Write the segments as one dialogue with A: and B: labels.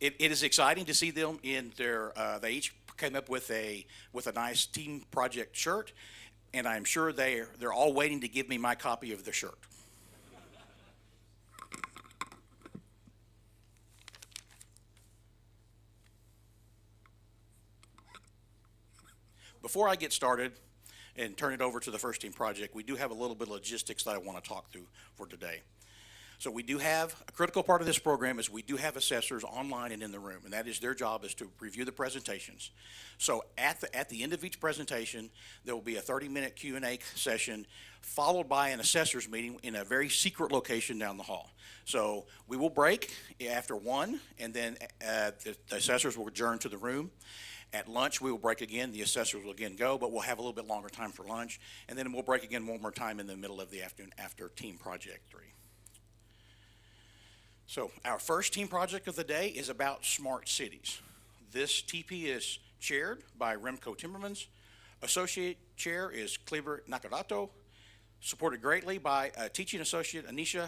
A: it is exciting to see them in their. They each came up with a nice team project shirt, and I'm sure they're all waiting to give me my copy of the shirt. Before I get started and turn it over to the first team project, we do have a little bit of logistics that I want to talk through for today. So we do have a critical part of this program is we do have assessors online and in the room, and that is their job is to review the presentations. So at the end of each presentation, there will be a 30-minute Q&A session followed by an assessors meeting in a very secret location down the hall. So we will break after one, and then the assessors will adjourn to the room. At lunch, we will break again. The assessors will again go, but we'll have a little bit longer time for lunch. And then we'll break again one more time in the middle of the afternoon after Team Project 3. So our first team project of the day is about smart cities. This TP is chaired by Remco Timmermans. Associate chair is Kleber Nakarato, supported greatly by teaching associate Anisha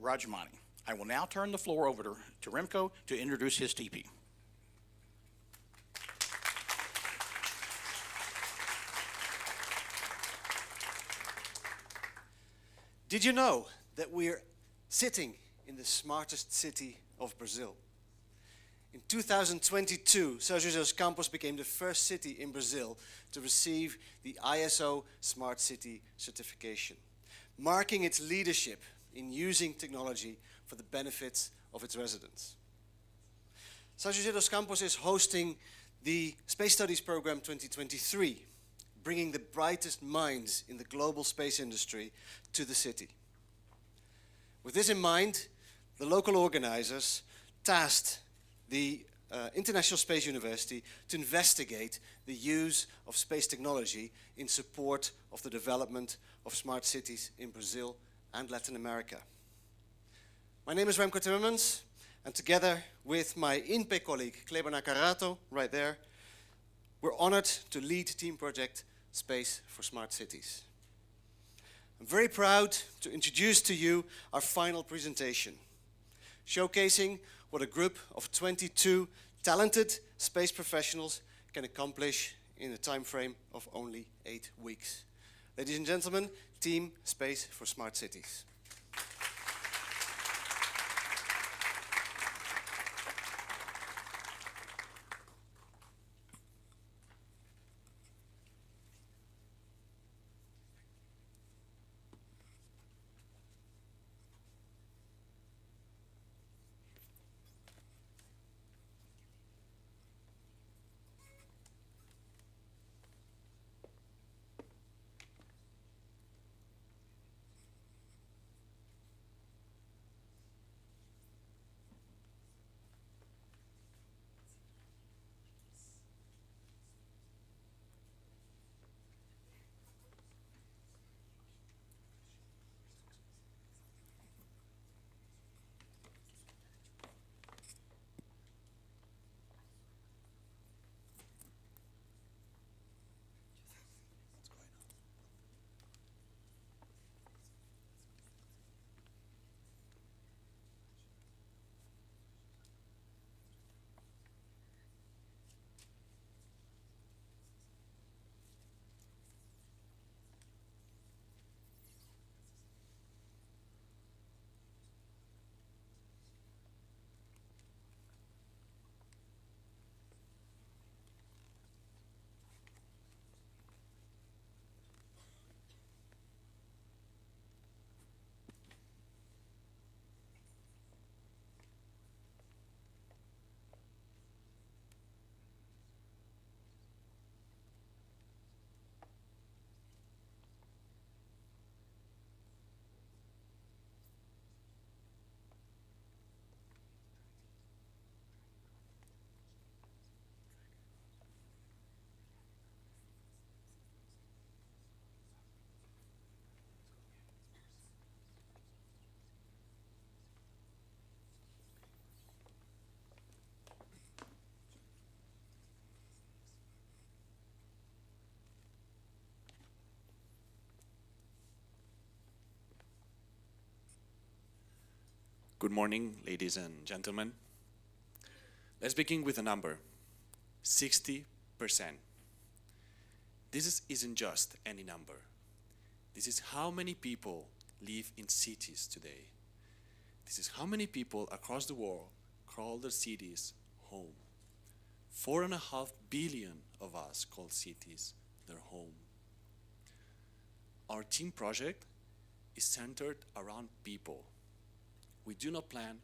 A: Rajmani. I will now turn the floor over to Remco to introduce his TP.
B: Did you know that we're sitting in the smartest city of Brazil? In 2022, São José dos Campos became the first city in Brazil to receive the ISO Smart City certification, marking its leadership in using technology for the benefits of its residents. São José dos Campos is hosting the Space Studies Program 2023, bringing the brightest minds in the global space industry to the city. With this in mind, the local organizers tasked the International Space University to investigate the use of space technology in support of the development of smart cities in Brazil and Latin America. My name is Remco Timmermans, and together with my INPE colleague Kleber Nakarato, right there, we're honored to lead Team Project Space for Smart Cities. I'm very proud to introduce to you our final presentation, showcasing what a group of 22 talented space professionals can accomplish in a time frame of only 8 weeks. Ladies and gentlemen, Team Space for Smart Cities.
C: Good morning, ladies and gentlemen. Let's begin with a number, 60%. Isn't just any number. This is how many people live in cities today. This is how many people across the world call their cities home. 4.5 billion of us call cities their home. Our team project is centered around people. We do not plan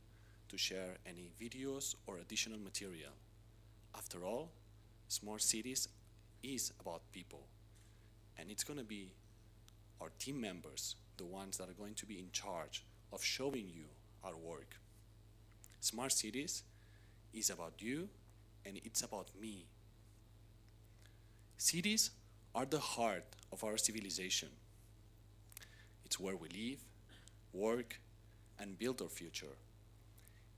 C: to share any videos or additional material. After all, Smart Cities is about people, and it's going to be our team members, the ones that are going to be in charge of showing you our work. Smart Cities is about you, and it's about me. Cities are the heart of our civilization. It's where we live, work, and build our future.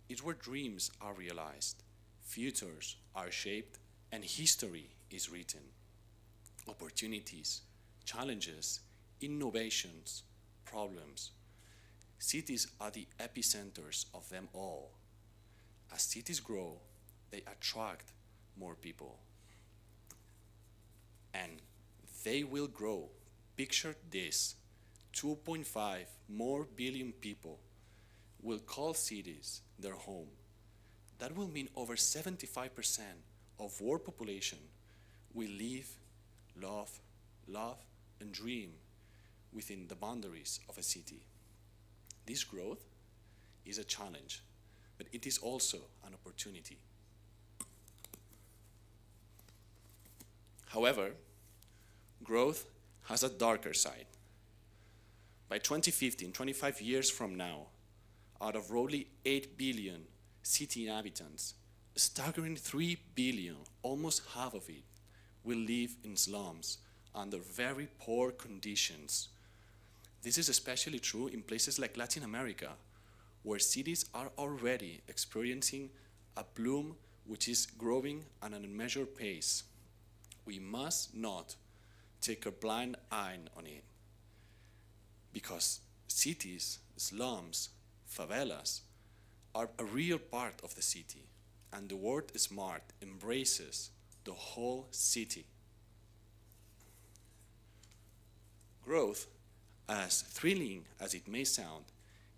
C: It's where dreams are realized, futures are shaped, and history is written. Opportunities, challenges, innovations, problems. Cities are the epicenters of them all. As cities grow, they attract more people. And they will grow. Picture this, 2.5 more billion people will call cities their home. That will mean over 75% of world population will live, love, and dream within the boundaries of a city. This growth is a challenge, but it is also an opportunity. However, growth has a darker side. By 2015, 25 years from now, out of roughly 8 billion city inhabitants, a staggering 3 billion, almost half of it, will live in slums under very poor conditions. This is especially true in places like Latin America, where cities are already experiencing a bloom which is growing at an unmeasured pace. We must not take a blind eye on it, because cities, slums, favelas are a real part of the city, and the word smart embraces the whole city. Growth, as thrilling as it may sound,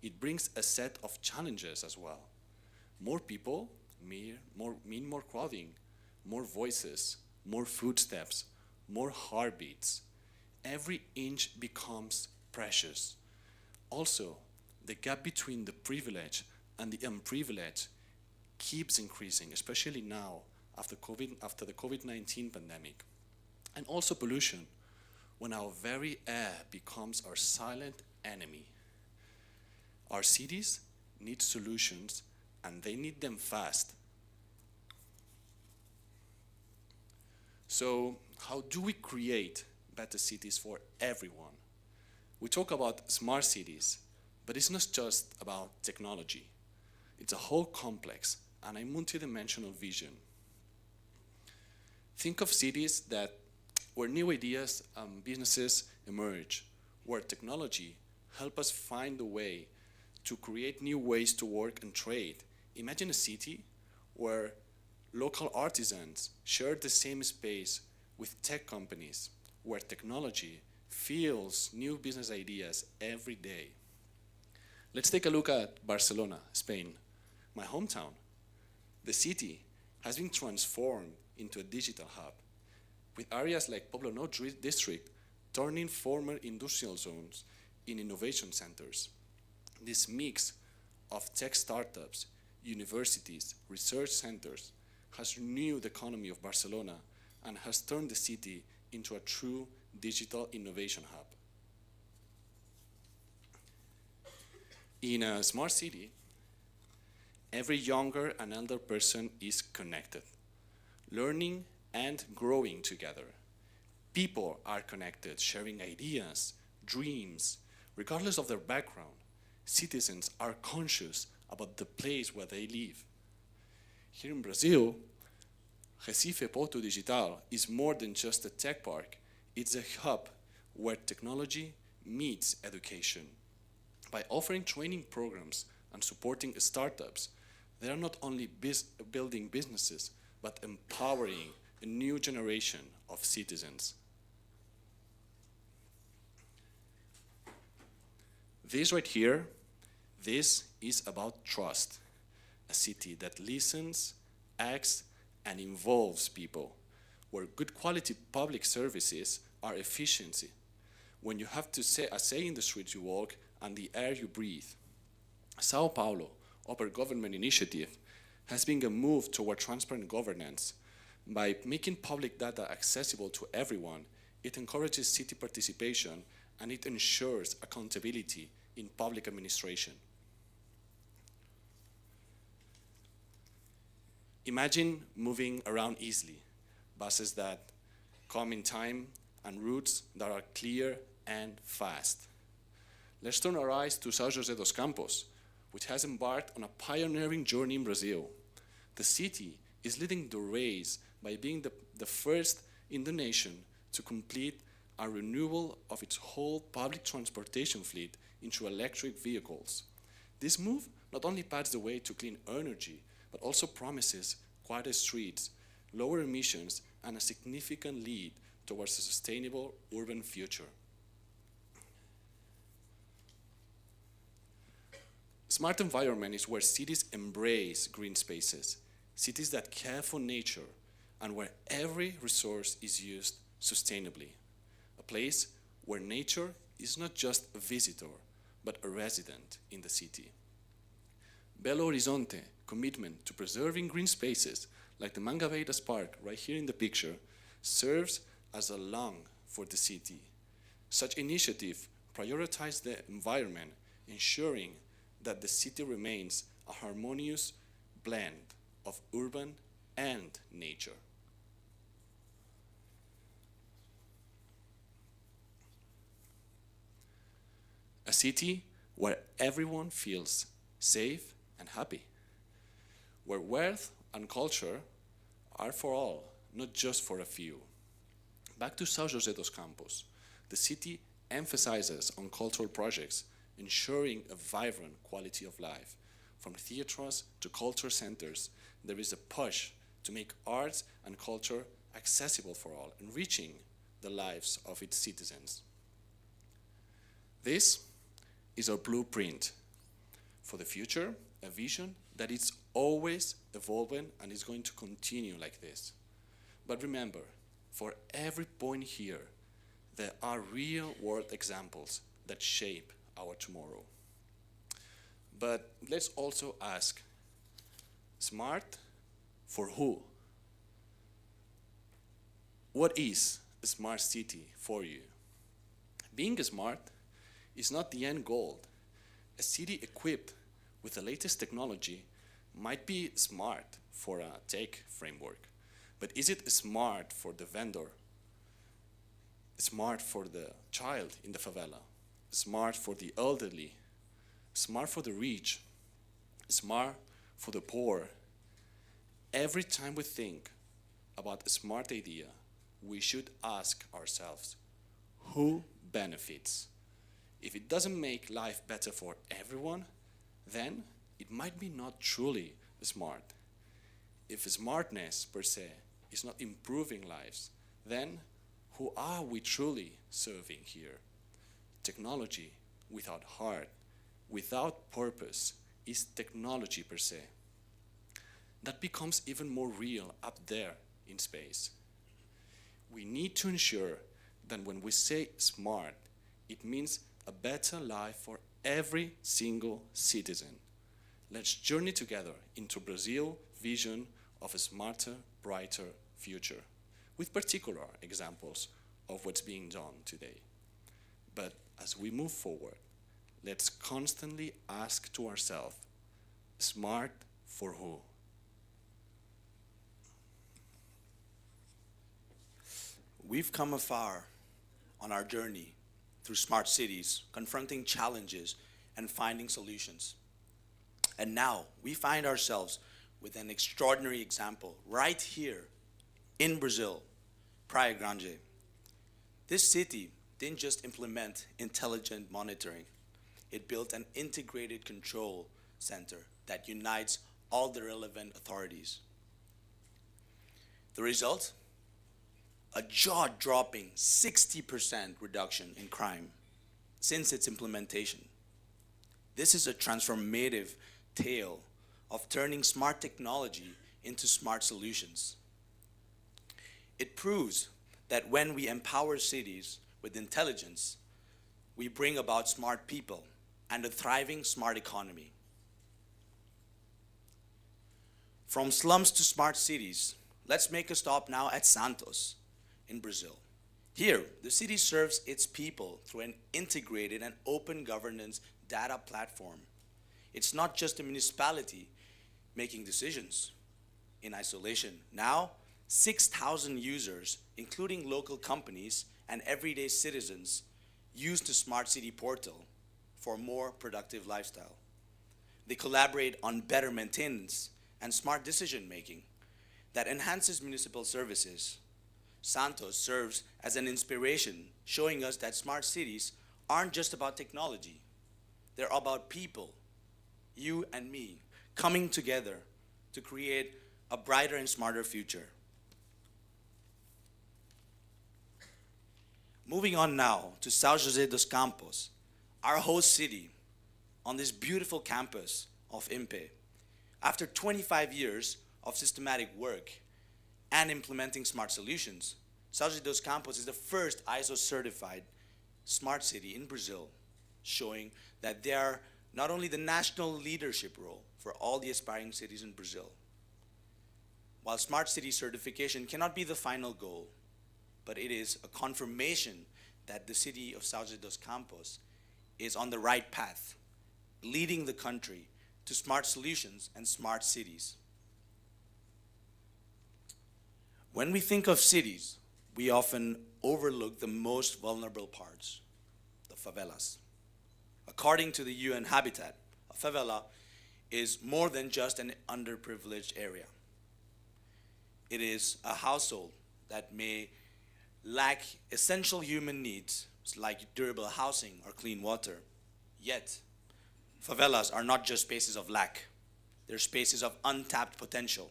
C: it brings a set of challenges as well. More people mean more crowding, more voices, more footsteps, more heartbeats. Every inch becomes precious. Also, the gap between the privileged and the unprivileged keeps increasing, especially now after the COVID-19 pandemic. And also pollution, when our very air becomes our silent enemy. Our cities need solutions, and they need them fast. So, how do we create better cities for everyone? We talk about smart cities, but it's not just about technology. It's a whole complex and a multidimensional vision. Think of cities where new ideas and businesses emerge, where technology helps us find a way to create new ways to work and trade. Imagine a city where local artisans share the same space with tech companies, where technology fuels new business ideas every day. Let's take a look at Barcelona, Spain, my hometown. The city has been transformed into a digital hub, with areas like Poblenou district turning former industrial zones in innovation centers. This mix of tech startups, universities, research centers has renewed the economy of Barcelona and has turned the city into a true digital innovation hub. In a smart city, every younger and elder person is connected, learning and growing together. People are connected, sharing ideas, dreams, regardless of their background. Citizens are conscious about the place where they live. Here in Brazil, Recife Porto Digital is more than just a tech park. It's a hub where technology meets education. By offering training programs and supporting startups, They are not only building businesses, but empowering a new generation of citizens. This right here, this is about trust. A city that listens, acts, and involves people, where good quality public services are efficiency, when you have to say a say in the streets you walk and the air you breathe. Sao Paulo, Upper Government Initiative, has been a move toward transparent governance. By making public data accessible to everyone, it encourages city participation and it ensures accountability in public administration. Imagine moving around easily, buses that come in time and routes that are clear and fast. Let's turn our eyes to São José dos Campos, which has embarked on a pioneering journey in Brazil. The city is leading the race by being the first in the nation to complete a renewal of its whole public transportation fleet into electric vehicles. This move not only paves the way to clean energy, but also promises quieter streets, lower emissions, and a significant lead towards a sustainable urban future. Smart environment is where cities embrace green spaces, cities that care for nature, and where every resource is used sustainably. A place where nature is not just a visitor, but a resident in the city. Belo Horizonte commitment to preserving green spaces, like the Mangabeiras Park right here in the picture, serves as a lung for the city. Such initiatives prioritize the environment, ensuring that the city remains a harmonious blend of urban and nature. A city where everyone feels safe and happy, where wealth and culture are for all, not just for a few. Back to São José dos Campos, the city emphasizes on cultural projects, ensuring a vibrant quality of life. From theaters to culture centers, there is a push to make arts and culture accessible for all, enriching the lives of its citizens. This is our blueprint for the future, a vision that is always evolving and is going to continue like this. But remember, for every point here, there are real-world examples that shape our tomorrow. But let's also ask, smart for who? What is a smart city for you? Being smart is not the end goal. A city equipped with the latest technology might be smart for a tech framework, but is it smart for the vendor? Smart for the child in the favela? Smart for the elderly? Smart for the rich? Smart for the poor? Every time we think about a smart idea, we should ask ourselves, who benefits? If it doesn't make life better for everyone, then it might be not truly smart. If smartness per se is not improving lives, then who are we truly serving here? Technology without heart, without purpose, is technology per se. That becomes even more real up there in space. We need to ensure that when we say smart, it means a better life for every single citizen. Let's journey together into Brazil's vision of a smarter, brighter future, with particular examples of what's being done today. But as we move forward, let's constantly ask to ourselves, smart for who?
D: We've come afar on our journey through smart cities, confronting challenges and finding solutions. And now we find ourselves with an extraordinary example right here in Brazil, Praia Grande. This city didn't just implement intelligent monitoring, it built an integrated control center that unites all the relevant authorities. The result? A jaw-dropping 60% reduction in crime since its implementation. This is a transformative tale of turning smart technology into smart solutions. It proves that when we empower cities with intelligence, we bring about smart people and a thriving smart economy. From slums to smart cities, let's make a stop now at Santos in Brazil. Here, the city serves its people through an integrated and open governance data platform. It's not just a municipality making decisions in isolation. Now, 6,000 users, including local companies and everyday citizens, use the Smart City portal for a more productive lifestyle. They collaborate on better maintenance and smart decision making that enhances municipal services. Santos serves as an inspiration, showing us that smart cities aren't just about technology. They're about people, you and me, coming together to create a brighter and smarter future. Moving on now to São José dos Campos, our host city on this beautiful campus of IMPE. After 25 years of systematic work and implementing smart solutions, São José dos Campos is the first ISO certified smart city in Brazil, showing that they are not only the national leadership role for all the aspiring cities in Brazil. While smart city certification cannot be the final goal, but it is a confirmation that the city of São José dos Campos is on the right path, leading the country to smart solutions and smart cities. When we think of cities, we often overlook the most vulnerable parts, the favelas. According to the UN Habitat, a favela is more than just an underprivileged area. It is a household that may lack essential human needs like durable housing or clean water. Yet, favelas are not just spaces of lack. They're spaces of untapped potential.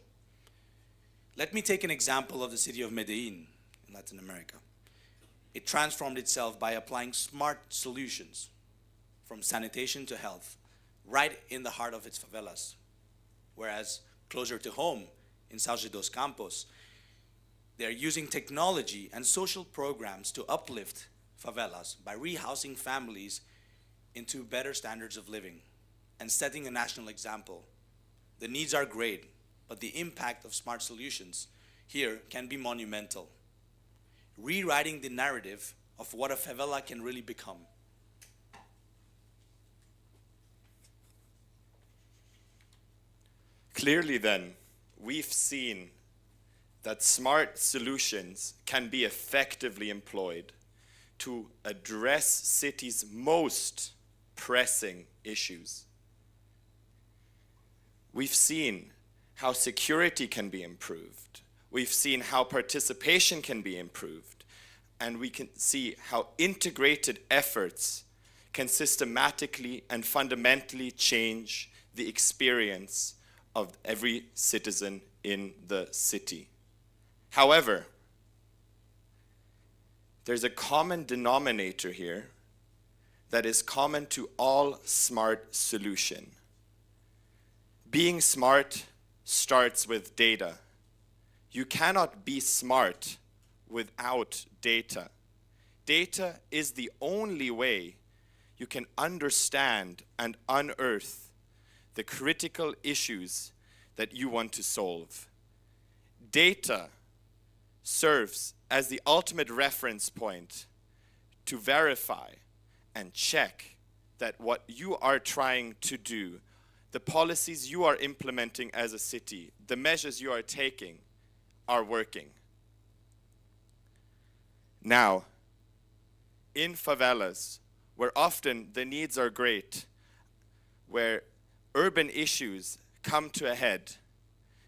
D: Let me take an example of the city of Medellin in Latin America. It transformed itself by applying smart solutions from sanitation to health right in the heart of its favelas. Whereas closer to home in São José dos Campos, they're using technology and social programs to uplift favelas by rehousing families into better standards of living and setting a national example. The needs are great, but the impact of smart solutions here can be monumental, rewriting the narrative of what a favela can really become.
E: Clearly then, we've seen that smart solutions can be effectively employed to address cities' most pressing issues. We've seen how security can be improved. We've seen how participation can be improved. And we can see how integrated efforts can systematically and fundamentally change the experience of every citizen in the city. However, there's a common denominator here that is common to all smart solutions. Being smart starts with data. You cannot be smart without data. Data is the only way you can understand and unearth the critical issues that you want to solve. Data serves as the ultimate reference point to verify and check that what you are trying to do, the policies you are implementing as a city, the measures you are taking are working. Now, in favelas, where often the needs are great, where urban issues come to a head,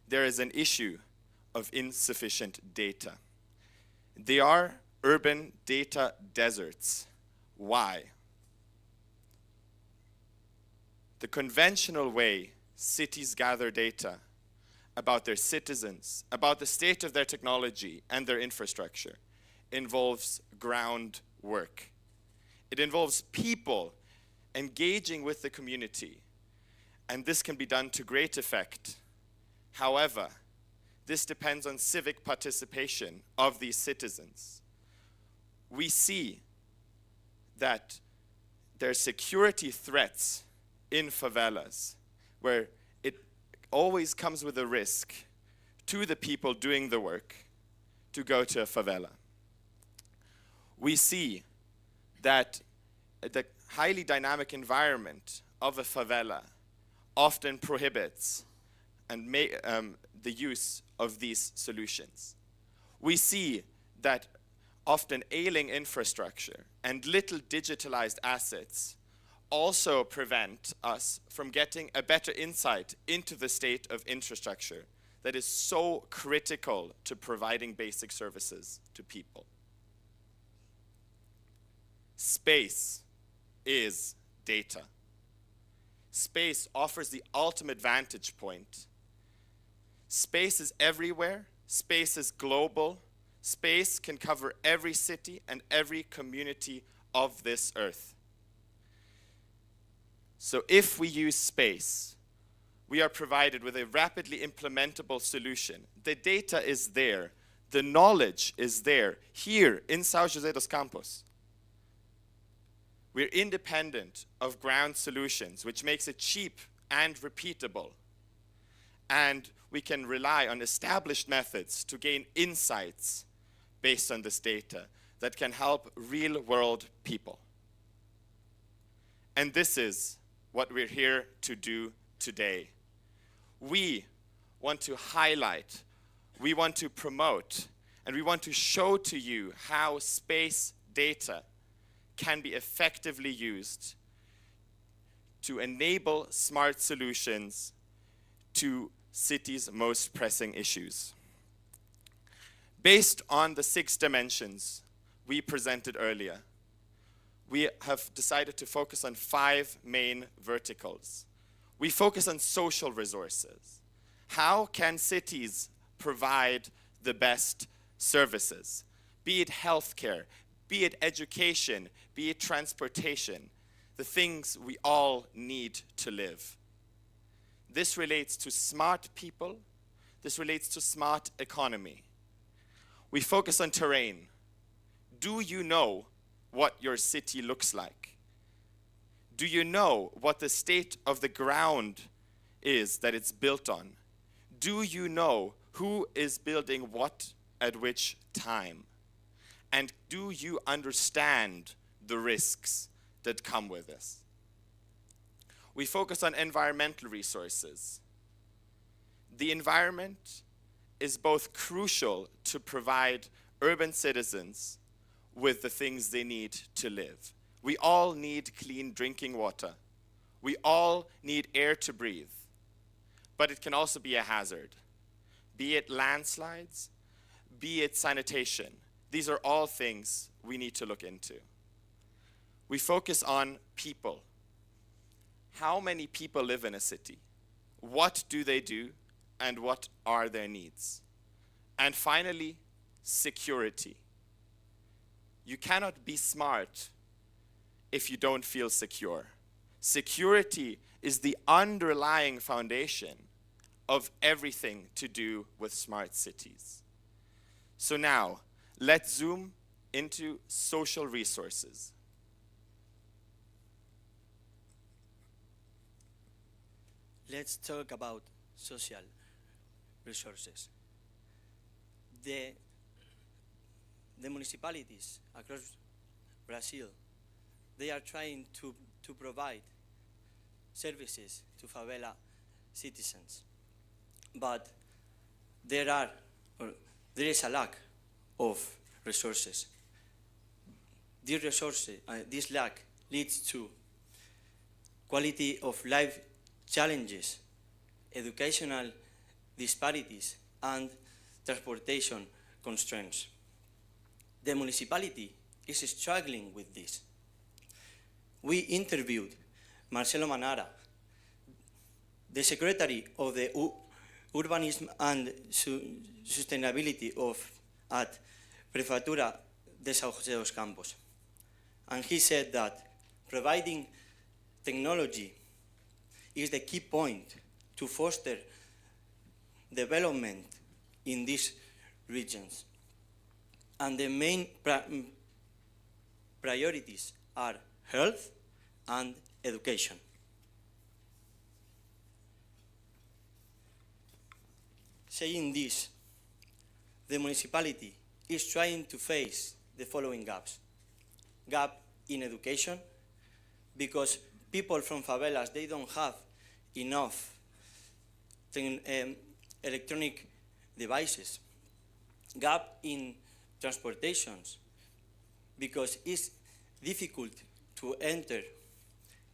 E: there is an issue of insufficient data. They are urban data deserts. Why? The conventional way cities gather data about their citizens, about the state of their technology and their infrastructure, involves groundwork. It involves people engaging with the community, and this can be done to great effect. However, this depends on civic participation of these citizens. We see that there are security threats in favelas where it always comes with a risk to the people doing the work to go to a favela. We see that the highly dynamic environment of a favela often prohibits and the use of these solutions. We see that often ailing infrastructure and little digitalized assets also prevent us from getting a better insight into the state of infrastructure that is so critical to providing basic services to people. Space is data. Space offers the ultimate vantage point. Space is everywhere. Space is global. Space can cover every city and every community of this earth. So if we use space, we are provided with a rapidly implementable solution. The data is there. The knowledge is there, here in São José dos Campos. We're independent of ground solutions, which makes it cheap and repeatable. And we can rely on established methods to gain insights based on this data that can help real-world people. And this is what we're here to do today. We want to highlight, we want to promote, and we want to show to you how space data can be effectively used to enable smart solutions to cities' most pressing issues. Based on the 6 dimensions we presented earlier, we have decided to focus on 5 main verticals. We focus on social resources. How can cities provide the best services? Be it healthcare, be it education, be it transportation, the things we all need to live. This relates to smart people. This relates to smart economy. We focus on terrain. Do you know what your city looks like? Do you know what the state of the ground is that it's built on? Do you know who is building what at which time? And do you understand the risks that come with this? We focus on environmental resources. The environment is both crucial to provide urban citizens with the things they need to live. We all need clean drinking water. We all need air to breathe. But it can also be a hazard. Be it landslides, be it sanitation. These are all things we need to look into. We focus on people. How many people live in a city? What do they do? And what are their needs? And finally, security. You cannot be smart if you don't feel secure. Security is the underlying foundation of everything to do with smart cities. So now, let's zoom into social resources.
F: Let's talk about social resources. The municipalities across Brazil, they are trying to provide services to favela citizens. But there is a lack of resources. This lack leads to quality of life challenges, educational disparities, and transportation constraints. The municipality is struggling with this. We interviewed Marcelo Manara, the Secretary of the Urbanism and Sustainability at Prefectura de San José dos Campos. And he said that providing technology is the key point to foster development in these regions. And the main priorities are health and education. Saying this, the municipality is trying to face the following gaps. Gap in education, because people from favelas, they don't have enough electronic devices. Gap in transportations, because it's difficult to enter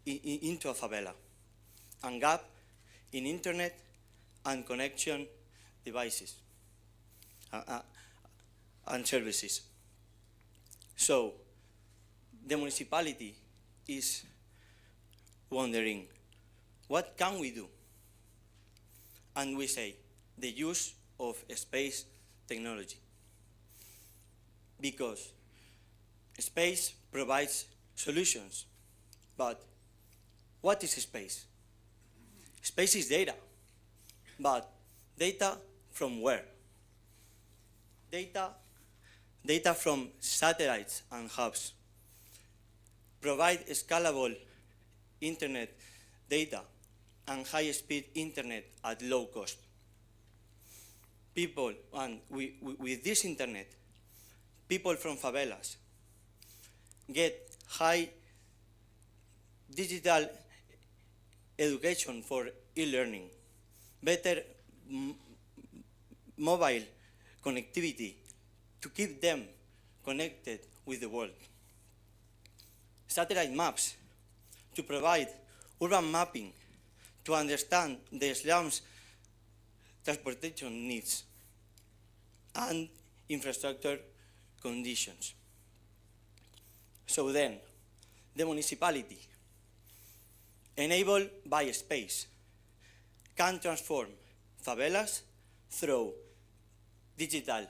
F: into a favela. And gap in internet and connection devices and services. So the municipality is wondering, what can we do? And we say, the use of space technology. Because space provides solutions. But what is space? Space is data. But data from where? Data from satellites and hubs. Provide scalable internet data and high-speed internet at low cost. People, and with this internet, people from favelas get high digital education for e-learning, better mobile connectivity to keep them connected with the world. Satellite maps to provide urban mapping to understand the slums' transportation needs and infrastructure conditions. So then, the municipality, enabled by space, can transform favelas through digital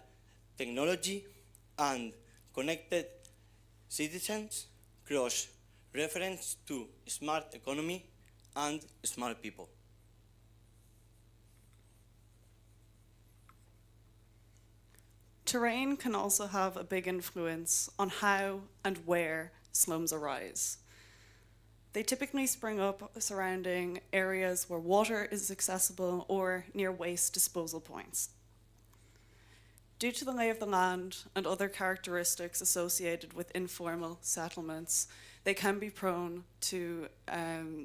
F: technology and connected citizens cross-reference to smart economy and smart people.
G: Terrain can also have a big influence on how and where slums arise. They typically spring up surrounding areas where water is accessible or near waste disposal points. Due to the lay of the land and other characteristics associated with informal settlements, they can be prone to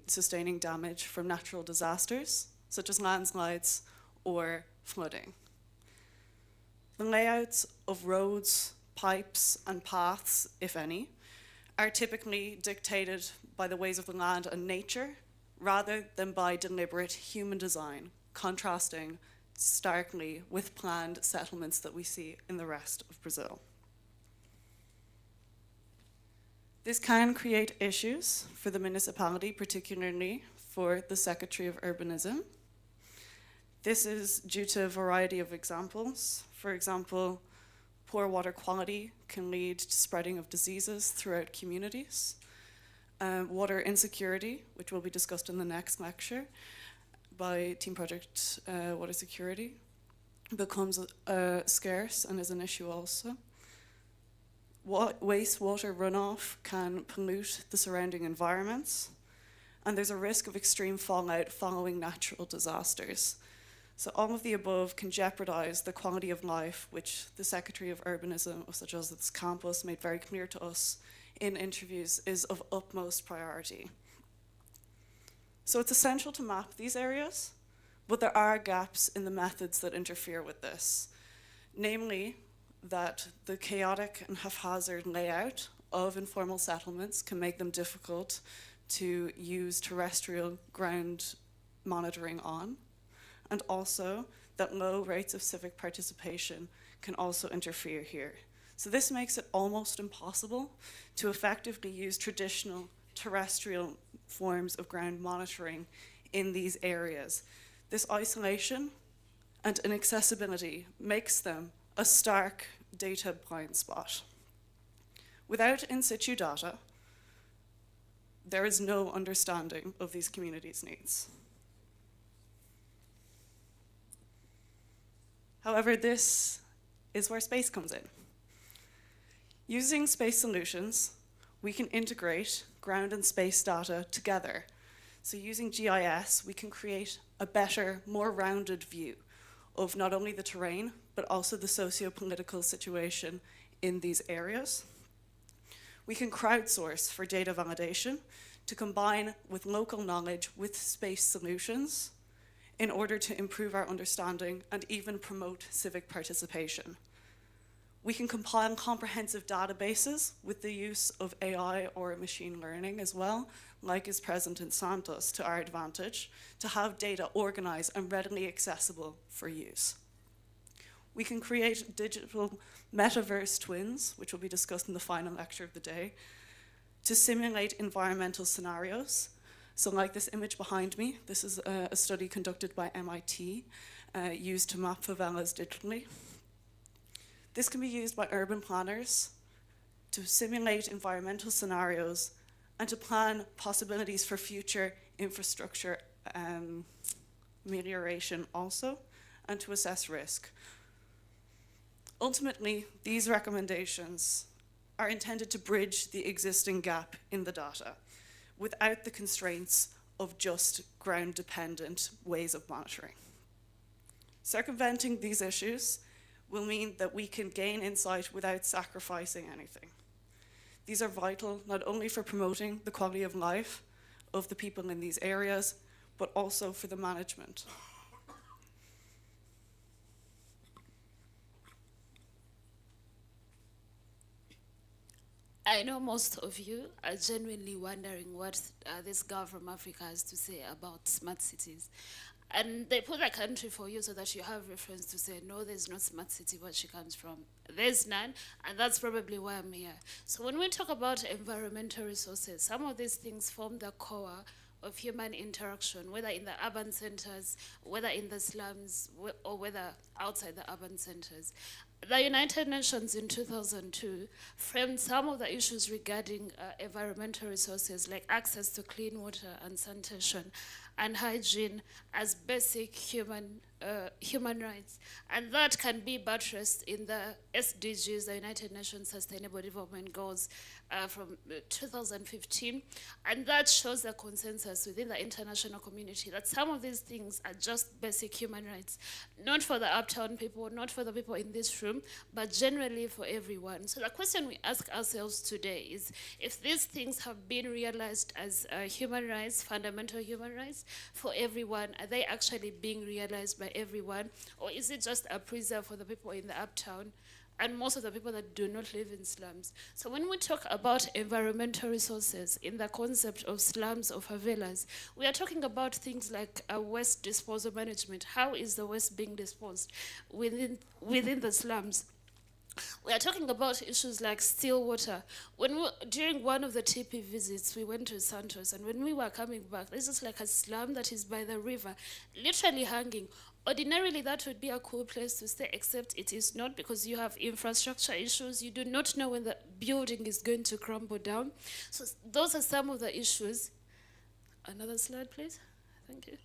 G: sustaining damage from natural disasters, such as landslides or flooding. The layouts of roads, pipes, and paths, if any, are typically dictated by the ways of the land and nature, rather than by deliberate human design, contrasting starkly with planned settlements that we see in the rest of Brazil. This can create issues for the municipality, particularly for the Secretary of Urbanism. This is due to a variety of examples. For example, poor water quality can lead to spreading of diseases throughout communities. Water insecurity, which will be discussed in the next lecture by Team Project Water Security, becomes scarce and is an issue also. Wastewater runoff can pollute the surrounding environments, and there's a risk of extreme fallout following natural disasters. So all of the above can jeopardize the quality of life, which the Secretary of Urbanism of San José dos Campos made very clear to us in interviews is of utmost priority. So it's essential to map these areas, but there are gaps in the methods that interfere with this. Namely, that the chaotic and haphazard layout of informal settlements can make them difficult to use terrestrial ground monitoring on, and also that low rates of civic participation can also interfere here. So this makes it almost impossible to effectively use traditional terrestrial forms of ground monitoring in these areas. This isolation and inaccessibility makes them a stark data blind spot. Without in situ data, there is no understanding of these communities' needs. However, this is where space comes in. Using space solutions, we can integrate ground and space data together. So using GIS, we can create a better, more rounded view of not only the terrain, but also the socio-political situation in these areas. We can crowdsource for data validation to combine with local knowledge with space solutions in order to improve our understanding and even promote civic participation. We can compile comprehensive databases with the use of AI or machine learning as well, like is present in Santos, to our advantage, to have data organized and readily accessible for use. We can create digital metaverse twins, which will be discussed in the final lecture of the day, to simulate environmental scenarios. So like this image behind me, this is a study conducted by MIT, used to map favelas digitally. This can be used by urban planners to simulate environmental scenarios and to plan possibilities for future infrastructure amelioration also, and to assess risk. Ultimately, these recommendations are intended to bridge the existing gap in the data without the constraints of just ground-dependent ways of monitoring. Circumventing these issues will mean that we can gain insight without sacrificing anything. These are vital not only for promoting the quality of life of the people in these areas, but also for the management.
H: I know most of you are genuinely wondering what this girl from Africa has to say about smart cities. And they put a country for you so that you have reference to say, no, there's no smart city where she comes from. There's none, and that's probably why I'm here. So when we talk about environmental resources, some of these things form the core of human interaction, whether in the urban centers, whether in the slums, or whether outside the urban centers. The United Nations in 2002 framed some of the issues regarding environmental resources like access to clean water and sanitation and hygiene as basic human rights. And that can be buttressed in the SDGs, the United Nations Sustainable Development Goals from 2015. And that shows the consensus within the international community that some of these things are just basic human rights, not for the uptown people, not for the people in this room, but generally for everyone. So the question we ask ourselves today is, if these things have been realized as human rights, fundamental human rights for everyone, are they actually being realized by everyone, or is it just a preserve for the people in the uptown and most of the people that do not live in slums? So when we talk about environmental resources in the concept of slums or favelas, we are talking about things like waste disposal management. How is the waste being disposed within the slums? We are talking about issues like still water. During one of the TP visits, we went to Santos, and when we were coming back, this is like a slum that is by the river, literally hanging. Ordinarily, that would be a cool place to stay, except it is not, because you have infrastructure issues. You do not know when the building is going to crumble down. So those are some of the issues. Another slide, please. Thank you.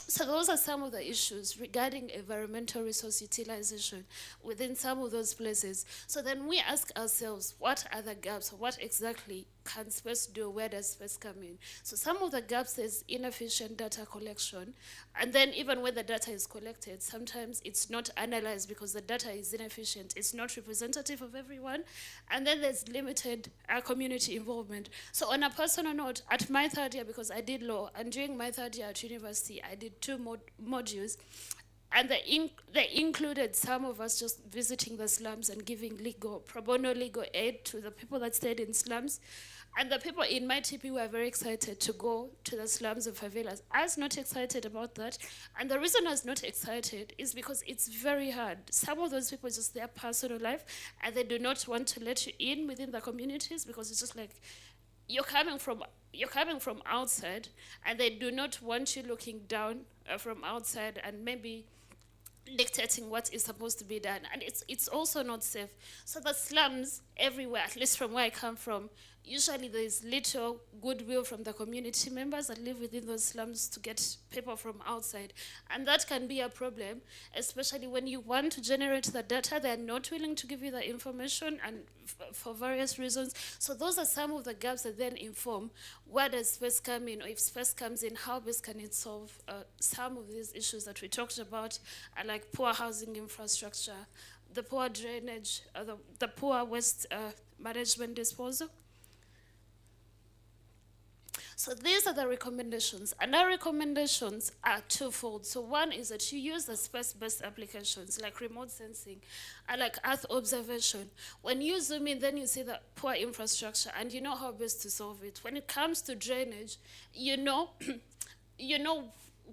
H: So those are some of the issues regarding environmental resource utilization within some of those places. So then we ask ourselves, what are the gaps? What exactly can space do? Where does space come in? So some of the gaps is inefficient data collection. And then even when the data is collected, sometimes it's not analyzed because the data is inefficient. It's not representative of everyone. And then there's limited community involvement. So on a personal note, at my third year, because I did law, and during my third year at university, I did 2 modules, and they included some of us just visiting the slums and giving pro bono legal aid to the people that stayed in slums. And the people in my TP were very excited to go to the slums of favelas. I was not excited about that. And the reason I was not excited is because it's very hard. Some of those people, just their personal life, and they do not want to let you in within the communities because it's just like, you're coming from outside, and they do not want you looking down from outside and maybe dictating what is supposed to be done, and it's also not safe. So the slums everywhere, at least from where I come from, usually there is little goodwill from the community members that live within those slums to get people from outside, and that can be a problem, especially when you want to generate the data. They are not willing to give you the information, and for various reasons. So those are some of the gaps that then inform where does space come in, or if space comes in, how best can it solve some of these issues that we talked about, like poor housing infrastructure, the poor drainage, the poor waste management disposal. So these are the recommendations, and our recommendations are twofold. So one is that you use the space-based applications like remote sensing and like Earth observation. When you zoom in, then you see the poor infrastructure, and you know how best to solve it. When it comes to drainage, you know, you know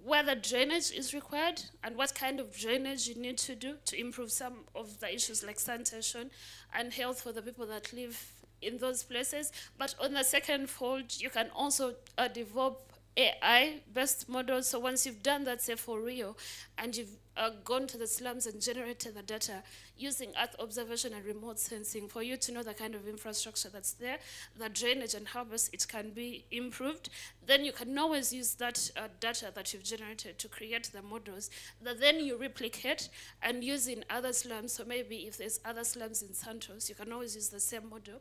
H: whether drainage is required and what kind of drainage you need to do to improve some of the issues like sanitation and health for the people that live in those places. But on the second fold, you can also develop AI-based models. So once you've done that, say for Rio, and you've gone to the slums and generated the data using Earth observation and remote sensing for you to know the kind of infrastructure that's there, the drainage and how best it can be improved, then you can always use that data that you've generated to create the models that then you replicate and use in other slums. So maybe if there's other slums in Santos, you can always use the same model.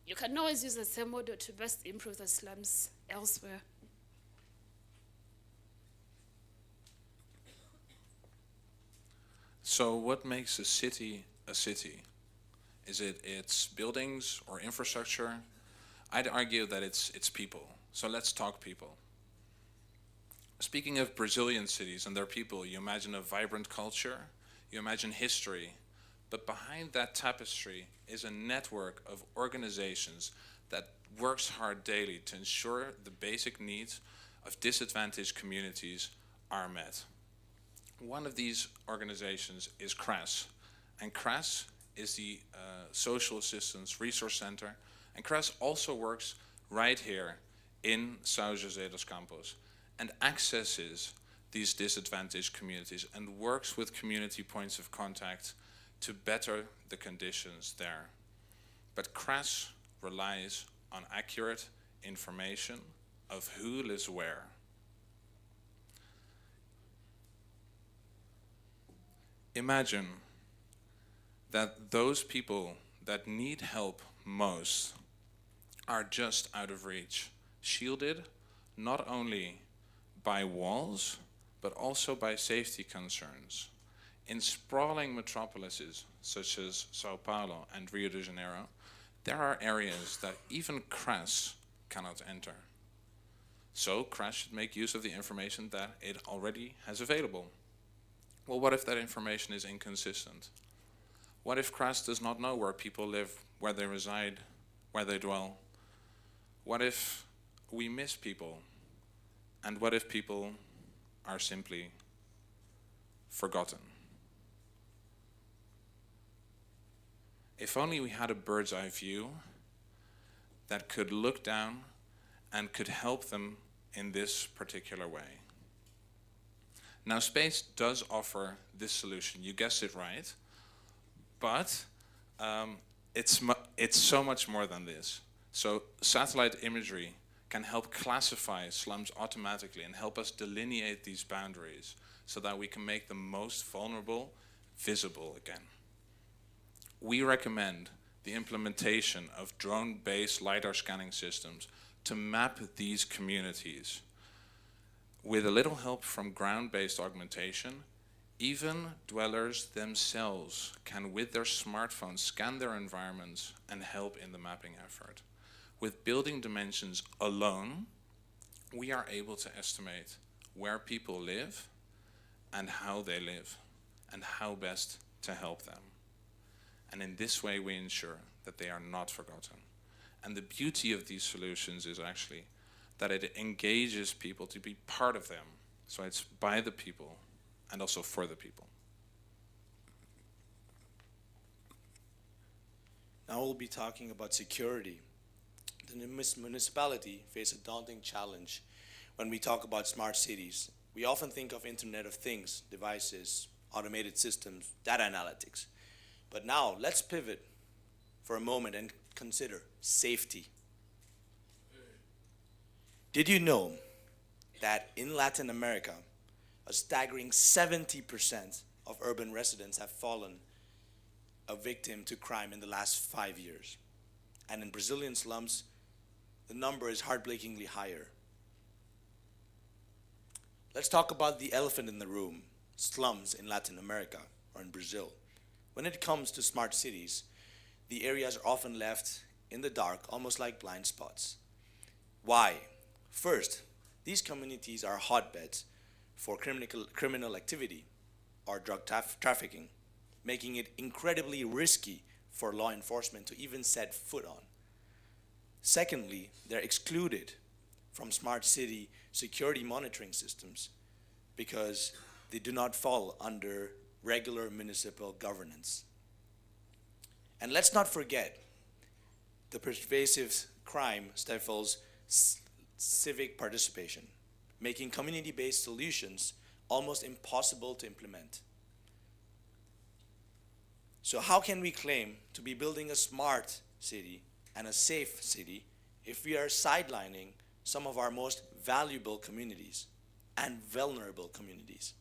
H: You can always use the same model to best improve the slums elsewhere.
I: So what makes a city a city? Is it its buildings or infrastructure? I'd argue that it's people. So let's talk people. Speaking of Brazilian cities and their people, you imagine a vibrant culture, you imagine history, but behind that tapestry is a network of organizations that works hard daily to ensure the basic needs of disadvantaged communities are met. One of these organizations is CRAS, and CRAS is the Social Assistance Resource Center, and CRAS also works right here in São José dos Campos and accesses these disadvantaged communities and works with community points of contact to better the conditions there. But CRAS relies on accurate information of who lives where. Imagine that those people that need help most are just out of reach, shielded not only by walls, but also by safety concerns. In sprawling metropolises such as Sao Paulo and Rio de Janeiro, there are areas that even CRAS cannot enter. So CRAS should make use of the information that it already has available. Well, what if that information is inconsistent? What if CRAS does not know where people live, where they reside, where they dwell? What if we miss people? And what if people are simply forgotten? If only we had a bird's eye view that could look down and could help them in this particular way. Now, space does offer this solution, you guessed it right, but it's so much more than this. So satellite imagery can help classify slums automatically and help us delineate these boundaries so that we can make the most vulnerable visible again. We recommend the implementation of drone-based LiDAR scanning systems to map these communities. With a little help from ground-based augmentation, even dwellers themselves can, with their smartphones, scan their environments and help in the mapping effort. With building dimensions alone, we are able to estimate where people live and how they live and how best to help them. And in this way, we ensure that they are not forgotten. And the beauty of these solutions is actually that it engages people to be part of them. So it's by the people and also for the people.
D: Now we'll be talking about security. the municipality face a daunting challenge when we talk about smart cities. We often think of Internet of Things, devices, automated systems, data analytics. But now let's pivot for a moment and consider safety. Did you know that in Latin America, a staggering 70% of urban residents have fallen a victim to crime in the last 5 years? And in Brazilian slums, the number is heartbreakingly higher. Let's talk about the elephant in the room, slums in Latin America or in Brazil. When it comes to smart cities, the areas are often left in the dark, almost like blind spots. Why? First, these communities are hotbeds for criminal activity or drug trafficking, making it incredibly risky for law enforcement to even set foot on. Secondly, they're excluded from smart city security monitoring systems because they do not fall under regular municipal governance. And let's not forget, the pervasive crime stifles civic participation, making community-based solutions almost impossible to implement. So how can we claim to be building a smart city and a safe city if we are sidelining some of our most valuable communities and vulnerable communities?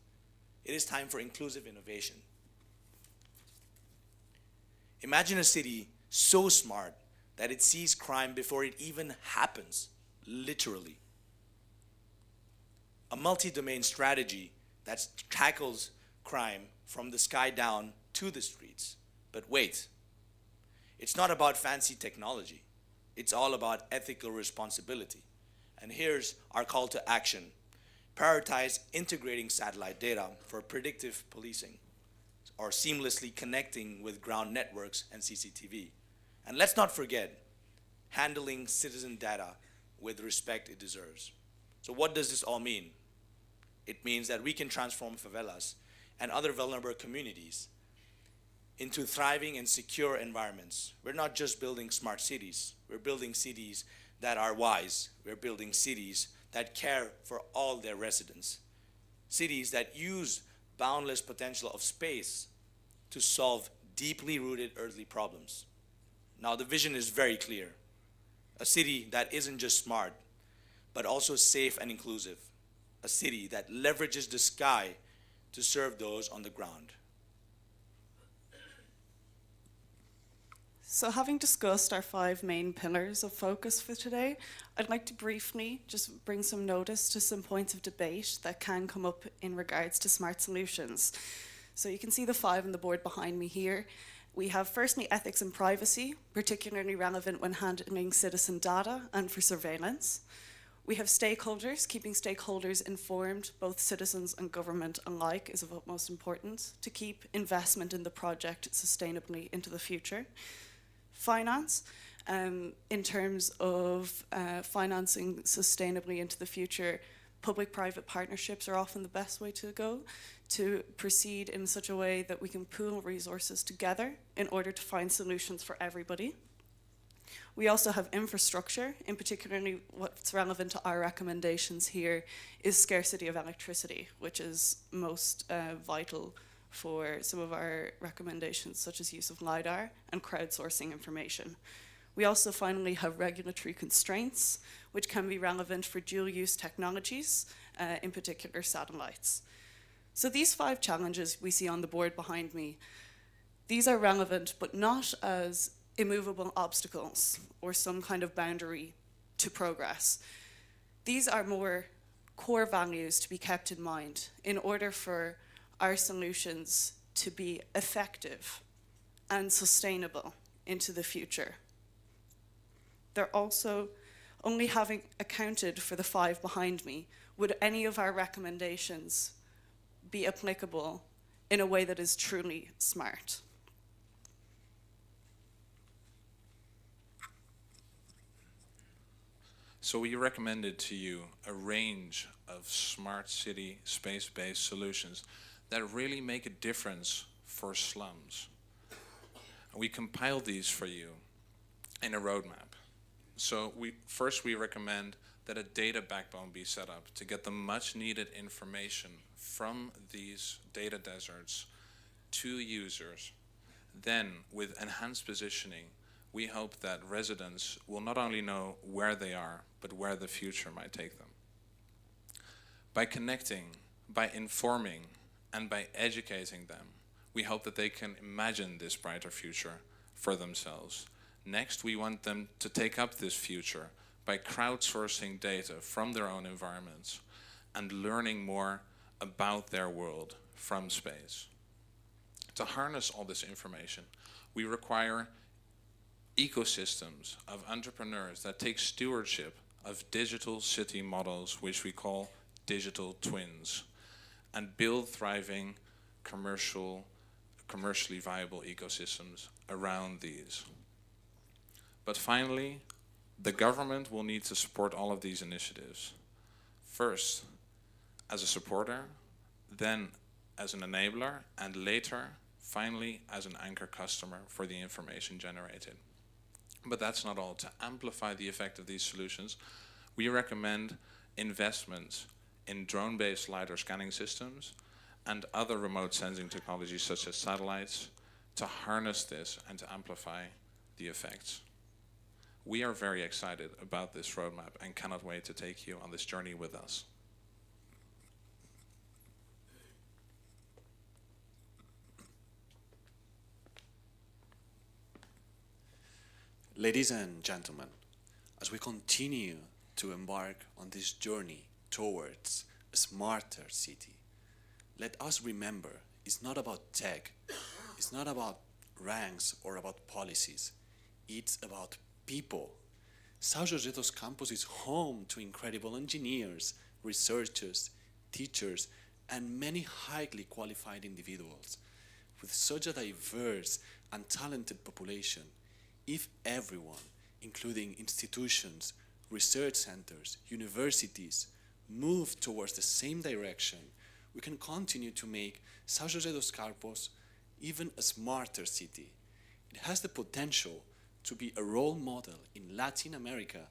D: It is time for inclusive innovation. Imagine a city so smart that it sees crime before it even happens, literally. A multi-domain strategy that tackles crime from the sky down to the streets. But wait, it's not about fancy technology. It's all about ethical responsibility. And here's our call to action. Prioritize integrating satellite data for predictive policing or seamlessly connecting with ground networks and CCTV. And let's not forget, handling citizen data with respect it deserves. So what does this all mean? It means that we can transform favelas and other vulnerable communities into thriving and secure environments. We're not just building smart cities, we're building cities that are wise. We're building cities that care for all their residents. Cities that use boundless potential of space to solve deeply rooted earthly problems. Now the vision is very clear. A city that isn't just smart, but also safe and inclusive. A city that leverages the sky to serve those on the ground.
G: So having discussed our 5 main pillars of focus for today, I'd like to briefly just bring some notice to some points of debate that can come up in regards to smart solutions. So you can see the 5 on the board behind me here. We have firstly ethics and privacy, particularly relevant when handling citizen data and for surveillance. We have stakeholders. Keeping stakeholders informed, both citizens and government alike, is of utmost importance to keep investment in the project sustainably into the future. Finance, in terms of financing sustainably into the future, public-private partnerships are often the best way to go to proceed in such a way that we can pool resources together in order to find solutions for everybody. We also have infrastructure, in particularly what's relevant to our recommendations here is scarcity of electricity, which is most vital for some of our recommendations, such as use of LiDAR and crowdsourcing information. We also finally have regulatory constraints, which can be relevant for dual-use technologies, in particular satellites. So these 5 challenges we see on the board behind me, these are relevant, but not as immovable obstacles or some kind of boundary to progress. These are more core values to be kept in mind in order for our solutions to be effective and sustainable into the future. They're also, only having accounted for the 5 behind me, would any of our recommendations be applicable in a way that is truly smart?
I: So we recommended to you a range of smart city space-based solutions that really make a difference for slums. We compiled these for you in a roadmap. So first we recommend that a data backbone be set up to get the much needed information from these data deserts to users. Then, with enhanced positioning, we hope that residents will not only know where they are, but where the future might take them. By connecting, by informing, and by educating them, we hope that they can imagine this brighter future for themselves. Next, we want them to take up this future by crowdsourcing data from their own environments and learning more about their world from space. To harness all this information, we require ecosystems of entrepreneurs that take stewardship of digital city models, which we call digital twins, and build thriving commercially viable ecosystems around these. But finally, the government will need to support all of these initiatives. First, as a supporter, then as an enabler, and later, finally, as an anchor customer for the information generated. But that's not all. To amplify the effect of these solutions, we recommend investments in drone-based LiDAR scanning systems and other remote sensing technologies such as satellites to harness this and to amplify the effects. We are very excited about this roadmap and cannot wait to take you on this journey with us.
C: Ladies and gentlemen, as we continue to embark on this journey towards a smarter city, let us remember it's not about tech, it's not about ranks or about policies, it's about people. São José dos Campos is home to incredible engineers, researchers, teachers, and many highly qualified individuals. With such a diverse and talented population, if everyone, including institutions, research centers, universities, move towards the same direction, we can continue to make São José dos Campos even a smarter city. It has the potential to be a role model in Latin America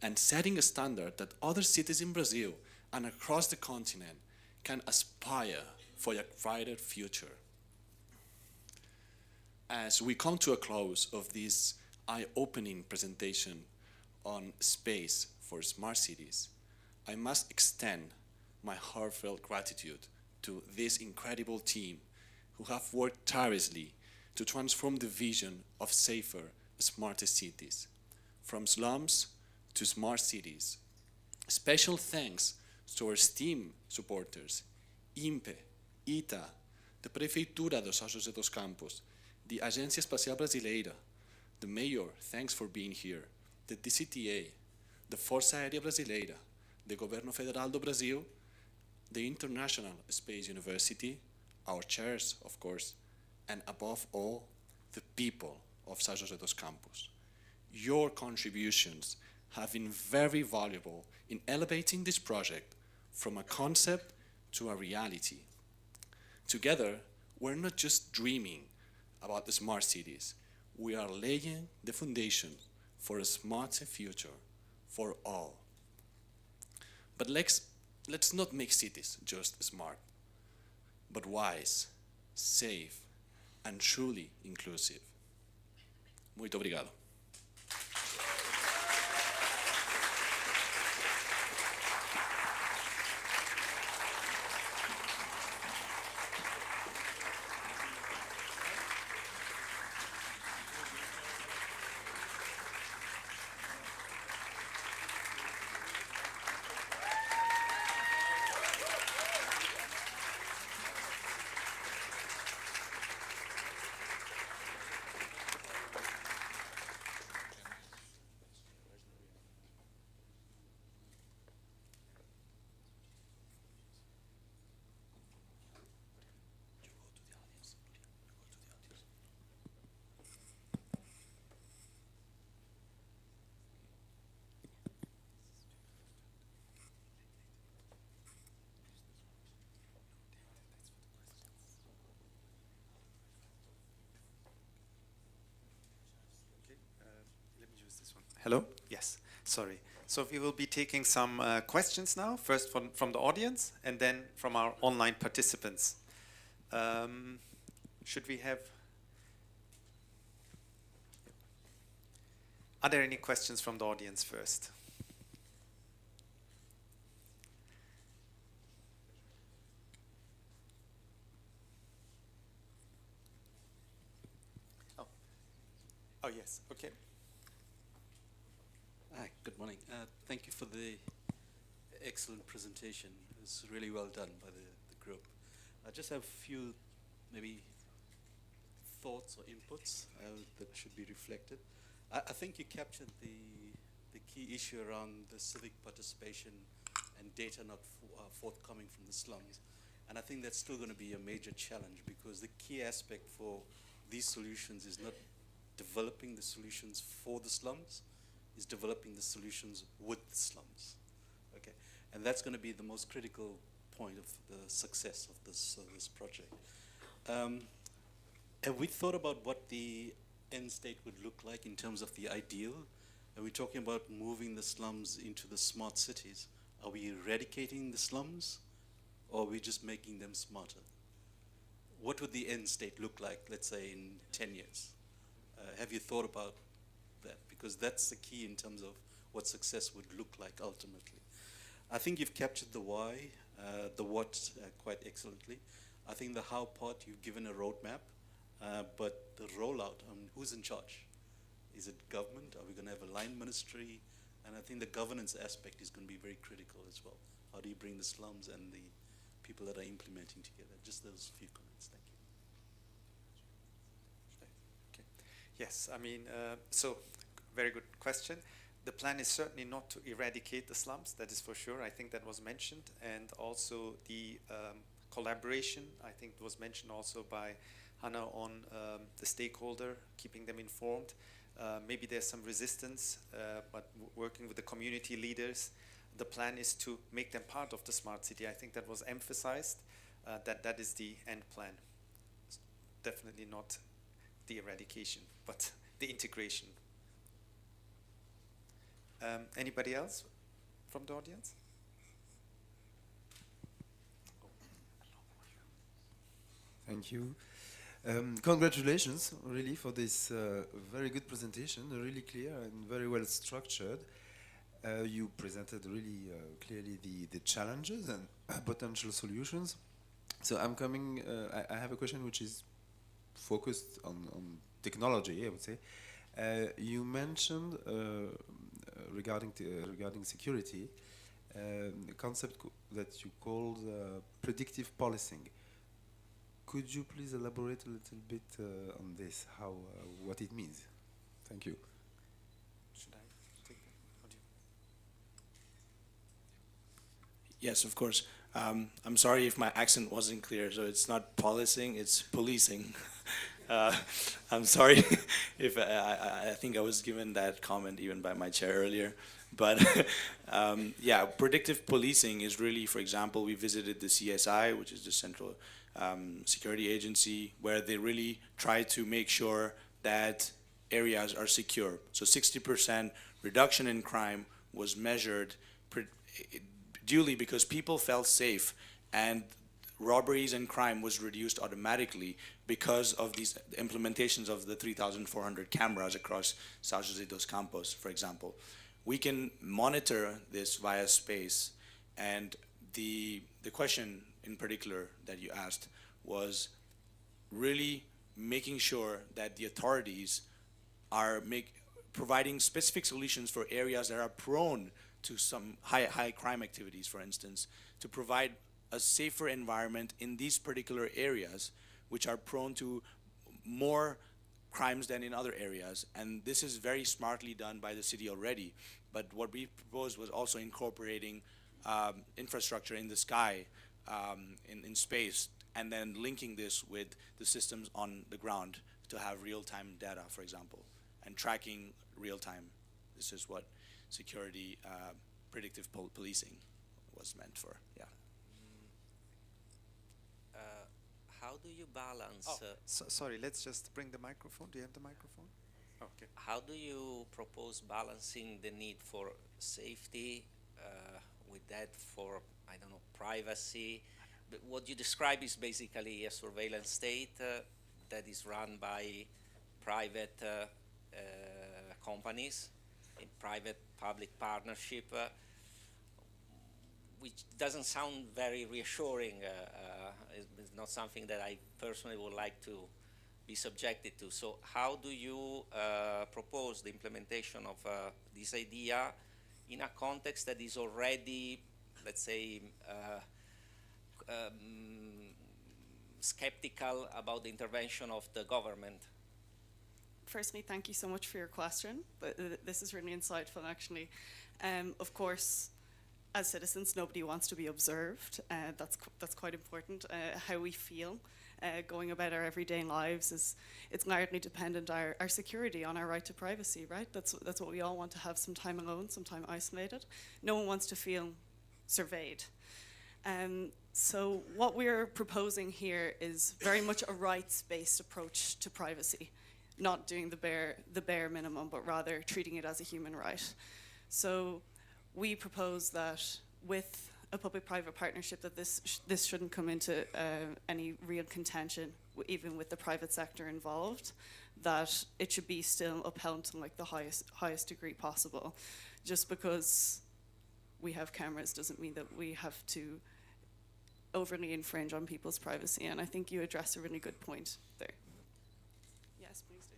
C: and setting a standard that other cities in Brazil and across the continent can aspire for a brighter future. As we come to a close of this eye-opening presentation on space for smart cities, I must extend my heartfelt gratitude to this incredible team who have worked tirelessly to transform the vision of safer, smarter cities, from slums to smart cities. Special thanks to our esteemed supporters, INPE, ITA, the Prefeitura de São José dos Campos, the Agência Espacial Brasileira, the Mayor, thanks for being here, the DCTA, the Força Aérea Brasileira, the Governo Federal do Brasil, the International Space University, our chairs, of course, and above all, the people of São José dos Campos. Your contributions have been very valuable in elevating this project from a concept to a reality. Together, we're not just dreaming about the smart cities, we are laying the foundation for a smarter future for all. But let's not make cities just smart, but wise, safe, and truly inclusive. Muito obrigado.
E: Hello?
J: Yes, sorry. So we will be taking some questions now, first from the audience and then from our online participants. Should we have... Are there any questions from the audience first? Oh, yes, okay.
K: Hi, good morning. Thank you for the excellent presentation. It was really well done by the group. I just have a few maybe thoughts or inputs that should be reflected. I think you captured the key issue around the civic participation and data not forthcoming from the slums. And I think that's still going to be a major challenge, because the key aspect for these solutions is not developing the solutions for the slums, is developing the solutions with the slums. Okay, and that's going to be the most critical point of the success of this project. Have we thought about what the end state would look like in terms of the ideal? Are we talking about moving the slums into the smart cities? Are we eradicating the slums, or are we just making them smarter? What would the end state look like, let's say, in 10 years? Have you thought about that? Because that's the key in terms of what success would look like ultimately. I think you've captured the why, the what quite excellently. I think the how part, you've given a roadmap, but the rollout, who's in charge? Is it government? Are we going to have a line ministry? And I think the governance aspect is going to be very critical as well. How do you bring the slums and the people that are implementing together? Just those few comments. Thank you.
J: Yes, I mean, so very good question. The plan is certainly not to eradicate the slums, that is for sure. I think that was mentioned. And also the collaboration, I think was mentioned also by Hannah on the stakeholder, keeping them informed. Maybe there's some resistance, but working with the community leaders, the plan is to make them part of the smart city. I think that was emphasized, that is the end plan. It's definitely not the eradication, but the integration. Anybody else from the audience?
L: Thank you. Congratulations, really, for this very good presentation, really clear and very well structured. You presented really clearly the challenges and potential solutions. So I'm coming, I have a question which is focused on technology, I would say. You mentioned regarding security, a concept that you called predictive policing. Could you please elaborate a little bit on this, how what it means? Thank you.
J: Should I take that? Or do you?
D: Yes, of course. I'm sorry if my accent wasn't clear. So it's not policing, it's policing. I'm sorry if I think I was given that comment even by my chair earlier. But yeah, predictive policing is really, for example, we visited the CSI, which is the Central Security Agency, where they really try to make sure that areas are secure. So 60% reduction in crime was measured duly because people felt safe, and robberies and crime was reduced automatically because of these implementations of the 3,400 cameras across São José dos Campos, for example. We can monitor this via space, and the question in particular that you asked was really making sure that the authorities are providing specific solutions for areas that are prone to some high crime activities, for instance, to provide a safer environment in these particular areas which are prone to more crimes than in other areas. And this is very smartly done by the city already. But what we proposed was also incorporating infrastructure in the sky, in space, and then linking this with the systems on the ground to have real-time data, for example, and tracking real-time. This is what security predictive policing was meant for. Yeah.
M: How do you balance?
J: sorry, let's just bring the microphone. Do you have the microphone? Okay.
M: How do you propose balancing the need for safety with that for, I don't know, privacy? But what you describe is basically a surveillance state that is run by private companies in private-public partnership, which doesn't sound very reassuring. It's not something that I personally would like to be subjected to. So how do you propose the implementation of this idea in a context that is already, let's say, skeptical about the intervention of the government?
G: Firstly, thank you so much for your question. This is really insightful, actually. Of course, as citizens, nobody wants to be observed. That's quite important. How we feel going about our everyday lives it's largely dependent our security on our right to privacy, right? That's what we all want, to have some time alone, some time isolated. No one wants to feel surveyed. So what we're proposing here is very much a rights-based approach to privacy, not doing the bare minimum, but rather treating it as a human right. So we propose that with a public-private partnership that this shouldn't come into any real contention, even with the private sector involved, that it should be still upheld to like the highest degree possible. Just because we have cameras doesn't mean that we have to overly infringe on people's privacy, and I think you address a really good point there. Yes, please do.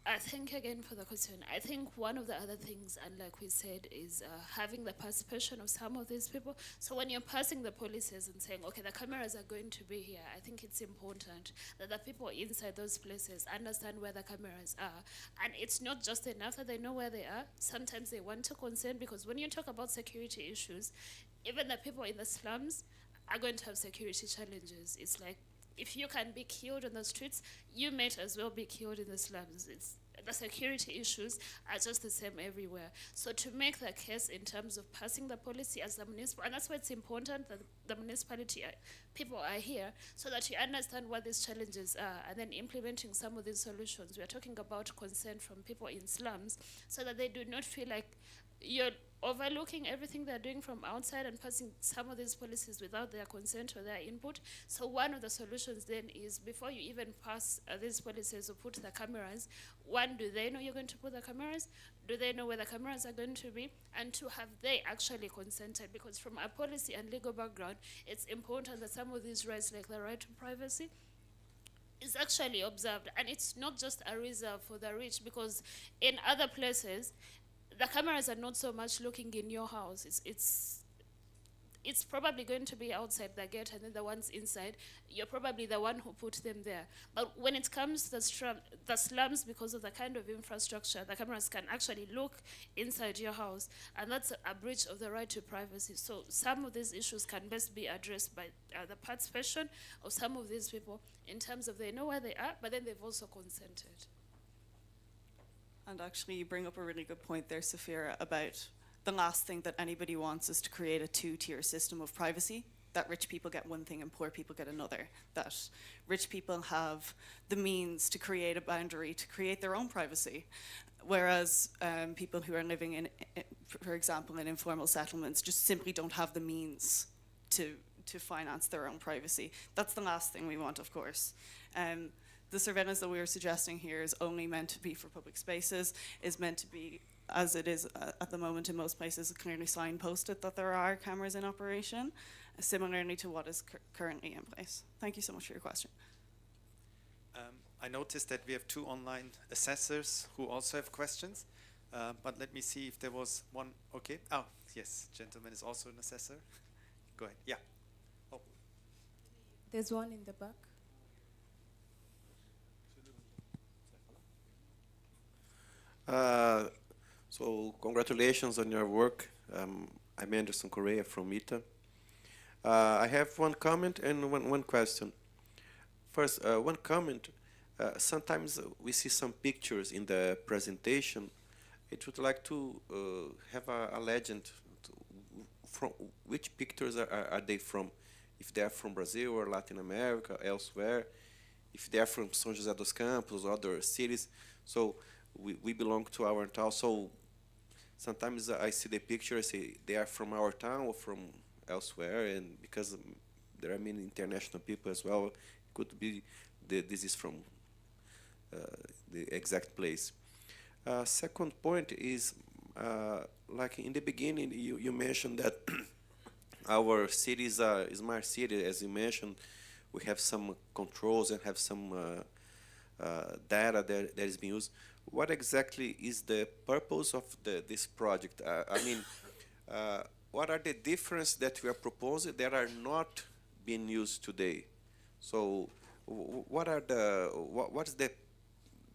H: I think, again, for the question, I think one of the other things, and like we said, is having the participation of some of these people. So when you're passing the policies and saying, okay, the cameras are going to be here, I think it's important that the people inside those places understand where the cameras are. And it's not just enough that they know where they are. Sometimes they want to consent, because when you talk about security issues, even the people in the slums are going to have security challenges. It's like, if you can be killed on the streets, you might as well be killed in the slums. The security issues are just the same everywhere. So to make the case in terms of passing the policy as the municipal, and that's why it's important that the municipality people are here, so that you understand what these challenges are, and then implementing some of these solutions. We are talking about consent from people in slums, so that they do not feel like you're overlooking everything they're doing from outside and passing some of these policies without their consent or their input. So one of the solutions then is, before you even pass these policies or put the cameras, one, do they know you're going to put the cameras? Do they know where the cameras are going to be? And two, have they actually consented? Because from a policy and legal background, it's important that some of these rights, like the right to privacy, is actually observed. And it's not just a reserve for the rich, because in other places, the cameras are not so much looking in your house. It's probably going to be outside the gate, and then the ones inside, you're probably the one who put them there. But when it comes to the slums, because of the kind of infrastructure, the cameras can actually look inside your house, and that's a breach of the right to privacy. So some of these issues can best be addressed by the participation of some of these people, in terms of they know where they are, but then they've also consented.
G: And actually, you bring up a really good point there, Safira, about the last thing that anybody wants is to create a two-tier system of privacy, that rich people get one thing and poor people get another, that rich people have the means to create a boundary, to create their own privacy, whereas people who are living in, for example, in informal settlements just simply don't have the means to finance their own privacy. That's the last thing we want, of course. The surveillance that we are suggesting here is only meant to be for public spaces, is meant to be, as it is at the moment in most places, clearly signposted that there are cameras in operation, similarly to what is currently in place. Thank you so much for your question.
J: I noticed that we have two online assessors who also have questions, but let me see if there was one. Okay. Oh, yes, gentleman is also an assessor. Go ahead. Yeah. Oh.
N: There's one in the back.
O: So congratulations on your work. I'm Anderson Correa from ITA. I have one comment and one question. First, one comment. Sometimes we see some pictures in the presentation. It would like to have a legend. From which pictures are they from? If they are from Brazil or Latin America, elsewhere. if they are from São José dos Campos, other cities. So we belong to our town. So sometimes I see the picture, I say they are from our town or from elsewhere, and because there are many international people as well, it could be this is from the exact place. Second point is, like in the beginning, you mentioned that our cities are smart city, as you mentioned. We have some controls and have some data that is being used. What exactly is the purpose of this project? I mean, what are the differences that we are proposing that are not being used today? So, what is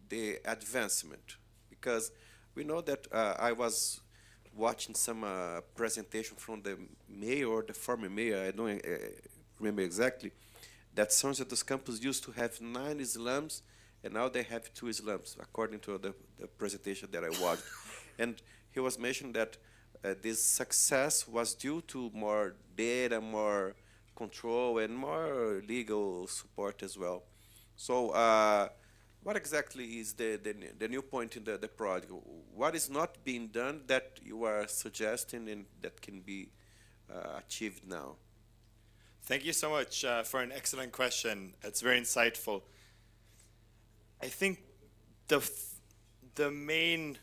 O: the advancement? Because we know that I was watching some presentation from the mayor or the former mayor, I don't remember exactly, that São José dos Campos used to have 9 slums, and now they have 2 slums, according to the presentation that I watched. And he was mentioning that this success was due to more data, more control, and more legal support as well. So what exactly is the new point in the project? What is not being done that you are suggesting and that can be achieved now?
E: Thank you so much for an excellent question. It's very insightful. I think the main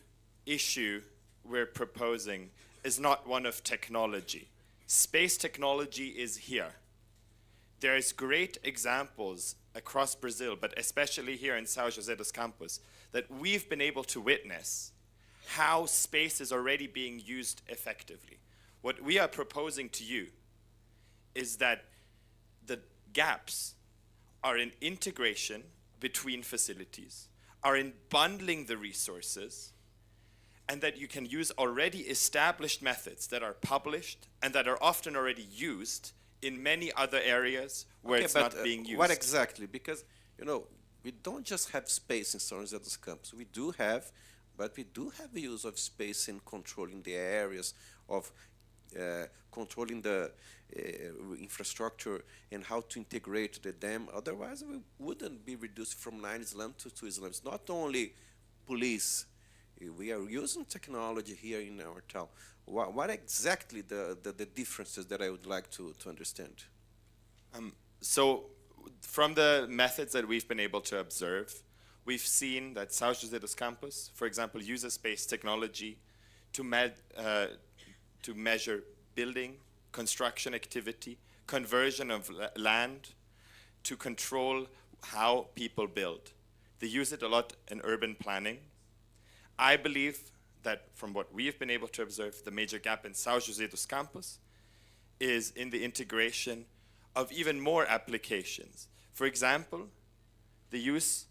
E: issue we're proposing is not one of technology. Space technology is here. There's great examples across Brazil, but especially here in São José dos Campos, that we've been able to witness how space is already being used effectively. What we are proposing to you is that the gaps are in integration between facilities, are in bundling the resources, and that you can use already established methods that are published and that are often already used in many other areas where it's not being used.
O: What exactly? Because, you know, we don't just have space in São José dos Campos. We do have, but we do have the use of space in controlling the areas, of controlling the infrastructure and how to integrate the dam. Otherwise, we wouldn't be reduced from 9 slums to 2 slums. Not only police, we are using technology here in our town. What exactly the differences that I would like to understand?
E: So from the methods that we've been able to observe, we've seen that São José dos Campos, for example, uses space technology to measure building, construction activity, conversion of land, to control how people build. They use it a lot in urban planning. I believe that from what we have been able to observe, the major gap in São José dos Campos is in the integration of even more applications. For example, the use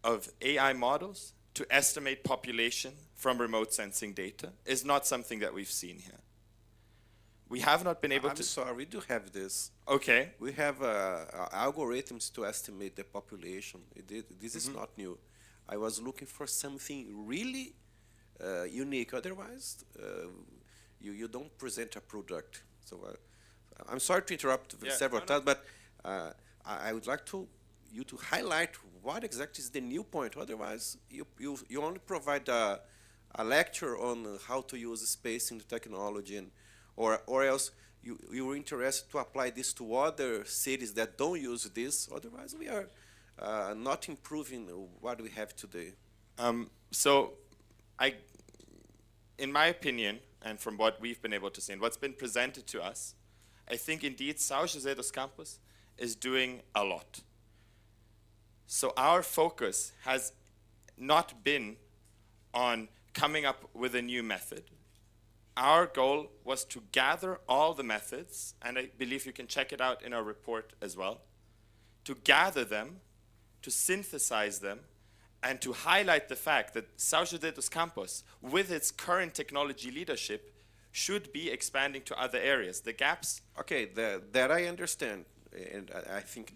E: of AI models to estimate population from remote sensing data is not something that we've seen here. We have not been able to...
O: I'm sorry, we do have this.
E: Okay.
O: We have algorithms to estimate the population. This is not new. I was looking for something really unique. Otherwise, you don't present a product. So I'm sorry to interrupt several times, but I would like you to highlight what exactly is the new point. Otherwise, you only provide a lecture on how to use space in the technology, and or else you were interested to apply this to other cities that don't use this. Otherwise, we are not improving what we have today.
E: So, in my opinion, and from what we've been able to see, and what's been presented to us, I think indeed São José dos Campos is doing a lot. So our focus has not been on coming up with a new method. Our goal was to gather all the methods, and I believe you can check it out in our report as well, to gather them, to synthesize them, and to highlight the fact that São José dos Campos, with its current technology leadership, should be expanding to other areas. The gaps...
O: Okay, that I understand, and I think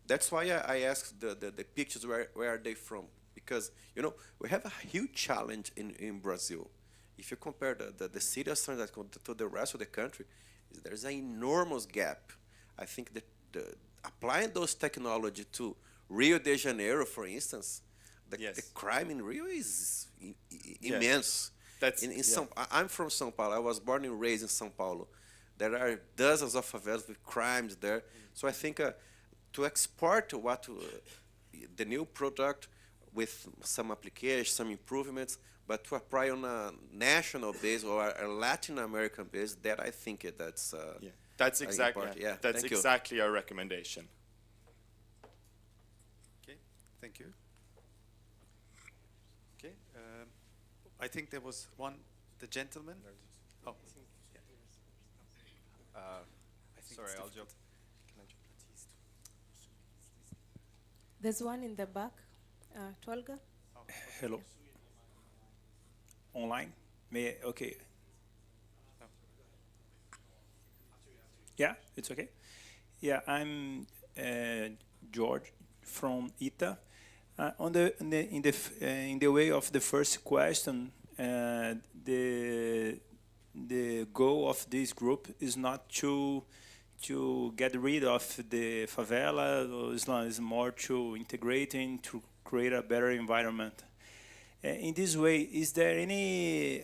O: that's why I asked the pictures, where are they from? Because, you know, we have a huge challenge in Brazil. If you compare the city of São José to the rest of the country, there's an enormous gap. I think that applying those technology to Rio de Janeiro, for instance, the
E: Yes.
O: crime in Rio is
E: Yes.
O: immense.
E: That's-
O: in
E: yeah.
O: I'm from São Paulo. I was born and raised in São Paulo. There are dozens of favelas with crimes there. So I think to export the new product with some applications, some improvements, but to apply on a national base or a Latin American base, that I think that's
E: That's exactly
O: important. Yeah,
E: that's
O: thank you.
E: exactly our recommendation.
J: Okay, thank you. Okay, I think there was one, the gentleman. Oh,
P: Sorry, I'll jump.
N: There's one in the back. Tolga?
Q: Hello. Online? Okay. Yeah, it's okay. Yeah, I'm George from ITA. In the way of the first question, the goal of this group is not to get rid of the favela or Islam, is more to integrate and to create a better environment. In this way, is there any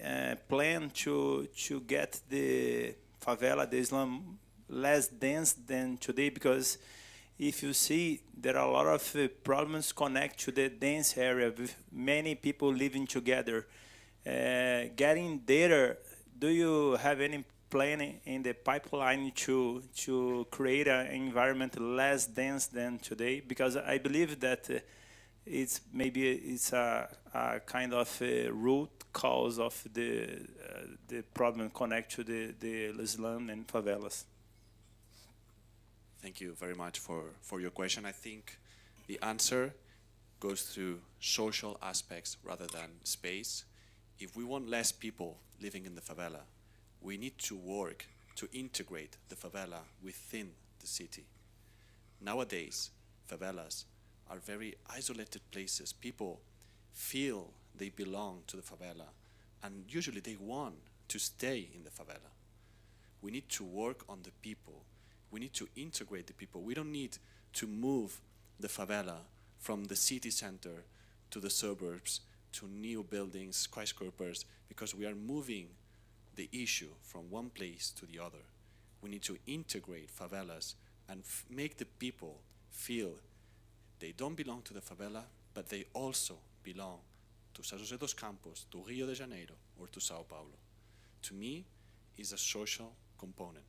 Q: plan to get the favela, the Islam, less dense than today? Because if you see, there are a lot of problems connect to the dense area with many people living together. Getting data, do you have any plan in the pipeline to create an environment less dense than today? Because I believe that it's a kind of a root cause of the problem connect to the Islam and favelas.
C: Thank you very much for your question. I think the answer goes through social aspects rather than space. If we want less people living in the favela, we need to work to integrate the favela within the city. Nowadays, favelas are very isolated places. People feel they belong to the favela, and usually they want to stay in the favela. We need to work on the people. We need to integrate the people. We don't need to move the favela from the city center to the suburbs, to new buildings, skyscrapers, because we are moving the issue from one place to the other. We need to integrate favelas and make the people feel they don't belong to the favela, but they also belong to São José dos Campos, to Rio de Janeiro, or to Sao Paulo. To me, is a social component.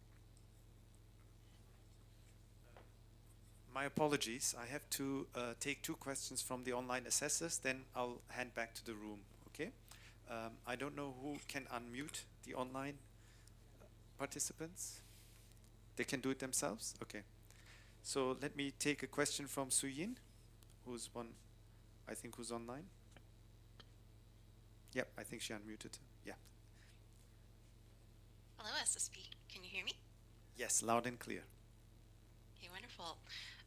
J: my apologies. I have to take two questions from the online assessors, then I'll hand back to the room, okay? I don't know who can unmute the online participants. They can do it themselves? Okay. So let me take a question from Suyin, who's online. Yep, I think she unmuted. Yeah.
R: Hello, SSP. Can you hear me?
J: Yes, loud and clear.
R: Okay, wonderful.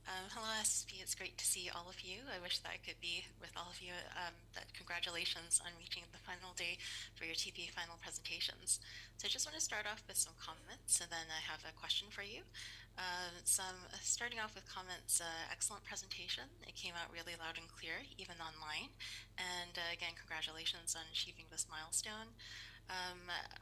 R: Hello, SSP. It's great to see all of you. I wish that I could be with all of you. Congratulations on reaching the final day for your TP final presentations. So I just want to start off with some comments, and then I have a question for you. Starting off with comments, excellent presentation. It came out really loud and clear, even online. And again, congratulations on achieving this milestone.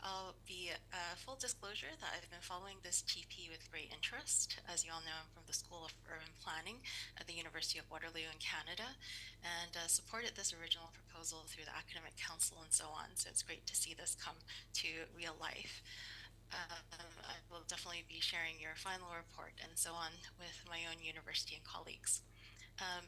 R: I'll be full disclosure that I've been following this TP with great interest. As you all know, I'm from the School of Urban Planning at the University of Waterloo in Canada, and supported this original proposal through the Academic Council and so on. So it's great to see this come to real life. I will definitely be sharing your final report and so on with my own university and colleagues.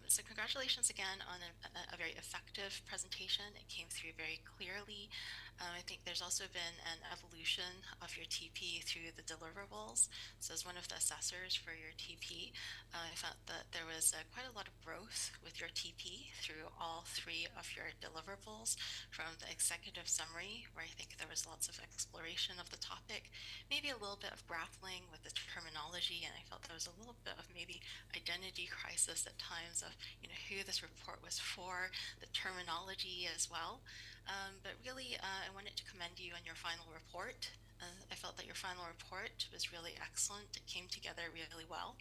R: So congratulations again on a very effective presentation. It came through very clearly. I think there's also been an evolution of your TP through the deliverables. So as one of the assessors for your TP, I found that there was quite a lot of growth with your TP through all three of your deliverables, from the executive summary, where I think there was lots of exploration of the topic, maybe a little bit of grappling with the terminology, and I felt there was a little bit of maybe identity crisis at times of who this report was for, the terminology as well. But really, I wanted to commend you on your final report. I felt that your final report was really excellent. It came together really well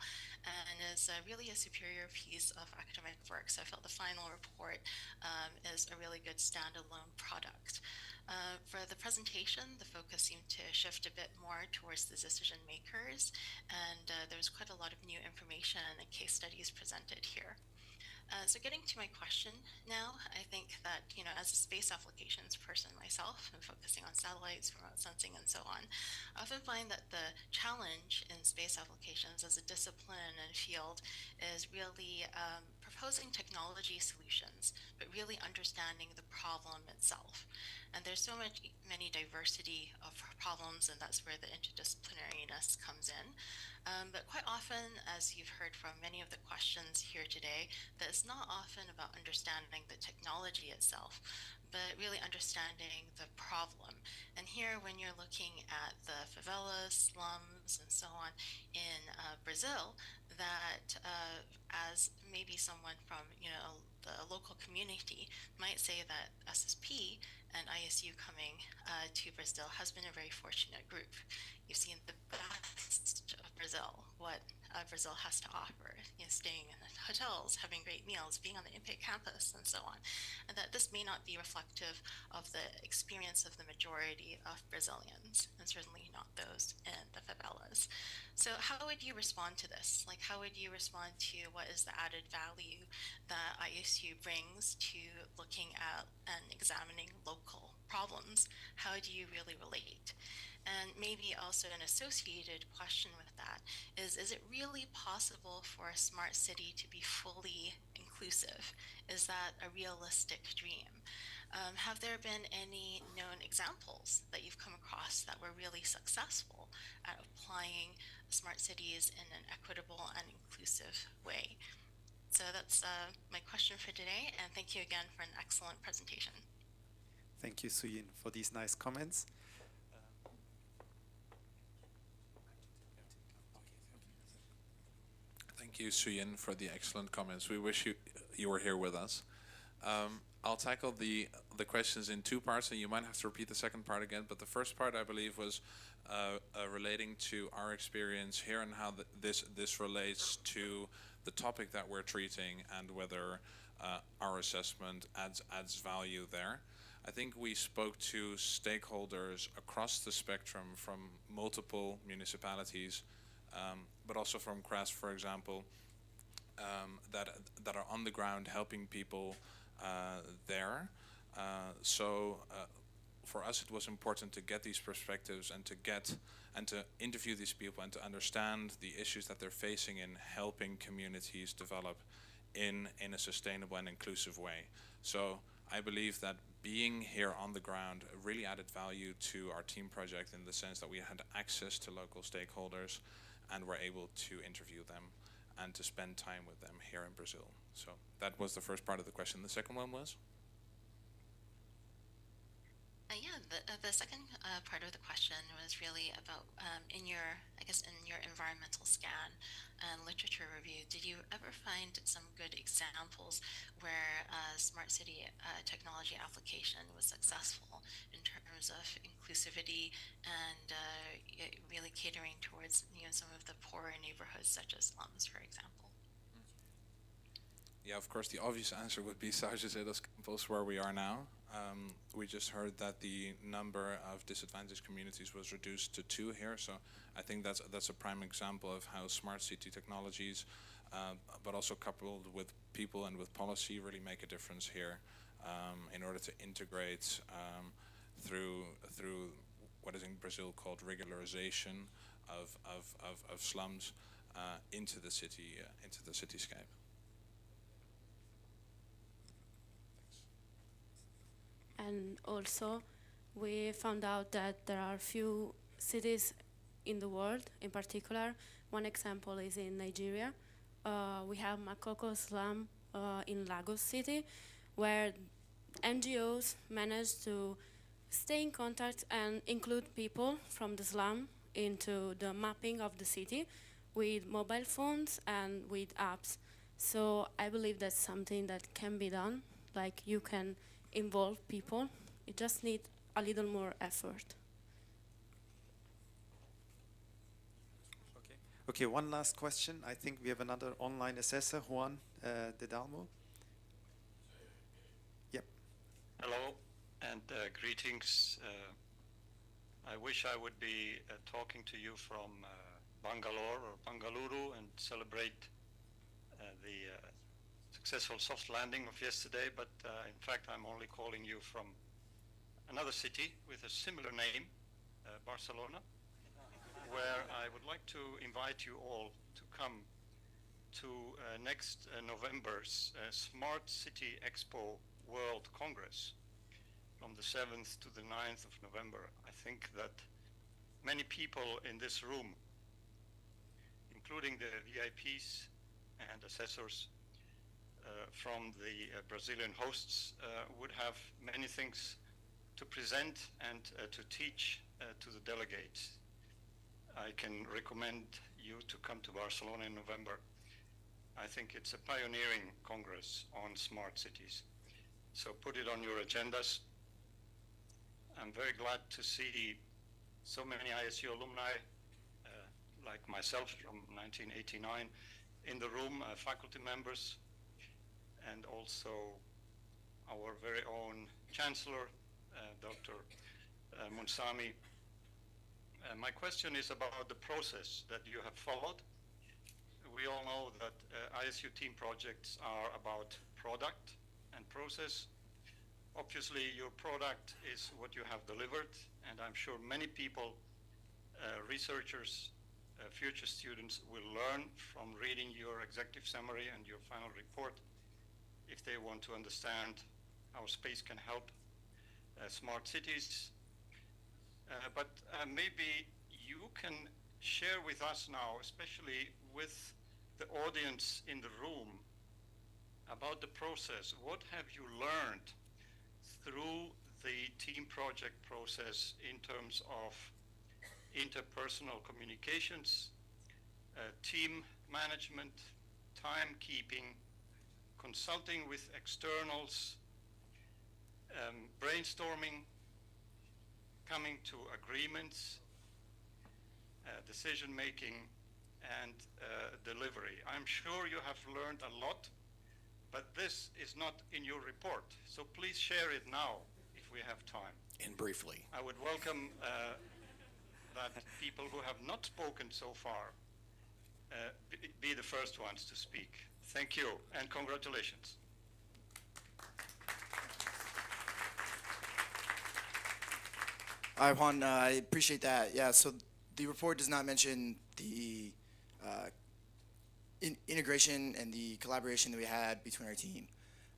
R: and is really a superior piece of academic work. So I felt the final report is a really good standalone product. For the presentation, the focus seemed to shift a bit more towards the decision makers, and there was quite a lot of new information and case studies presented here. So getting to my question now, I think that, as a space applications person myself, I'm focusing on satellites, remote sensing, and so on, I often find that the challenge in space applications as a discipline and field is really proposing technology solutions, but really understanding the problem itself. And there's so many diversity of problems, and that's where the interdisciplinariness comes in. But quite often, as you've heard from many of the questions here today, that it's not often about understanding the technology itself, but really understanding the problem. And here, when you're looking at the favelas, slums, and so on in Brazil, that as maybe someone from the local community might say that SSP and ISU coming to Brazil has been a very fortunate group. You've seen the best of Brazil, what Brazil has to offer, staying in hotels, having great meals, being on the IMPE campus, and so on. And that this may not be reflective of the experience of the majority of Brazilians, and certainly not those in the favelas. So how would you respond to this? Like, how would you respond to what is the added value that ISU brings to looking at and examining local problems? How do you really relate? And maybe also an associated question with that is it really possible for a smart city to be fully inclusive? Is that a realistic dream? Have there been any known examples that you've come across that were really successful at applying smart cities in an equitable and inclusive way? So that's my question for today, and thank you again for an excellent presentation.
J: Thank you, Suyin, for these nice comments.
I: Thank you, Suyin, for the excellent comments. We wish you were here with us. I'll tackle the questions in two parts, and you might have to repeat the second part again. But the first part, I believe, was relating to our experience here and how this relates to the topic that we're treating and whether our assessment adds value there. I think we spoke to stakeholders across the spectrum from multiple municipalities, but also from CRAS, for example, that are on the ground helping people there. So for us, it was important to get these perspectives and to interview these people and to understand the issues that they're facing in helping communities develop in a sustainable and inclusive way. So I believe that being here on the ground really added value to our team project in the sense that we had access to local stakeholders and were able to interview them and to spend time with them here in Brazil. So that was the first part of the question. The second one was?
R: Yeah, the second part of the question was really about in your environmental scan and literature review, did you ever find some good examples where smart city technology application was successful in terms of inclusivity and really catering towards some of the poorer neighborhoods such as slums, for example?
I: Yeah, of course, the obvious answer would be São José dos Campos, where we are now. We just heard that the number of disadvantaged communities was reduced to 2 here, so I think that's a prime example of how smart city technologies, but also coupled with people and with policy, really make a difference here in order to integrate through what is in Brazil called regularization of slums into the cityscape.
S: And also, we found out that there are few cities in the world, in particular. One example is in Nigeria. We have Makoko slum in Lagos City, where NGOs manage to stay in contact and include people from the slum into the mapping of the city with mobile phones and with apps. So I believe that's something that can be done. Like, you can involve people. You just need a little more effort.
J: Okay, one last question. I think we have another online assessor, Juan De Dalmo. Yep.
T: Hello and greetings. I wish I would be talking to you from Bangalore or Bangalore and celebrate the successful soft landing of yesterday, but in fact I'm only calling you from another city with a similar name, Barcelona, where I would like to invite you all to come to next November's Smart City Expo World Congress from the 7th to the 9th of November. I think that many people in this room, including the VIPs and assessors from the Brazilian hosts, would have many things to present and to teach to the delegates. I can recommend you to come to Barcelona in November. I think it's a pioneering congress on smart cities. So put it on your agendas. I'm very glad to see so many ISU alumni like myself from 1989 in the room, faculty members, and also our very own Chancellor, Dr. Munsami. My question is about the process that you have followed. We all know that ISU team projects are about product and process. Obviously, your product is what you have delivered, and I'm sure many people, researchers, future students will learn from reading your executive summary and your final report if they want to understand how space can help smart cities. But maybe you can share with us now, especially with the audience in the room, about the process. What have you learned through the team project process in terms of interpersonal communications, team management, timekeeping, consulting with externals, brainstorming, coming to agreements, decision making, and delivery. I'm sure you have learned a lot, but this is not in your report. So please share it now if we have time.
A: And briefly.
T: I would welcome that people who have not spoken so far be the first ones to speak. Thank you and congratulations.
U: Hi, Juan. I appreciate that. Yeah, so the report does not mention the integration and the collaboration that we had between our team.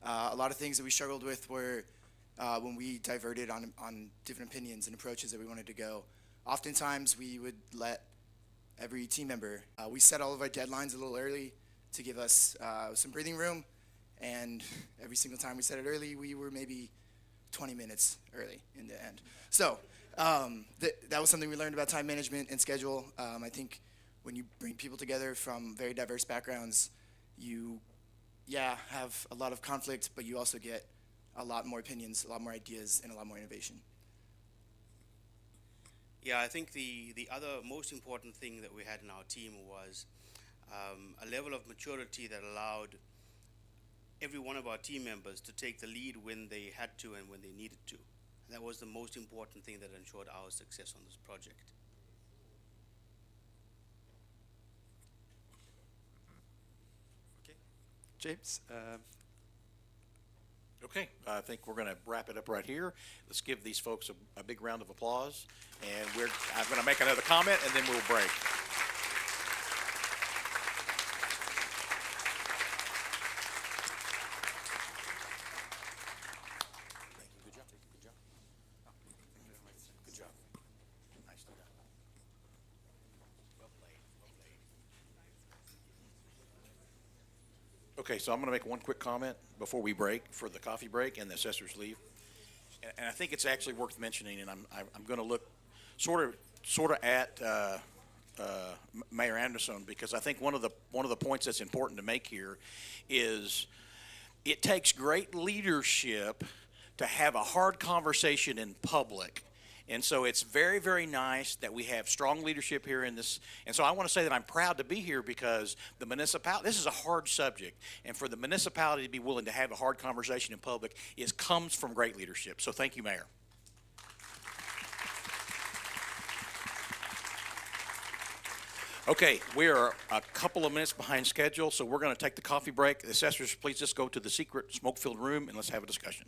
U: A lot of things that we struggled with were when we diverted on different opinions and approaches that we wanted to go. Oftentimes, we would let every team member, we set all of our deadlines a little early to give us some breathing room, and every single time we set it early, we were maybe 20 minutes early in the end. So that was something we learned about time management and schedule. I think when you bring people together from very diverse backgrounds, you, have a lot of conflict, but you also get a lot more opinions, a lot more ideas, and a lot more innovation.
V: Yeah, I think the other most important thing that we had in our team was a level of maturity that allowed every one of our team members to take the lead when they had to and when they needed to. And that was the most important thing that ensured our success on this project.
J: Okay, James.
A: Okay, I think we're going to wrap it up right here. Let's give these folks a big round of applause. And I'm going to make another comment, and then we'll break. Thank you. Good job. Good job. Good job. Nicely done. Well played. Well played. Okay, so I'm going to make one quick comment before we break for the coffee break and the assessors leave. And I think it's actually worth mentioning, and I'm going to look sort of at Mayor Anderson, because I think one of the points that's important to make here is it takes great leadership to have a hard conversation in public And so it's very, very nice that we have strong leadership here in this. And so I want to say that I'm proud to be here because the municipality, this is a hard subject. And for the municipality to be willing to have a hard conversation in public comes from great leadership. So thank you, Mayor. Okay, we are a couple of minutes behind schedule, so we're going to take the coffee break. Assessors, please just go to the secret smoke-filled room and let's have a discussion.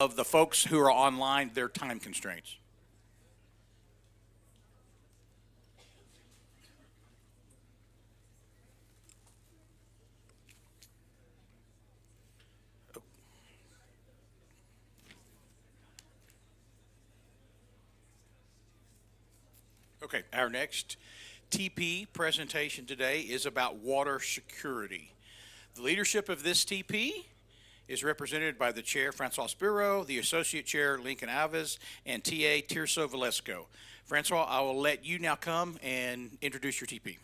A: of the folks who are online their time constraints. Okay, our next TP presentation today is about water security. The leadership of this TP is represented by the Chair, Francois Spiro, the Associate Chair, Lincoln Alves, and TA, Tirso Valesco. Francois, I will let you now come and introduce your TP.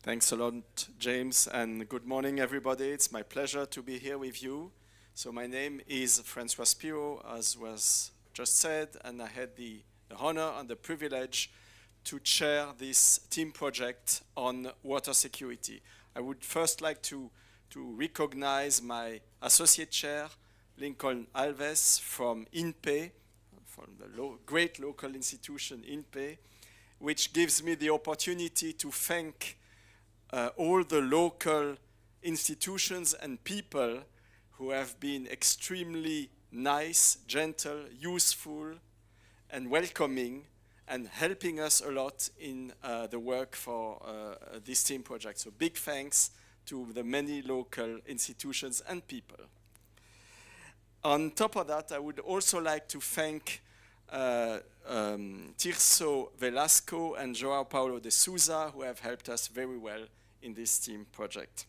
B: Thanks a lot, James, and good morning, everybody. It's my pleasure to be here with you. So my name is Francois Spiro, as was just said, and I had the honor and the privilege to chair this team project on water security. I would first like to recognize my associate chair, Lincoln Alves from INPE, from the great local institution INPE, which gives me the opportunity to thank all the local institutions and people who have been extremely nice, gentle, useful, and welcoming, and helping us a lot in the work for this team project. So big thanks to the many local institutions and people. On top of that, I would also like to thank Tirso Velasco and João Paulo de Souza, who have helped us very well in this team project.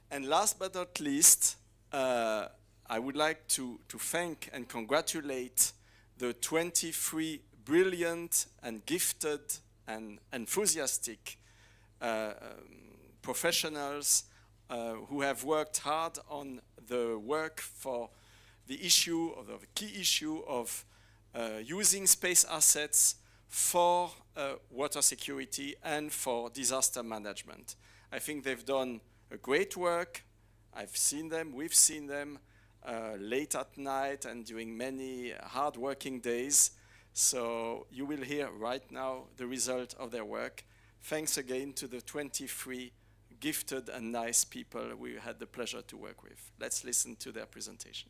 B: And last but not least, I would like to thank and congratulate the 23 brilliant and gifted and enthusiastic professionals who have worked hard on the work for the issue, or the key issue of using space assets for water security and for disaster management. I think they've done a great work. I've seen them, we've seen them late at night and during many hard working days. So you will hear right now the result of their work. Thanks again to the 23 gifted and nice people we had the pleasure to work with. Let's listen to their presentation.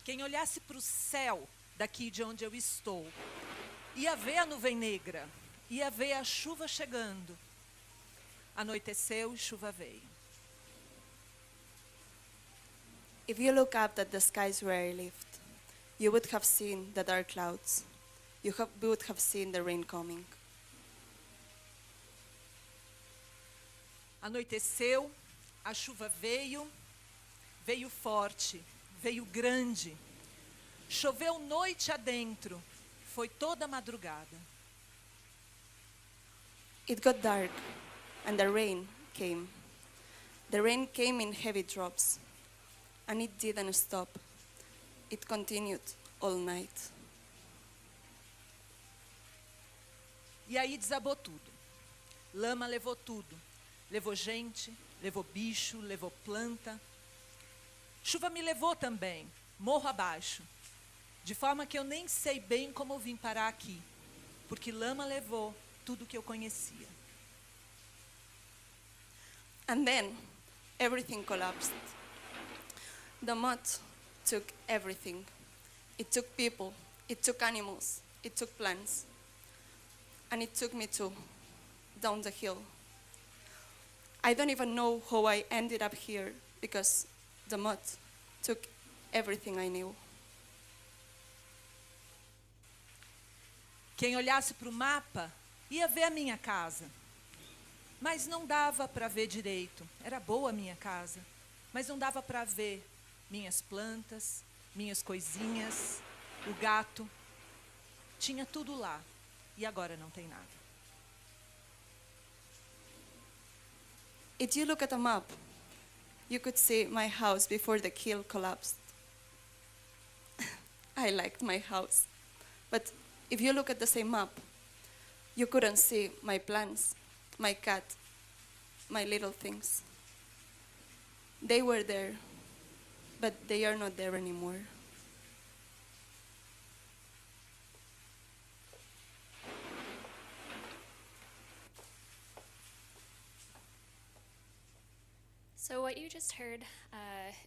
F: Quem olhasse para o céu daqui de onde eu estou, ia ver a nuvem negra, ia ver a chuva chegando. Anoiteceu e chuva veio.
G: If you look up at the skies where I lived, you would have seen the dark clouds. You would have seen the rain coming.
F: Anoiteceu, a chuva veio, veio forte, veio grande. Choveu noite adentro, foi toda madrugada.
G: It got dark, and the rain came. The rain came in heavy drops, and it didn't stop. It continued all night.
F: E aí desabou tudo. Lama levou tudo. Levou gente, levou bicho, levou planta. Chuva me levou também, morro abaixo. De forma que eu nem sei bem como eu vim parar aqui, porque lama levou tudo que eu conhecia.
G: And then, everything collapsed. The mud took everything. It took people, it took animals, it took plants. And it took me too, down the hill. I don't even know how I ended up here, because the mud took everything I knew.
F: Quem olhasse para o mapa ia ver a minha casa. Mas não dava para ver direito. Era boa a minha casa, mas não dava para ver minhas plantas, minhas coisinhas, o gato. Tinha tudo lá. E agora não tem nada.
G: If you look at a map, you could see my house before the kill collapsed. I liked my house. But if you look at the same map, you couldn't see my plants, my cat, my little things. They were there, but they are not there anymore.
K: So what you just heard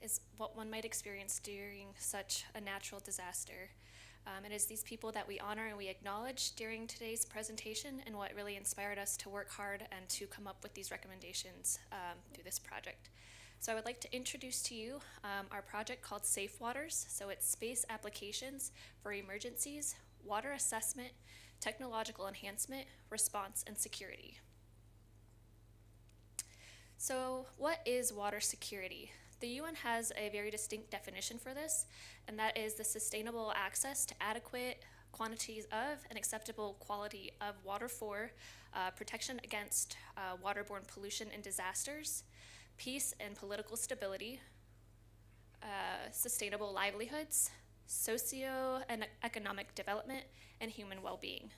K: is what one might experience during such a natural disaster. It is these people that we honor and we acknowledge during today's presentation and what really inspired us to work hard and to come up with these recommendations through this project. So I would like to introduce to you our project called Safe Waters. So it's space applications for emergencies, water assessment, technological enhancement, response, and security. So what is water security? The UN has a very distinct definition for this, and that is the sustainable access to adequate quantities of and acceptable quality of water for protection against waterborne pollution and disasters, peace and political stability, sustainable livelihoods, socio and economic development, and human well-being.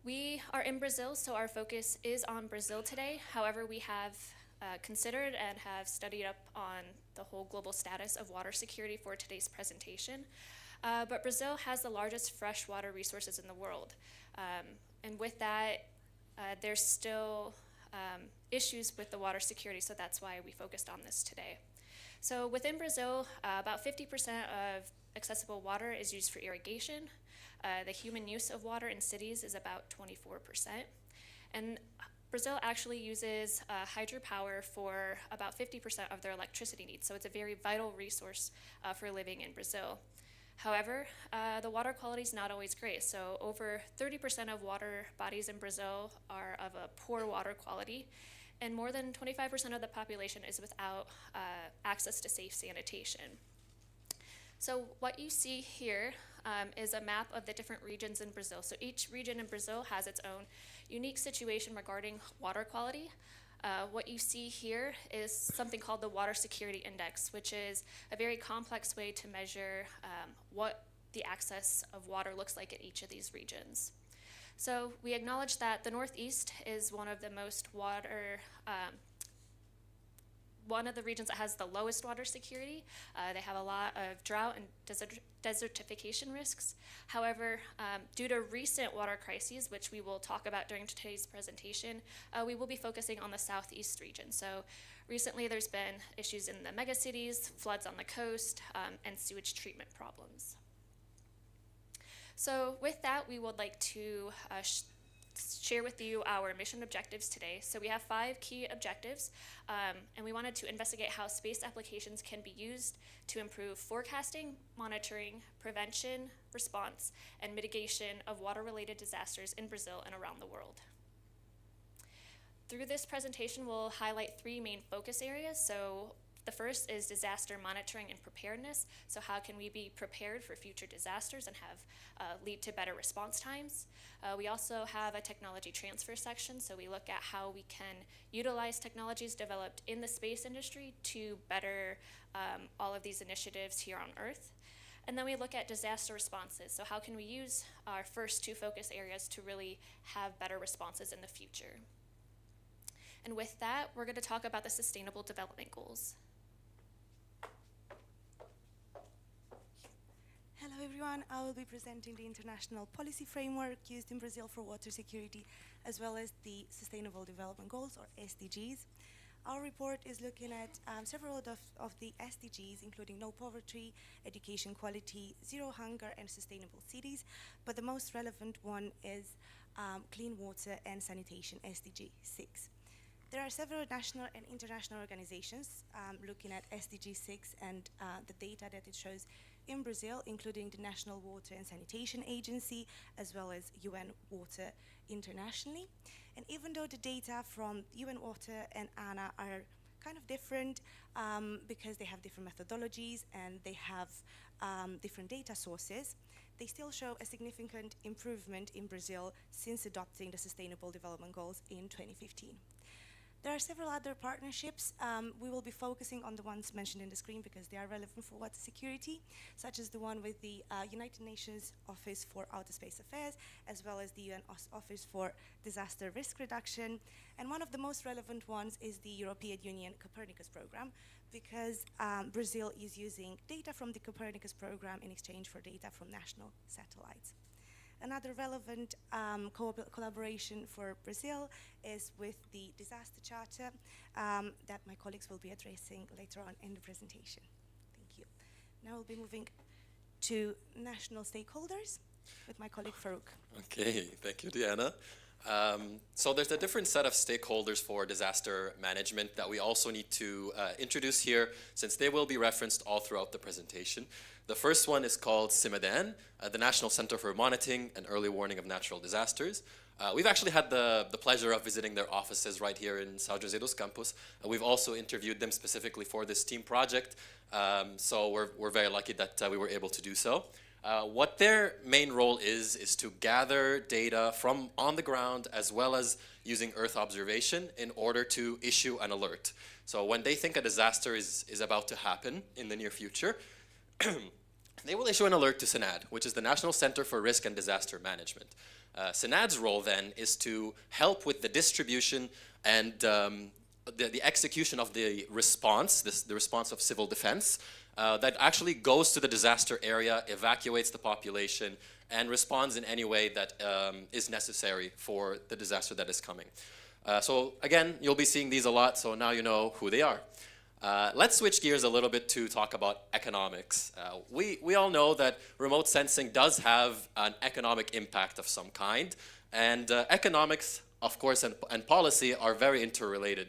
K: We are in Brazil, so our focus is on Brazil today. However, we have considered and have studied up on the whole global status of water security for today's presentation. But Brazil has the largest freshwater resources in the world. And with that, there's still issues with the water security, so that's why we focused on this today. So within Brazil, about 50% of accessible water is used for irrigation. The human use of water in cities is about 24%. And Brazil actually uses hydropower for about 50% of their electricity needs, so it's a very vital resource for living in Brazil. However, the water quality is not always great, so over 30% of water bodies in Brazil are of a poor water quality, and more than 25% of the population is without access to safe sanitation. So what you see here is a map of the different regions in Brazil. So each region in Brazil has its own unique situation regarding water quality. What you see here is something called the Water Security Index, which is a very complex way to measure what the access of water looks like in each of these regions. So we acknowledge that the Northeast is one of the most one of the regions that has the lowest water security. They have a lot of drought and desertification risks. However, due to recent water crises, which we will talk about during today's presentation, we will be focusing on the Southeast region. So recently there's been issues in the megacities, floods on the coast, and sewage treatment problems. So with that, we would like to share with you our mission objectives today. So we have 5 key objectives, and we wanted to investigate how space applications can be used to improve forecasting, monitoring, prevention, response, and mitigation of water-related disasters in Brazil and around the world. Through this presentation, we'll highlight 3 main focus areas. So the first is disaster monitoring and preparedness. So how can we be prepared for future disasters and have lead to better response times? We also have a technology transfer section. So we look at how we can utilize technologies developed in the space industry to better all of these initiatives here on Earth. And then we look at disaster responses. So how can we use our first 2 focus areas to really have better responses in the future? And with that, we're going to talk about the Sustainable Development Goals.
L: Hello everyone, I will be presenting the international policy framework used in Brazil for water security, as well as the Sustainable Development Goals, or SDGs. Our report is looking at several of the SDGs, including no poverty, education quality, zero hunger, and sustainable cities, but the most relevant one is clean water and sanitation, SDG 6. There are several national and international organizations looking at SDG 6 and the data that it shows in Brazil, including the National Water and Sanitation Agency, as well as UN Water internationally. And even though the data from UN Water and ANA are kind of different because they have different methodologies and they have different data sources. They still show a significant improvement in Brazil since adopting the Sustainable Development Goals in 2015. There are several other partnerships. We will be focusing on the ones mentioned in the screen because they are relevant for water security, such as the one with the United Nations Office for Outer Space Affairs, as well as the UN Office for Disaster Risk Reduction. And one of the most relevant ones is the European Union Copernicus program, because Brazil is using data from the Copernicus program in exchange for data from national satellites. Another relevant collaboration for Brazil is with the Disaster Charter that my colleagues will be addressing later on in the presentation. Thank you. Now we'll be moving to national stakeholders with my colleague Farouk.
D: Okay, thank you, Diana. So there's a different set of stakeholders for disaster management that we also need to introduce here, since they will be referenced all throughout the presentation. The first one is called CIMADAN, the National Center for Monitoring and Early Warning of Natural Disasters. We've actually had the pleasure of visiting their offices right here in São José dos Campos. We've also interviewed them specifically for this team project, so we're very lucky that we were able to do so. What their main role is to gather data from on the ground as well as using Earth observation in order to issue an alert. So when they think a disaster is about to happen in the near future, they will issue an alert to SINAD, which is the National Center for Risk and Disaster Management. SINAD's role then is to help with the distribution and the execution of the response, the response of civil defense, that actually goes to the disaster area, evacuates the population, and responds in any way that is necessary for the disaster that is coming. So again, you'll be seeing these a lot, so now you know who they are. Let's switch gears a little bit to talk about economics. We all know that remote sensing does have an economic impact of some kind, and economics, of course, and policy are very interrelated.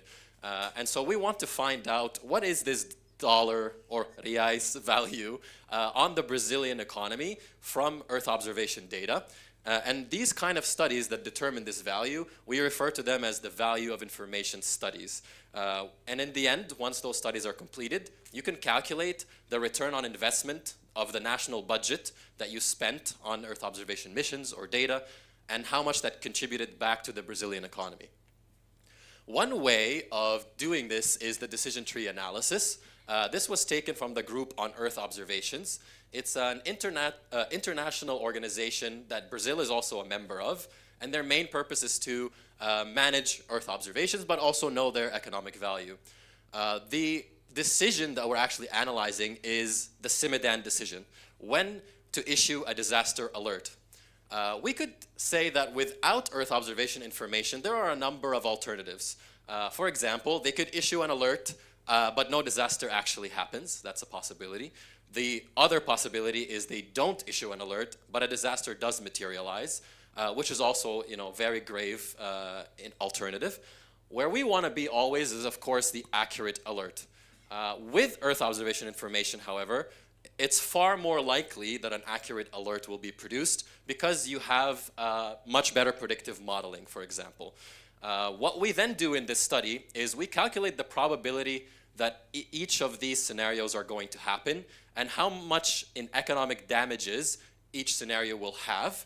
D: And so we want to find out what is this dollar or reais value on the Brazilian economy from Earth observation data. And these kind of studies that determine this value, we refer to them as the value of information studies. And in the end, once those studies are completed, you can calculate the return on investment of the national budget that you spent on Earth observation missions or data, and how much that contributed back to the Brazilian economy. One way of doing this is the decision tree analysis. This was taken from the group on Earth observations. It's an international organization that Brazil is also a member of, and their main purpose is to manage Earth observations, but also know their economic value. The decision that we're actually analyzing is the CIMADAN decision, when to issue a disaster alert. We could say that without Earth observation information, there are a number of alternatives. For example, they could issue an alert, but no disaster actually happens. That's a possibility. The other possibility is they don't issue an alert, but a disaster does materialize, which is also, very grave alternative. Where we want to be always is, of course, the accurate alert. With Earth observation information, however, it's far more likely that an accurate alert will be produced because you have much better predictive modeling, for example. What we then do in this study is we calculate the probability that each of these scenarios are going to happen and how much in economic damages each scenario will have,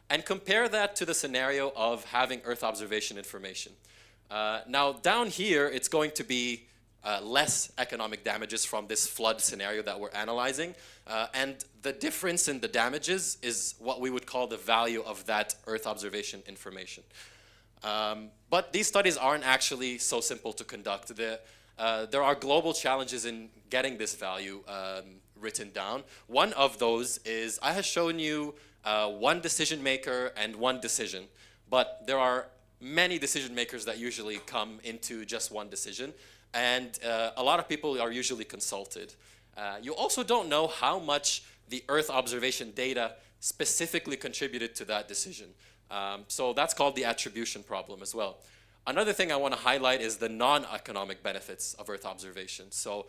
D: and compare that to the scenario of having Earth observation information. Now, down here, it's going to be less economic damages from this flood scenario that we're analyzing, and the difference in the damages is what we would call the value of that Earth observation information. But these studies aren't actually so simple to conduct. There are global challenges in getting this value written down. One of those is I have shown you one decision maker and one decision, but there are many decision makers that usually come into just one decision, and a lot of people are usually consulted. You also don't know how much the Earth observation data specifically contributed to that decision. So that's called the attribution problem as well. Another thing I want to highlight is the non-economic benefits of Earth observation. So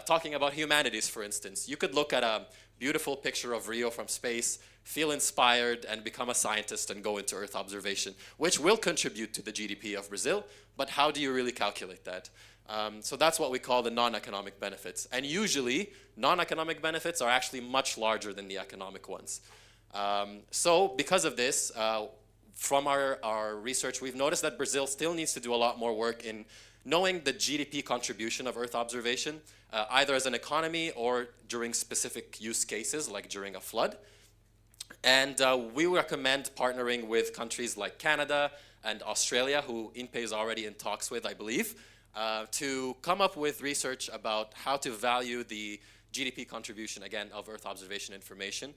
D: talking about humanities, for instance, you could look at a beautiful picture of Rio from space, feel inspired, and become a scientist and go into Earth observation, which will contribute to the GDP of Brazil, but how do you really calculate that? So that's what we call the non-economic benefits. And usually, non-economic benefits are actually much larger than the economic ones. So because of this, from our research, we've noticed that Brazil still needs to do a lot more work in knowing the GDP contribution of Earth observation, either as an economy or during specific use cases, like during a flood. And we recommend partnering with countries like Canada and Australia, who INPE is already in talks with, I believe, to come up with research about how to value the GDP contribution, again, of Earth observation information.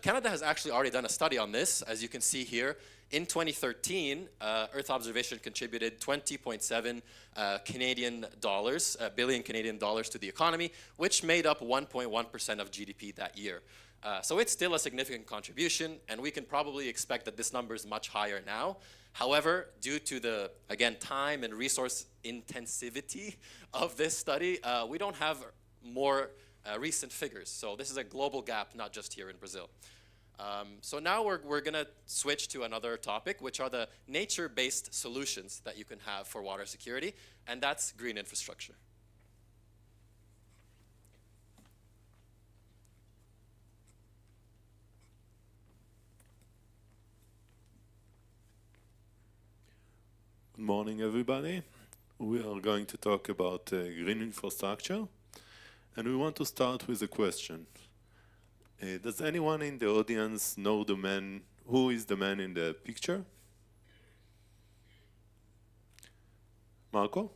D: Canada has actually already done a study on this, as you can see here. In 2013, Earth observation contributed 20.7 billion Canadian dollars to the economy, which made up 1.1% of GDP that year. So it's still a significant contribution, and we can probably expect that this number is much higher now. However, due to the, again, time and resource intensivity of this study, we don't have more recent figures. So this is a global gap, not just here in Brazil. So now we're going to switch to another topic, which are the nature-based solutions that you can have for water security, and that's green infrastructure.
H: Good morning, everybody. We are going to talk about green infrastructure, and we want to start with a question. Does anyone in the audience know the man, who is the man in the picture? Marco?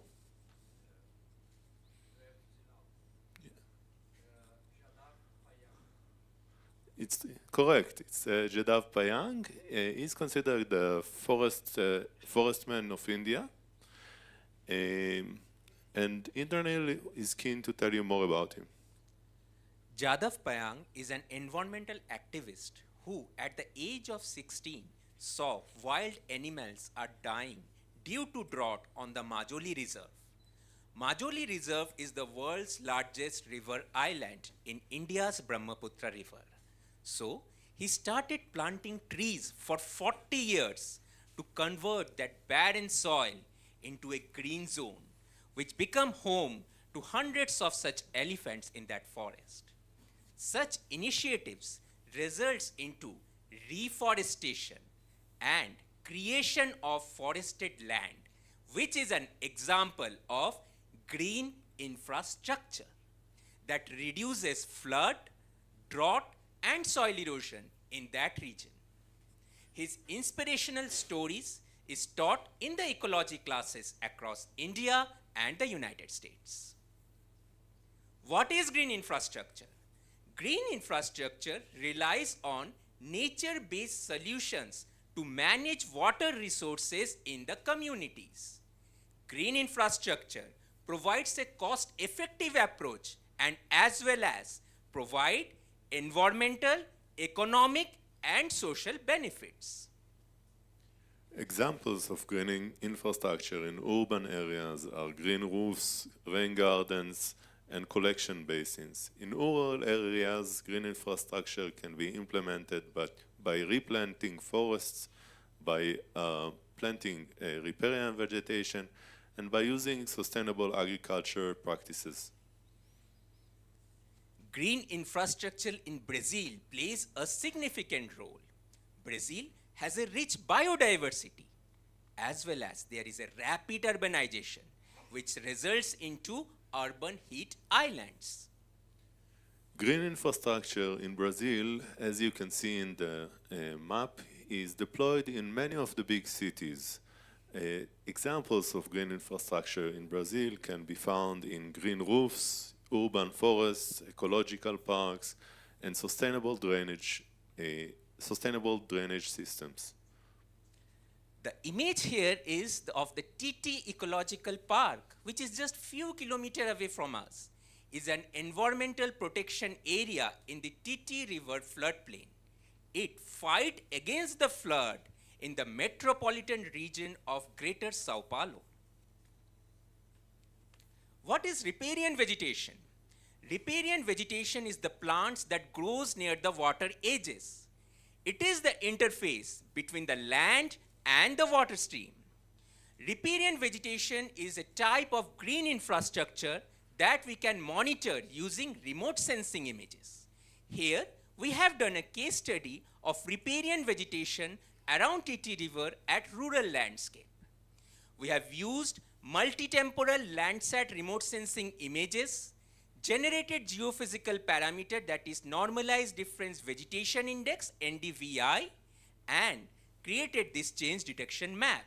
H: It's correct. It's Jadav Payang. He's considered the forestman of India. And Internal is keen to tell you more about him.
M: Jadav Payang is an environmental activist who, at the age of 16, saw wild animals are dying due to drought on the Majoli Reserve. Majoli Reserve is the world's largest river island in India's Brahmaputra River. So, he started planting trees for 40 years to convert that barren soil into a green zone, which became home to hundreds of such elephants in that forest. Such initiatives results into reforestation and creation of forested land, which is an example of green infrastructure that reduces flood, drought, and soil erosion in that region. His inspirational stories is taught in the ecology classes across India and the United States. What is green infrastructure? Green infrastructure relies on nature-based solutions to manage water resources in the communities. Green infrastructure provides a cost-effective approach and as well as provide environmental, economic, and social benefits.
H: Examples of greening infrastructure in urban areas are green roofs, rain gardens, and collection basins. In rural areas, green infrastructure can be implemented by replanting forests, by planting riparian vegetation, and by using sustainable agriculture practices.
M: Green infrastructure in Brazil plays a significant role. Brazil has a rich biodiversity, as well as there is a rapid urbanization, which results into urban heat islands.
H: Green infrastructure in Brazil, as you can see in the map, is deployed in many of the big cities. Examples of green infrastructure in Brazil can be found in green roofs, urban forests, ecological parks, and sustainable drainage systems.
M: The image here is of the TT Ecological Park, which is just few kilometers away from us, is an environmental protection area in the TT River floodplain. It fights against the flood in the metropolitan region of Greater Sao Paulo. What is riparian vegetation? Riparian vegetation is the plants that grows near the water edges. It is the interface between the land and the water stream. Riparian vegetation is a type of green infrastructure that we can monitor using remote sensing images. Here, we have done a case study of riparian vegetation around TT River at rural landscape. We have used multi-temporal Landsat remote sensing images, generated geophysical parameter that is normalized difference vegetation index, NDVI, and created this change detection map.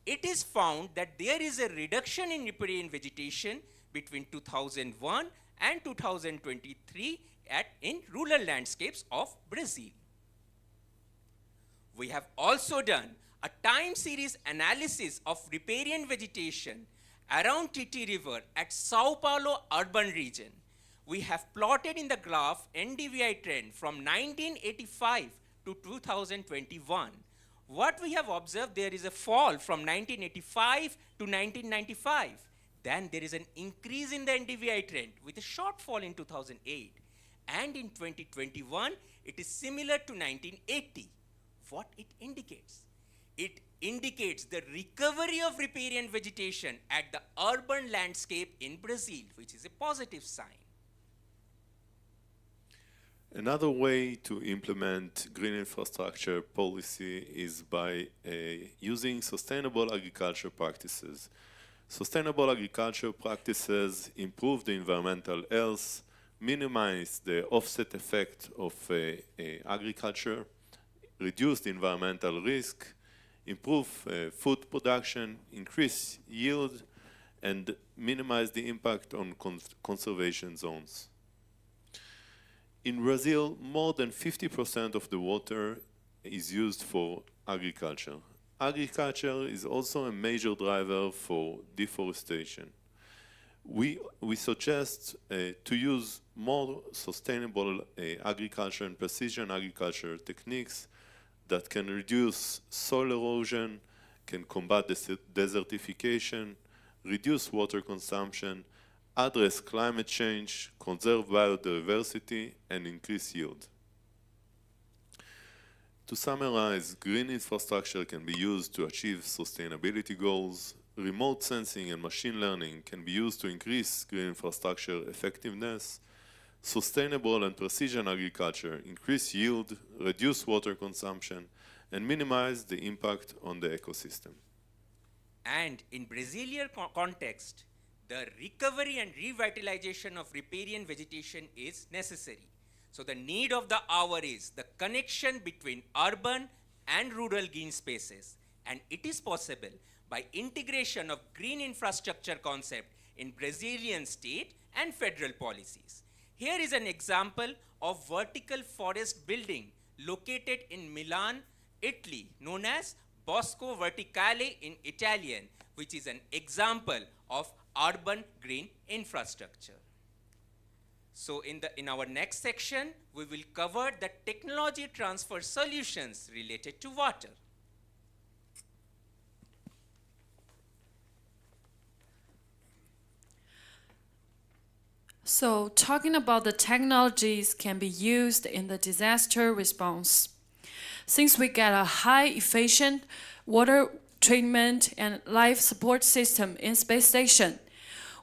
M: It is found that there is a reduction in riparian vegetation between 2001 and 2023 in rural landscapes of Brazil. We have also done a time series analysis of riparian vegetation around TT River at Sao Paulo urban region. We have plotted in the graph NDVI trend from 1985 to 2021. What we have observed, there is a fall from 1985 to 1995. Then there is an increase in the NDVI trend with a short fall in 2008. And in 2021, it is similar to 1980. What it indicates? It indicates the recovery of riparian vegetation at the urban landscape in Brazil, which is a positive sign.
H: Another way to implement green infrastructure policy is by using sustainable agriculture practices. Sustainable agriculture practices improve the environmental health, minimize the offset effect of agriculture, reduce the environmental risk, improve food production, increase yield, and minimize the impact on conservation zones. In Brazil, more than 50% of the water is used for agriculture. Agriculture is also a major driver for deforestation. We suggest to use more sustainable agriculture and precision agriculture techniques that can reduce soil erosion, can combat desertification, reduce water consumption, address climate change, conserve biodiversity, and increase yield. To summarize, green infrastructure can be used to achieve sustainability goals. Remote sensing and machine learning can be used to increase green infrastructure effectiveness. Sustainable and precision agriculture increase yield, reduce water consumption, and minimize the impact on the ecosystem.
M: And in Brazilian context, the recovery and revitalization of riparian vegetation is necessary. So the need of the hour is the connection between urban and rural green spaces. And it is possible by integration of green infrastructure concept in Brazilian state and federal policies. Here is an example of vertical forest building located in Milan, Italy, known as Bosco Verticale in Italian, which is an example of urban green infrastructure. So in our next section, we will cover the technology transfer solutions related to water.
E: So talking about the technologies can be used in the disaster response. Since we get a high efficient water treatment and life support system in space station,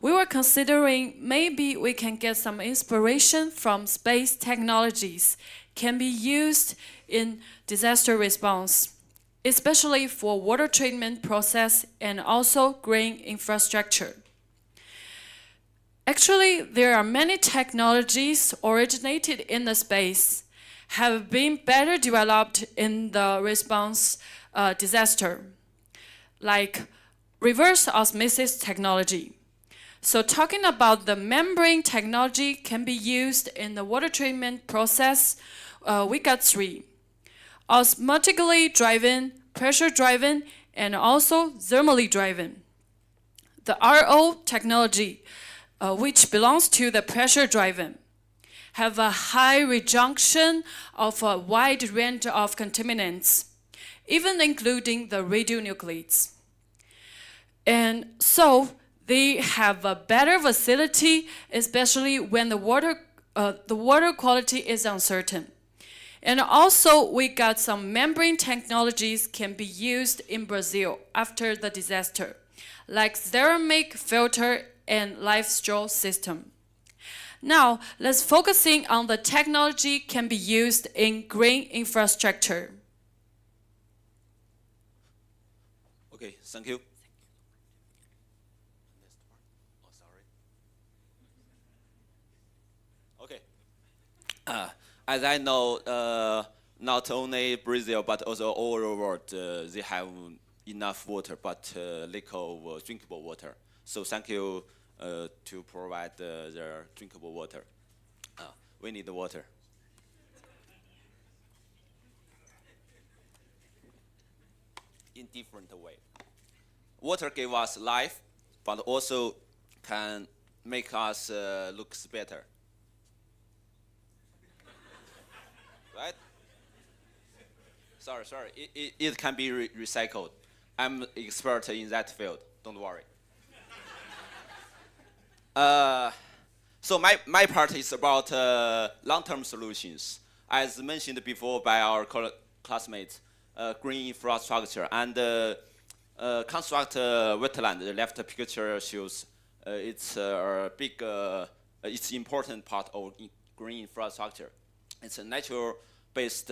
E: we were considering maybe we can get some inspiration from space technologies can be used in disaster response, especially for water treatment process and also green infrastructure. Actually, there are many technologies originated in the space, have been better developed in the response disaster, like reverse osmosis technology. So talking about the membrane technology can be used in the water treatment process, we got three: osmotically driven, pressure driven, and also thermally driven. The RO technology, which belongs to the pressure driven, have a high rejection of a wide range of contaminants. even including the radionuclides. And so they have a better facility, especially when the water quality is uncertain. And also, we got some membrane technologies can be used in Brazil after the disaster, like ceramic filter and live straw system. Now, let's focusing on the technology can be used in green infrastructure.
O: Okay, thank you. Okay. As I know, not only Brazil but also all over the world, they have enough water, but lack of drinkable water. So thank you to provide their drinkable water. We need the water. In different way. Water gave us life, but also can make us look better. Right? Sorry. It can be recycled. I'm expert in that field. Don't worry. So my part is about long-term solutions. As mentioned before by our classmates, green infrastructure and construct wetland. The left picture shows it's a big, it's important part of green infrastructure. It's a natural-based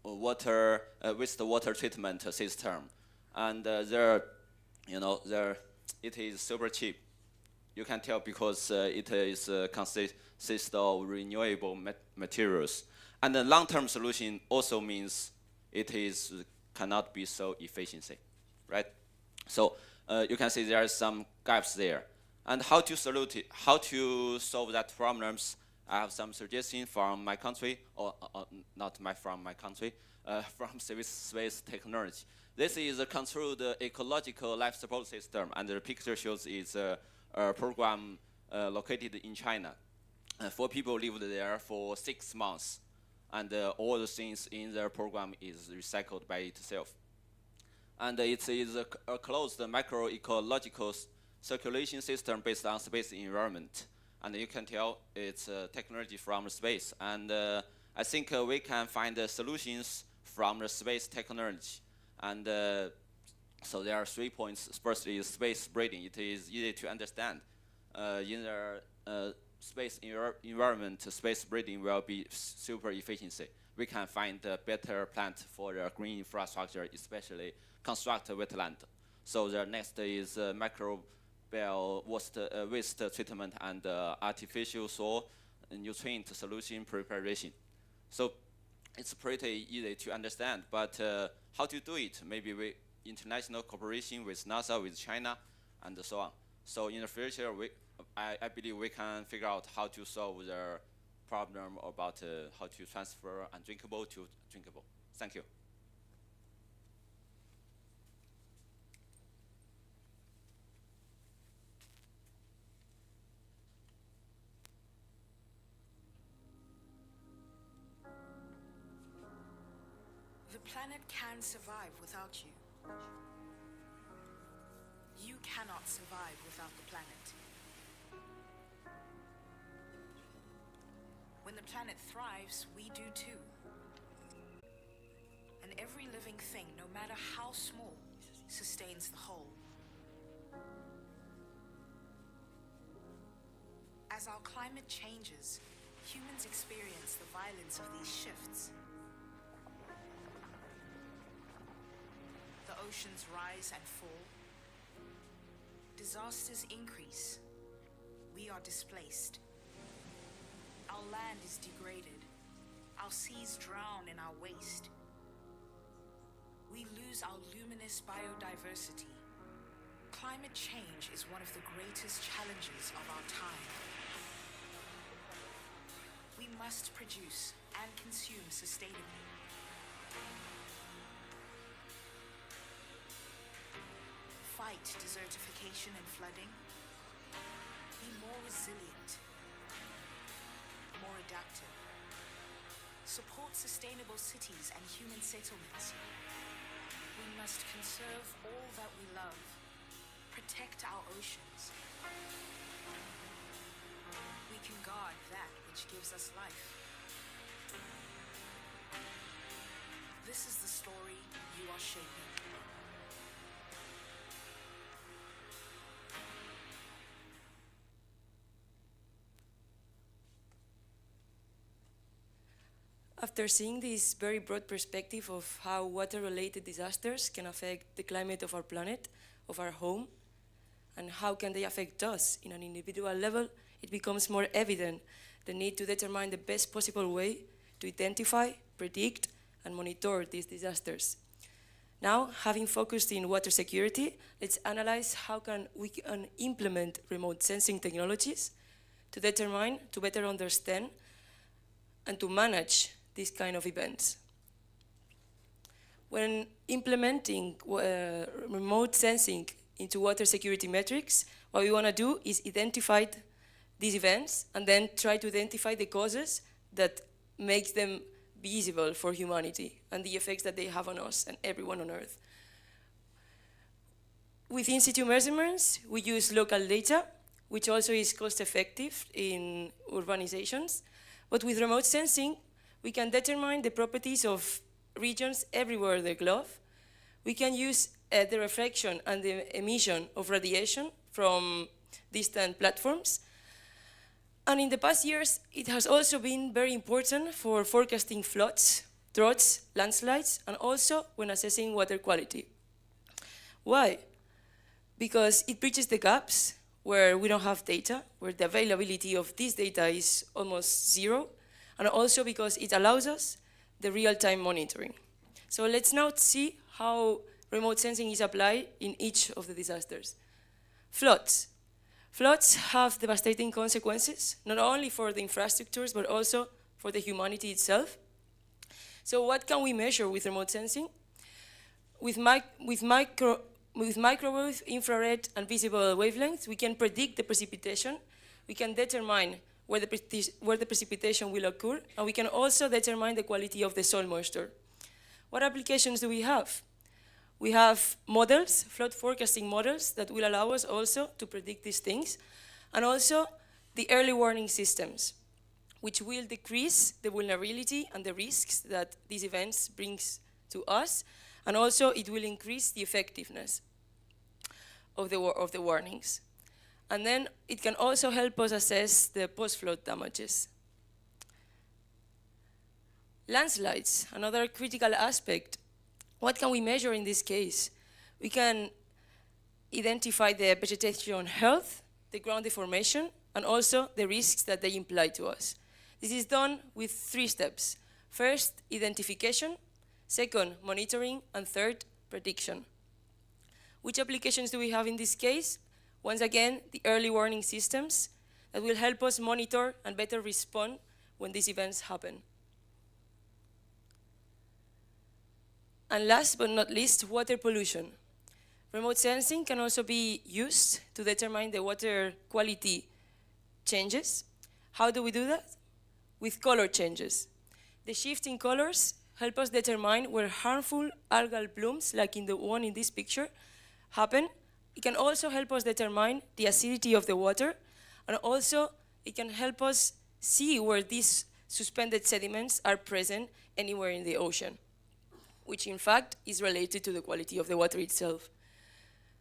O: wastewater treatment system, and it is super cheap. You can tell because it is consists of renewable materials. And the long-term solution also means it cannot be so efficiency, right? So you can see there are some gaps there. And how to solve that problems? I have some suggestions from my country, or not from my country, from space technology. This is a controlled ecological life support system, and the picture shows it's a program located in China. 4 people lived there for 6 months, and all the things in their program is recycled by itself. And it is a closed microecological circulation system based on space environment. And you can tell it's technology from space. And I think we can find solutions from the space technology. And so there are 3 points. First is space breeding. It is easy to understand. In the space environment, space breeding will be super efficiency. We can find a better plant for the green infrastructure, especially construct a wetland. So the next is microbial waste treatment and artificial soil nutrient solution preparation. So it's pretty easy to understand, but how to do it? Maybe international cooperation with NASA, with China, and so on. So in the future, I believe we can figure out how to solve the problem about how to transfer undrinkable to drinkable. Thank you.
P: The planet can survive without you. You cannot survive without the planet. When the planet thrives, we do too. And every living thing, no matter how small, sustains the whole. As our climate changes, humans experience the violence of these shifts. The oceans rise and fall. Disasters increase. We are displaced. Our land is degraded. Our seas drown in our waste. We lose our luminous biodiversity. Climate change is one of the greatest challenges of our time. We must produce and consume sustainably. Fight desertification and flooding. Be more resilient, more adaptive. Support sustainable cities and human settlements. must conserve all that we love, protect our oceans. We can guard that which gives us life. This is the story you are shaping.
N: After seeing this very broad perspective of how water-related disasters can affect the climate of our planet, of our home, and how can they affect us in an individual level, it becomes more evident the need to determine the best possible way to identify, predict, and monitor these disasters. Now, having focused in water security, let's analyze how we can implement remote sensing technologies to determine, to better understand, and to manage these kind of events. When implementing remote sensing into water security metrics, what we want to do is identify these events and then try to identify the causes that make them visible for humanity and the effects that they have on us and everyone on Earth. With in-situ measurements, we use local data, which also is cost-effective in urbanizations. But with remote sensing, we can determine the properties of regions everywhere in the globe. We can use the reflection and the emission of radiation from distant platforms. And in the past years, it has also been very important for forecasting floods, droughts, landslides, and also when assessing water quality. Why? Because it bridges the gaps where we don't have data, where the availability of this data is almost zero, and also because it allows us the real-time monitoring. So let's now see how remote sensing is applied in each of the disasters. Floods. Floods have devastating consequences, not only for the infrastructures, but also for the humanity itself. So what can we measure with remote sensing? With microwave, infrared, and visible wavelengths, we can predict the precipitation. We can determine where the precipitation will occur, and we can also determine the quality of the soil moisture. What applications do we have? We have models, flood forecasting models, that will allow us also to predict these things, and also the early warning systems, which will decrease the vulnerability and the risks that these events brings to us, and also it will increase the effectiveness of the warnings. And then it can also help us assess the post-flood damages. Landslides, another critical aspect. What can we measure in this case? We can identify the vegetation health, the ground deformation, and also the risks that they imply to us. This is done with 3 steps. First, identification. Second, monitoring. And third, prediction. Which applications do we have in this case? Once again, the early warning systems that will help us monitor and better respond when these events happen. And last but not least, water pollution. Remote sensing can also be used to determine the water quality changes. How do we do that? With color changes. The shift in colors help us determine where harmful algal blooms, like in the one in this picture, happen. It can also help us determine the acidity of the water, and also it can help us see where these suspended sediments are present anywhere in the ocean, which in fact is related to the quality of the water itself.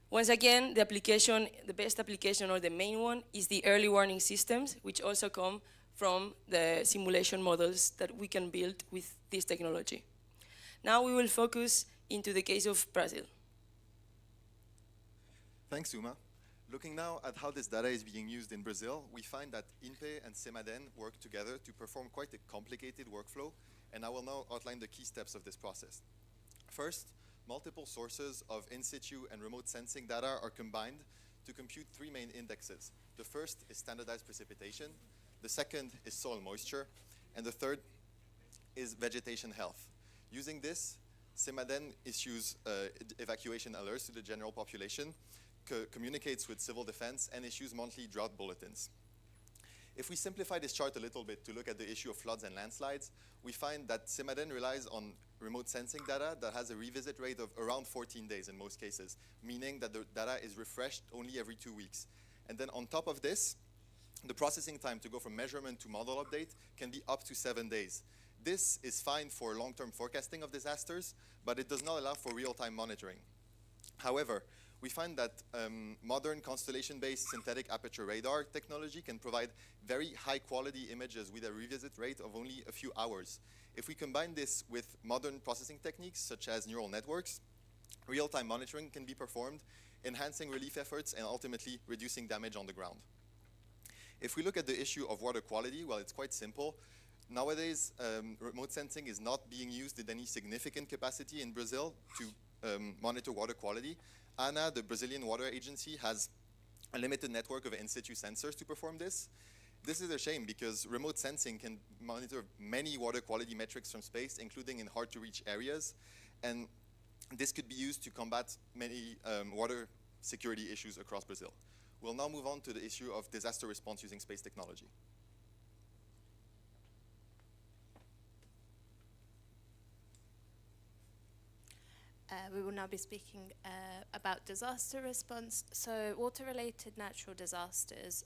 N: Once again, the best application, or the main one, is the early warning systems, which also come from the simulation models that we can build with this technology. Now we will focus into the case of Brazil.
Q: Thanks, Uma. Looking now at how this data is being used in Brazil, we find that INPE and CEMADEN work together to perform quite a complicated workflow, and I will now outline the key steps of this process. First, multiple sources of in-situ and remote sensing data are combined to compute 3 main indexes. The first is standardized precipitation, the second is soil moisture, and the third is vegetation health. Using this, CEMADEN issues evacuation alerts to the general population, communicates with civil defense, and issues monthly drought bulletins. If we simplify this chart a little bit to look at the issue of floods and landslides, we find that SIMADEN relies on remote sensing data that has a revisit rate of around 14 days in most cases, meaning that the data is refreshed only every 2 weeks. And then on top of this, the processing time to go from measurement to model update can be up to 7 days. This is fine for long-term forecasting of disasters, but it does not allow for real-time monitoring. However, we find that modern constellation-based synthetic aperture radar technology can provide very high-quality images with a revisit rate of only a few hours. If we combine this with modern processing techniques, such as neural networks, real-time monitoring can be performed, enhancing relief efforts and ultimately reducing damage on the ground. If we look at the issue of water quality, well, it's quite simple. Nowadays, remote sensing is not being used in any significant capacity in Brazil to monitor water quality. ANA, the Brazilian Water Agency, has a limited network of in-situ sensors to perform this. This is a shame because remote sensing can monitor many water quality metrics from space, including in hard-to-reach areas. And this could be used to combat many water security issues across Brazil. We'll now move on to the issue of disaster response using space technology.
K: We will now be speaking about disaster response. So water-related natural disasters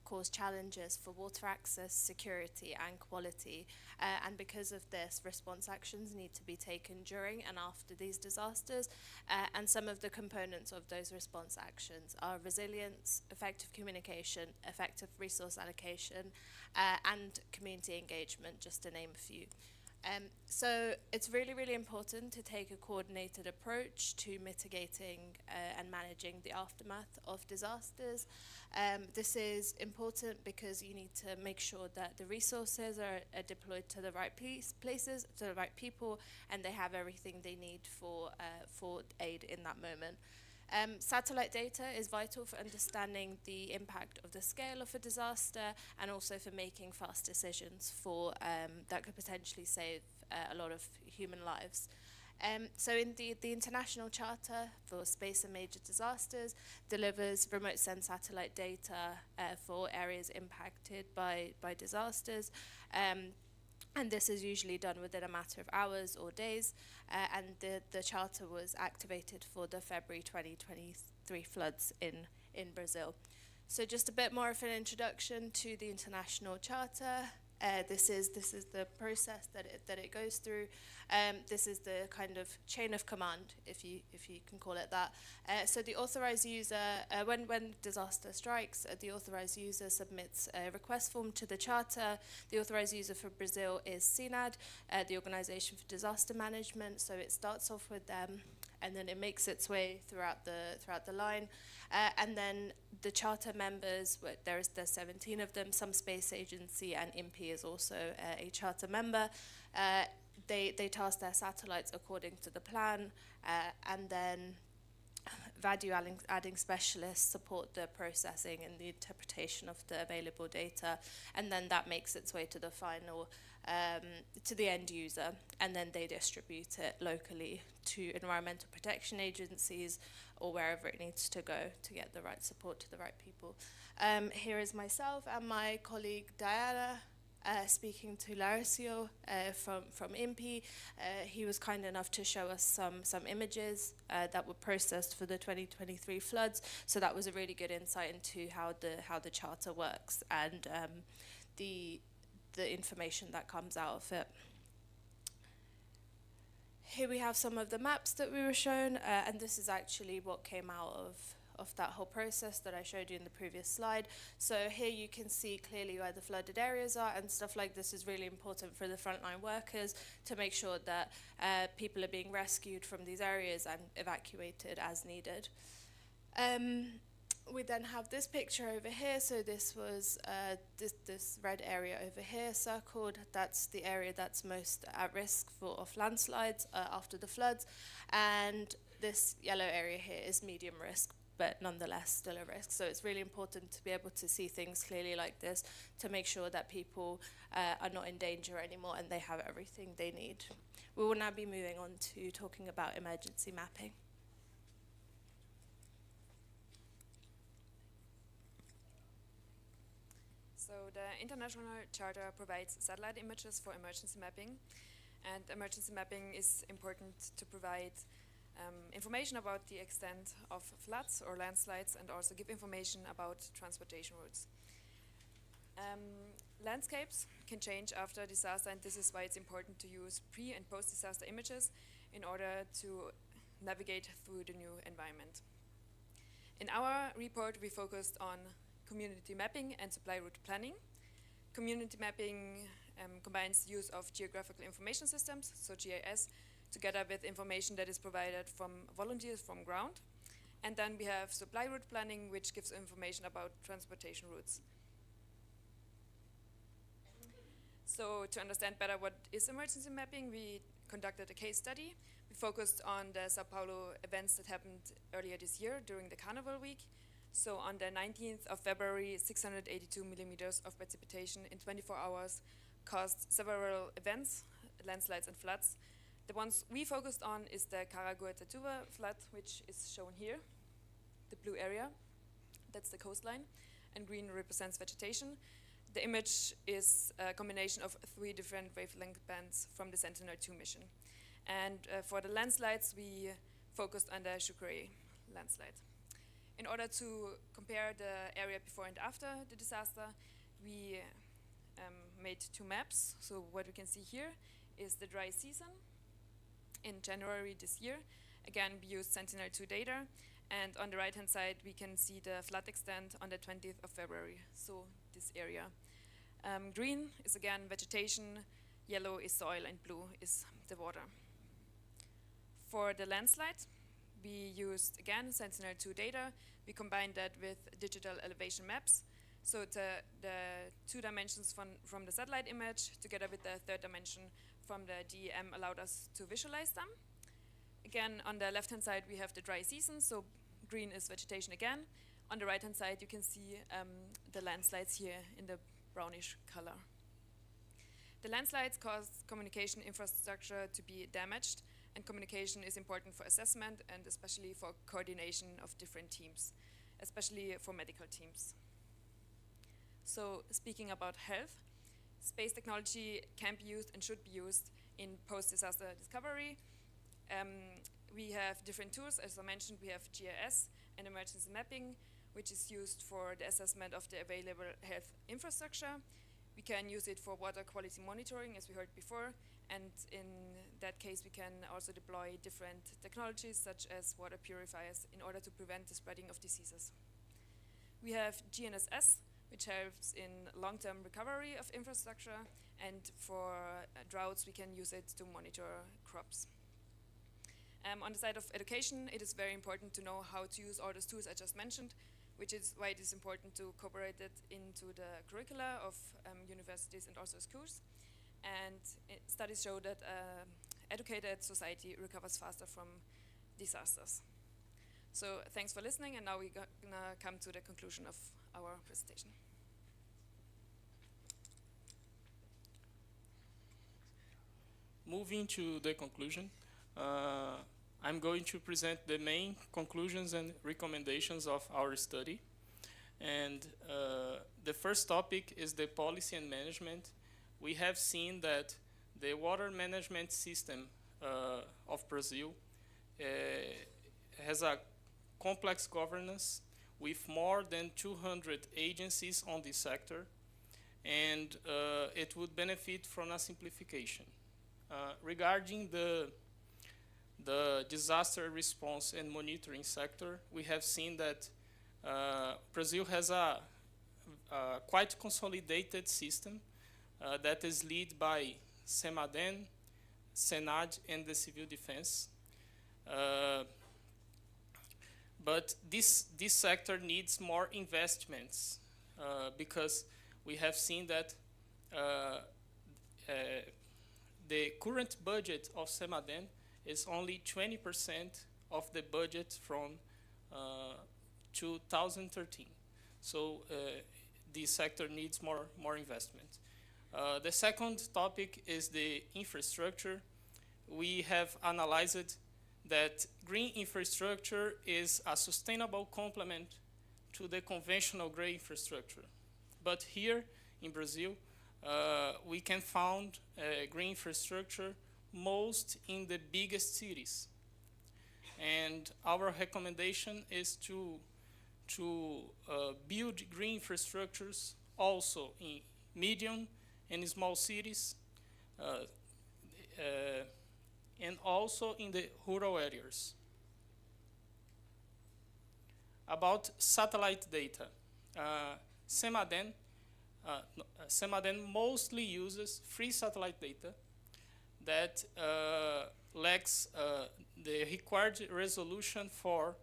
K: cause challenges for water access, security and quality. And because of this, response actions need to be taken during and after these disasters. And some of the components of those response actions are resilience, effective communication, effective resource allocation, and community engagement, just to name a few. So it's really, really important to take a coordinated approach to mitigating and managing the aftermath of disasters. This is important because you need to make sure that the resources are deployed to the right places, to the right people, and they have everything they need for aid in that moment. Satellite data is vital for understanding the impact of the scale of a disaster and also for making fast decisions that could potentially save a lot of human lives. So in the International Charter for Space and Major Disasters delivers remote send satellite data for areas impacted by disasters. And this is usually done within a matter of hours or days, and the charter was activated for the February 2023 floods in Brazil. So just a bit more of an introduction to the International Charter. This is the process that it goes through. This is the kind of chain of command, if you can call it that. So the authorized user, when disaster strikes, the authorized user submits a request form to the charter. The authorized user for Brazil is CNAD, the Organization for Disaster Management. So it starts off with them, and then it makes its way throughout the line, and then the charter members, there's 17 of them. Some space agency and INPE is also a charter member. They task their satellites according to the plan, and then value-adding specialists support the processing and the interpretation of the available data, and then that makes its way to the final, to the end user, and then they distribute it locally to environmental protection agencies or wherever it needs to go to get the right support to the right people. Here is myself and my colleague Diana speaking to Lauricio from INPE. He was kind enough to show us some images that were processed for the 2023 floods. So that was a really good insight into how the charter works and the information that comes out of it. Here we have some of the maps that we were shown, and this is actually what came out of that whole process that I showed you in the previous slide. So here you can see clearly where the flooded areas are, and stuff like this is really important for the frontline workers to make sure that people are being rescued from these areas and evacuated as needed. We then have this picture over here. So this was this red area over here circled. That's the area that's most at risk of landslides after the floods. And this yellow area here is medium risk, but nonetheless still a risk. So it's really important to be able to see things clearly like this to make sure that people are not in danger anymore and they have everything they need. We will now be moving on to talking about emergency mapping.
C: So the International Charter provides satellite images for emergency mapping, and emergency mapping is important to provide information about the extent of floods or landslides, and also give information about transportation routes. Landscapes can change after disaster, and this is why it's important to use pre- and post-disaster images in order to navigate through the new environment. In our report, we focused on community mapping and supply route planning. Community mapping combines use of geographical information systems, so GIS, together with information that is provided from volunteers from ground. And then we have supply route planning, which gives information about transportation routes. So to understand better what is emergency mapping, we conducted a case study. We focused on the Sao Paulo events that happened earlier this year during the Carnival week. So on the 19th of February, 682 millimeters of precipitation in 24 hours caused several events, landslides and floods. The ones we focused on is the Caraguatatuba flood, which is shown here, the blue area. That's the coastline, and green represents vegetation. The image is a combination of 3 different wavelength bands from the Sentinel-2 mission. And for the landslides, we focused on the Chucray landslide. In order to compare the area before and after the disaster, we made 2 maps. So what we can see here is the dry season in January this year. Again, we used Sentinel-2 data. And on the right-hand side, we can see the flood extent on the 20th of February, so this area. Green is again vegetation, yellow is soil, and blue is the water. For the landslide, we used, again, Sentinel-2 data. We combined that with digital elevation maps. So the 2 dimensions from the satellite image, together with the 3rd dimension from the DEM, allowed us to visualize them. Again, on the left-hand side, we have the dry season, so green is vegetation again. On the right-hand side, you can see the landslides here in the brownish color. The landslides cause communication infrastructure to be damaged, and communication is important for assessment and especially for coordination of different teams, especially for medical teams. So speaking about health, space technology can be used and should be used in post-disaster discovery. We have different tools. As I mentioned, we have GIS and emergency mapping, which is used for the assessment of the available health infrastructure. We can use it for water quality monitoring, as we heard before, and in that case, we can also deploy different technologies, such as water purifiers, in order to prevent the spreading of diseases. We have GNSS, which helps in long-term recovery of infrastructure, and for droughts, we can use it to monitor crops. On the side of education, it is very important to know how to use all those tools I just mentioned, which is why it is important to incorporate it into the curricula of universities and also schools. And studies show that educated society recovers faster from disasters. So thanks for listening, and now we're gonna come to the conclusion of our presentation.
R: Moving to the conclusion, I'm going to present the main conclusions and recommendations of our study. And the first topic is the policy and management. We have seen that the water management system of Brazil has a complex governance with more than 200 agencies on this sector, and it would benefit from a simplification. Regarding the disaster response and monitoring sector, we have seen that Brazil has a quite consolidated system that is led by SEMADEN, SENAD, and the Civil Defense. But this sector needs more investments because we have seen that the current budget of SEMADEN is only 20% of the budget from 2013. So this sector needs more investment. The second topic is the infrastructure. We have analyzed that green infrastructure is a sustainable complement to the conventional gray infrastructure But here in Brazil, we can find green infrastructure most in the biggest cities. And our recommendation is to build green infrastructures also in medium and small cities, and also in the rural areas. About satellite data, CEMADEN mostly uses free satellite data that lacks the required resolution for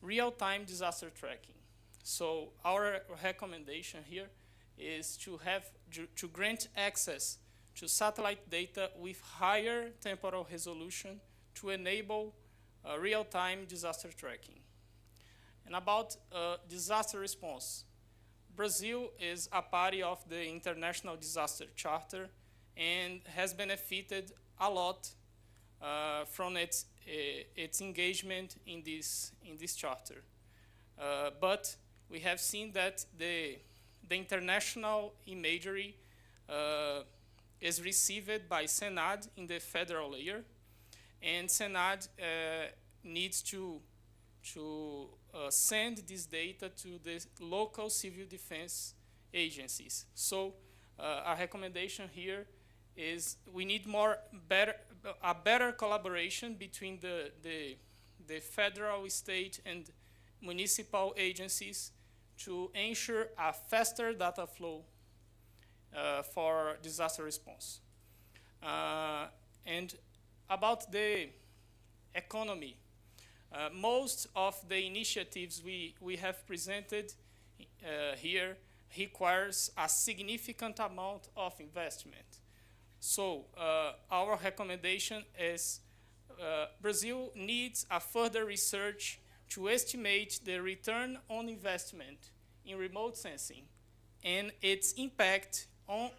R: real-time disaster tracking. So our recommendation here is to grant access to satellite data with higher temporal resolution to enable real-time disaster tracking. And about disaster response, Brazil is a party of the International Disaster Charter and has benefited a lot from its engagement in this charter. But we have seen that the international imagery is received by Senad in the federal layer, and Senad needs to send this data to the local civil defense agencies. So our recommendation here is we need a better collaboration between the federal, state, and municipal agencies to ensure a faster data flow for disaster response. And about the economy, most of the initiatives we have presented here requires a significant amount of investment. So our recommendation is Brazil needs a further research to estimate the return on investment in remote sensing and its impact on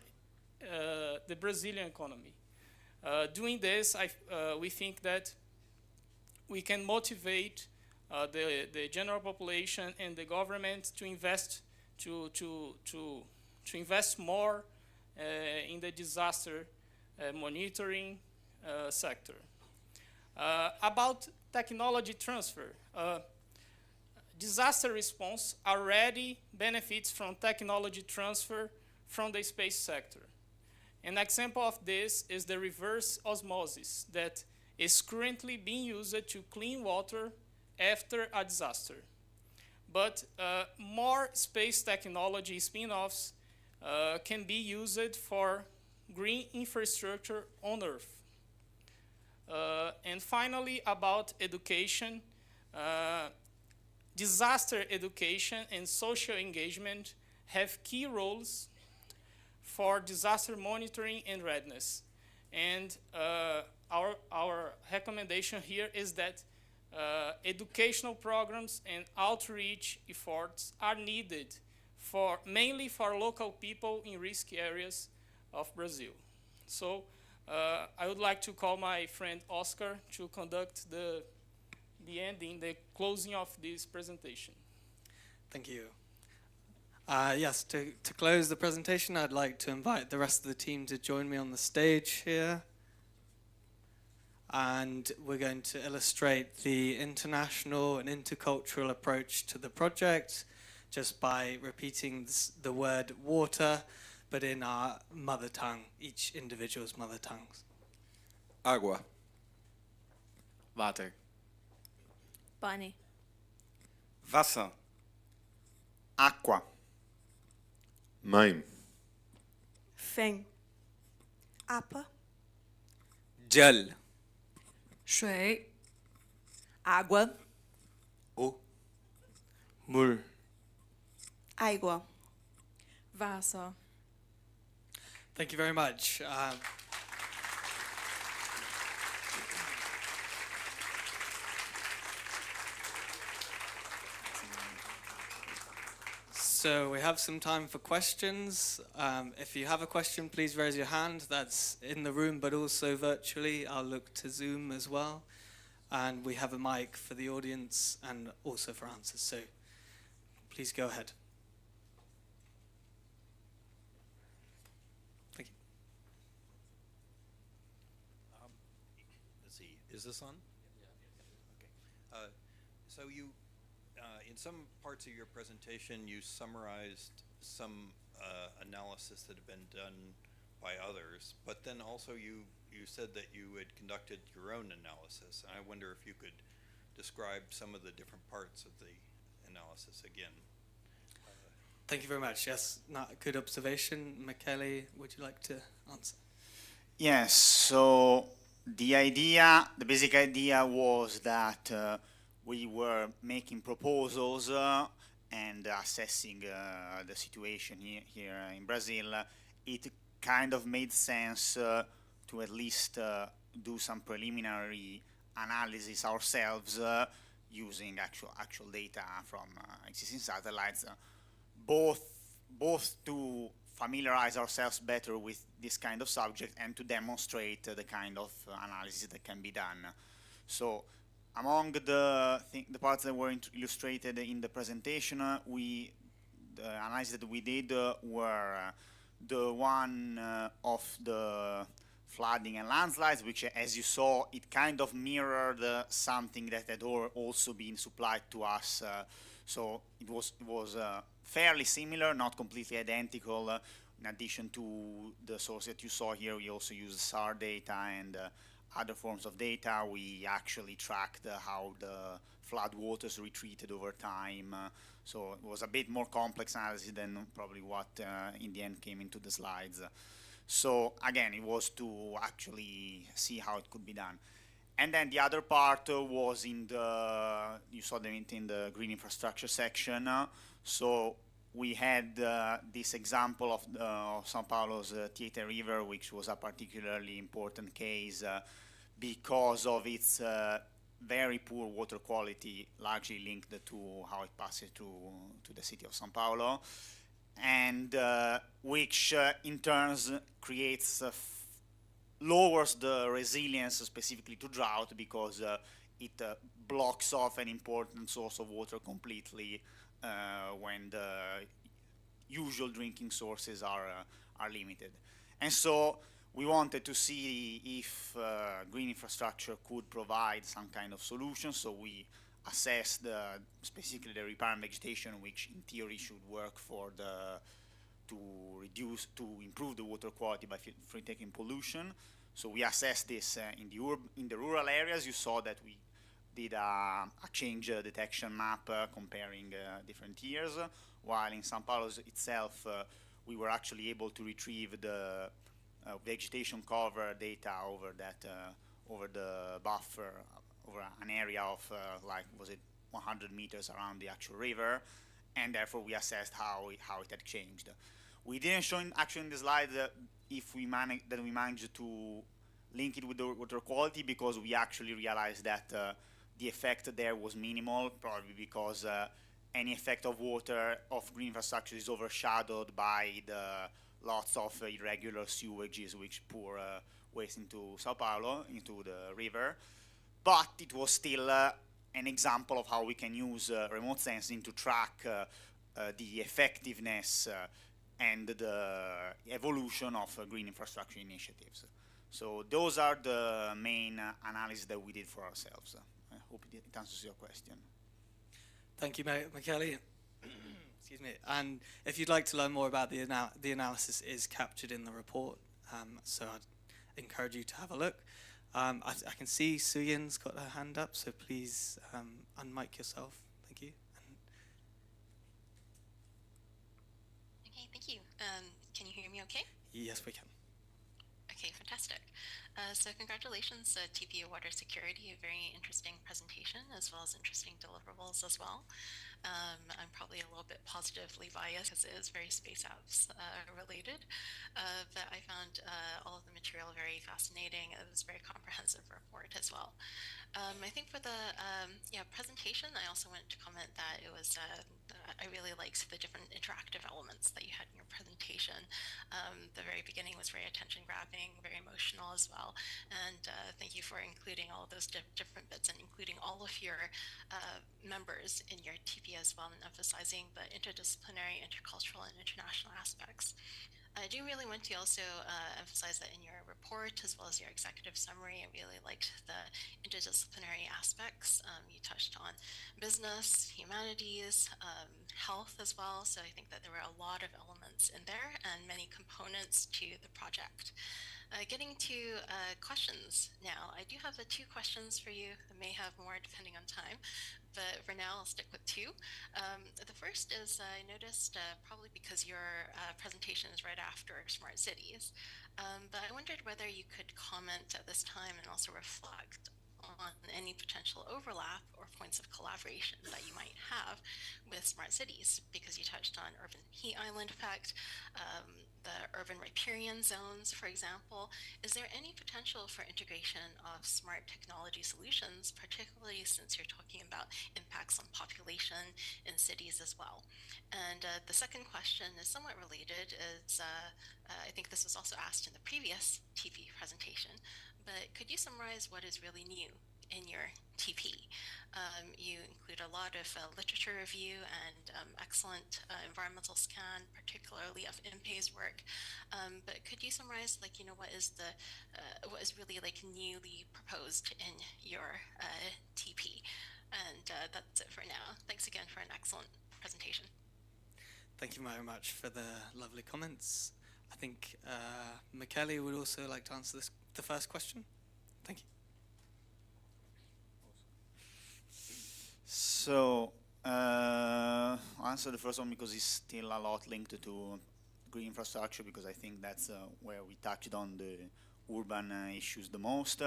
R: the Brazilian economy. Doing this, we think that we can motivate the general population and the government to invest invest more in the disaster monitoring sector. About technology transfer, disaster response already benefits from technology transfer from the space sector. An example of this is the reverse osmosis that is currently being used to clean water after a disaster. But more space technology spin-offs can be used for green infrastructure on Earth. And finally, about education, disaster education and social engagement have key roles for disaster monitoring and readiness. And our recommendation here is that educational programs and outreach efforts are needed mainly for local people in risky areas of Brazil. So I would like to call my friend Oscar to conduct the ending, the closing of this presentation.
I: Thank you. Yes, to close the presentation, I'd like to invite the rest of the team to join me on the stage here. And we're going to illustrate the international and intercultural approach to the project just by repeating the word water, but in our mother tongue, each individual's mother tongues.
S: Agua. Water.
W: Pani.
S: Wasser. Aqua.
H: מים.
L: Feng. Apa.
S: Gel.
F: 水 água
S: Mul.
L: Água.
W: Wasser.
I: Thank you very much. So we have some time for questions. If you have a question, please raise your hand. That's in the room, but also virtually. I'll look to Zoom as well. And we have a mic for the audience and also for answers. So please go ahead.
T: Is this on? Okay. So you, in some parts of your presentation, you summarized some analysis that had been done by others, but then also you said that you had conducted your own analysis. And I wonder if you could describe some of the different parts of the analysis again.
I: Thank you very much. Yes, good observation. Michele, would you like to answer?
U: Yes, so the basic idea was that we were making proposals and assessing the situation here in Brazil. It kind of made sense to at least do some preliminary analysis ourselves using actual data from existing satellites, both to familiarize ourselves better with this kind of subject and to demonstrate the kind of analysis that can be done. So among the parts that were illustrated in the presentation, the analysis that we did were the one of the flooding and landslides, which, as you saw, it kind of mirrored something that had also been supplied to us. So it was fairly similar, not completely identical. In addition to the source that you saw here, we also used SAR data and other forms of data. We actually tracked how the flood waters retreated over time. So it was a bit more complex analysis than probably what in the end came into the slides. So again, it was to actually see how it could be done. And then the other part was you saw them in the green infrastructure section. So we had this example of São Paulo's Tietê River, which was a particularly important case because of its very poor water quality, largely linked to how it passes to the city of São Paulo, and which in turn lowers the resilience specifically to drought because it blocks off an important source of water completely when the usual drinking sources are limited. And so we wanted to see if green infrastructure could provide some kind of solution. So we assessed specifically the riparian vegetation, which in theory should work to improve the water quality by taking pollution. So we assessed this in the rural areas. You saw that we did a change detection map comparing different years, while in São Paulo itself we were actually able to retrieve the vegetation cover data over the buffer, over an area of 100 meters around the actual river, and therefore we assessed how it had changed. We didn't show actually in the slide if we managed to link it with the water quality, because we actually realized that the effect there was minimal, probably because any effect of green infrastructure is overshadowed by the lots of irregular sewages which pour waste into Sao Paulo, into the river. But it was still an example of how we can use remote sensing to track the effectiveness and the evolution of green infrastructure initiatives. So those are the main analyses that we did for ourselves. I hope it answers your question.
I: Thank you, Michele. Excuse me. And if you'd like to learn more about the analysis, is captured in the report. So I'd encourage you to have a look. I can see Suyin's got her hand up, so please unmic yourself. Thank you.
V: Okay, thank you. Can you hear me okay?
I: Yes, we can.
V: Okay, fantastic. So congratulations, TPA Water Security, a very interesting presentation as well as interesting deliverables as well. I'm probably a little bit positively biased because it is very space apps related, but I found all of the material very fascinating. It was a very comprehensive report as well. I think for the presentation, I also wanted to comment that it was I really liked the different interactive elements that you had in your presentation. The very beginning was very attention grabbing, very emotional as well, and thank you for including all of those different bits and including all of your members in your TP as well, and emphasizing the interdisciplinary, intercultural, and international aspects. I do really want to also emphasize that in your report, as well as your executive summary, I really liked the interdisciplinary aspects. You touched on business, humanities, health as well. So I think that there were a lot of elements in there and many components to the project. Getting to questions now. I do have two questions for you. I may have more depending on time, but for now I'll stick with two. The first is I noticed, probably because your presentation is right after Smart Cities, but I wondered whether you could comment at this time and also reflect on any potential overlap or points of collaboration that you might have with smart cities, because you touched on urban heat island effect, the urban riparian zones, for example. Is there any potential for integration of smart technology solutions, particularly since you're talking about impacts on population in cities as well? And the second question is somewhat related. I think this was also asked in the previous TP presentation, but could you summarize what is really new in your TP? You include a lot of literature review and excellent environmental scan, particularly of IMPE's work. But could you summarize, what is really newly proposed in your TP? And that's it for now. Thanks again for an excellent presentation.
I: Thank you very much for the lovely comments. I think Michele would also like to answer the first question. Thank you.
U: So, I'll answer the first one because it's still a lot linked to green infrastructure, because I think that's where we touched on the urban issues the most.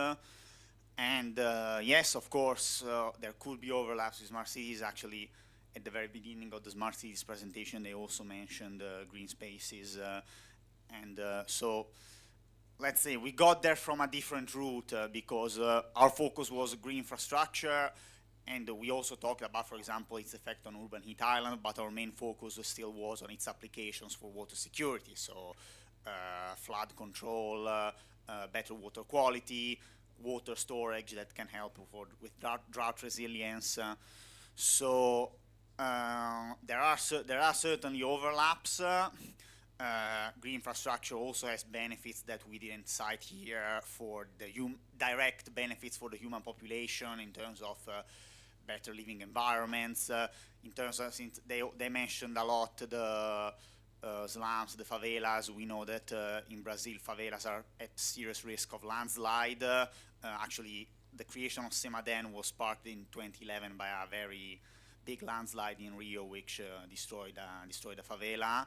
U: And yes, of course, there could be overlaps with smart cities. Actually, at the very beginning of the smart cities presentation, they also mentioned green spaces. So, let's say we got there from a different route because our focus was green infrastructure, and we also talked about, for example, its effect on urban heat island, but our main focus still was on its applications for water security, so flood control, better water quality, water storage that can help with drought resilience. So there are certainly overlaps. Green infrastructure also has benefits that we didn't cite here for the direct benefits for the human population in terms of better living environments. In terms of, since they mentioned a lot the slums, the favelas. We know that in Brazil, favelas are at serious risk of landslide. Actually, the creation of Semaden was sparked in 2011 by a very big landslide in Rio, which destroyed a favela.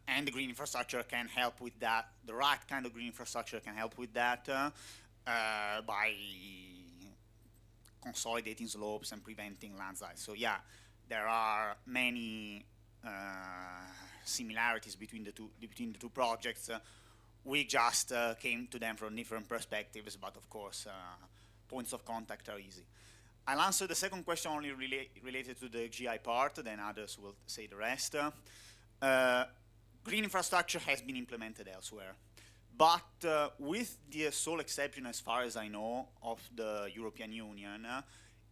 U: And the green infrastructure can help with that. The right kind of green infrastructure can help with that by consolidating slopes and preventing landslides. So yeah, there are many similarities between the two projects. We just came to them from different perspectives, but of course, points of contact are easy. I'll answer the second question only related to the GI part, then others will say the rest. Green infrastructure has been implemented elsewhere, but with the sole exception, as far as I know, of the European Union,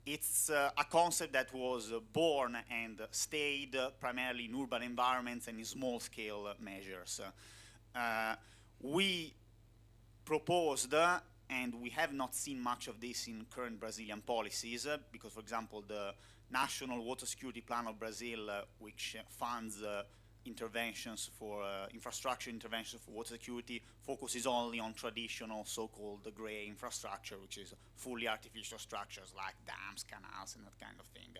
U: it's a concept that was born and stayed primarily in urban environments and in small-scale measures. We proposed, and we have not seen much of this in current Brazilian policies, because, for example, the National Water Security Plan of Brazil, which funds interventions for infrastructure interventions for water security, focuses only on traditional so-called gray infrastructure, which is fully artificial structures like dams, canals, and that kind of thing.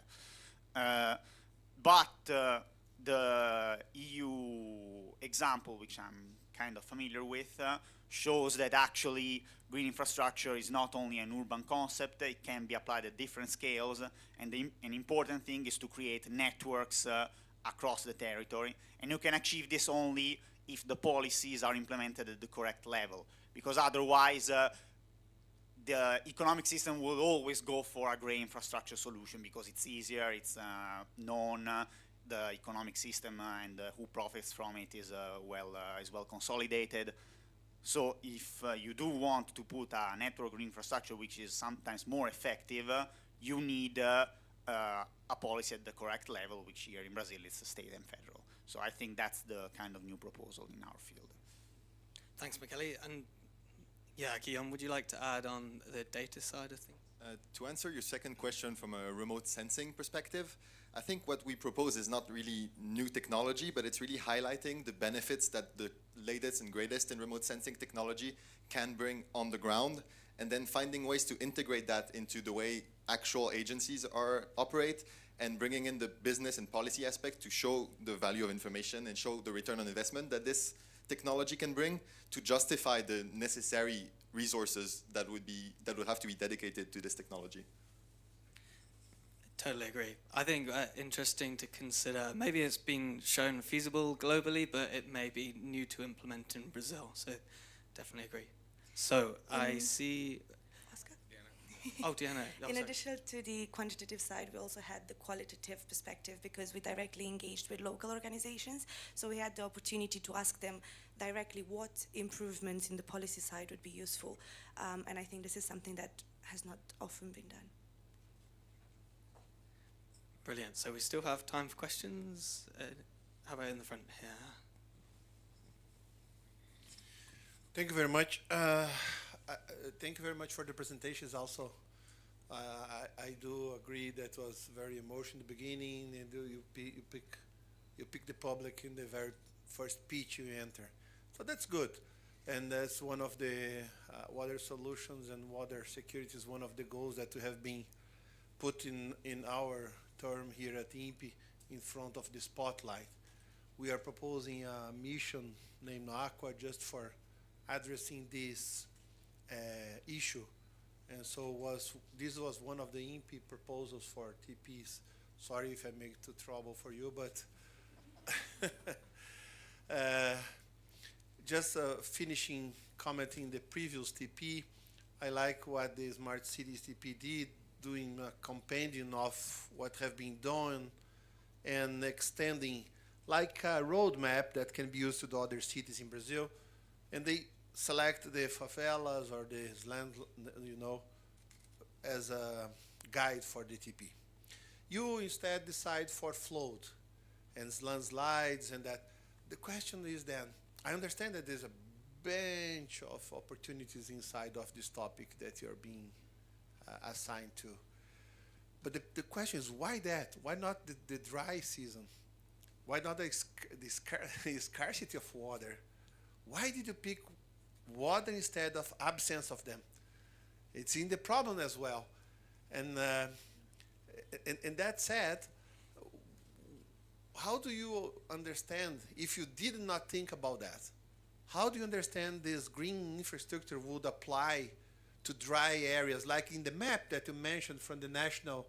U: But the EU example, which I'm kind of familiar with, shows that actually green infrastructure is not only an urban concept, it can be applied at different scales, and an important thing is to create networks across the territory, and you can achieve this only if the policies are implemented at the correct level, because otherwise the economic system will always go for a gray infrastructure solution because it's easier, it's known, the economic system and who profits from it is well consolidated. So if you do want to put a network green infrastructure which is sometimes more effective, you need a policy at the correct level, which here in Brazil is state and federal. So I think that's the kind of new proposal in our field.
I: Thanks, Michele. And yeah, Guillaume, would you like to add on the data side of things?
Q: To answer your second question from a remote sensing perspective, I think what we propose is not really new technology, but it's really highlighting the benefits that the latest and greatest in remote sensing technology can bring on the ground, and then finding ways to integrate that into the way actual agencies operate, and bringing in the business and policy aspect to show the value of information and show the return on investment that this technology can bring to justify the necessary resources that would have to be dedicated to this technology.
I: Totally agree. I think interesting to consider. Maybe it's been shown feasible globally, but it may be new to implement in Brazil. So definitely agree. So I see.
L: Oscar?
I: Oh, Diana. Oh,
L: In
I: sorry.
L: addition to the quantitative side, we also had the qualitative perspective because we directly engaged with local organizations. So we had the opportunity to ask them directly what improvements in the policy side would be useful. And I think this is something that has not often been done.
I: Brilliant. So we still have time for questions. How about in the front here?
A: Thank you very much. Thank you very much for the presentations also. I do agree that was very emotional in the beginning, and you pick the public in the very first pitch you enter. So that's good. And that's one of the water solutions and water security is one of the goals that we have been put in our term here at INPE in front of the spotlight. We are proposing a mission named Aqua just for addressing this issue. And so this was one of the INPE proposals for TPs. Sorry if I make too trouble for you, but just finishing commenting the previous TP, I like what the Smart Cities TP did, doing a compendium of what have been done and extending like a roadmap that can be used to the other cities in Brazil. And they select the favelas or the slums, as a guide for the TP. You instead decide for flood and landslides and that. The question is then, I understand that there's a bunch of opportunities inside of this topic that you're being assigned to. But the question is, why that? Why not the dry season? Why not the scarcity of water? Why did you pick water instead of absence of them? It's in the problem as well. And that said, how do you understand, if you did not think about that, how do you understand this green infrastructure would apply to dry areas, like in the map that you mentioned from the National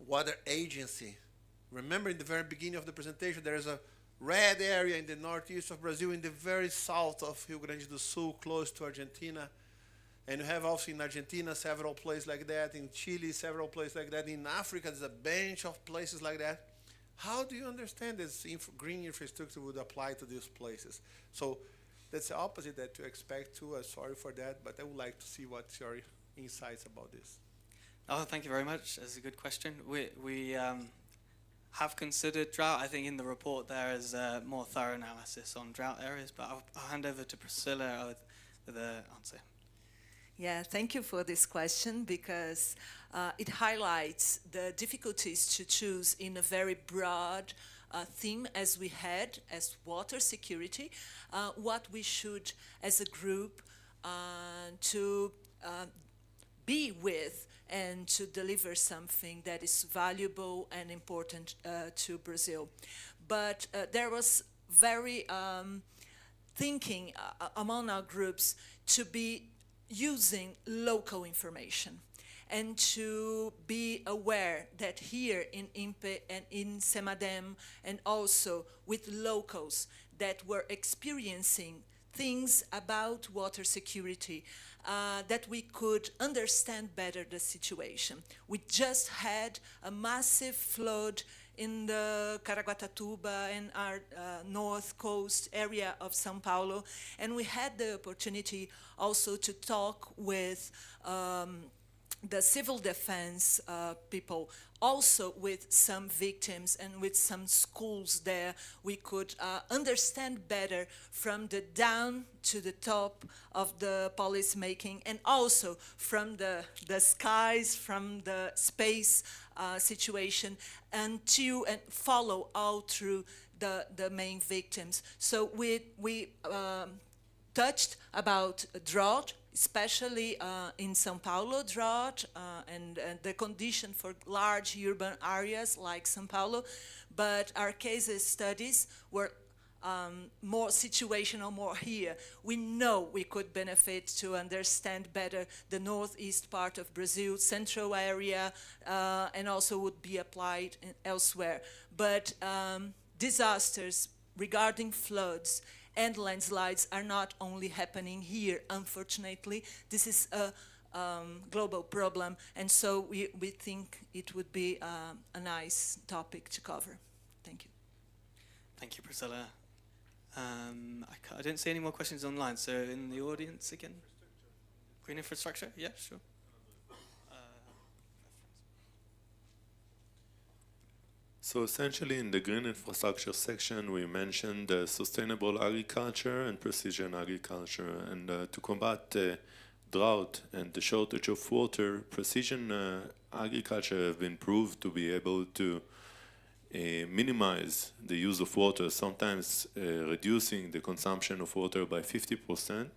A: Water Agency? Remember in the very beginning of the presentation, there is a red area in the northeast of Brazil, in the very south of Rio Grande do Sul, close to Argentina. And you have also in Argentina several places like that, in Chile several places like that, in Africa there's a bunch of places like that. How do you understand this green infrastructure would apply to these places? So that's the opposite that you expect too. Sorry for that, but I would like to see what's your insights about this.
I: Oh, thank you very much. That's a good question. We have considered drought. I think in the report there is a more thorough analysis on drought areas, but I'll hand over to Priscilla with the answer.
F: Yeah, thank you for this question because it highlights the difficulties to choose in a very broad theme as we had as water security, what we should as a group to be with and to deliver something that is valuable and important to Brazil. But there was very thinking among our groups to be using local information and to be aware that here in INPE and in SEMADEM and also with locals that were experiencing things about water security, that we could understand better the situation. We just had a massive flood in the Caraguatatuba and our north coast area of São Paulo, and we had the opportunity also to talk with the civil defense people, also with some victims and with some schools there, we could understand better from the down to the top of the policy making, and also from the skies, from the space situation, and follow all through the main victims. So we touched about drought, especially in São Paulo drought and the condition for large urban areas like São Paulo, but our case studies were more situational, more here. We know we could benefit to understand better the northeast part of Brazil, central area, and also would be applied elsewhere. But disasters regarding floods and landslides are not only happening here, unfortunately. This is a global problem, and so we think it would be a nice topic to cover. Thank you.
I: Thank you, Priscilla. I don't see any more questions online, so in the audience again? Green infrastructure? Yeah, sure.
H: So essentially in the green infrastructure section we mentioned sustainable agriculture and precision agriculture, and to combat drought and the shortage of water, precision agriculture have been proved to be able to minimize the use of water, sometimes reducing the consumption of water by 50%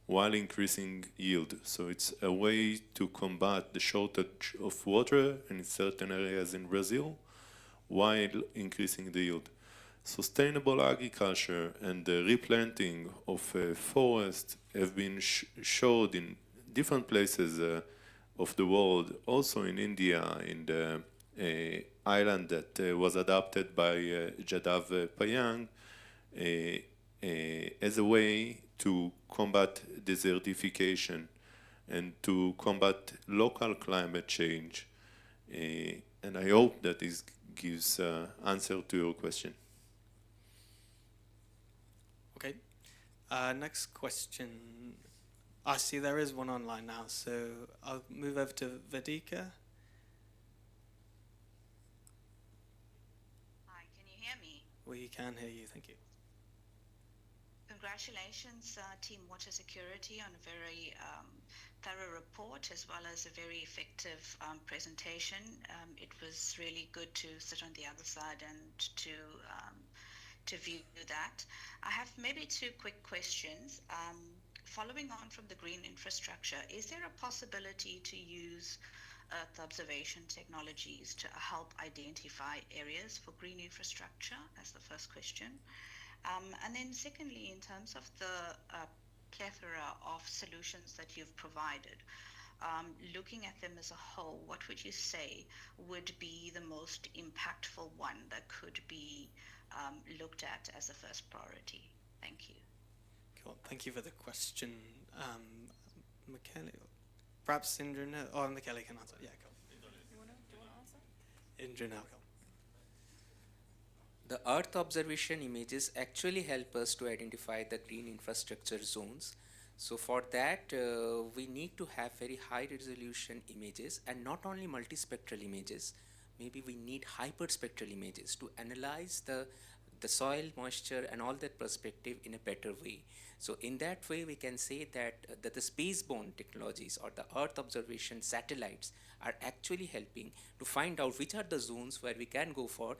H: while increasing yield. So it's a way to combat the shortage of water in certain areas in Brazil while increasing the yield. Sustainable agriculture and the replanting of forests have been showed in different places of the world, also in India, in the island that was adopted by Jadav Payang as a way to combat desertification and to combat local climate change. And I hope that this gives answer to your question.
I: Okay. Next question. I see there is one online now, so I'll move over to Vedika.
B: Hi, can you hear me?
I: We can hear you, thank you.
B: Congratulations, Team Water Security, on a very thorough report as well as a very effective presentation. It was really good to sit on the other side and to view that. I have maybe two quick questions. Following on from the green infrastructure, is there a possibility to use Earth observation technologies to help identify areas for green infrastructure? That's the first question. And then secondly, in terms of the plethora of solutions that you've provided, looking at them as a whole, what would you say would be the most impactful one that could be looked at as a first priority? Thank you.
I: Cool. Thank you for the question. Michele, perhaps Indra, or Michele can answer. Yeah, cool.
C: Do you want to answer?
I: Indra now.
M: The Earth observation images actually help us to identify the green infrastructure zones. So for that, we need to have very high resolution images, and not only multispectral images. Maybe we need hyperspectral images to analyze the soil moisture and all that perspective in a better way. So in that way, we can say that, that the space-borne technologies or the Earth observation satellites are actually helping to find out which are the zones where we can go for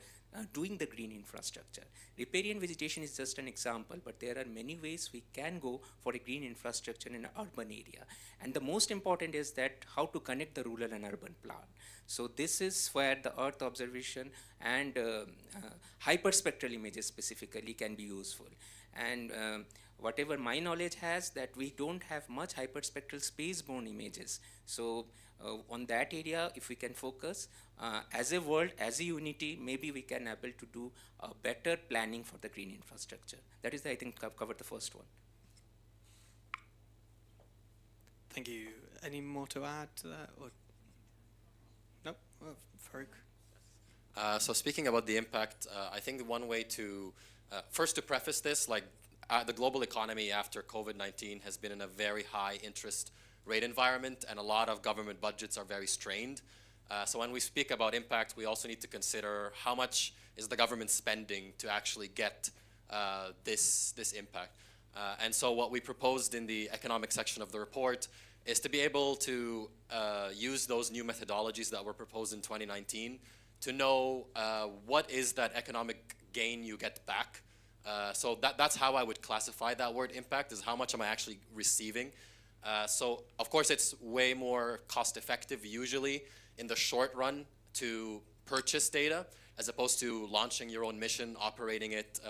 M: doing the green infrastructure. Riparian vegetation is just an example, but there are many ways we can go for a green infrastructure in an urban area. And the most important is that how to connect the rural and urban plan. So this is where the Earth observation and hyperspectral images specifically can be useful. And whatever my knowledge has, that we don't have much hyperspectral space-borne images. So on that area, if we can focus as a world, as a unity, maybe we can able to do a better planning for the green infrastructure. That is, I think, covered the first one.
I: Thank you. Any more to add to that? Or no? Oh, Farouk.
D: So speaking about the impact, I think one way to, first to preface this, like the global economy after COVID-19 has been in a very high interest rate environment, and a lot of government budgets are very strained. So when we speak about impact, we also need to consider how much is the government spending to actually get this impact. And so what we proposed in the economic section of the report is to be able to use those new methodologies that were proposed in 2019 to know what is that economic gain you get back. So that's how I would classify that word impact, is how much am I actually receiving. So of course it's way more cost effective usually in the short run to purchase data as opposed to launching your own mission, operating it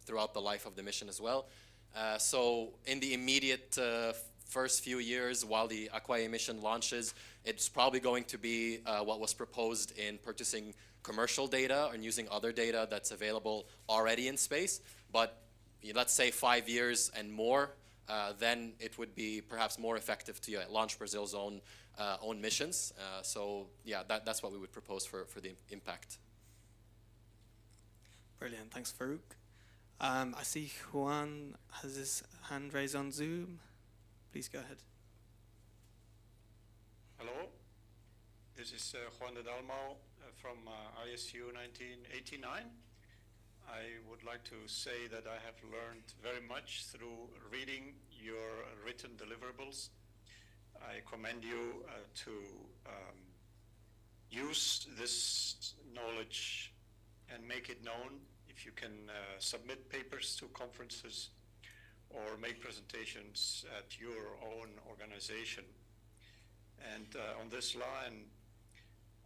D: throughout the life of the mission as well. So in the immediate first few years while the Aquae mission launches, it's probably going to be what was proposed in purchasing commercial data and using other data that's available already in space. But let's say 5 years and more, then it would be perhaps more effective to launch Brazil's own missions. So yeah, that's what we would propose for the impact.
I: Brilliant, thanks Farouk. I see Juan has his hand raised on Zoom. Please go ahead.
E: Hello, this is Juan de Dalmau from ISU 1989. I would like to say that I have learned very much through reading your written deliverables. I commend you to use this knowledge and make it known. If you can submit papers to conferences or make presentations at your own organization. And on this line,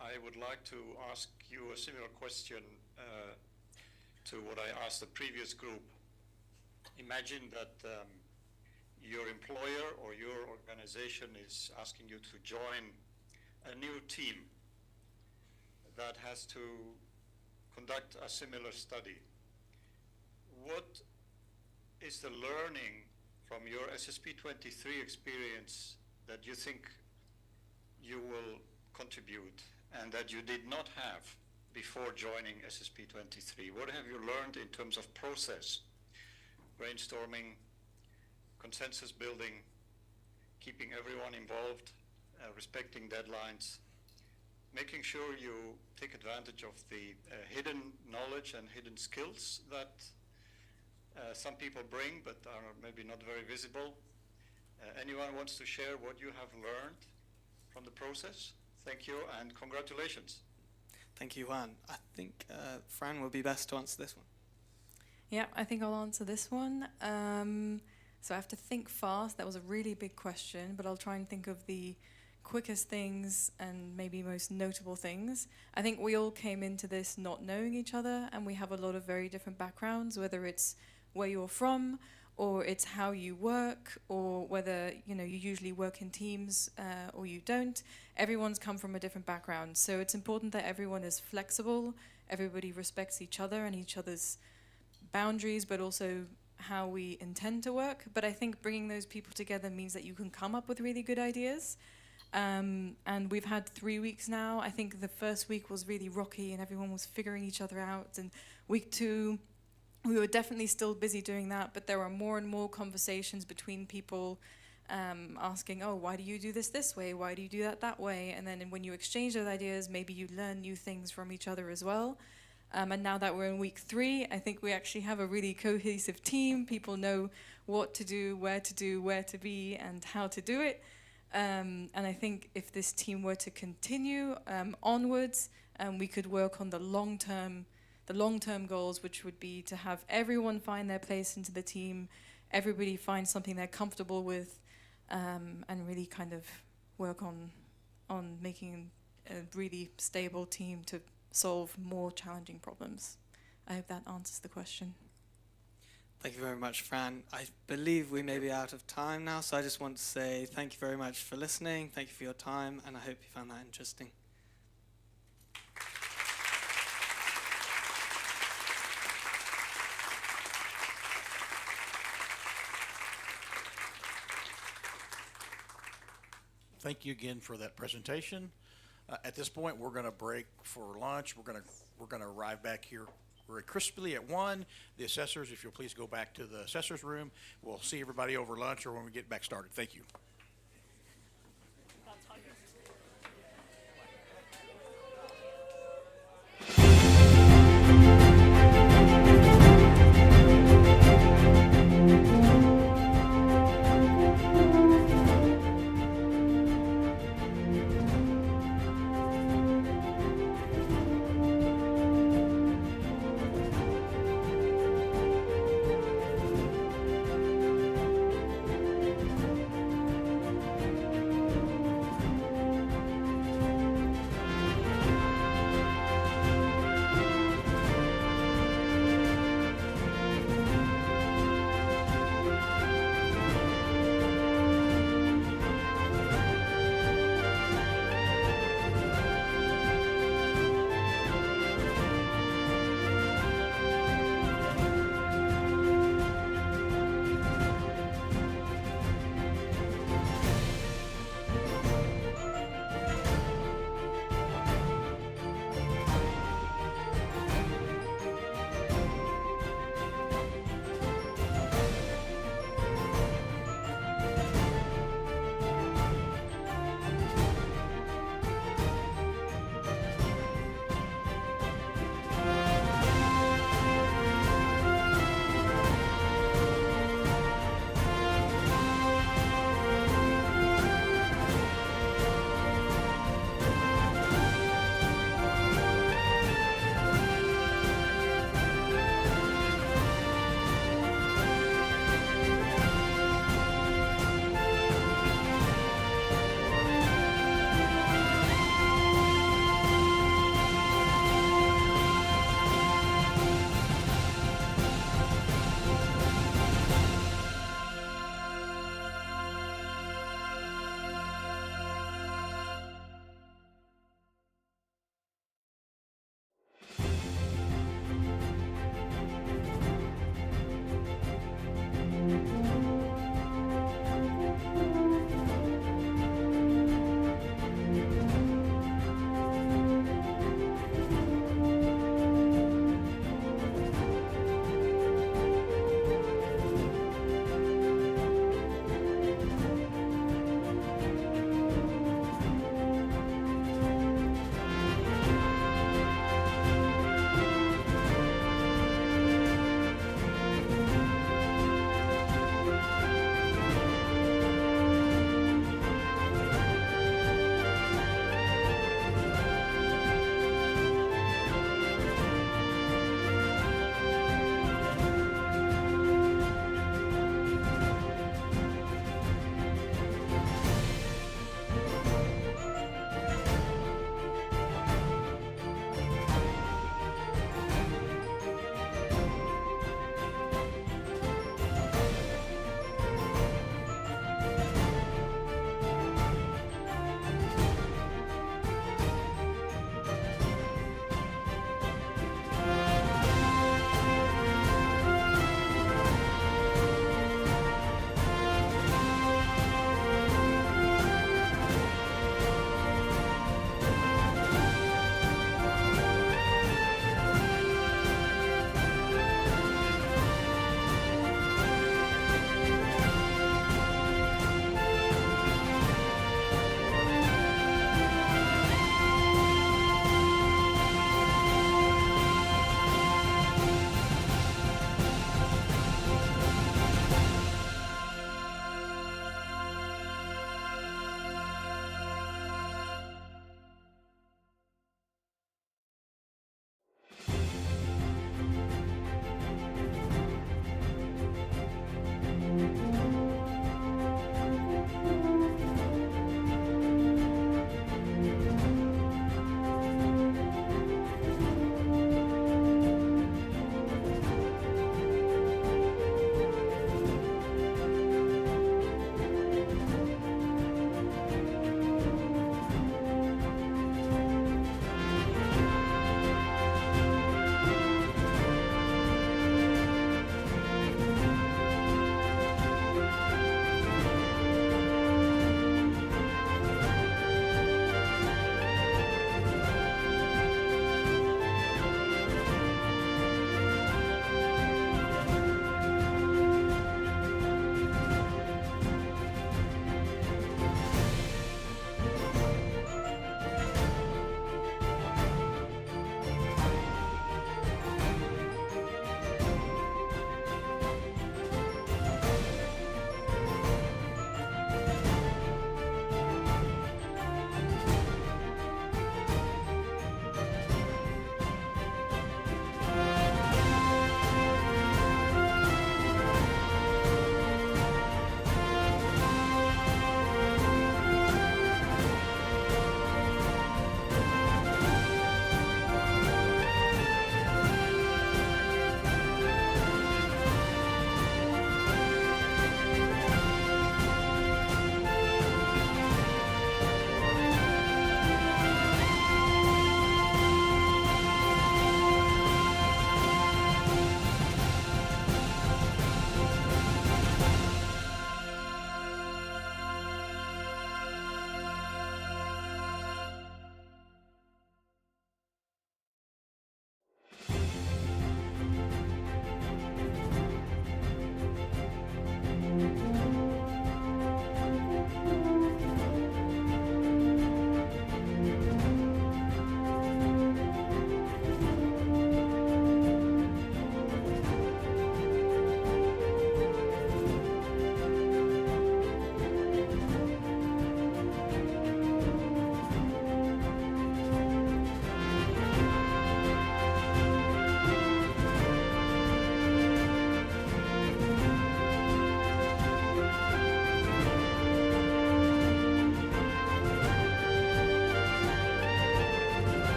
E: I would like to ask you a similar question to what I asked the previous group. Imagine that your employer or your organization is asking you to join a new team that has to conduct a similar study. What is the learning from your SSP23 experience that you think you will contribute and that you did not have before joining SSP23? What have you learned in terms of process, brainstorming, consensus building, keeping everyone involved, respecting deadlines, making sure you take advantage of the hidden knowledge and hidden skills that some people bring but are maybe not very visible? Anyone wants to share what you have learned from the process? Thank you and congratulations.
I: Thank you, Juan. I think Fran will be best to answer this one.
W: Yeah, I think I'll answer this one. So I have to think fast. That was a really big question, but I'll try and think of the quickest things and maybe most notable things. I think we all came into this not knowing each other, and we have a lot of very different backgrounds, whether it's where you're from, or it's how you work, or whether you usually work in teams or you don't. Everyone's come from a different background, so it's important that everyone is flexible, everybody respects each other and each other's boundaries, but also how we intend to work. But I think bringing those people together means that you can come up with really good ideas. And we've had 3 weeks now. I think the first week was really rocky and everyone was figuring each other out. And week 2, we were definitely still busy doing that, but there are more and more conversations between people asking, oh, why do you do this way? Why do you do that way? And then when you exchange those ideas, maybe you learn new things from each other as well. And now that we're in week 3, I think we actually have a really cohesive team. People know what to do, where to be, and how to do it. And I think if this team were to continue onwards, we could work on the long-term goals, which would be to have everyone find their place into the team, everybody find something they're comfortable with, and really kind of work on making a really stable team to solve more challenging problems. I hope that answers the question.
I: Thank you very much, Fran. I believe we may be out of time now, so I just want to say thank you very much for listening, thank you for your time, and I hope you found that interesting.
G: Thank you again for that presentation. At this point, we're going to break for lunch. We're going to arrive back here very crisply at 1. The assessors, if you'll please go back to the assessors room. We'll see everybody over lunch or when we get back started. Thank you.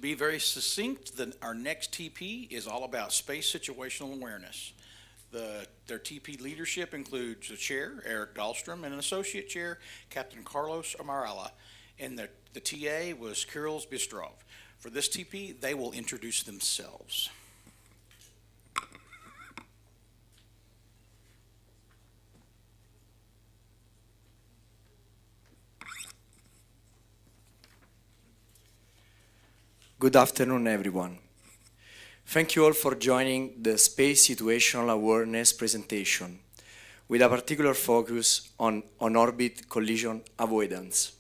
G: be very succinct, our next TP is all about space situational awareness. Their TP leadership includes the chair, Eric Dahlstrom, and an associate chair, Captain Carlos Amarala. And the TA was Kirill Bistrov. For this TP, they will introduce themselves.
J: Good afternoon, everyone. Thank you all for joining the Space Situational Awareness presentation, with a particular focus on on-orbit collision avoidance.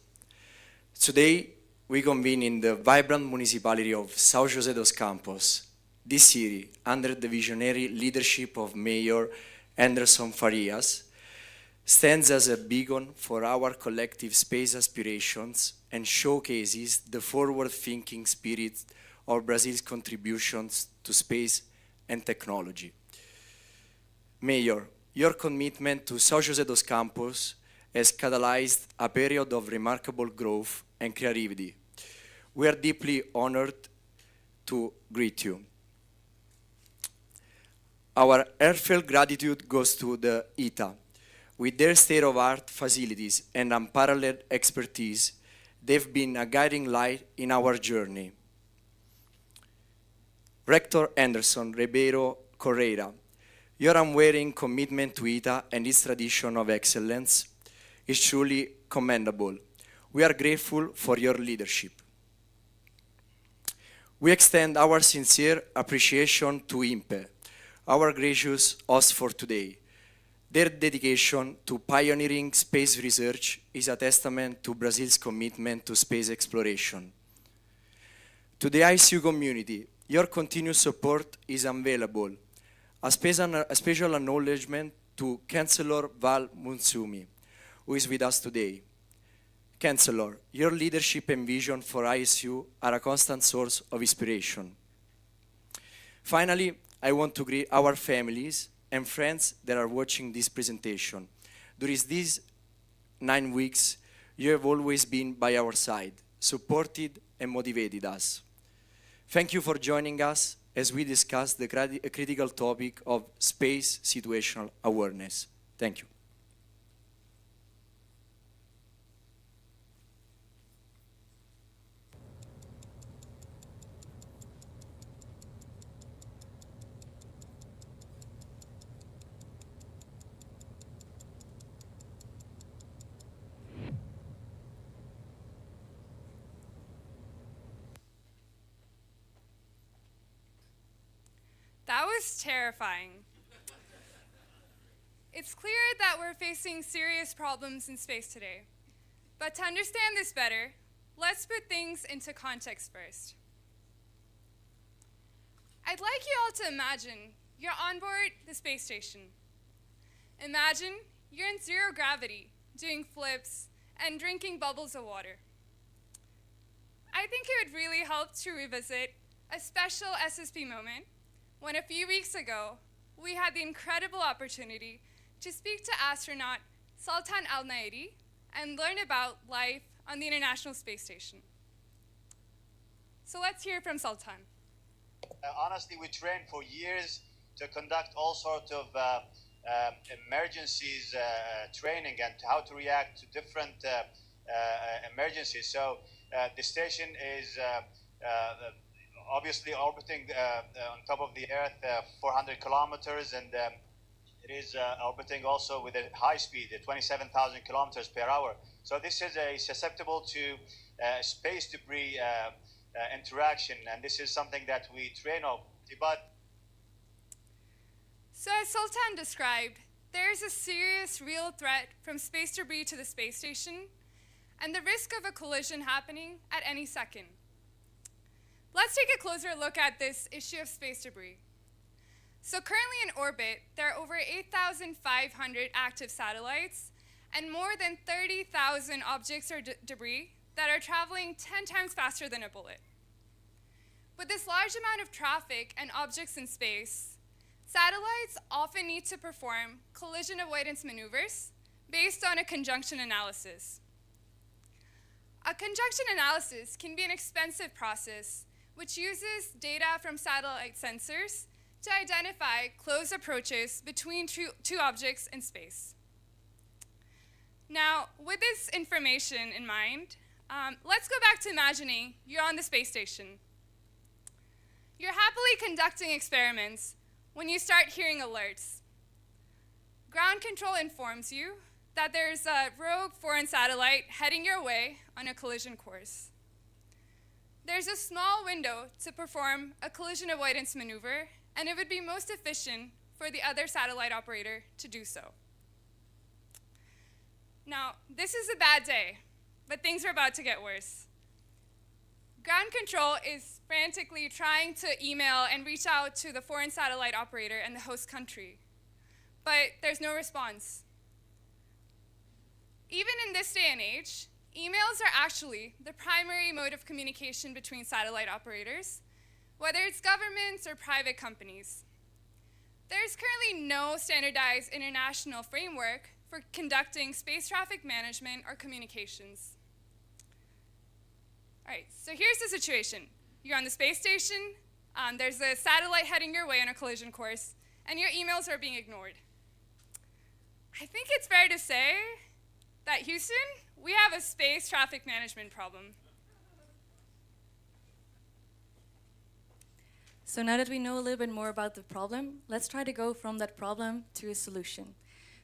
J: Today, we convene in the vibrant municipality of São José dos Campos. This city, under the visionary leadership of Mayor Anderson Farias, stands as a beacon for our collective space aspirations and showcases the forward-thinking spirit of Brazil's contributions to space and technology. Mayor, your commitment to São José dos Campos has catalyzed a period of remarkable growth and creativity. We are deeply honored to greet you. Our heartfelt gratitude goes to the ITA. With their state-of-art facilities and unparalleled expertise, they've been a guiding light in our journey. Rector Anderson Ribeiro Correia, your unwavering commitment to ITA and its tradition of excellence is truly commendable. We are grateful for your leadership. We extend our sincere appreciation to INPE, our gracious host for today. Their dedication to pioneering space research is a testament to Brazil's commitment to space exploration. To the ICU community, your continued support is invaluable. A special acknowledgement to Chancellor Val Munsumi, who is with us today. Chancellor, your leadership and vision for ISU are a constant source of inspiration. Finally, I want to greet our families and friends that are watching this presentation. During these 9 weeks, you have always been by our side, supported and motivated us. Thank you for joining us as we discuss the critical topic of space situational awareness. Thank you.
O: That was terrifying. It's clear that we're facing serious problems in space today. But to understand this better, let's put things into context first. I'd like you all to imagine you're on board the space station. Imagine you're in zero gravity, doing flips and drinking bubbles of water. I think it would really help to revisit a special SSP moment when a few weeks ago, we had the incredible opportunity to speak to astronaut Sultan Al-Nairi and learn about life on the International Space Station. So let's hear from Sultan.
P: Honestly, we trained for years to conduct all sorts of emergencies training and how to react to different emergencies. So the station is obviously orbiting on top of the Earth 400 kilometers, and it is orbiting also with a high speed, 27,000 kilometers per hour. So this is susceptible to space debris interaction, and this is something that we train on. But
O: so as Sultan described, there is a serious real threat from space debris to the space station, and the risk of a collision happening at any second. Let's take a closer look at this issue of space debris. So currently in orbit, there are over 8,500 active satellites and more than 30,000 objects or debris that are traveling 10 times faster than a bullet. With this large amount of traffic and objects in space, satellites often need to perform collision avoidance maneuvers based on a conjunction analysis. A conjunction analysis can be an expensive process which uses data from satellite sensors to identify close approaches between two objects in space. Now, with this information in mind, let's go back to imagining you're on the space station. You're happily conducting experiments when you start hearing alerts. Ground control informs you that there's a rogue foreign satellite heading your way on a collision course. There's a small window to perform a collision avoidance maneuver, and it would be most efficient for the other satellite operator to do so. Now, this is a bad day, but things are about to get worse. Ground control is frantically trying to email and reach out to the foreign satellite operator and the host country, but there's no response. Even in this day and age, emails are actually the primary mode of communication between satellite operators, whether it's governments or private companies. There's currently no standardized international framework for conducting space traffic management or communications. All right, so here's the situation. You're on the space station, there's a satellite heading your way on a collision course, and your emails are being ignored. I think it's fair to say that Houston, we have a space traffic management problem.
K: So now that we know a little bit more about the problem, let's try to go from that problem to a solution.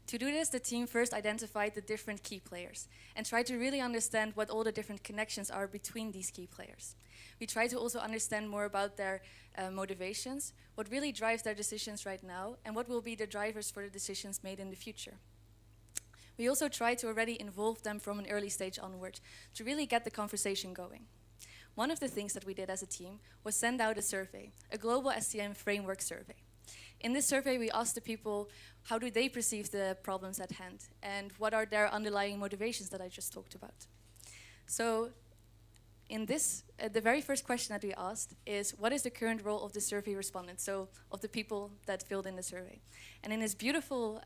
K: To do this, the team first identified the different key players and tried to really understand what all the different connections are between these key players. We tried to also understand more about their motivations, what really drives their decisions right now, and what will be the drivers for the decisions made in the future. We also tried to already involve them from an early stage onward to really get the conversation going. One of the things that we did as a team was send out a survey, a global STM framework survey. In this survey, we asked the people, how do they perceive the problems at hand, and what are their underlying motivations that I just talked about. So in this, the very first question that we asked is, what is the current role of the survey respondents, so of the people that filled in the survey? And in this beautiful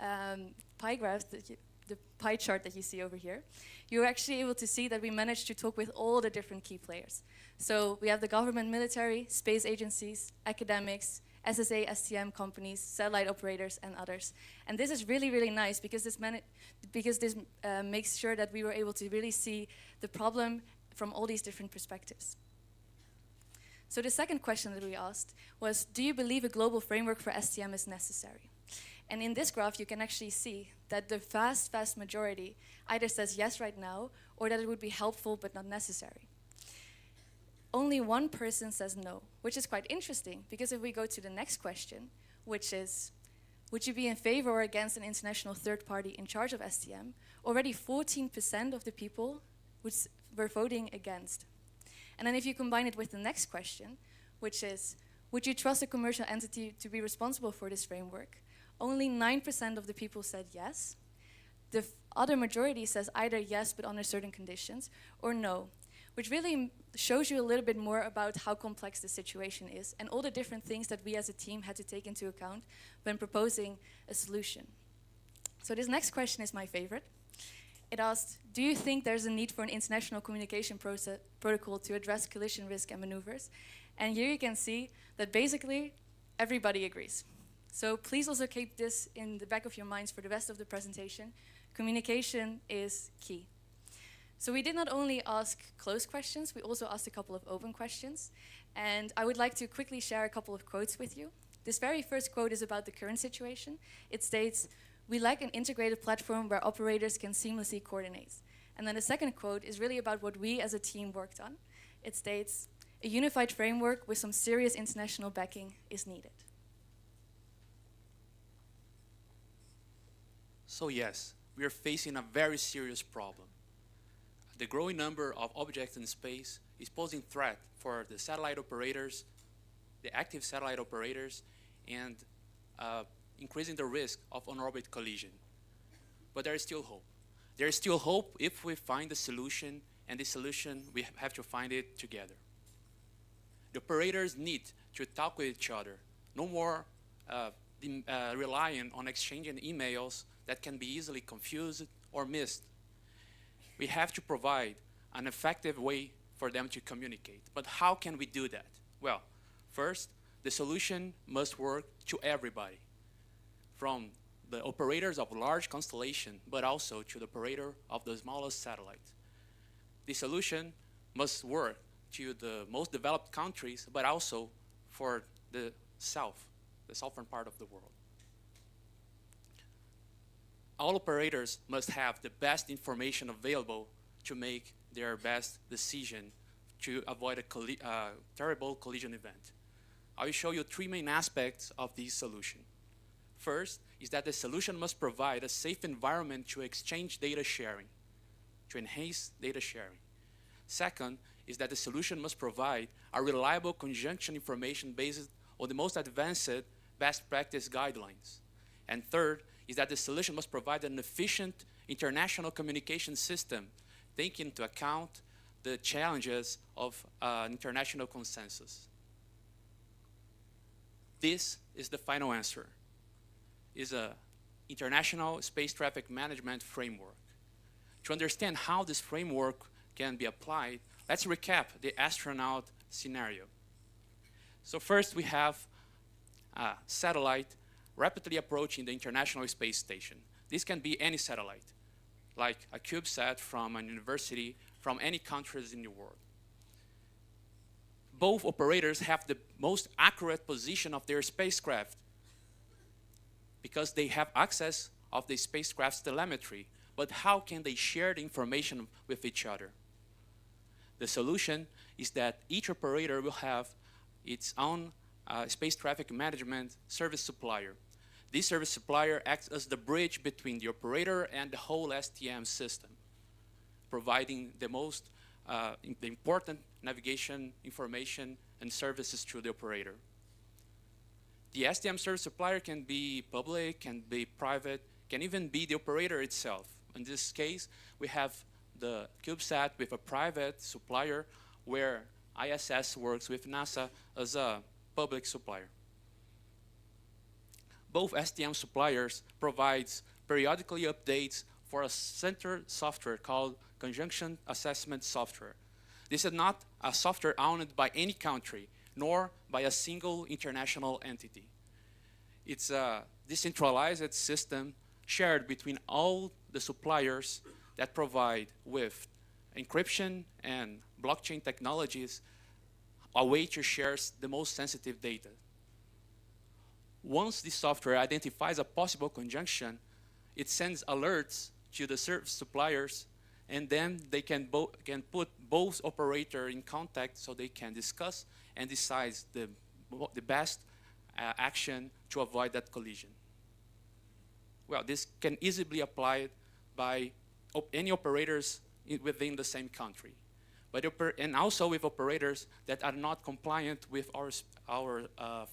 K: pie graph, the pie chart that you see over here, you're actually able to see that we managed to talk with all the different key players. So we have the government, military, space agencies, academics, SSA, STM companies, satellite operators, and others. And this is really, really nice because this makes sure that we were able to really see the problem from all these different perspectives. So the second question that we asked was, do you believe a global framework for STM is necessary? And in this graph, you can actually see that the vast majority either says yes right now, or that it would be helpful but not necessary. Only one person says no, which is quite interesting, because if we go to the next question, which is, would you be in favor or against an international third party in charge of STM? Already 14% of the people were voting against. And then if you combine it with the next question, which is, would you trust a commercial entity to be responsible for this framework? Only 9% of the people said yes. The other majority says either yes, but under certain conditions, or no, which really shows you a little bit more about how complex the situation is and all the different things that we as a team had to take into account when proposing a solution. So this next question is my favorite. It asked, do you think there's a need for an international communication protocol to address collision risk and maneuvers? And here you can see that basically everybody agrees. So please also keep this in the back of your minds for the rest of the presentation. Communication is key. So we did not only ask closed questions, we also asked a couple of open questions. And I would like to quickly share a couple of quotes with you. This very first quote is about the current situation. It states, we lack an integrated platform where operators can seamlessly coordinate. And then the second quote is really about what we as a team worked on. It states, a unified framework with some serious international backing is needed.
N: So yes, we are facing a very serious problem. The growing number of objects in space is posing threat for the satellite operators, the active satellite operators, and increasing the risk of on-orbit collision. But there is still hope. There is still hope if we find a solution, and the solution, we have to find it together. The operators need to talk with each other, no more relying on exchanging emails that can be easily confused or missed. We have to provide an effective way for them to communicate. But how can we do that? Well, first, the solution must work to everybody, from the operators of large constellation, but also to the operator of the smallest satellite. The solution must work to the most developed countries, but also for the southern part of the world. All operators must have the best information available to make their best decision to avoid a terrible collision event. I will show you three main aspects of this solution. First is that the solution must provide a safe environment to exchange data sharing, to enhance data sharing. Second is that the solution must provide a reliable conjunction information based on the most advanced best practice guidelines. And third is that the solution must provide an efficient international communication system, taking into account the challenges of international consensus. This is the final answer, is an international space traffic management framework. To understand how this framework can be applied, let's recap the astronaut scenario. So first we have a satellite rapidly approaching the International Space Station. This can be any satellite, like a CubeSat from a university from any countries in the world. Both operators have the most accurate position of their spacecraft because they have access of the spacecraft's telemetry, but how can they share the information with each other? The solution is that each operator will have its own space traffic management service supplier. This service supplier acts as the bridge between the operator and the whole STM system, providing the most the important navigation information and services to the operator. The STM service supplier can be public, can be private, can even be the operator itself. In this case, we have the CubeSat with a private supplier where ISS works with NASA as a public supplier. Both STM suppliers provides periodically updates for a center software called Conjunction Assessment Software. This is not a software owned by any country, nor by a single international entity. It's a decentralized system shared between all the suppliers that provide with encryption and blockchain technologies a way to share the most sensitive data. Once the software identifies a possible conjunction, it sends alerts to the service suppliers, and then they can put both operators in contact so they can discuss and decide the best action to avoid that collision. Well, this can easily be applied by any operators within the same country, and also with operators that are not compliant with our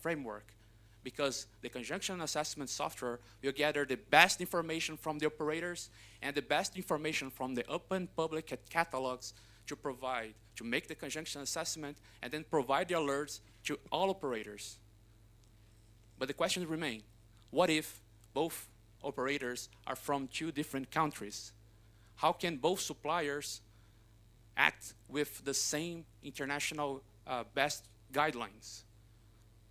N: framework, because the conjunction assessment software will gather the best information from the operators and the best information from the open public catalogs to make the conjunction assessment and then provide the alerts to all operators. But the question remains, what if both operators are from two different countries? How can both suppliers act with the same international best guidelines?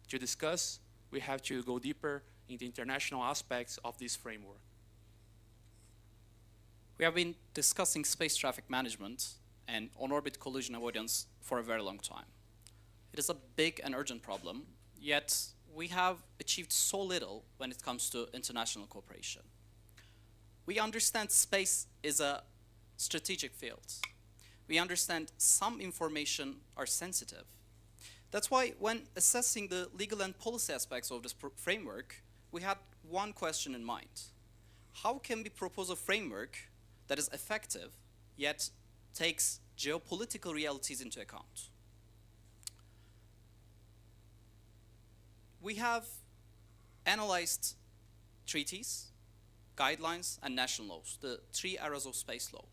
N: To discuss, we have to go deeper in the international aspects of this framework.
R: We have been discussing space traffic management and on-orbit collision avoidance for a very long time. It is a big and urgent problem, yet we have achieved so little when it comes to international cooperation. We understand space is a strategic field. We understand some information are sensitive. That's why when assessing the legal and policy aspects of this framework, we had one question in mind. How can we propose a framework that is effective, yet takes geopolitical realities into account? We have analyzed treaties, guidelines, and national laws, the three areas of space law.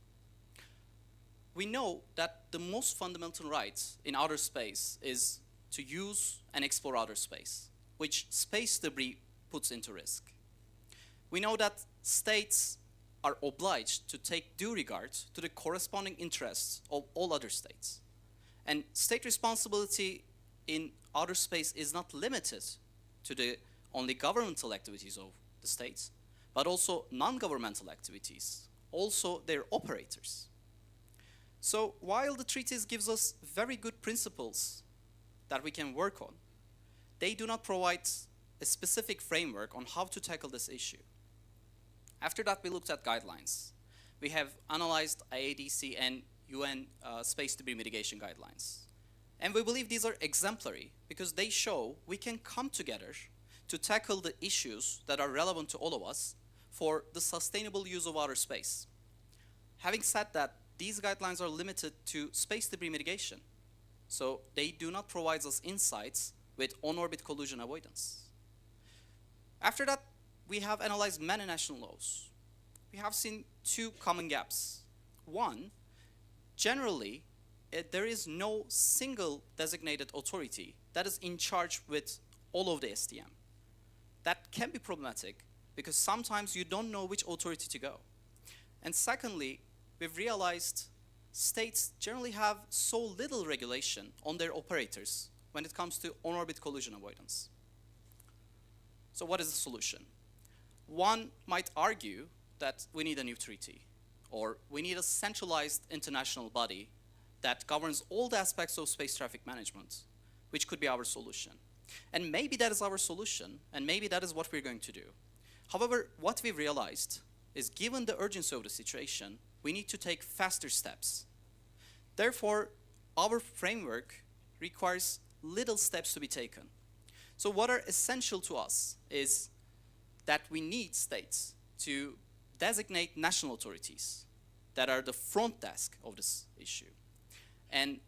R: We know that the most fundamental right in outer space is to use and explore outer space, which space debris puts into risk. We know that states are obliged to take due regard to the corresponding interests of all other states. And state responsibility in outer space is not limited to the only governmental activities of the states, but also non-governmental activities, also their operators. So while the treaties gives us very good principles that we can work on, they do not provide a specific framework on how to tackle this issue. After that, we looked at guidelines. We have analyzed IADC and UN space debris mitigation guidelines. And we believe these are exemplary because they show we can come together to tackle the issues that are relevant to all of us for the sustainable use of outer space. Having said that, these guidelines are limited to space debris mitigation, so they do not provide us insights with on-orbit collision avoidance. After that, we have analyzed many national laws. We have seen two common gaps. One, generally, there is no single designated authority that is in charge with all of the SDM. That can be problematic because sometimes you don't know which authority to go. And secondly, we've realized states generally have so little regulation on their operators when it comes to on-orbit collision avoidance. So what is the solution? One might argue that we need a new treaty, or we need a centralized international body that governs all the aspects of space traffic management, which could be our solution. And maybe that is our solution, and maybe that is what we're going to do. However, what we've realized is given the urgency of the situation, we need to take faster steps. Therefore, our framework requires little steps to be taken. So what are essential to us is that we need states to designate national authorities that are the front desk of this issue. And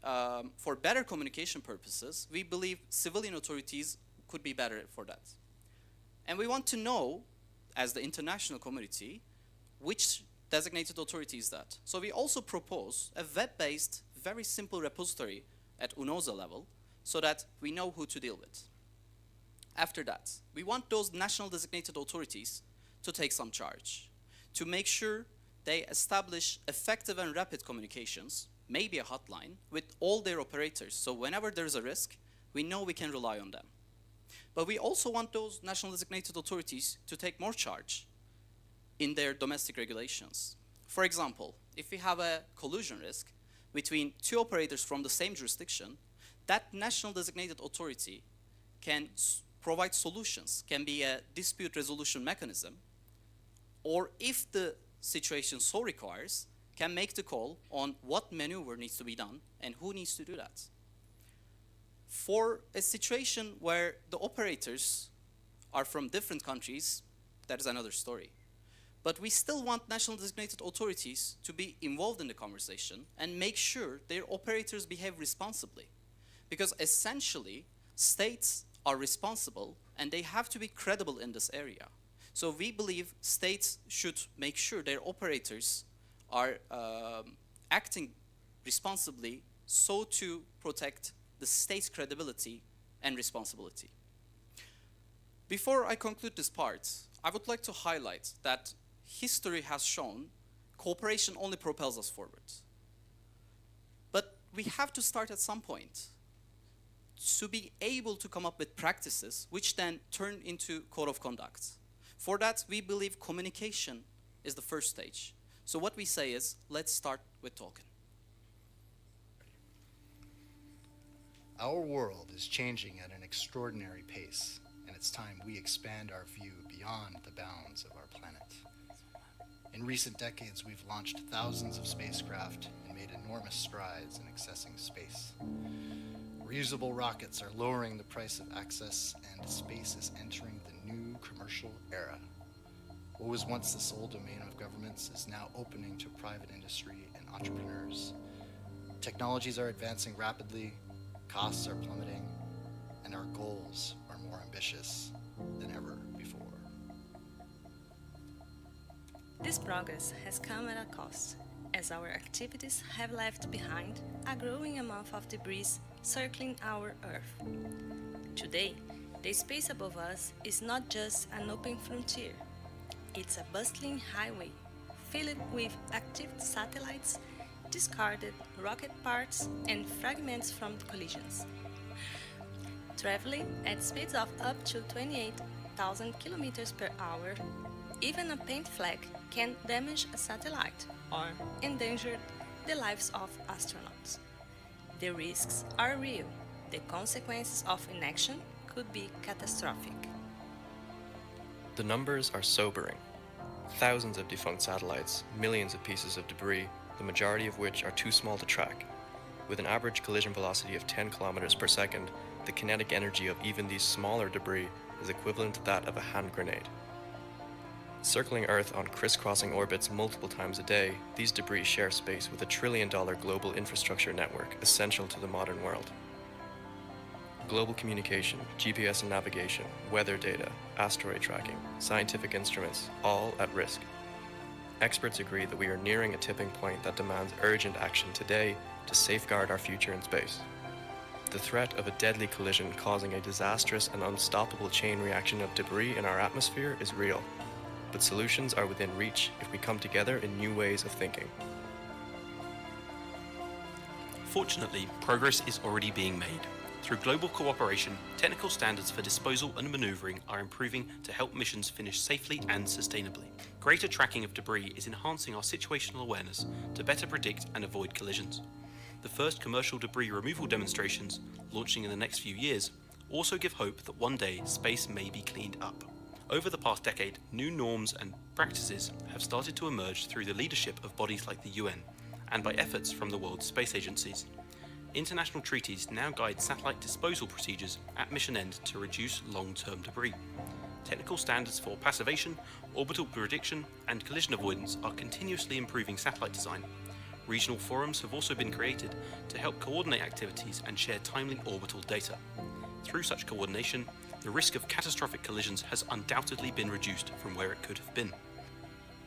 R: for better communication purposes, we believe civilian authorities could be better for that. And we want to know, as the international community, which designated authority is that. So we also propose a web-based, very simple repository at UNOSA level so that we know who to deal with. After that, we want those national designated authorities to take some charge, to make sure they establish effective and rapid communications, maybe a hotline, with all their operators, so whenever there's a risk, we know we can rely on them. But we also want those national designated authorities to take more charge in their domestic regulations. For example, if we have a collision risk between two operators from the same jurisdiction, that national designated authority can provide solutions, can be a dispute resolution mechanism, or if the situation so requires, can make the call on what maneuver needs to be done and who needs to do that. For a situation where the operators are from different countries, that is another story. But we still want national designated authorities to be involved in the conversation and make sure their operators behave responsibly. Because essentially, states are responsible and they have to be credible in this area. So we believe states should make sure their operators are acting responsibly so to protect the state's credibility and responsibility. Before I conclude this part, I would like to highlight that history has shown cooperation only propels us forward. But we have to start at some point to be able to come up with practices which then turn into code of conduct. For that, we believe communication is the first stage. So what we say is, let's start with talking.
S: Our world is changing at an extraordinary pace, and it's time we expand our view beyond the bounds of our planet. In recent decades, we've launched thousands of spacecraft and made enormous strides in accessing space. Reusable rockets are lowering the price of access, and space is entering the new commercial era. What was once the sole domain of governments is now opening to private industry and entrepreneurs. Technologies are advancing rapidly, costs are plummeting, and our goals are more ambitious than ever before.
T: This progress has come at a cost, as our activities have left behind a growing amount of debris circling our Earth. Today, the space above us is not just an open frontier. It's a bustling highway filled with active satellites, discarded rocket parts, and fragments from collisions. Traveling at speeds of up to 28,000 kilometers per hour, even a paint fleck can damage a satellite or endanger the lives of astronauts. The risks are real. The consequences of inaction could be catastrophic.
Q: The numbers are sobering. Thousands of defunct satellites, millions of pieces of debris, the majority of which are too small to track. With an average collision velocity of 10 kilometers per second, the kinetic energy of even these smaller debris is equivalent to that of a hand grenade. Circling Earth on crisscrossing orbits multiple times a day, these debris share space with a $1 trillion global infrastructure network essential to the modern world. Global communication, GPS and navigation, weather data, asteroid tracking, scientific instruments, all at risk. Experts agree that we are nearing a tipping point that demands urgent action today to safeguard our future in space. The threat of a deadly collision causing a disastrous and unstoppable chain reaction of debris in our atmosphere is real, but solutions are within reach if we come together in new ways of thinking.
U: Fortunately, progress is already being made. Through global cooperation, technical standards for disposal and maneuvering are improving to help missions finish safely and sustainably. Greater tracking of debris is enhancing our situational awareness to better predict and avoid collisions. The first commercial debris removal demonstrations, launching in the next few years, also give hope that one day space may be cleaned up. Over the past decade, new norms and practices have started to emerge through the leadership of bodies like the UN and by efforts from the world's space agencies. International treaties now guide satellite disposal procedures at mission end to reduce long-term debris. Technical standards for passivation, orbital prediction, and collision avoidance are continuously improving satellite design. Regional forums have also been created to help coordinate activities and share timely orbital data. Through such coordination, the risk of catastrophic collisions has undoubtedly been reduced from where it could have been.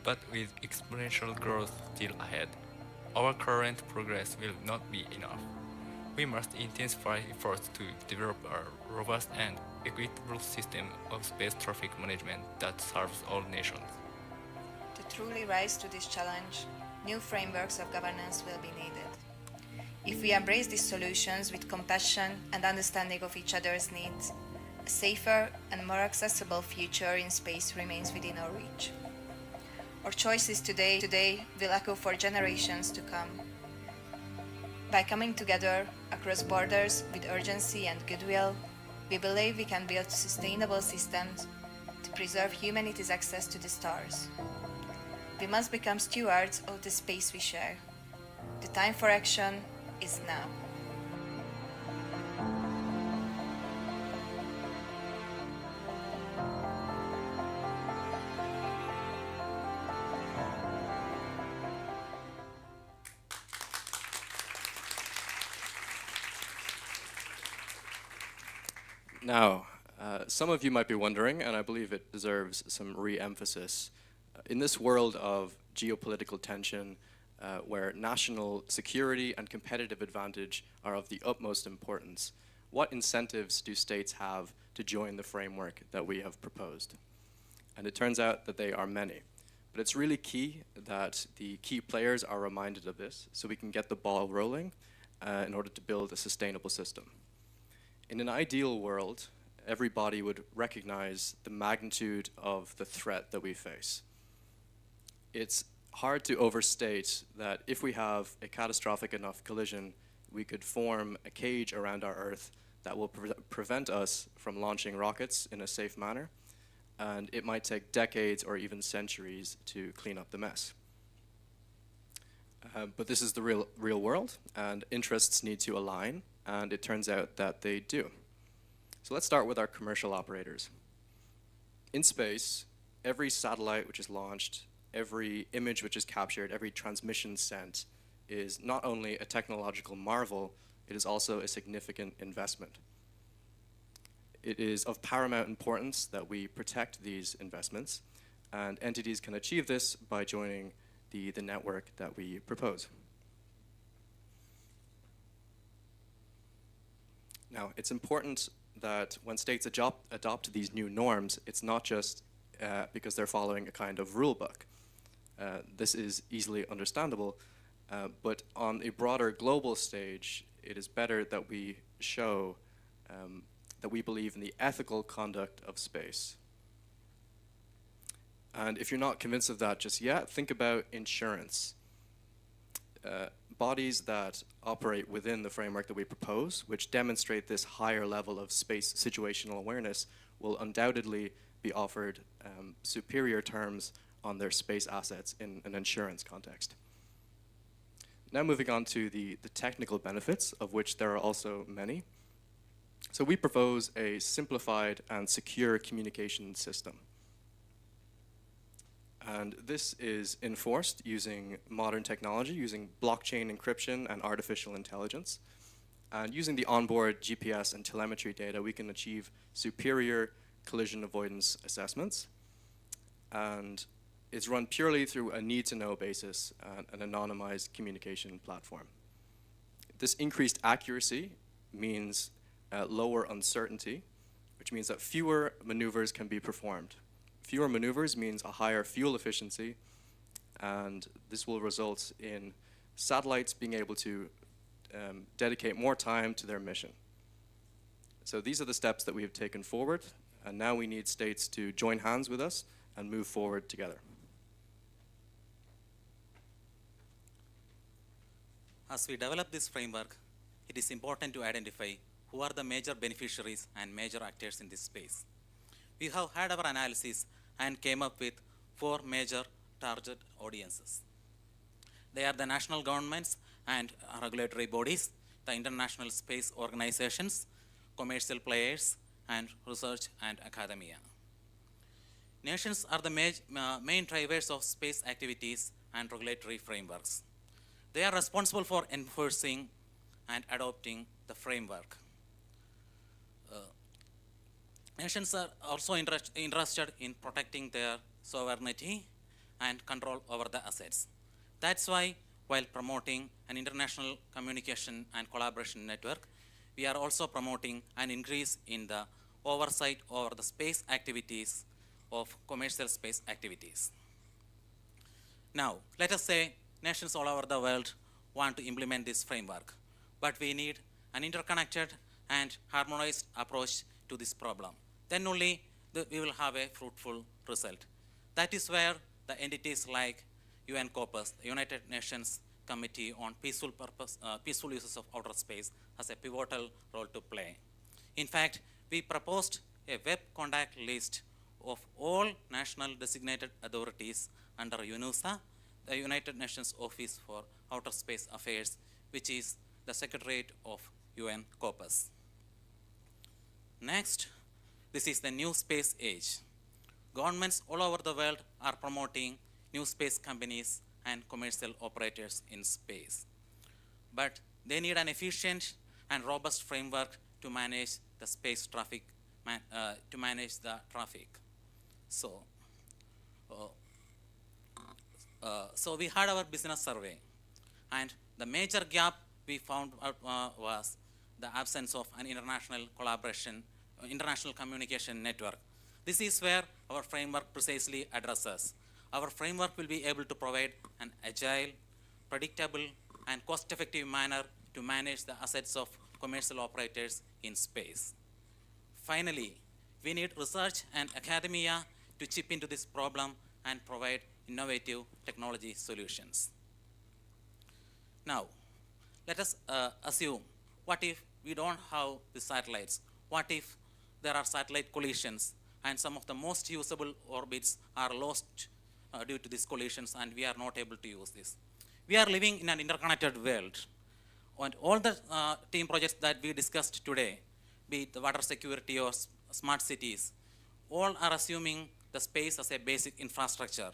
V: But with exponential growth still ahead, our current progress will not be enough. We must intensify efforts to develop a robust and equitable system of space traffic management that serves all nations.
X: To truly rise to this challenge, new frameworks of governance will be needed. If we embrace these solutions with compassion and understanding of each other's needs, a safer and more accessible future in space remains within our reach. Our choices today will echo for generations to come. By coming together across borders with urgency and goodwill, we believe we can build sustainable systems to preserve humanity's access to the stars. We must become stewards of the space we share. The time for action is now.
Q: Now, some of you might be wondering, and I believe it deserves some re-emphasis, in this world of geopolitical tension, where national security and competitive advantage are of the utmost importance, what incentives do states have to join the framework that we have proposed? And it turns out that they are many. But it's really key that the key players are reminded of this so we can get the ball rolling in order to build a sustainable system. In an ideal world, everybody would recognize the magnitude of the threat that we face. It's hard to overstate that if we have a catastrophic enough collision, we could form a cage around our Earth that will prevent us from launching rockets in a safe manner, and it might take decades or even centuries to clean up the mess. But this is the real world, and interests need to align, and it turns out that they do. So let's start with our commercial operators. In space, every satellite which is launched, every image which is captured, every transmission sent is not only a technological marvel, it is also a significant investment. It is of paramount importance that we protect these investments, and entities can achieve this by joining the network that we propose. Now, it's important that when states adopt these new norms, it's not just because they're following a kind of rule book. This is easily understandable, but on a broader global stage, it is better that we show that we believe in the ethical conduct of space. And if you're not convinced of that just yet, think about insurance. Bodies that operate within the framework that we propose, which demonstrate this higher level of space situational awareness, will undoubtedly be offered superior terms on their space assets in an insurance context. Now moving on to the technical benefits, of which there are also many. So we propose a simplified and secure communication system. And this is enforced using modern technology, using blockchain encryption and artificial intelligence. And using the onboard GPS and telemetry data, we can achieve superior collision avoidance assessments. And it's run purely through a need-to-know basis and an anonymized communication platform. This increased accuracy means lower uncertainty, which means that fewer maneuvers can be performed. Fewer maneuvers means a higher fuel efficiency, and this will result in satellites being able to dedicate more time to their mission. So these are the steps that we have taken forward, and now we need states to join hands with us and move forward together.
A: As we develop this framework, it is important to identify who are the major beneficiaries and major actors in this space. We have had our analysis and came up with 4 major target audiences. They are the national governments and regulatory bodies, the international space organizations, commercial players, and research and academia. Nations are the main drivers of space activities and regulatory frameworks. They are responsible for enforcing and adopting the framework. Nations are also interested in protecting their sovereignty and control over the assets. That's why, while promoting an international communication and collaboration network, we are also promoting an increase in the oversight over the space activities of commercial space activities. Now, let us say nations all over the world want to implement this framework, but we need an interconnected and harmonized approach to this problem. Then only we will have a fruitful result. That is where the entities like UN COPUS, the United Nations Committee on Peaceful Uses of Outer Space, has a pivotal role to play. In fact, we proposed a web contact list of all national designated authorities under UNUSA, the United Nations Office for Outer Space Affairs, which is the Secretariat of UN COPUS. Next, this is the new space age. Governments all over the world are promoting new space companies and commercial operators in space. But they need an efficient and robust framework to manage the space traffic, to manage the traffic. So we had our business survey, and the major gap we found out was the absence of an international collaboration, international communication network. This is where our framework precisely addresses. Our framework will be able to provide an agile, predictable, and cost-effective manner to manage the assets of commercial operators in space. Finally, we need research and academia to chip into this problem and provide innovative technology solutions. Now, let us assume, what if we don't have the satellites? What if there are satellite collisions and some of the most usable orbits are lost due to these collisions and we are not able to use this? We are living in an interconnected world, and all the team projects that we discussed today, be it the water security or smart cities, all are assuming the space as a basic infrastructure.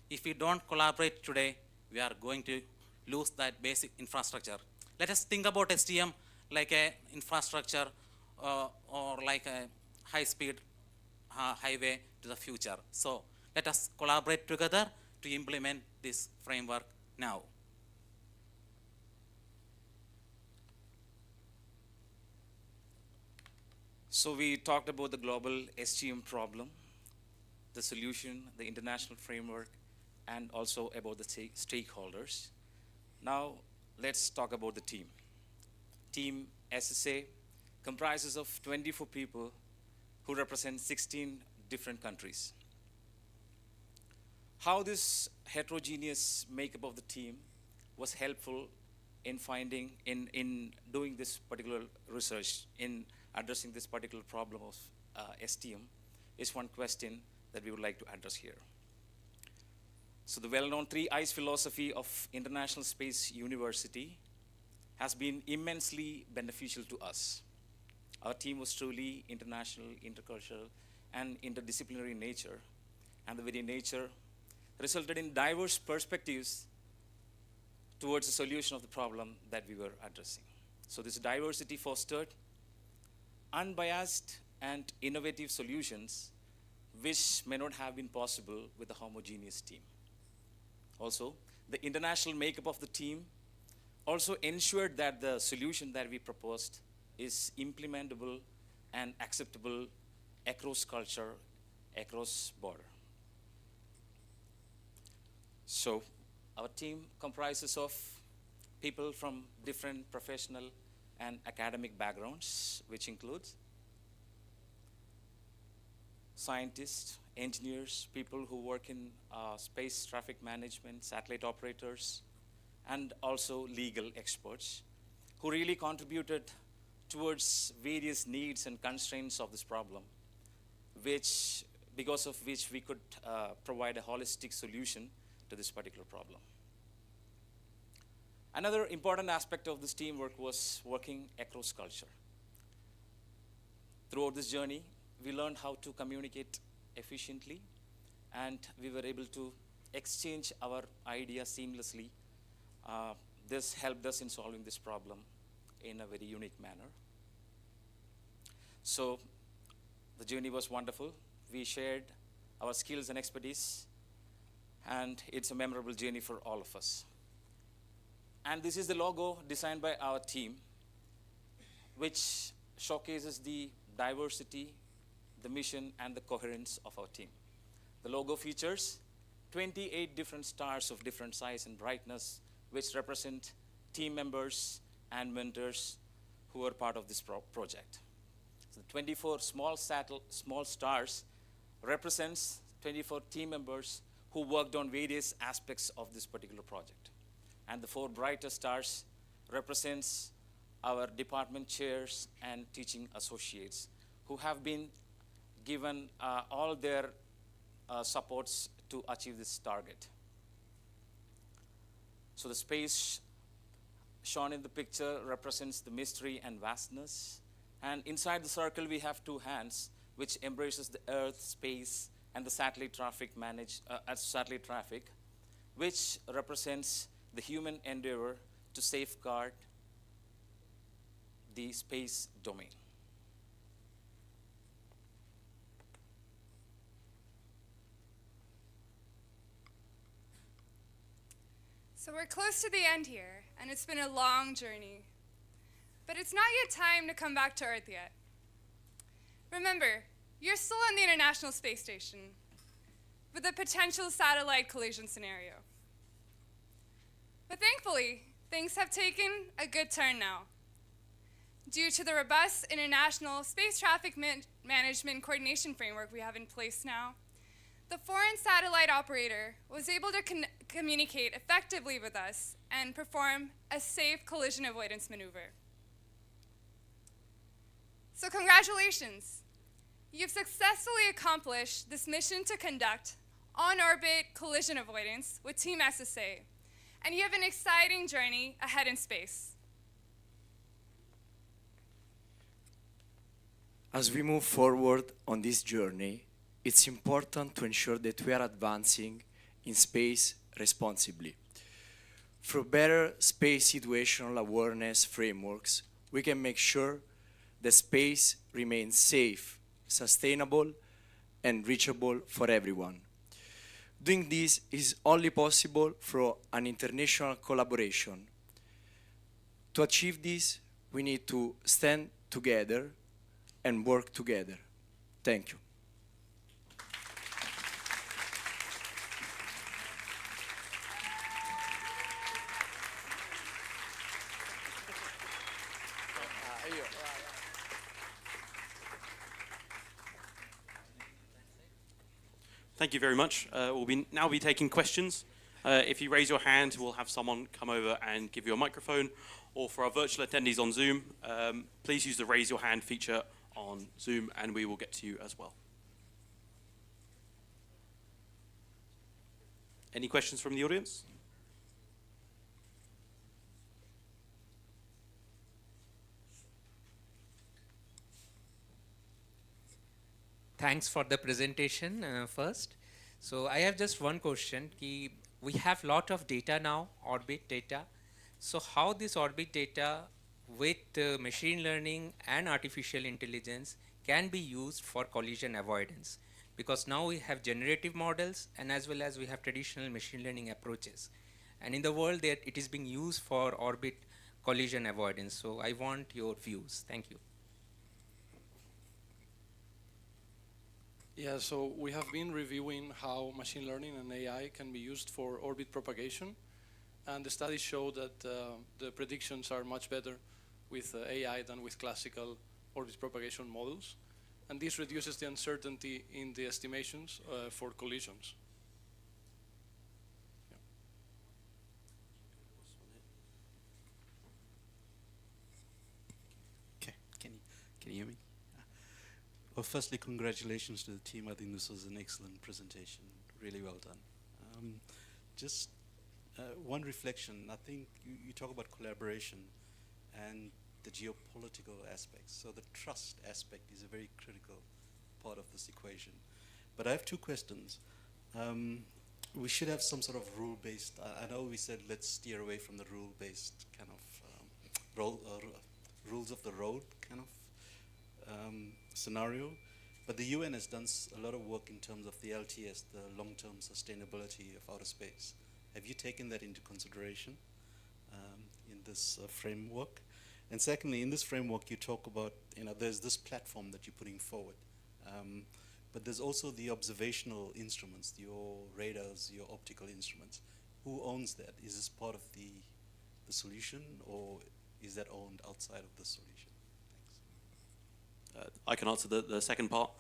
A: If we don't collaborate today, we are going to lose that basic infrastructure. Let us think about STM like an infrastructure or like a high-speed highway to the future. So let us collaborate together to implement this framework now.
F: So we talked about the global SGM problem, the solution, the international framework, and also about the stakeholders. Now let's talk about the team. Team SSA comprises of 24 people who represent 16 different countries. How this heterogeneous makeup of the team was helpful in doing this particular research, in addressing this particular problem of STM, is one question that we would like to address here. So the well-known 3 I's philosophy of International Space University has been immensely beneficial to us. Our team was truly international, intercultural, and interdisciplinary in nature, and the very nature resulted in diverse perspectives towards the solution of the problem that we were addressing. So this diversity fostered unbiased and innovative solutions which may not have been possible with a homogeneous team. Also, the international makeup of the team also ensured that the solution that we proposed is implementable and acceptable across culture, across border. So our team comprises of people from different professional and academic backgrounds, which includes scientists, engineers, people who work in space traffic management, satellite operators, and also legal experts who really contributed towards various needs and constraints of this problem, because of which we could provide a holistic solution to this particular problem. Another important aspect of this teamwork was working across culture. Throughout this journey, we learned how to communicate efficiently, and we were able to exchange our ideas seamlessly. This helped us in solving this problem in a very unique manner. So the journey was wonderful. We shared our skills and expertise, and it's a memorable journey for all of us. And this is the logo designed by our team, which showcases the diversity, the mission, and the coherence of our team. The logo features 28 different stars of different size and brightness, which represent team members and mentors who are part of this project. So the 24 small stars represents 24 team members who worked on various aspects of this particular project. And the 4 brighter stars represents our department chairs and teaching associates who have been given all their supports to achieve this target. So the space shown in the picture represents the mystery and vastness. And inside the circle, we have 2 hands, which embraces the Earth, space, and the satellite traffic which represents the human endeavor to safeguard the space domain.
O: So we're close to the end here, and it's been a long journey. But it's not yet time to come back to Earth yet. Remember, you're still on the International Space Station with a potential satellite collision scenario. But thankfully, things have taken a good turn now. Due to the robust international space traffic management coordination framework we have in place now, the foreign satellite operator was able to communicate effectively with us and perform a safe collision avoidance maneuver. So congratulations. You've successfully accomplished this mission to conduct on-orbit collision avoidance with Team SSA, and you have an exciting journey ahead in space.
J: As we move forward on this journey, it's important to ensure that we are advancing in space responsibly. Through better space situational awareness frameworks, we can make sure that space remains safe, sustainable, and reachable for everyone. Doing this is only possible through an international collaboration. To achieve this, we need to stand together and work together. Thank you.
B: thank you very much. We'll now be taking questions. If you raise your hand, we'll have someone come over and give you a microphone. Or for our virtual attendees on Zoom, please use the raise your hand feature on Zoom and we will get to you as well. Any questions from the audience?
M: Thanks for the presentation first. So I have just one question. We have lot of data now, orbit data. So how this orbit data with machine learning and artificial intelligence can be used for collision avoidance? Because now we have generative models and as well as we have traditional machine learning approaches. And in the world that it is being used for orbit collision avoidance. So I want your views. Thank you.
C: Yeah, so we have been reviewing how machine learning and AI can be used for orbit propagation. And the studies show that the predictions are much better with AI than with classical orbit propagation models. And this reduces the uncertainty in the estimations for collisions.
H: Okay, can you hear me? Well, firstly, congratulations to the team. I think this was an excellent presentation. Really well done. Just one reflection. I think you talk about collaboration and the geopolitical aspects. So the trust aspect is a very critical part of this equation. But I have two questions. We should have some sort of rule-based, I know we said let's steer away from the rule-based kind of rules of the road kind of scenario, but the UN has done a lot of work in terms of the LTS, the long-term sustainability of outer space. Have you taken that into consideration in this framework? And secondly, in this framework, you talk about, there's this platform that you're putting forward, but there's also the observational instruments, your radars, your optical instruments. Who owns that? Is this part of the solution, or is that owned outside of the solution?
B: I can answer the second part.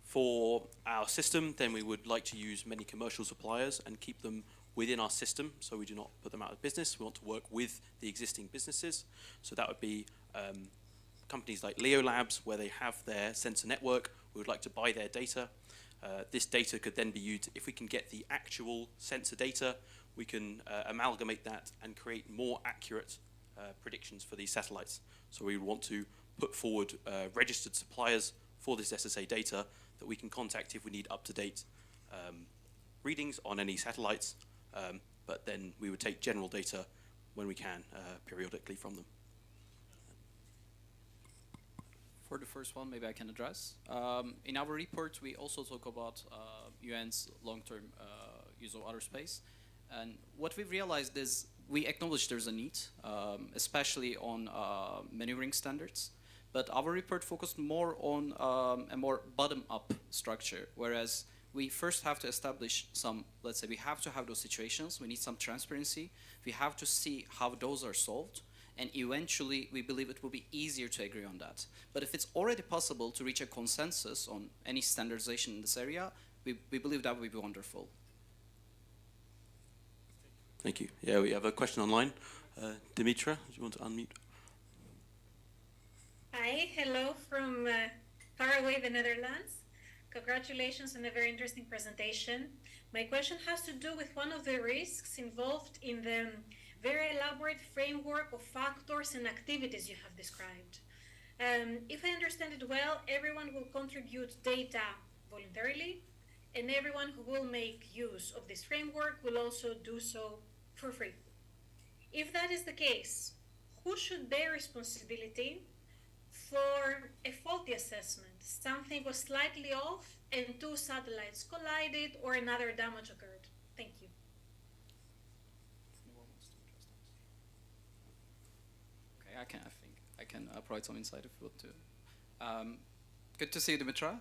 B: For our system, then we would like to use many commercial suppliers and keep them within our system, so we do not put them out of business. We want to work with the existing businesses. So that would be companies like Leo Labs, where they have their sensor network. We would like to buy their data. This data could then be used, if we can get the actual sensor data, we can amalgamate that and create more accurate predictions for these satellites. So we would want to put forward registered suppliers for this SSA data that we can contact if we need up-to-date readings on any satellites, but then we would take general data when we can periodically from them.
R: For the first one, maybe I can address. In our report, we also talk about UN's long-term use of outer space. And what we've realized is we acknowledge there's a need, especially on maneuvering standards. But our report focused more on a more bottom-up structure, whereas we first have to establish some, let's say we have to have those situations, we need some transparency, we have to see how those are solved, and eventually we believe it will be easier to agree on that. But if it's already possible to reach a consensus on any standardization in this area, we believe that would be wonderful.
B: Thank you. Yeah, we have a question online. Dimitra, do you want to unmute?
L: Hi, hello from far away the Netherlands. Congratulations on a very interesting presentation. My question has to do with one of the risks involved in the very elaborate framework of factors and activities you have described. If I understand it well, everyone will contribute data voluntarily, and everyone who will make use of this framework will also do so for free. If that is the case, who should bear responsibility for a faulty assessment? Something was slightly off and two satellites collided or another damage occurred. Thank you.
R: Okay, I think I can provide some insight if you want to. Good to see you, Dimitra.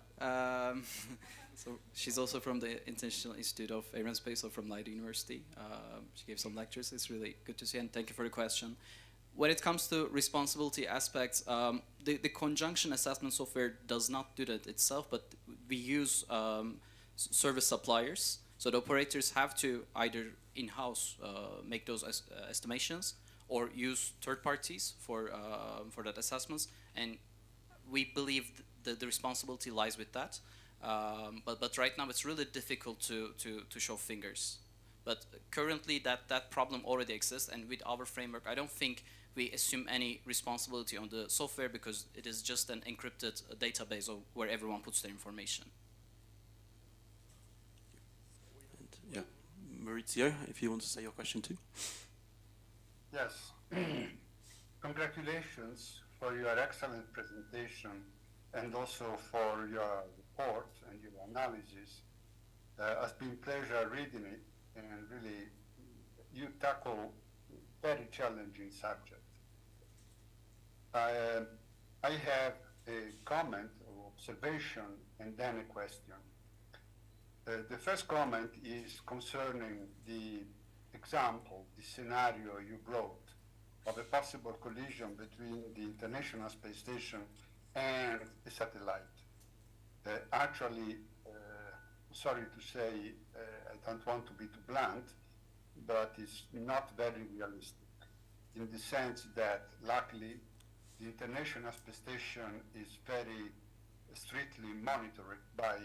R: So she's also from the International Institute of Air and Space, or from Leiden University. She gave some lectures. It's really good to see, and thank you for the question. When it comes to responsibility aspects, the conjunction assessment software does not do that itself, but we use service suppliers. So the operators have to either in-house make those estimations or use third parties for that assessments. And we believe the responsibility lies with that. But right now it's really difficult to show fingers. But currently that problem already exists, and with our framework, I don't think we assume any responsibility on the software because it is just an encrypted database where everyone puts their information.
B: And, yeah, Maurizio, if you want to say your question too.
D: Yes. Congratulations for your excellent presentation and also for your report and your analysis. It's been a pleasure reading it, and really you tackle very challenging subject. I have a comment or observation and then a question. The first comment is concerning the example, the scenario you brought of a possible collision between the International Space Station and a satellite. Actually, sorry to say, I don't want to be too blunt, but it's not very realistic in the sense that luckily the International Space Station is very strictly monitored by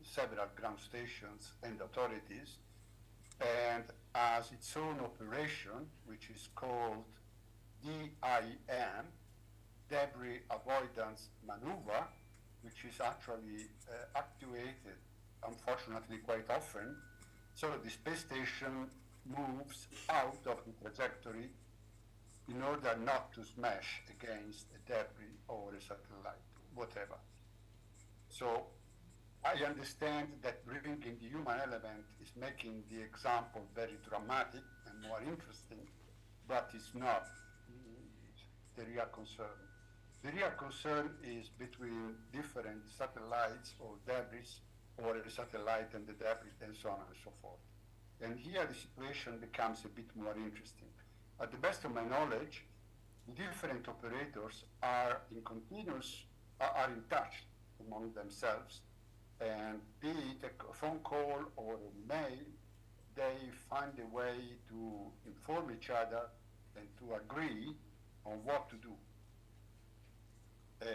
D: several ground stations and authorities, and has its own operation, which is called DIM, Debris Avoidance Maneuver, which is actually actuated, unfortunately, quite often. So the space station moves out of the trajectory in order not to smash against a debris or a satellite, whatever. So I understand that bringing the human element is making the example very dramatic and more interesting, but it's not the real concern. The real concern is between different satellites or debris, or a satellite and the debris, and so on and so forth. And here the situation becomes a bit more interesting. At the best of my knowledge, the different operators are in touch among themselves, and be it a phone call or a mail, they find a way to inform each other and to agree on what to do. The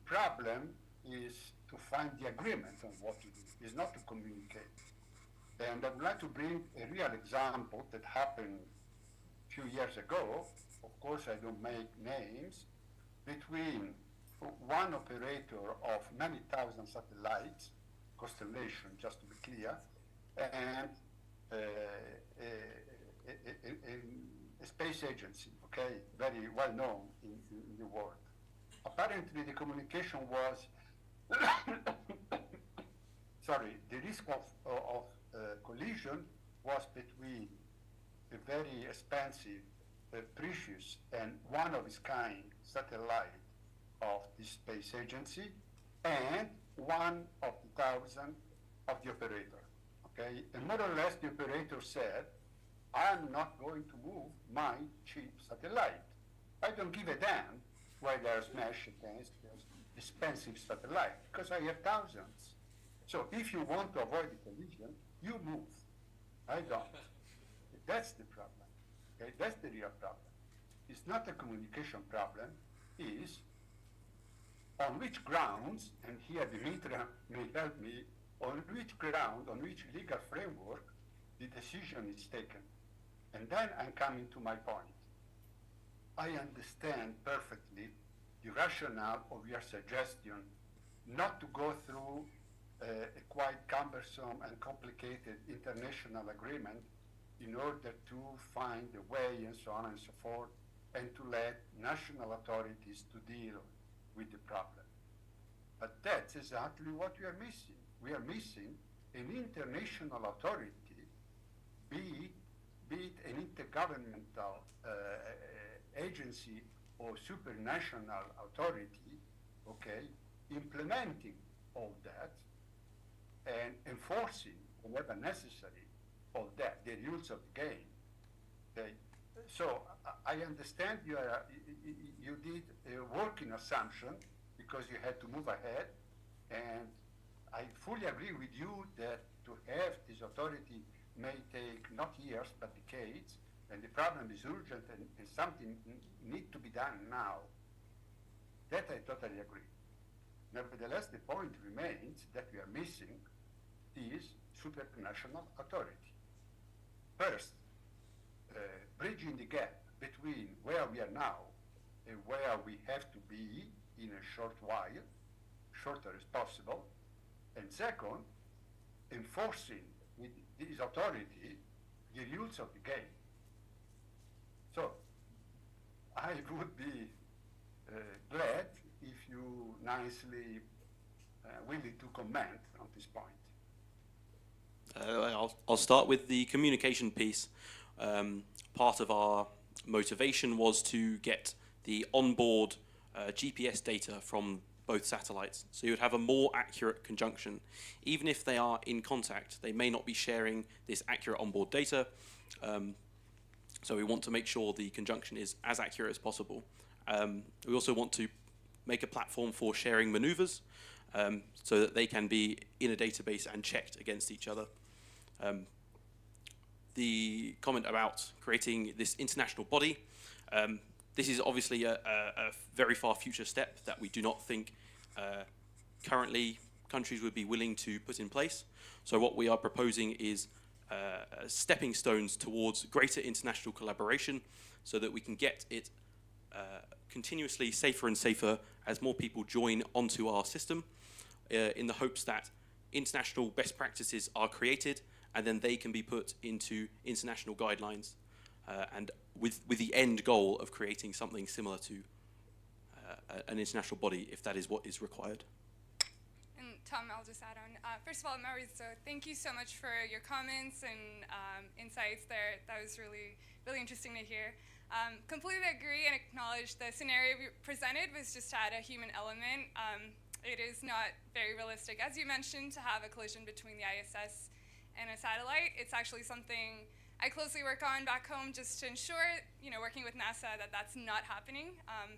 D: problem is to find the agreement on what to do, is not to communicate. And I would like to bring a real example that happened a few years ago. Of course, I don't make names, between one operator of many thousand satellites, constellation, just to be clear, and a space agency, okay, very well known in the world. Apparently, the communication was, sorry, the risk of collision was between a very expensive, precious, and one of its kind satellite of the space agency and one of the thousand of the operator, okay? And more or less the operator said, I'm not going to move my cheap satellite. I don't give a damn whether I smash against this expensive satellite, because I have thousands. So if you want to avoid the collision, you move. I don't. That's the problem. Okay? That's the real problem. It's not a communication problem. It's on which grounds, and here Dimitra may help me, on which ground, on which legal framework the decision is taken. And then I'm coming to my point. I understand perfectly the rationale of your suggestion not to go through a quite cumbersome and complicated international agreement in order to find a way and so on and so forth, and to let national authorities to deal with the problem. But that's exactly what we are missing. We are missing an international authority, be it an intergovernmental agency or supranational authority, okay, implementing all that and enforcing, whenever necessary, all that, the rules of the game. Okay? So I understand you did a working assumption because you had to move ahead, and I fully agree with you that to have this authority may take not years but decades, and the problem is urgent and something need to be done now. That I totally agree. Nevertheless, the point remains that we are missing is supranational authority. First, bridging the gap between where we are now and where we have to be in a short while, shorter as possible, and second, enforcing with this authority the rules of the game. So, I would be glad if you nicely willing to comment on this point.
B: I'll start with the communication piece. Part of our motivation was to get the onboard GPS data from both satellites. So you would have a more accurate conjunction. Even if they are in contact, they may not be sharing this accurate onboard data. So we want to make sure the conjunction is as accurate as possible. We also want to make a platform for sharing maneuvers so that they can be in a database and checked against each other. The comment about creating this international body, this is obviously a very far future step that we do not think currently countries would be willing to put in place. So what we are proposing is stepping stones towards greater international collaboration so that we can get it continuously safer and safer as more people join onto our system in the hopes that international best practices are created and then they can be put into international guidelines and with the end goal of creating something similar to an international body if that is what is required.
O: And Tom, I'll just add on. First of all, Maurizio, thank you so much for your comments and insights there. That was really, really interesting to hear. Completely agree and acknowledge the scenario we presented was just to add a human element. It is not very realistic, as you mentioned, to have a collision between the ISS and a satellite. It's actually something I closely work on back home just to ensure, working with NASA, that that's not happening.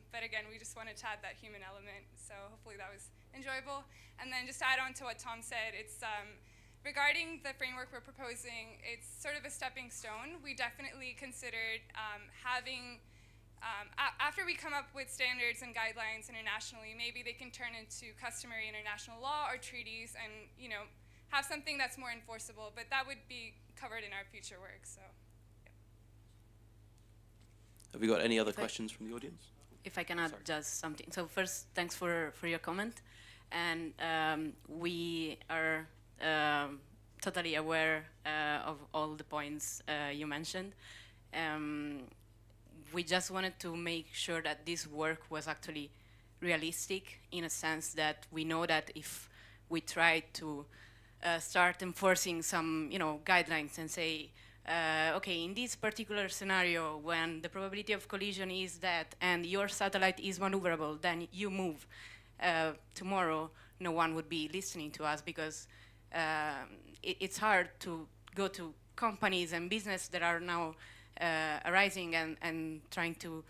O: But again, we just wanted to add that human element. So hopefully that was enjoyable. And then just to add on to what Tom said, it's regarding the framework we're proposing, it's sort of a stepping stone. We definitely considered having, after we come up with standards and guidelines internationally, maybe they can turn into customary international law or treaties and, have something that's more enforceable, but that would be covered in our future work, so. Yeah.
B: Have we got any other questions from the audience?
E: If I can add just something. So first, thanks for your comment. And we are totally aware of all the points you mentioned. We just wanted to make sure that this work was actually realistic in a sense that we know that if we try to start enforcing some, guidelines and say, okay, in this particular scenario, when the probability of collision is that, and your satellite is maneuverable, then you move. Tomorrow, no one would be listening to us because it's hard to go to companies and business that are now arising and trying to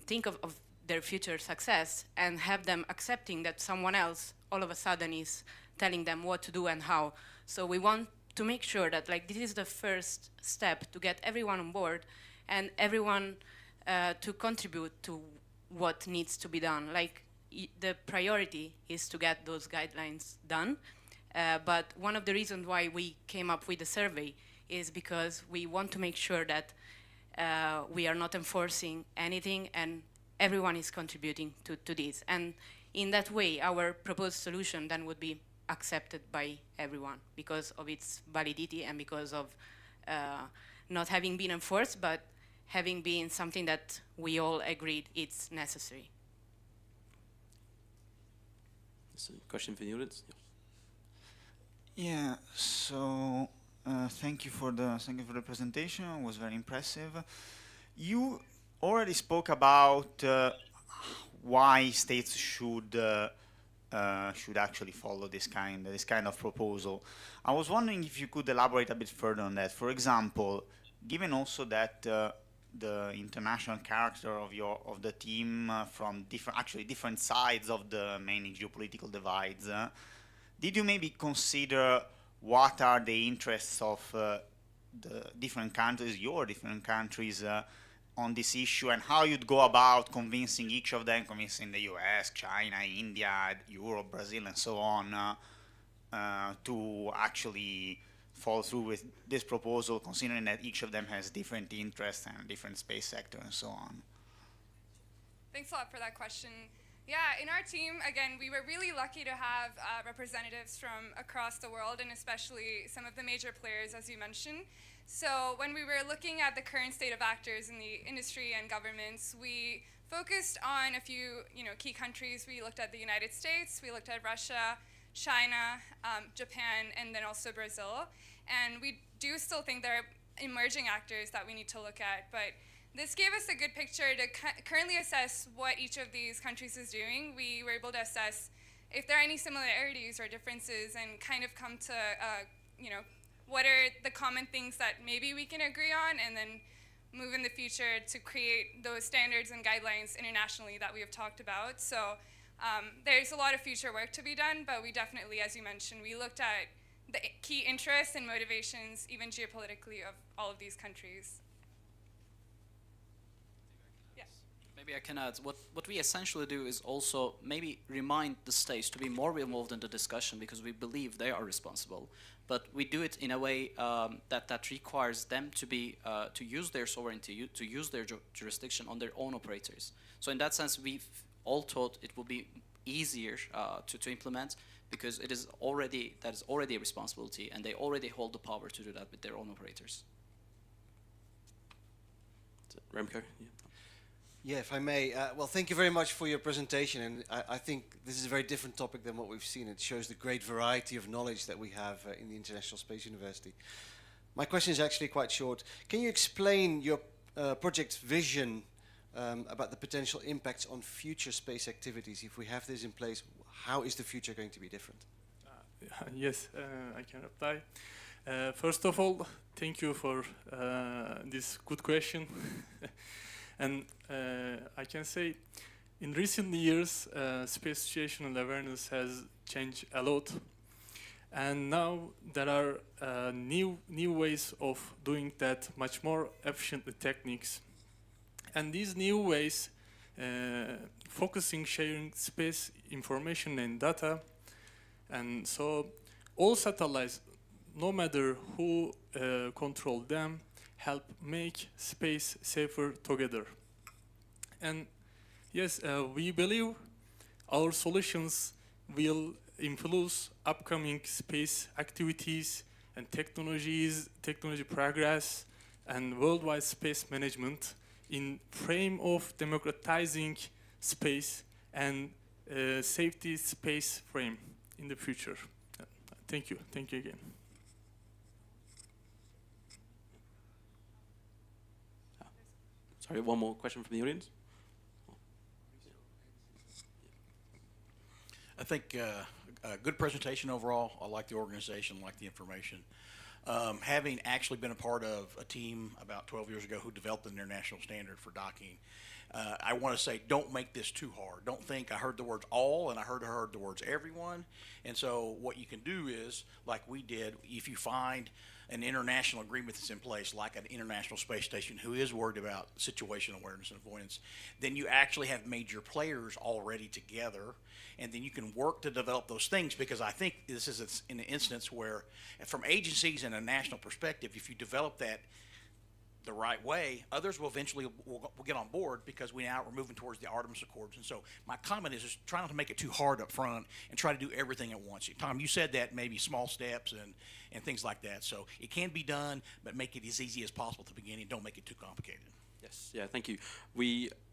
E: think of their future success and have them accepting that someone else all of a sudden is telling them what to do and how. So we want to make sure that this is the first step to get everyone on board and everyone to contribute to what needs to be done. The priority is to get those guidelines done. But one of the reasons why we came up with the survey is because we want to make sure that we are not enforcing anything and everyone is contributing to this. And in that way, our proposed solution then would be accepted by everyone because of its validity and because of not having been enforced, but having been something that we all agreed it's necessary.
B: That's a question for the audience.
G: Yeah. So thank you for the presentation. It was very impressive. You already spoke about why states should actually follow this kind of proposal. I was wondering if you could elaborate a bit further on that. For example, given also that the international character of the team from different sides of the main geopolitical divides, did you maybe consider what are the interests of the different countries, your different countries, on this issue, and how you'd go about convincing each of them, convincing the US, China, India, Europe, Brazil, and so on, to actually follow through with this proposal, considering that each of them has different interests and different space sector and so on?
O: Thanks a lot for that question. Yeah, in our team, again, we were really lucky to have representatives from across the world, and especially some of the major players, as you mentioned. So when we were looking at the current state of actors in the industry and governments, we focused on a few key countries. We looked at the United States, we looked at Russia, China, Japan, and then also Brazil. And we do still think there are emerging actors that we need to look at, but this gave us a good picture to currently assess what each of these countries is doing. We were able to assess if there are any similarities or differences and kind of come to, what are the common things that maybe we can agree on, and then move in the future to create those standards and guidelines internationally that we have talked about. So there's a lot of future work to be done, but we definitely, as you mentioned, we looked at the key interests and motivations, even geopolitically, of all of these countries.
R: Maybe I can add, what we essentially do is also maybe remind the states to be more involved in the discussion, because we believe they are responsible. But we do it in a way that requires them to be to use their sovereignty, to use their jurisdiction on their own operators. So in that sense, we all thought it would be easier to implement, because that is already a responsibility, and they already hold the power to do that with their own operators.
B: Remco?
I: Yeah, if I may. Well, thank you very much for your presentation, and I think this is a very different topic than what we've seen. It shows the great variety of knowledge that we have in the International Space University. My question is actually quite short. Can you explain your project's vision about the potential impacts on future space activities? If we have this in place, how is the future going to be different?
K: Yes, I can reply. First of all, thank you for this good question. And I can say, in recent years, space situational awareness has changed a lot. And now there are new ways of doing that, much more efficient techniques. And these new ways, focusing, sharing space information and data. And so all satellites, no matter who control them, help make space safer together. And yes, we believe our solutions will influence upcoming space activities and technology progress, and worldwide space management in frame of democratizing space and safety space frame in the future. Thank you again.
B: Sorry, one more question from the audience.
P: I think a good presentation overall. I like the organization, I like the information. Having actually been a part of a team about 12 years ago who developed an international standard for docking, I want to say, don't make this too hard. Don't think I heard the words all and I heard the words everyone. And so what you can do is, like we did, if you find an international agreement that's in place, like an International Space Station who is worried about situational awareness and avoidance, then you actually have major players already together, and then you can work to develop those things, because I think this is an instance where, from agencies and a national perspective, if you develop that the right way, others will eventually will get on board, because we're moving towards the Artemis Accords. And so my comment is just try not to make it too hard up front and try to do everything at once. Tom, you said that maybe small steps and things like that. So it can be done, but make it as easy as possible at the beginning. Don't make it too complicated.
B: Yes, yeah, thank you.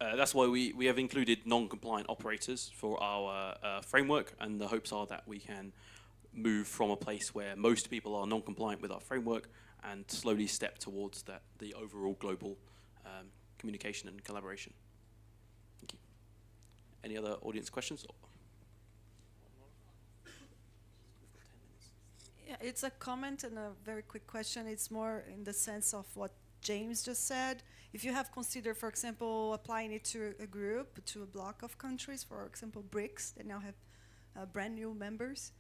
B: That's why we have included non-compliant operators for our framework, and the hopes are that we can move from a place where most people are non-compliant with our framework and slowly step towards the overall global communication and collaboration. Thank you. Any other audience questions?
W: Yeah, it's a comment and a very quick question. It's more in the sense of what James just said. If you have considered, for example, applying it to a group, to a block of countries, for example, BRICS, that now have brand new members,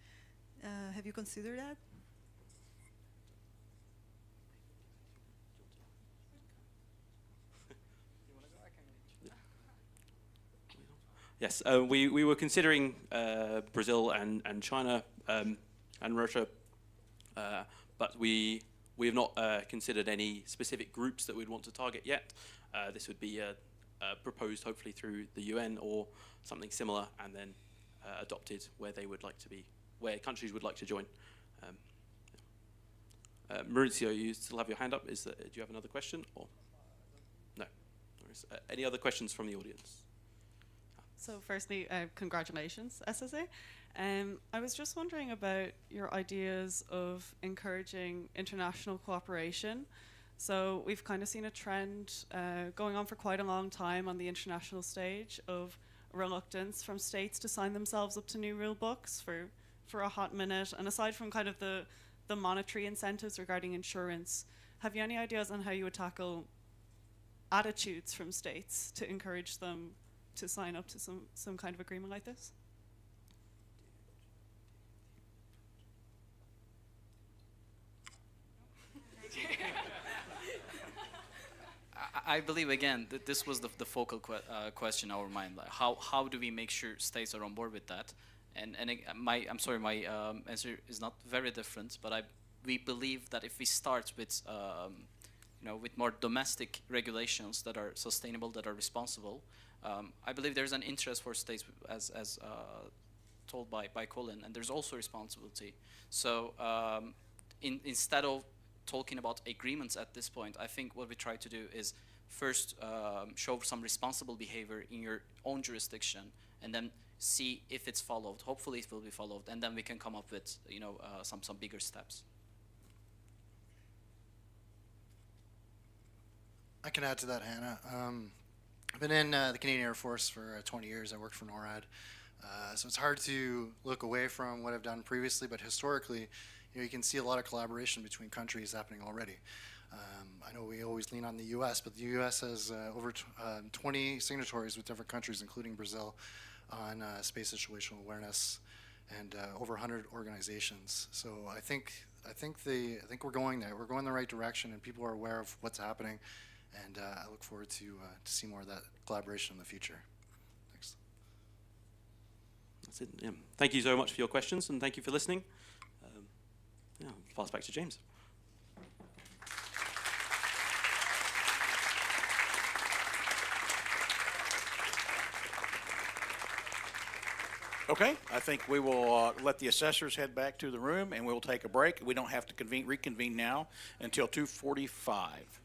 W: Have you considered that?
B: Yes, we were considering Brazil and China and Russia, but we have not considered any specific groups that we'd want to target yet. This would be proposed hopefully through the UN or something similar, and then adopted where they would like to be, where countries would like to join. Maurizio, you still have your hand up. Do you have another question? Or no? Any other questions from the audience?
N: So firstly, congratulations, SSA. I was just wondering about your ideas of encouraging international cooperation. So we've kind of seen a trend going on for quite a long time on the international stage of reluctance from states to sign themselves up to new rule books for a hot minute. And aside from kind of the monetary incentives regarding insurance, have you any ideas on how you would tackle attitudes from states to encourage them to sign up to some kind of agreement like this?
R: I believe, again, that this was the focal question in our mind. Like how do we make sure states are on board with that? And I'm sorry, my answer is not very different, but we believe that if we start with with more domestic regulations that are sustainable, that are responsible, I believe there's an interest for states, as told by Colin, and there's also responsibility. So instead of talking about agreements at this point, I think what we try to do is first show some responsible behavior in your own jurisdiction, and then see if it's followed. Hopefully it will be followed, and then we can come up with some bigger steps.
S: I can add to that, Hannah. I've been in the Canadian Air Force for 20 years. I worked for NORAD. So it's hard to look away from what I've done previously, but historically, you can see a lot of collaboration between countries happening already. I know we always lean on the U.S., but the U.S. has over 20 signatories with different countries, including Brazil, on space situational awareness, and over 100 organizations. So I think we're going there. We're going in the right direction, and people are aware of what's happening. And I look forward to see more of that collaboration in the future. Thanks.
B: That's it. Yeah. Thank you so much for your questions, and thank you for listening. I'll pass back to James.
P: Okay, I think we will let the assessors head back to the room, and we will take a break. We don't have to reconvene now until 2:45.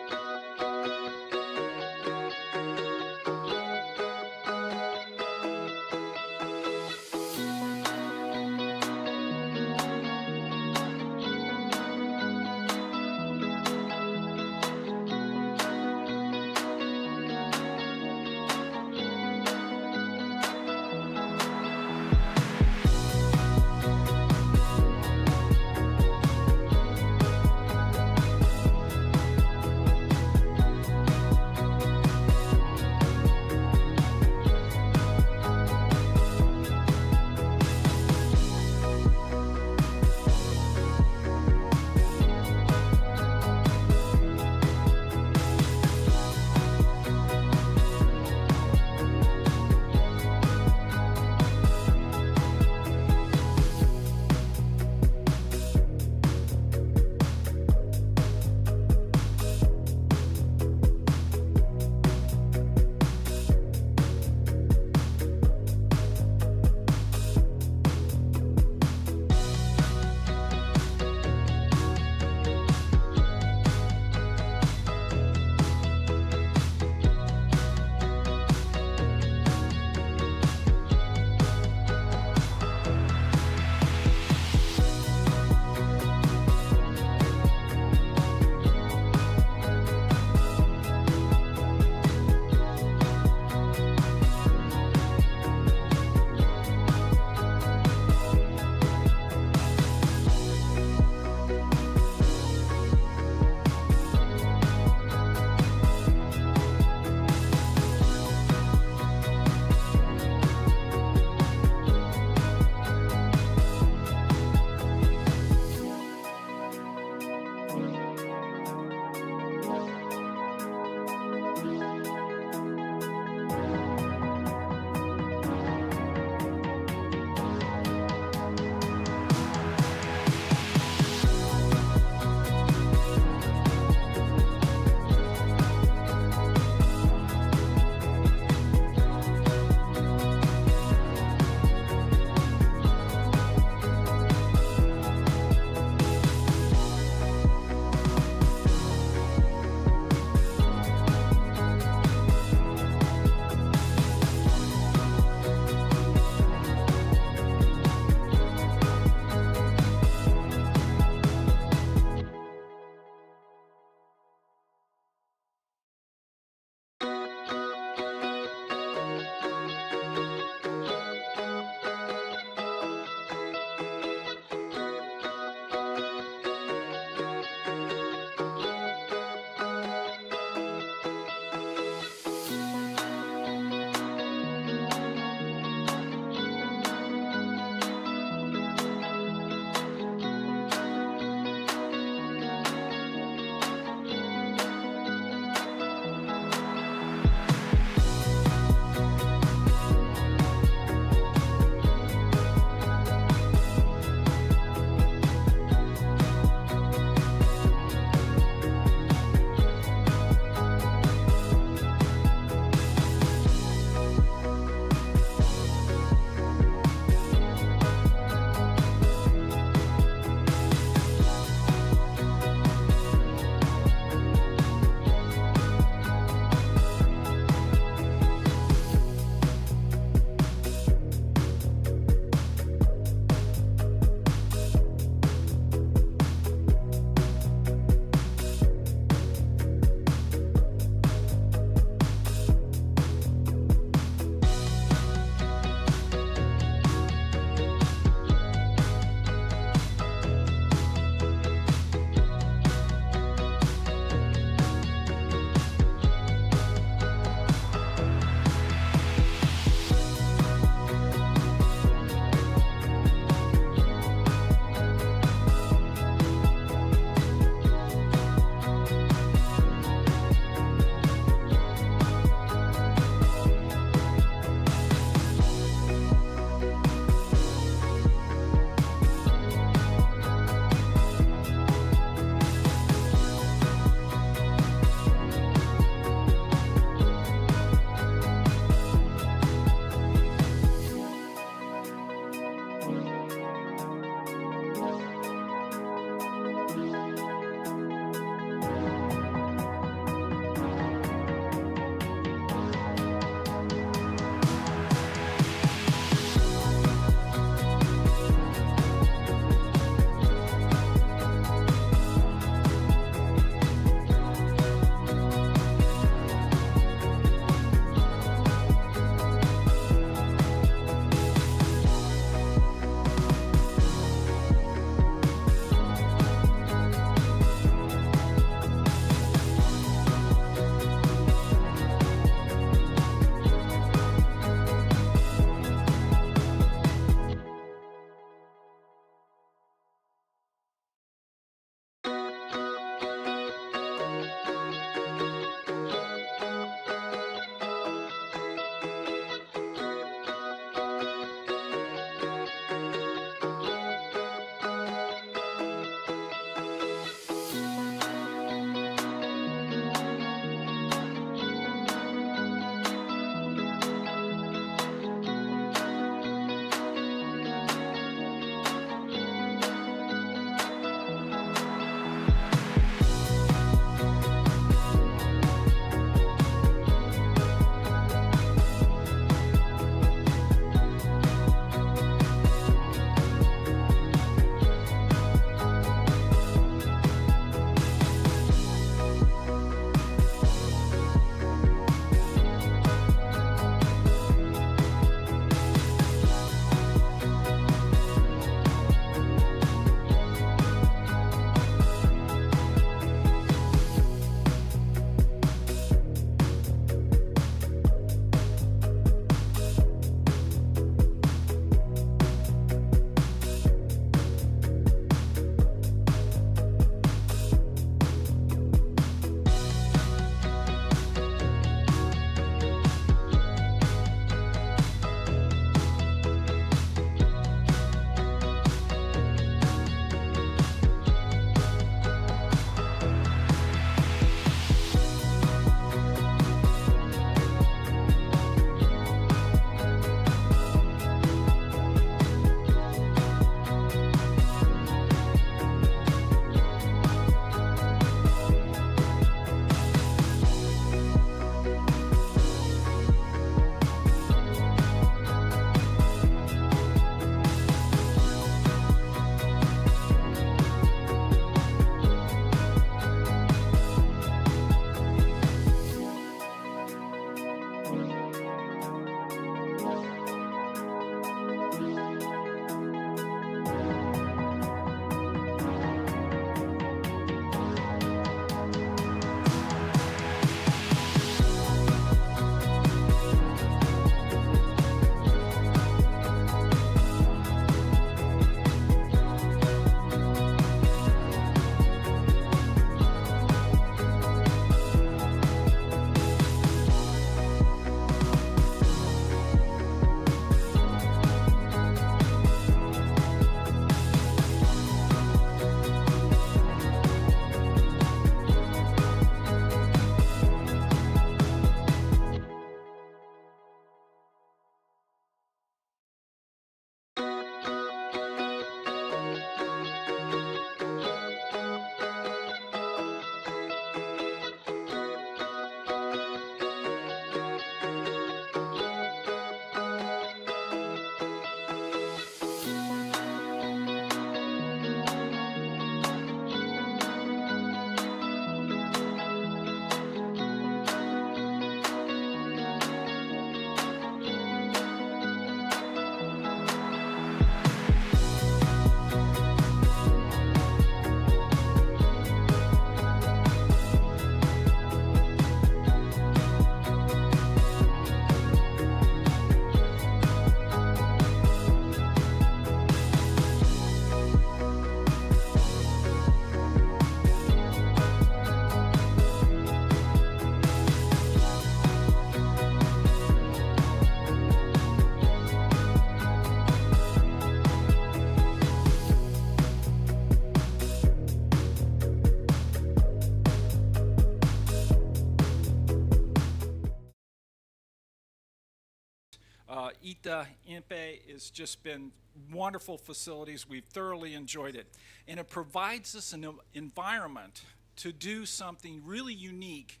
T: ITA, INPE has just been wonderful facilities. We've thoroughly enjoyed it. And it provides us an environment to do something really unique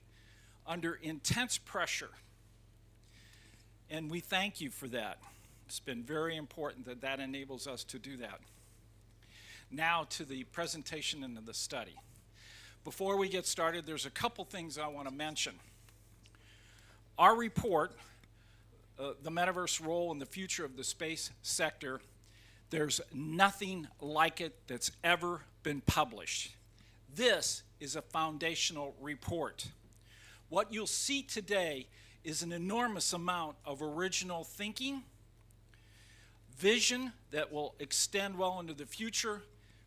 T: under intense pressure. And we thank you for that. It's been very important that that enables us to do that. Now to the presentation and the study. Before we get started, there's a couple things I want to mention. Our report, the metaverse role in the future of the space sector, there's nothing like it that's ever been published. This is a foundational report. What you'll see today is an enormous amount of original thinking, vision that will extend well into the future,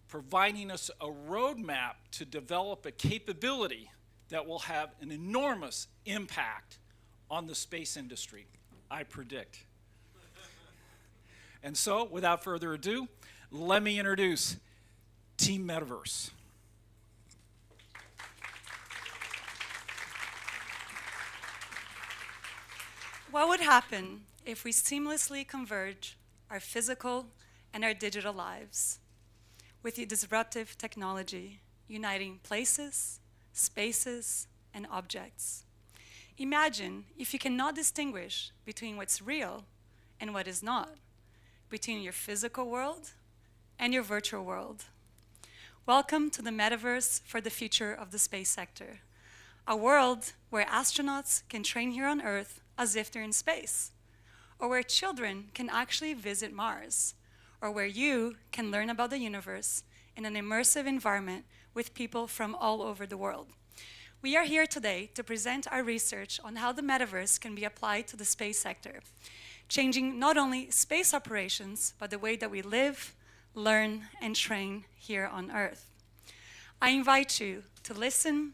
T: providing us a roadmap to develop a capability that will have an enormous impact on the space industry, I predict. And so, without further ado, let me introduce Team Metaverse.
U: What would happen if we seamlessly converge our physical and our digital lives with the disruptive technology uniting places, spaces, and objects? Imagine if you cannot distinguish between what's real and what is not, between your physical world and your virtual world. Welcome to the metaverse for the future of the space sector, a world where astronauts can train here on Earth as if they're in space, or where children can actually visit Mars, or where you can learn about the universe in an immersive environment with people from all over the world. We are here today to present our research on how the metaverse can be applied to the space sector, changing not only space operations, but the way that we live, learn, and train here on Earth. I invite you to listen,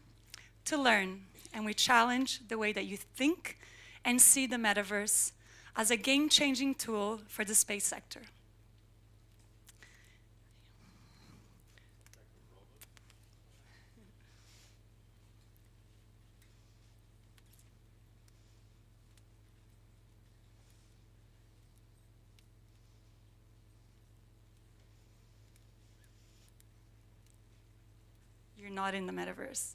U: to learn, and we challenge the way that you think and see the metaverse as a game-changing tool for the space sector. You're not in the metaverse.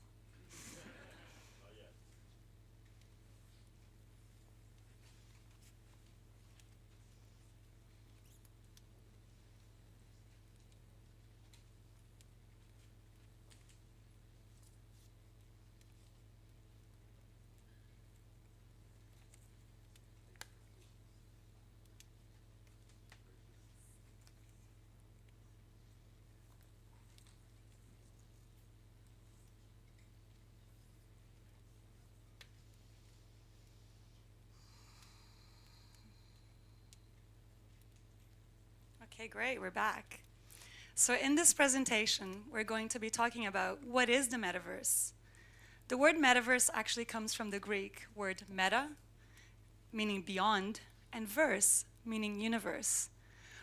U: Okay, great, we're back. So in this presentation, we're going to be talking about what is the metaverse. The word metaverse actually comes from the Greek word meta, meaning beyond, and verse, meaning universe.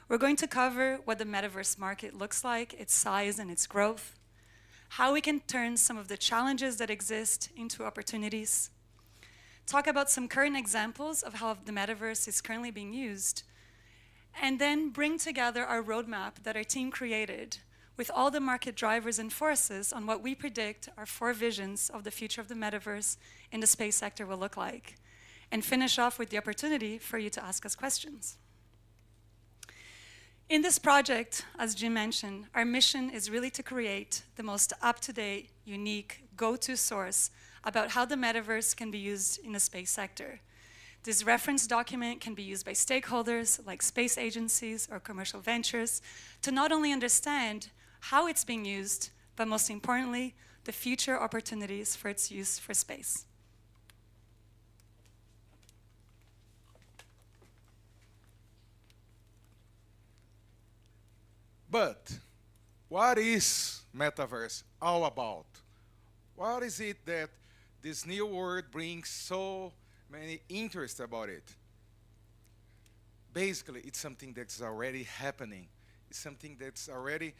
U: We're going to cover what the metaverse market looks like, its size and its growth, how we can turn some of the challenges that exist into opportunities, talk about some current examples of how the metaverse is currently being used, and then bring together our roadmap that our team created with all the market drivers and forces on what we predict our 4 visions of the future of the metaverse in the space sector will look like, and finish off with the opportunity for you to ask us questions. In this project, as Jim mentioned, our mission is really to create the most up-to-date, unique, go-to source about how the metaverse can be used in the space sector. This reference document can be used by stakeholders like space agencies or commercial ventures to not only understand how it's being used, but most importantly, the future opportunities for its use for space.
V: But what is metaverse all about? What is it that this new word brings so many interest about it? Basically, it's something that's already happening. It's something that's already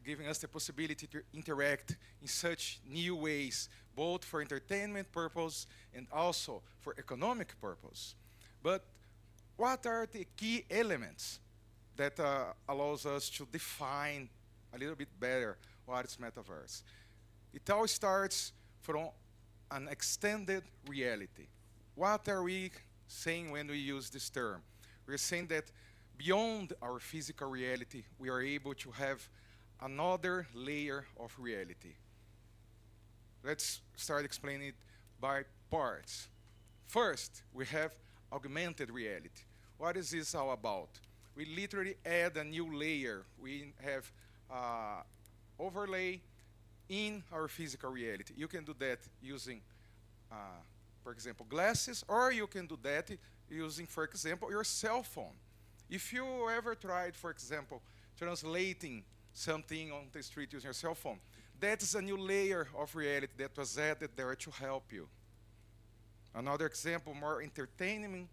V: giving us the possibility to interact in such new ways, both for entertainment purpose and also for economic purpose. But what are the key elements that allows us to define a little bit better what is metaverse? It all starts from an extended reality. What are we saying when we use this term? We're saying that beyond our physical reality, we are able to have another layer of reality. Let's start explaining it by parts. First, we have augmented reality. What is this all about? We literally add a new layer. We have overlay in our physical reality. You can do that using, for example, glasses, or you can do that using, for example, your cell phone. If you ever tried, for example, translating something on the street using your cell phone, that is a new layer of reality that was added there to help you. Another example, more entertaining,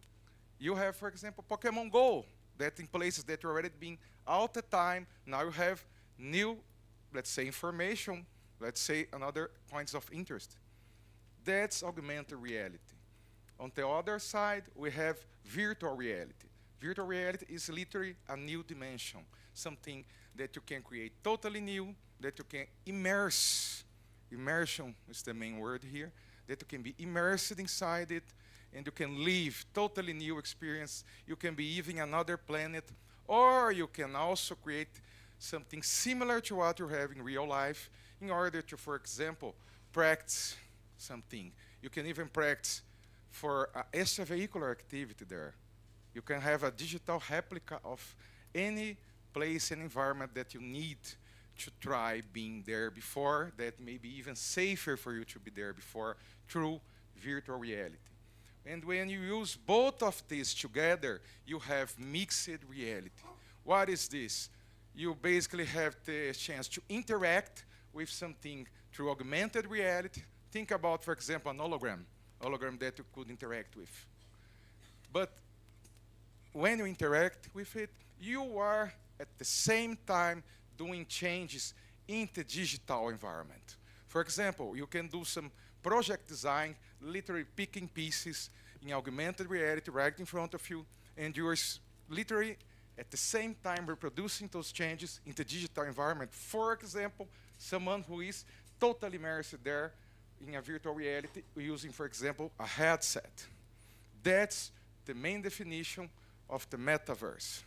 V: you have, for example, Pokemon Go, that in places that you already been all the time, now you have new, let's say, information, let's say, another points of interest. That's augmented reality. On the other side, we have virtual reality. Virtual reality is literally a new dimension, something that you can create totally new, that you can immerse. Immersion is the main word here, that you can be immersed inside it, and you can live totally new experience. You can be even another planet, or you can also create something similar to what you have in real life in order to, for example, practice something. You can even practice for extravehicular activity there. You can have a digital replica of any place and environment that you need to try being there before, that may be even safer for you to be there before through virtual reality. And when you use both of these together, you have mixed reality. What is this? You basically have the chance to interact with something through augmented reality. Think about, for example, an hologram that you could interact with. But when you interact with it, you are at the same time doing changes in the digital environment. For example, you can do some project design, literally picking pieces in augmented reality right in front of you, and you're literally at the same time reproducing those changes in the digital environment. For example, someone who is totally immersed there in a virtual reality using, for example, a headset. That's the main definition of the metaverse.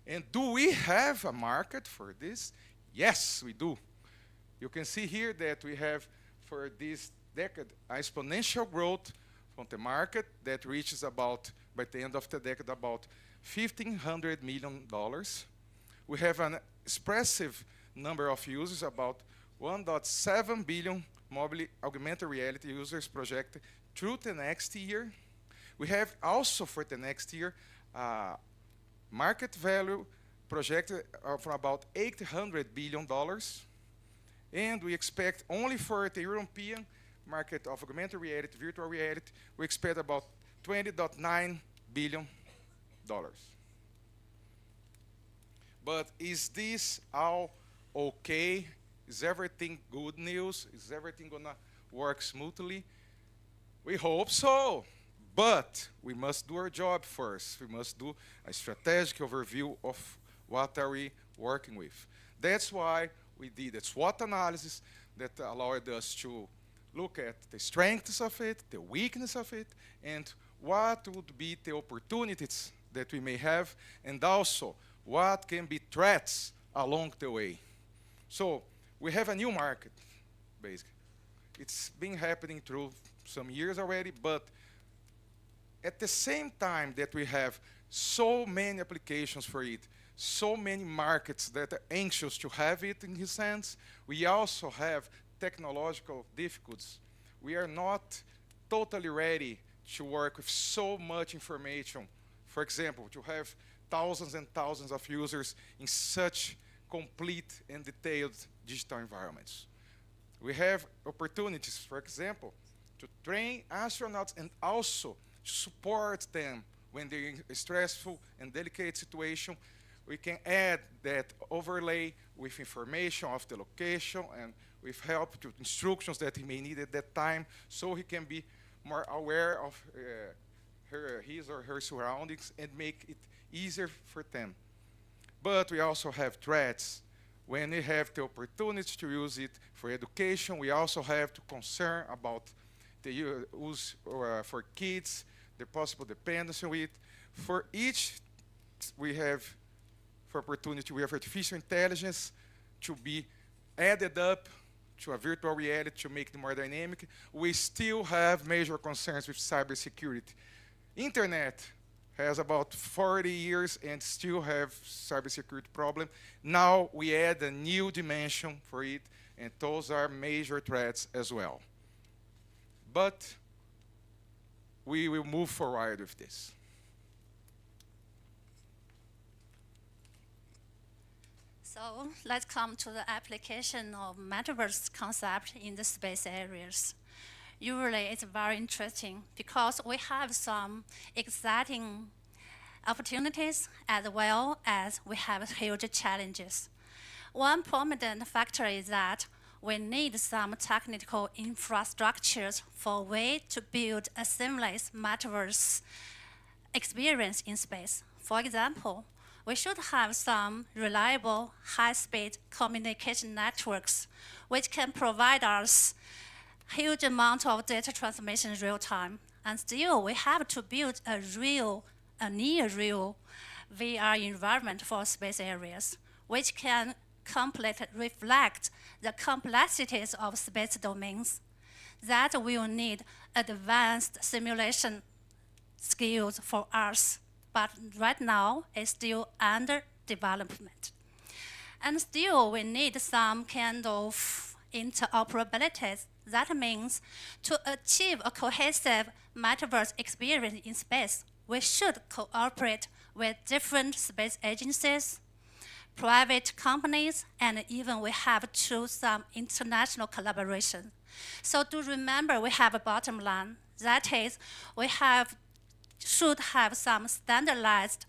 V: And do we have a market for this? Yes, we do. You can see here that we have, for this decade, exponential growth from the market that reaches about, by the end of the decade, about $1,500 million. We have an expressive number of users, about 1.7 billion mobile augmented reality users projected through the next year. We have also for the next year market value projected from about $800 billion. And we expect only for the European market of augmented reality, virtual reality, we expect about $20.9 billion. But is this all okay? Is everything good news? Is everything gonna work smoothly? We hope so, but we must do our job first. We must do a strategic overview of what are we working with. That's why we did a SWOT analysis that allowed us to look at the strengths of it, the weakness of it, and what would be the opportunities that we may have, and also what can be threats along the way. So we have a new market, basically. It's been happening through some years already, but at the same time that we have so many applications for it, so many markets that are anxious to have it in his hands, we also have technological difficulties. We are not totally ready to work with so much information. For example, to have thousands and thousands of users in such complete and detailed digital environments. We have opportunities, for example, to train astronauts and also to support them when they're in a stressful and delicate situation. We can add that overlay with information of the location and with help to instructions that he may need at that time, so he can be more aware of his or her surroundings and make it easier for them. But we also have threats. When we have the opportunity to use it for education, we also have to concern about the use for kids, the possible dependency with it. For each, we have for opportunity, we have artificial intelligence to be added up to a virtual reality to make it more dynamic. We still have major concerns with cybersecurity. Internet has about 40 years and still have cybersecurity problem. Now we add a new dimension for it, and those are major threats as well. But we will move forward with this.
A: So let's come to the application of metaverse concept in the space areas. Usually it's very interesting because we have some exciting opportunities as well as we have huge challenges. One prominent factor is that we need some technical infrastructures for a way to build a seamless metaverse experience in space. For example, we should have some reliable, high-speed communication networks which can provide us huge amount of data transmission in real time. And still, we have to build a near real VR environment for space areas, which can completely reflect the complexities of space domains. That will need advanced simulation skills for us, but right now it's still under development. And still, we need some kind of interoperability. That means to achieve a cohesive metaverse experience in space, we should cooperate with different space agencies, private companies, and even we have to choose some international collaboration. So to remember, we have a bottom line. That is, we should have some standardized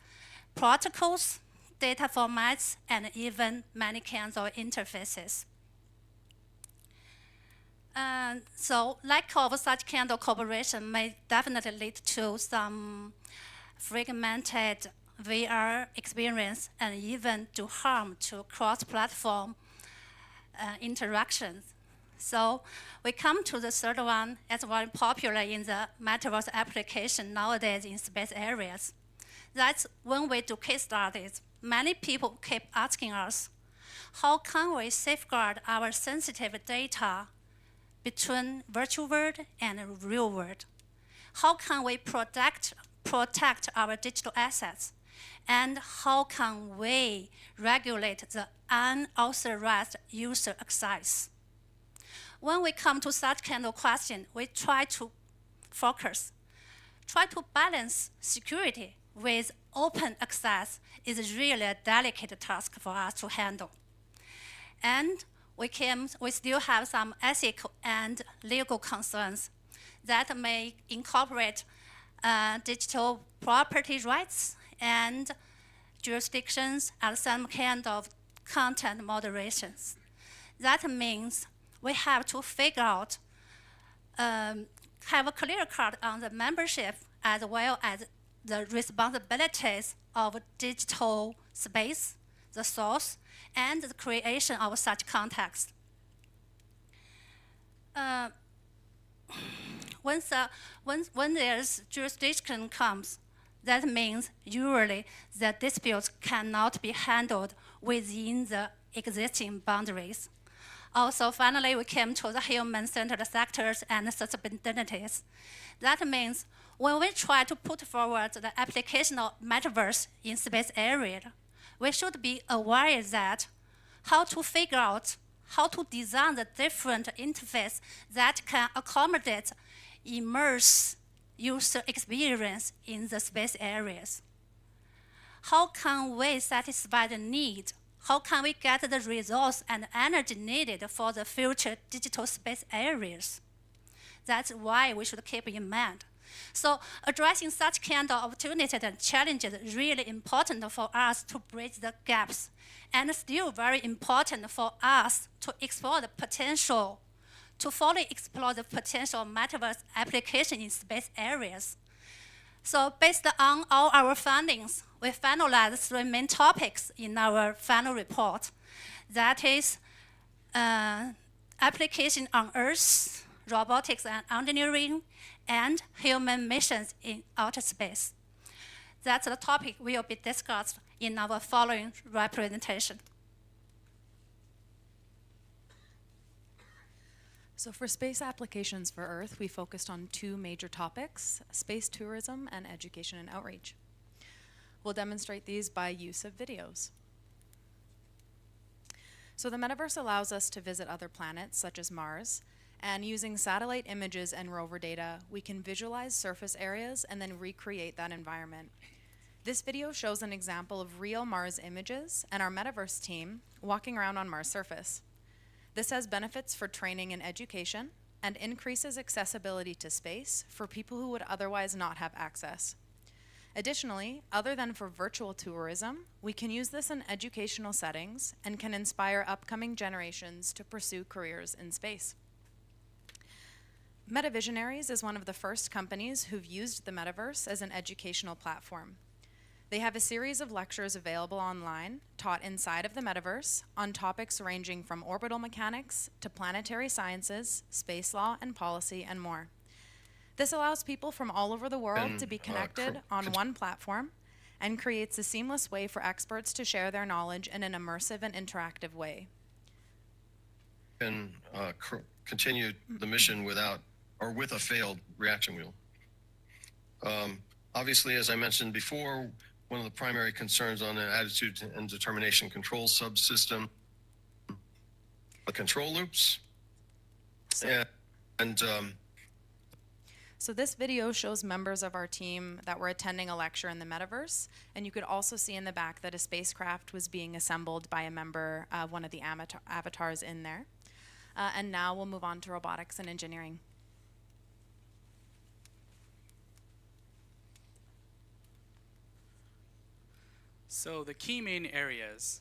A: protocols, data formats, and even many kinds of interfaces. So lack of such kind of cooperation may definitely lead to some fragmented VR experience and even do harm to cross-platform interactions. So we come to the third one as very popular in the metaverse application nowadays in space areas. That's when we do case studies. Many people keep asking us, how can we safeguard our sensitive data between virtual world and real world? How can we protect our digital assets? And how can we regulate the unauthorized user access? When we come to such kind of question, we try to balance security with open access is really a delicate task for us to handle. And we still have some ethical and legal concerns that may incorporate digital property rights and jurisdictions and some kind of content moderations. That means we have to figure out, have a clear cut on the membership as well as the responsibilities of digital space, the source, and the creation of such context. When there's jurisdiction comes, that means usually the disputes cannot be handled within the existing boundaries. Also, finally, we came to the human-centered sectors and sustainabilities. That means when we try to put forward the application of metaverse in space area, we should be aware that how to figure out how to design the different interface that can accommodate immerse user experience in the space areas. How can we satisfy the need? How can we get the resource and energy needed for the future digital space areas? That's why we should keep in mind. So addressing such kind of opportunities and challenges is really important for us to bridge the gaps, and still very important for us to explore the potential to fully explore the potential metaverse application in space areas. So based on all our findings, we finalized 3 main topics in our final report. That is application on Earth, robotics and engineering, and human missions in outer space. That's the topic will be discussed in our following representation.
F: So for space applications for Earth, we focused on 2 major topics, space tourism and education and outreach. We'll demonstrate these by use of videos. So the metaverse allows us to visit other planets, such as Mars, and using satellite images and rover data, we can visualize surface areas and then recreate that environment. This video shows an example of real Mars images and our metaverse team walking around on Mars' surface. This has benefits for training and education and increases accessibility to space for people who would otherwise not have access. Additionally, other than for virtual tourism, we can use this in educational settings and can inspire upcoming generations to pursue careers in space. MetaVisionaries is one of the first companies who've used the metaverse as an educational platform. They have a series of lectures available online, taught inside of the metaverse, on topics ranging from orbital mechanics to planetary sciences, space law and policy, and more. This allows people from all over the world to be connected on one platform and creates a seamless way for experts to share their knowledge in an immersive and interactive way.
J: And continue the mission without or with a failed reaction wheel. Obviously, as I mentioned before, one of the primary concerns on the attitude and determination control subsystem, the control loops,
F: So this video shows members of our team that were attending a lecture in the metaverse, and you could also see in the back that a spacecraft was being assembled by a member of one of the avatars in there. And now we'll move on to robotics and engineering.
Q: So the key main areas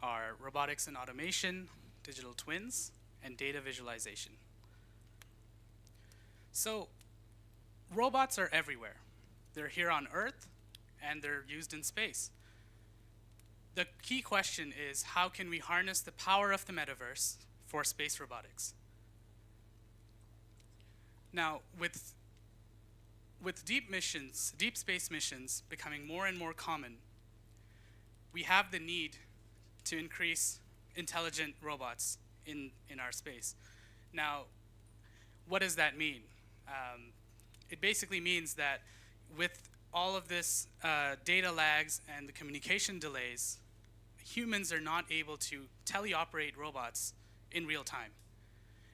Q: are robotics and automation, digital twins, and data visualization. So robots are everywhere. They're here on Earth, and they're used in space. The key question is, how can we harness the power of the metaverse for space robotics? Now, with deep space missions becoming more and more common, we have the need to increase intelligent robots in our space. Now, what does that mean? It basically means that with all of this data lags and the communication delays, humans are not able to teleoperate robots in real time.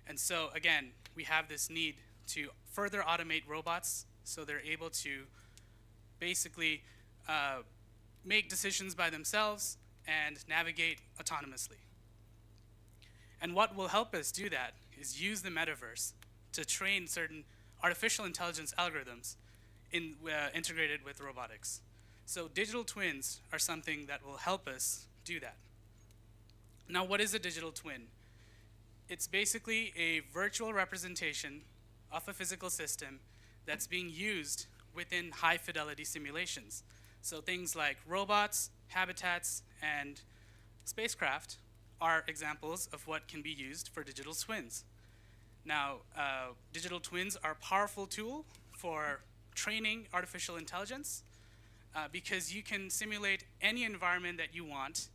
Q: And so again, we have this need to further automate robots so they're able to basically make decisions by themselves and navigate autonomously. And what will help us do that is use the metaverse to train certain artificial intelligence algorithms integrated with robotics. So digital twins are something that will help us do that. Now, what is a digital twin? It's basically a virtual representation of a physical system that's being used within high fidelity simulations. So things like robots, habitats, and spacecraft are examples of what can be used for digital twins. Now, digital twins are a powerful tool for training artificial intelligence because you can simulate any environment that you want,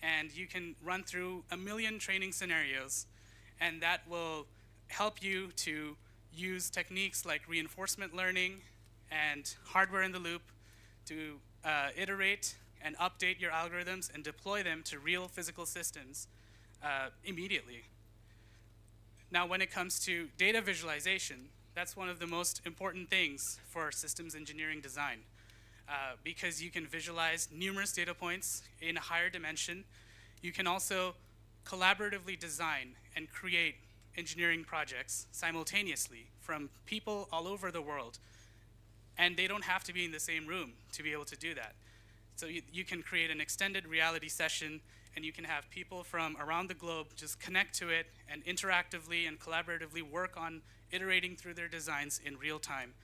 Q: and you can run through 1 million training scenarios, and that will help you to use techniques like reinforcement learning and hardware in the loop to iterate and update your algorithms and deploy them to real physical systems immediately. Now, when it comes to data visualization, that's one of the most important things for systems engineering design because you can visualize numerous data points in a higher dimension. You can also collaboratively design and create engineering projects simultaneously from people all over the world. And they don't have to be in the same room to be able to do that. So you can create an extended reality session, and you can have people from around the globe just connect to it and interactively and collaboratively work on iterating through their designs in real time.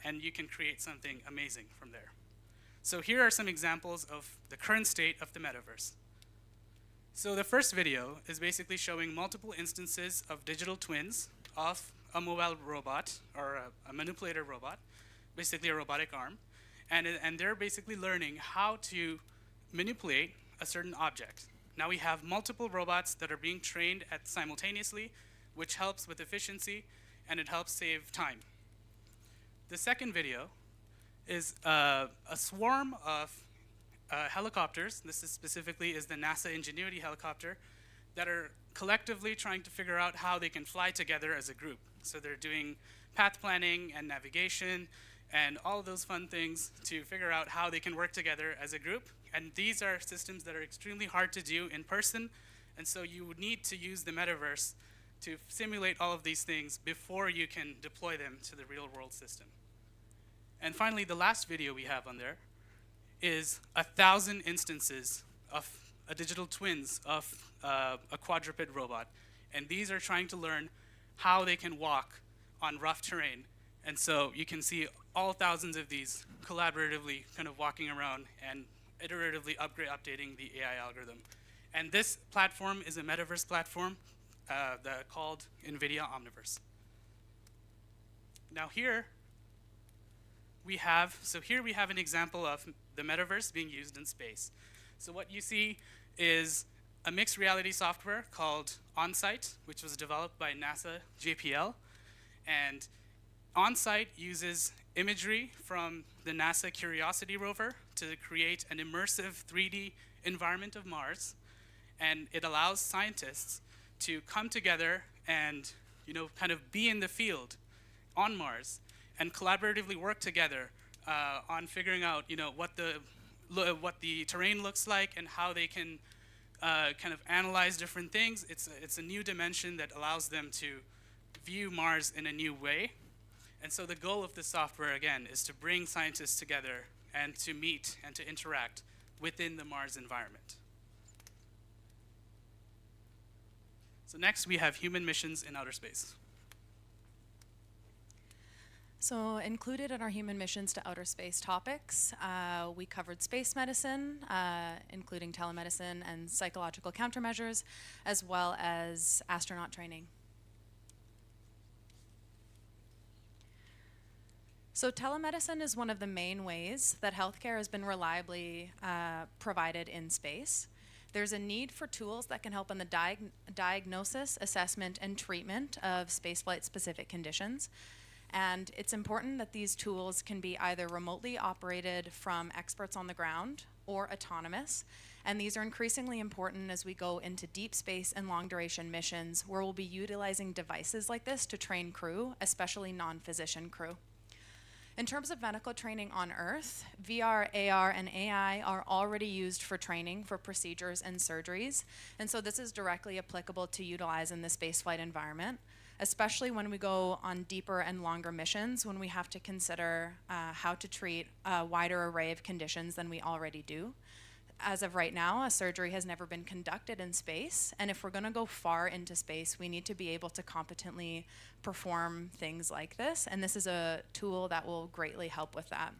Q: And you can create something amazing from there. So here are some examples of the current state of the metaverse. So the first video is basically showing multiple instances of digital twins of a mobile robot, or a manipulator robot, basically a robotic arm. And they're basically learning how to manipulate a certain object. Now we have multiple robots that are being trained simultaneously, which helps with efficiency, and it helps save time. The second video is a swarm of helicopters. This is specifically is the NASA Ingenuity helicopter that are collectively trying to figure out how they can fly together as a group. So they're doing path planning and navigation and all of those fun things to figure out how they can work together as a group. And these are systems that are extremely hard to do in person, and so you would need to use the metaverse to simulate all of these things before you can deploy them to the real world system. And finally, the last video we have on there is 1,000 instances of digital twins of a quadruped robot. And these are trying to learn how they can walk on rough terrain. And so you can see all thousands of these collaboratively kind of walking around and iteratively updating the AI algorithm. And this platform is a metaverse platform called NVIDIA Omniverse. Now here we have an example of the metaverse being used in space. So what you see is a mixed reality software called OnSite, which was developed by NASA JPL. And OnSite uses imagery from the NASA Curiosity rover to create an immersive 3D environment of Mars. And it allows scientists to come together and kind of be in the field on Mars and collaboratively work together on figuring out what the terrain looks like and how they can kind of analyze different things. It's a new dimension that allows them to view Mars in a new way. And so the goal of this software, again, is to bring scientists together and to meet and to interact within the Mars environment. So next, we have human missions in outer space.
F: So included in our human missions to outer space topics, we covered space medicine, including telemedicine and psychological countermeasures, as well as astronaut training. So telemedicine is one of the main ways that healthcare has been reliably provided in space. There's a need for tools that can help in the diagnosis, assessment, and treatment of spaceflight-specific conditions. And it's important that these tools can be either remotely operated from experts on the ground or autonomous. And these are increasingly important as we go into deep space and long-duration missions, where we'll be utilizing devices like this to train crew, especially non-physician crew. In terms of medical training on Earth, VR, AR, and AI are already used for training for procedures and surgeries, and so this is directly applicable to utilize in the spaceflight environment, especially when we go on deeper and longer missions, when we have to consider how to treat a wider array of conditions than we already do. As of right now, a surgery has never been conducted in space, and if we're going to go far into space, we need to be able to competently perform things like this, and this is a tool that will greatly help with that.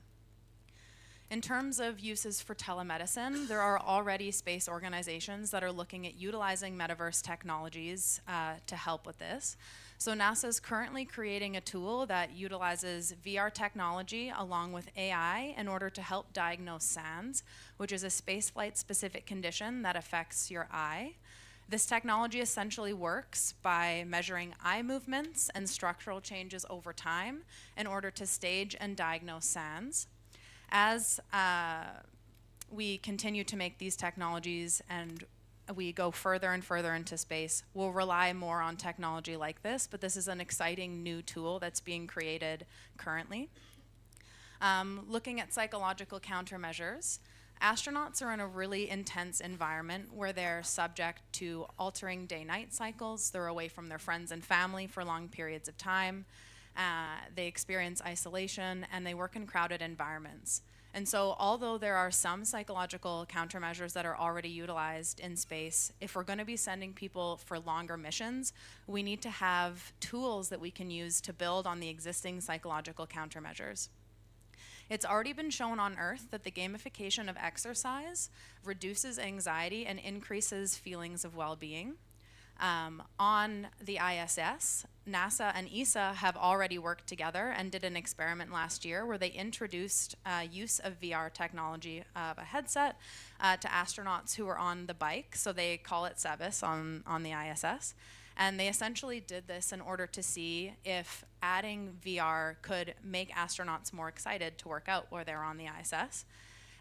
F: In terms of uses for telemedicine, there are already space organizations that are looking at utilizing metaverse technologies to help with this. So NASA is currently creating a tool that utilizes VR technology along with AI in order to help diagnose SANS, which is a spaceflight specific condition that affects your eye. This technology essentially works by measuring eye movements and structural changes over time in order to stage and diagnose SANS. As we continue to make these technologies and we go further and further into space, we'll rely more on technology like this, but this is an exciting new tool that's being created currently. Looking at psychological countermeasures, astronauts are in a really intense environment where they're subject to altering day-night cycles. They're away from their friends and family for long periods of time. They experience isolation, and they work in crowded environments. And so although there are some psychological countermeasures that are already utilized in space, if we're going to be sending people for longer missions, we need to have tools that we can use to build on the existing psychological countermeasures. It's already been shown on Earth that the gamification of exercise reduces anxiety and increases feelings of well-being. On the ISS, NASA and ESA have already worked together and did an experiment last year where they introduced use of VR technology of a headset to astronauts who were on the bike. So they call it SEBIS on the ISS. And they essentially did this in order to see if adding VR could make astronauts more excited to work out while they're on the ISS.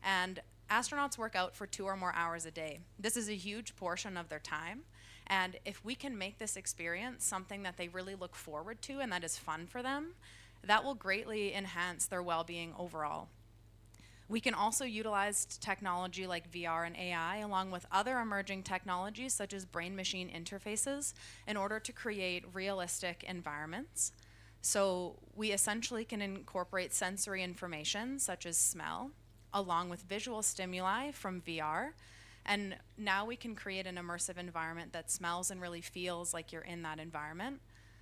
F: And astronauts work out for 2 or more hours a day. This is a huge portion of their time. And if we can make this experience something that they really look forward to and that is fun for them, that will greatly enhance their well-being overall. We can also utilize technology like VR and AI along with other emerging technologies such as brain-machine interfaces in order to create realistic environments. So we essentially can incorporate sensory information such as smell along with visual stimuli from VR. And now we can create an immersive environment that smells and really feels like you're in that environment.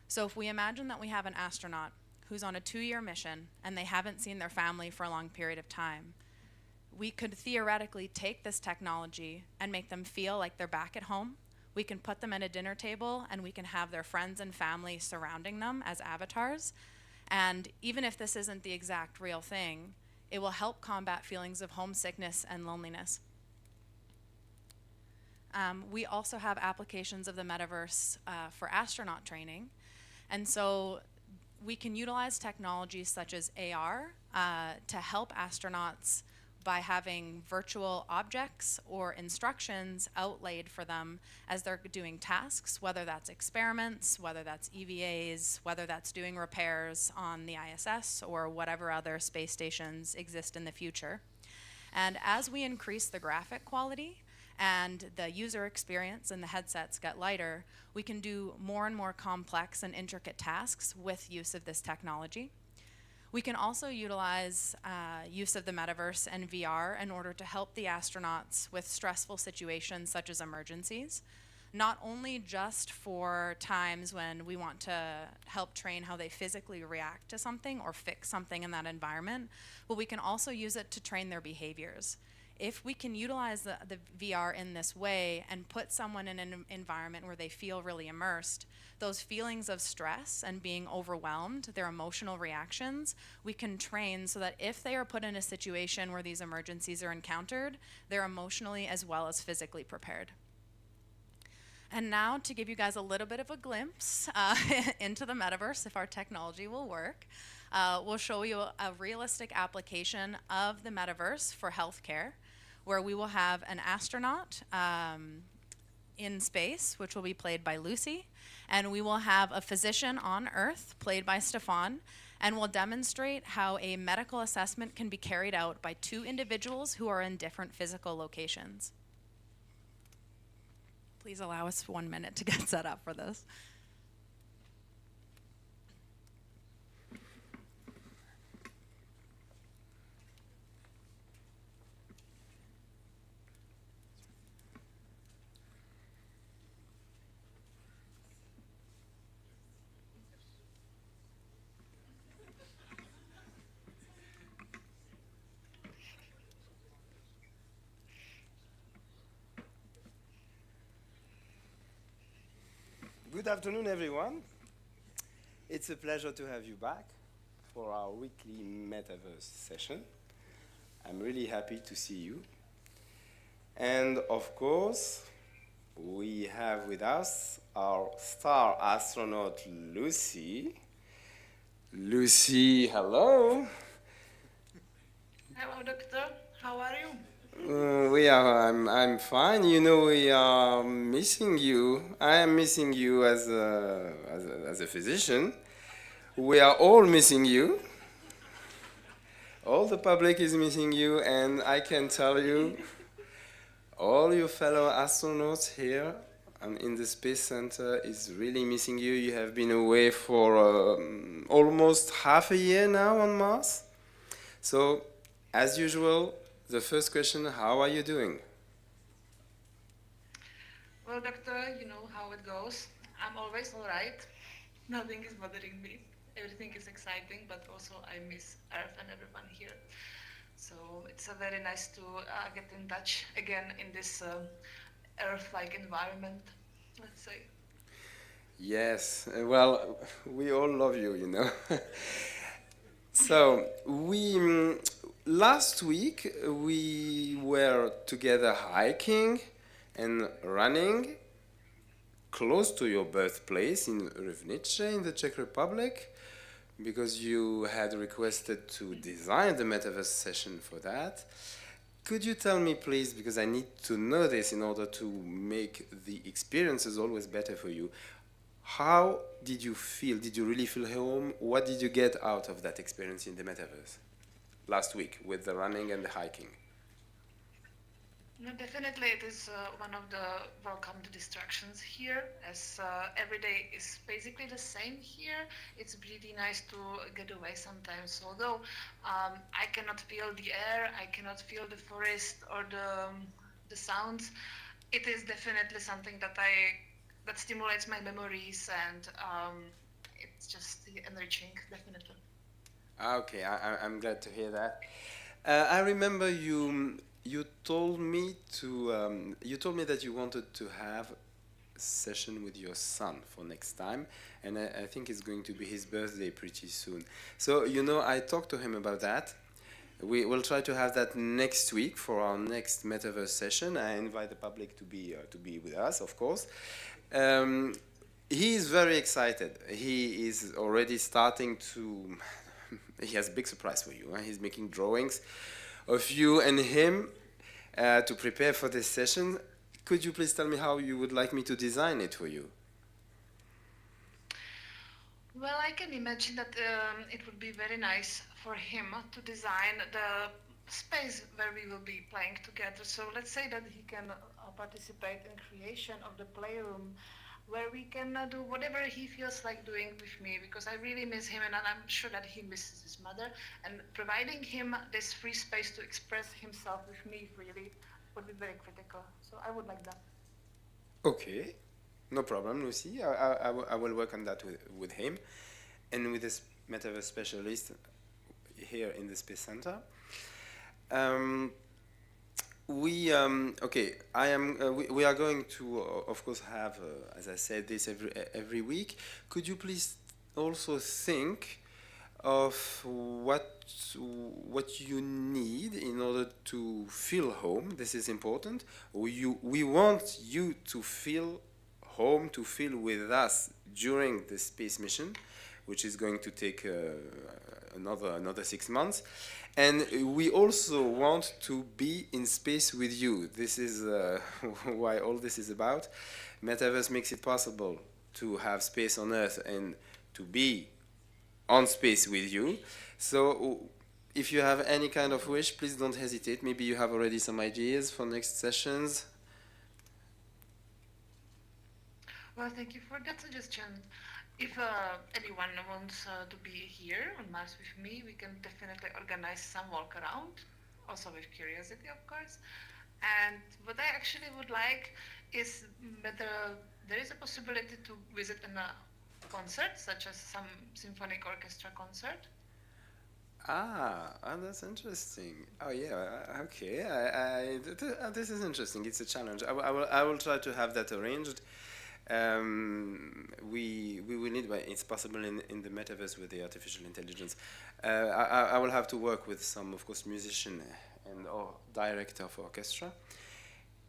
F: So if we imagine that we have an astronaut who's on a 2-year mission and they haven't seen their family for a long period of time, we could theoretically take this technology and make them feel like they're back at home. We can put them at a dinner table and we can have their friends and family surrounding them as avatars. And even if this isn't the exact real thing, it will help combat feelings of homesickness and loneliness. We also have applications of the metaverse for astronaut training. And so we can utilize technologies such as AR to help astronauts by having virtual objects or instructions outlaid for them as they're doing tasks, whether that's experiments, whether that's EVAs, whether that's doing repairs on the ISS or whatever other space stations exist in the future. And as we increase the graphic quality and the user experience and the headsets get lighter, we can do more and more complex and intricate tasks with use of this technology. We can also utilize use of the metaverse and VR in order to help the astronauts with stressful situations such as emergencies, not only just for times when we want to help train how they physically react to something or fix something in that environment, but we can also use it to train their behaviors. If we can utilize the VR in this way and put someone in an environment where they feel really immersed, those feelings of stress and being overwhelmed, their emotional reactions, we can train so that if they are put in a situation where these emergencies are encountered, they're emotionally as well as physically prepared. And now to give you guys a little bit of a glimpse into the metaverse, if our technology will work, we'll show you a realistic application of the metaverse for healthcare, where we will have an astronaut in space, which will be played by Lucy, and we will have a physician on Earth, played by Stefan, and we'll demonstrate how a medical assessment can be carried out by 2 individuals who are in different physical locations. Please allow us 1 minute to get set up for this.
C: Good afternoon, everyone. It's a pleasure to have you back for our weekly Metaverse session. I'm really happy to see you. And of course, we have with us our star astronaut, Lucy. Lucy, hello.
H: Hello, doctor. How are you?
C: I'm fine. You know, we are missing you. I am missing you as a physician. We are all missing you. All the public is missing you, and I can tell you, all your fellow astronauts here in the Space Center is really missing you. You have been away for almost half a year now on Mars. So As usual, the first question, how are you doing?
H: Well, doctor, you know how it goes. I'm always all right. Nothing is bothering me. Everything is exciting, but also I miss Earth and everyone here. So it's very nice to get in touch again in this Earth-like environment, let's say.
C: Yes, well, we all love you, you know. So, last week we were together hiking and running close to your birthplace in Rivnice in the Czech Republic, because you had requested to design the metaverse session for that. Could you tell me, please, because I need to know this in order to make the experiences always better for you, how did you feel? Did you really feel home? What did you get out of that experience in the metaverse last week with the running and the hiking?
H: No, definitely it is one of the welcomed distractions here, as every day is basically the same here. It's really nice to get away sometimes, although I cannot feel the air, I cannot feel the forest or the sounds. It is definitely something that stimulates my memories, and it's just enriching, definitely.
C: Okay, I'm glad to hear that. I remember you told me that you wanted to have a session with your son for next time, and I think it's going to be his birthday pretty soon. So I talked to him about that. We will try to have that next week for our next metaverse session. I invite the public to be with us, of course. He is very excited. He is already starting to. He has a big surprise for you. He's making drawings of you and him to prepare for this session. Could you please tell me how you would like me to design it for you?
H: Well, I can imagine that it would be very nice for him to design the space where we will be playing together. So let's say that he can participate in creation of the playroom, where we can do whatever he feels like doing with me, because I really miss him, and I'm sure that he misses his mother, and providing him this free space to express himself with me freely would be very critical. So I would like that.
C: Okay, no problem, Lucy. I will work on that with him and with this metaverse specialist here in the Space Center. We are going to, of course, have, as I said, this every week. Could you please also think of what you need in order to feel home? This is important. We want you to feel home, to feel with us during the space mission, which is going to take another 6 months. And we also want to be in space with you. This is why all this is about. Metaverse makes it possible to have space on Earth and to be on space with you. So if you have any kind of wish, please don't hesitate. Maybe you have already some ideas for next sessions.
H: Well, thank you for that suggestion. If anyone wants to be here on Mars with me, we can definitely organize some walk around, also with curiosity, of course. And what I actually would like is that there is a possibility to visit a concert, such as some symphonic orchestra concert.
C: That's interesting. Oh yeah, okay. This is interesting. It's a challenge. I will try to have that arranged. We will need, but it's possible in the metaverse with the artificial intelligence. I will have to work with some, of course, musician and or director of orchestra,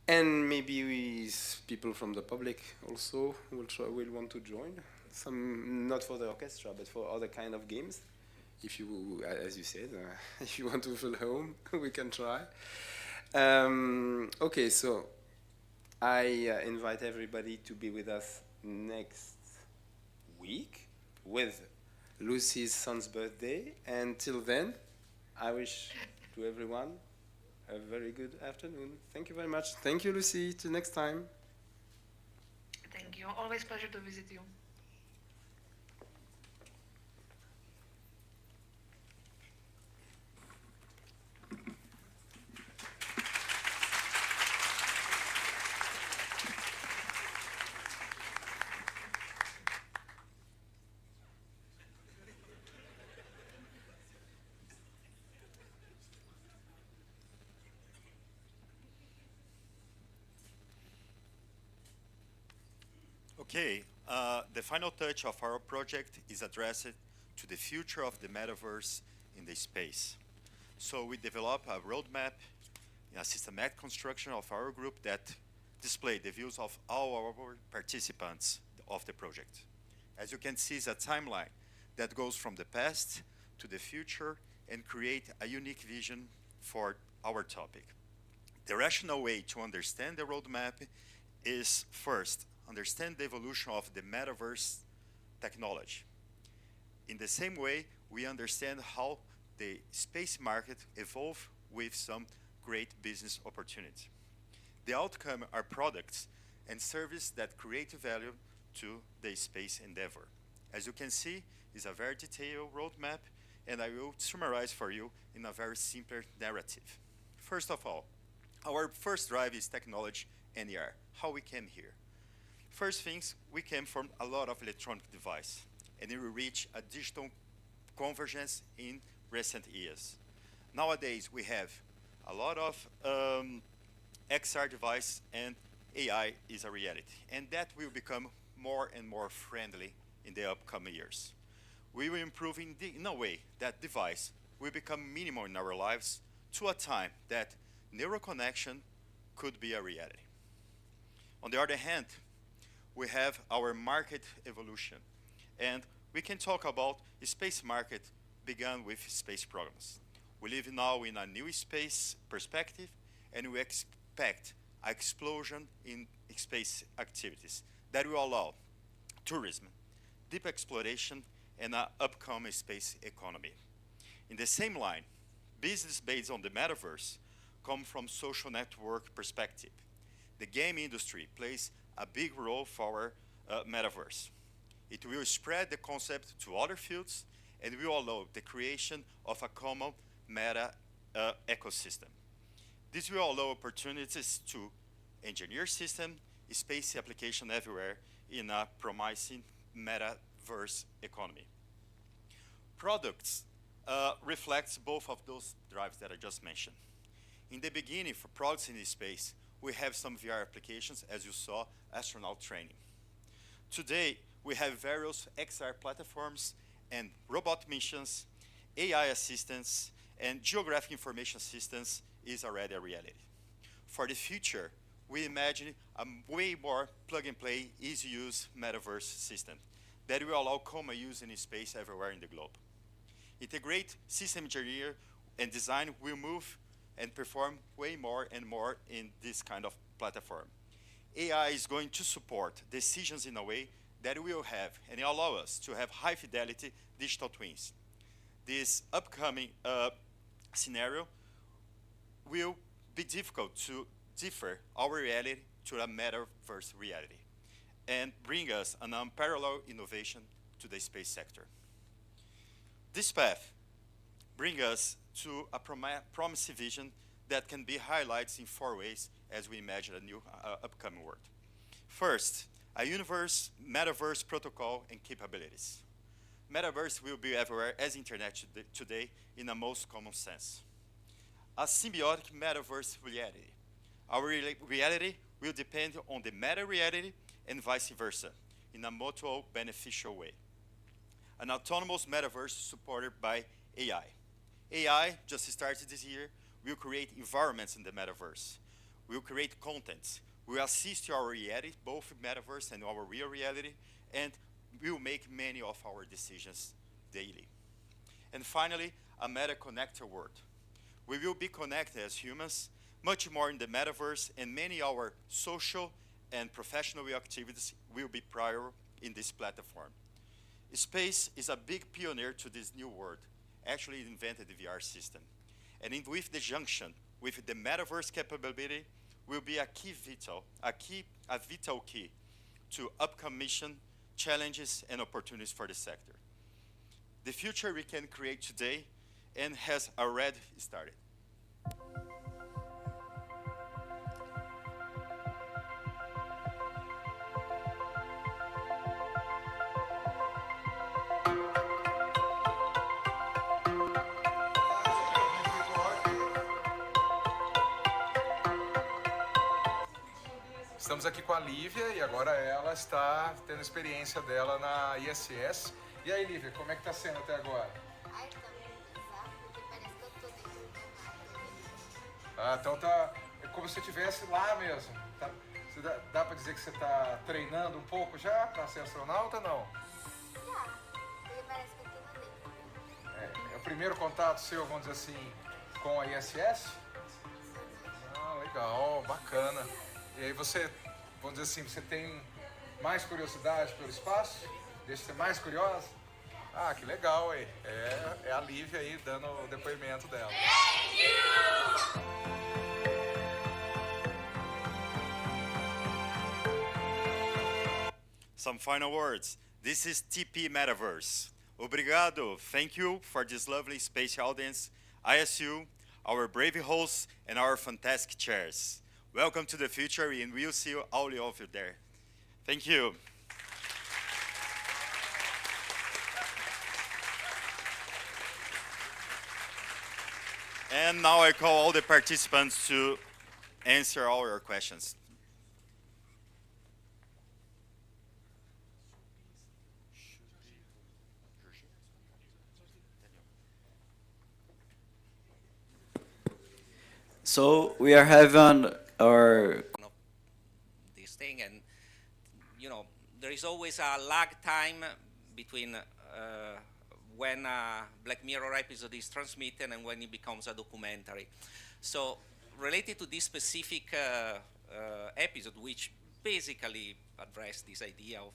C: and maybe people from the public also will want to join. Some not for the orchestra, but for other kind of games. If you, as you said, if you want to feel home, we can try. Okay, so. I invite everybody to be with us next week with Lucy's son's birthday. And till then, I wish to everyone a very good afternoon. Thank you very much. Thank you, Lucy. Till next time.
H: Thank you. Always pleasure to visit you.
D: Okay, the final touch of our project is addressed to the future of the metaverse in the space. So we develop a roadmap, a systematic construction of our group that display the views of all our participants of the project. As you can see, it's a timeline that goes from the past to the future and create a unique vision for our topic. The rational way to understand the roadmap is first, understand the evolution of the metaverse technology. In the same way, we understand how the space market evolved with some great business opportunities. The outcome are products and services that create value to the space endeavor. As you can see, it's a very detailed roadmap, and I will summarize for you in a very simpler narrative. First of all, our first drive is technology NER, how we came here. First things, we came from a lot of electronic device, and we reach a digital convergence in recent years. Nowadays, we have a lot of XR device, and AI is a reality. And that will become more and more friendly in the upcoming years. We will improve in a way that device will become minimal in our lives to a time that neural connection could be a reality. On the other hand, we have our market evolution. And we can talk about the space market began with space programs. We live now in a new space perspective, and we expect an explosion in space activities that will allow tourism, deep exploration, and an upcoming space economy. In the same line, business based on the metaverse come from social network perspective. The game industry plays a big role for our metaverse. It will spread the concept to other fields and will allow the creation of a common meta ecosystem. This will allow opportunities to engineer system, space application everywhere in a promising metaverse economy. Products reflects both of those drives that I just mentioned. In the beginning, for products in space, we have some VR applications, as you saw, astronaut training. Today, we have various XR platforms and robot missions, AI assistants, and geographic information systems is already a reality. For the future, we imagine a way more plug-and-play, easy-use metaverse system that will allow common use in space everywhere in the globe. Integrate system engineer and design will move and perform way more and more in this kind of platform. AI is going to support decisions in a way that will have and allow us to have high-fidelity digital twins. This upcoming scenario will be difficult to differ our reality to a metaverse reality and bring us an unparalleled innovation to the space sector. This path brings us to a promising vision that can be highlighted in 4 ways as we imagine a new upcoming world. First, a universe, metaverse protocol and capabilities. Metaverse will be everywhere as internet today in the most common sense. A symbiotic metaverse reality. Our reality will depend on the meta reality and vice versa in a mutual beneficial way. An autonomous metaverse supported by AI. AI, just started this year, will create environments in the metaverse. Will create content. Will assist our reality, both metaverse and our real reality, and will make many of our decisions daily. And finally, a meta connector world. We will be connected as humans, much more in the metaverse, and many of our social and professional activities will be prior in this platform. Space is a big pioneer to this new world. Actually, it invented the VR system. And with the junction with the metaverse capability will be a vital key to upcoming mission, challenges, and opportunities for the sector. The future we can create today and has already started.
V: Estamos aqui com a Lívia e agora ela está tendo a experiência dela na ISS. E aí, Lívia, como é que está sendo até agora?
E: Ai, tá muito bizarro, porque parece que eu tô dentro do mato.
V: Ah, então tá como se estivesse lá mesmo. Tá, dá para dizer que você está treinando um pouco já para ser astronauta ou não?
E: Já, porque parece que eu tô lá dentro.
V: É o primeiro contato seu, vamos dizer assim, com a ISS? Ah, legal, bacana. E aí você, vamos dizer assim, você tem mais curiosidade pelo espaço? Deixa você mais curiosa? Ah, que legal, aí. É a Lívia aí dando o depoimento dela.
D: Some final words. This is TP Metaverse. Obrigado. Thank you for this lovely space audience, ISU, our brave hosts, and our fantastic chairs. Welcome to the future, and we'll see all of you there. Thank you. And now I call all the participants to answer all your questions.
L: So we are having our
M: this thing, and there is always a lag time between when a Black Mirror episode is transmitted and when it becomes a documentary. So related to this specific episode, which basically addressed this idea of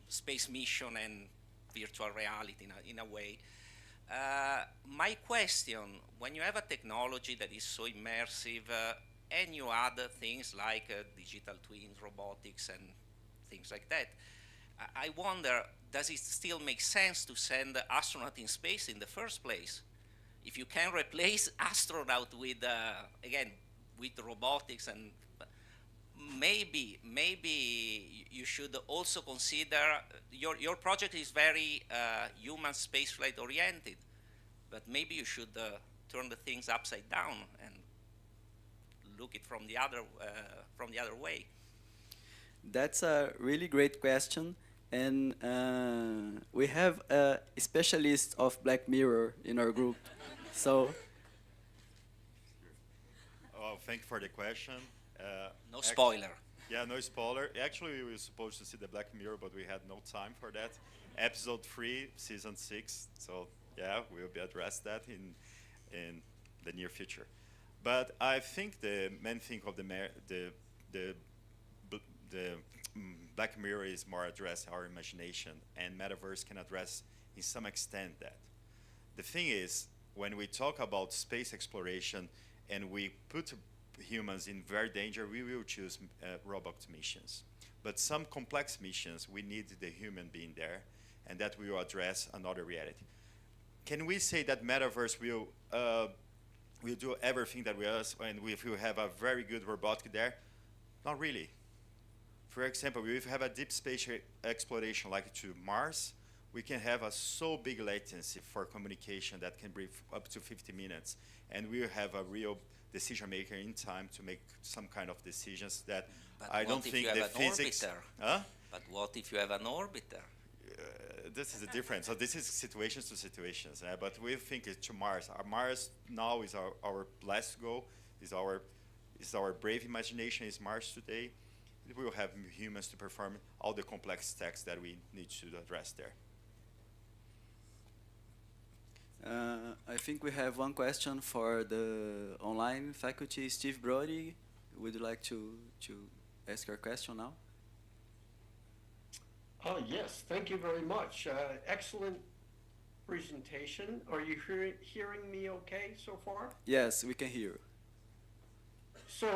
M: space mission and virtual reality in a way, my question, when you have a technology that is so immersive and you add things like digital twins, robotics, and things like that, I wonder, does it still make sense to send astronauts in space in the first place? If you can replace astronaut with, again, with robotics, and maybe you should also consider, your project is very human spaceflight oriented, but maybe you should turn the things upside down and look it from the other way.
L: That's a really great question, and we have a specialist of Black Mirror in our group. So,
D: thank you for the question.
M: No spoiler.
D: Yeah, no spoiler. Actually, we were supposed to see the Black Mirror, but we had no time for that. Episode 3, season 6. So yeah, we'll be addressed that in the near future. But I think the main thing of the Black Mirror is more address our imagination, and Metaverse can address in some extent that. The thing is, when we talk about space exploration and we put humans in very danger, we will choose robot missions. But some complex missions, we need the human being there, and that will address another reality. Can we say that Metaverse will do everything that we ask, and if we have a very good robotic there? Not really. For example, if we have a deep space exploration like to Mars, we can have a so big latency for communication that can be up to 50 minutes, and we'll have a real decision maker in time to make some kind of decisions that I don't think the physics. Huh?
M: But what if you have an orbiter?
D: This is a difference. So this is situations to situations. But we think it's to Mars. Mars now is our last goal. Is our brave imagination is Mars today. We will have humans to perform all the complex tasks that we need to address there.
L: I think we have one question for the online faculty. Steve Brody, would you like to ask your question now?
X: Yes, thank you very much. Excellent presentation. Are you hearing me okay so far?
L: Yes, we can hear you.
X: So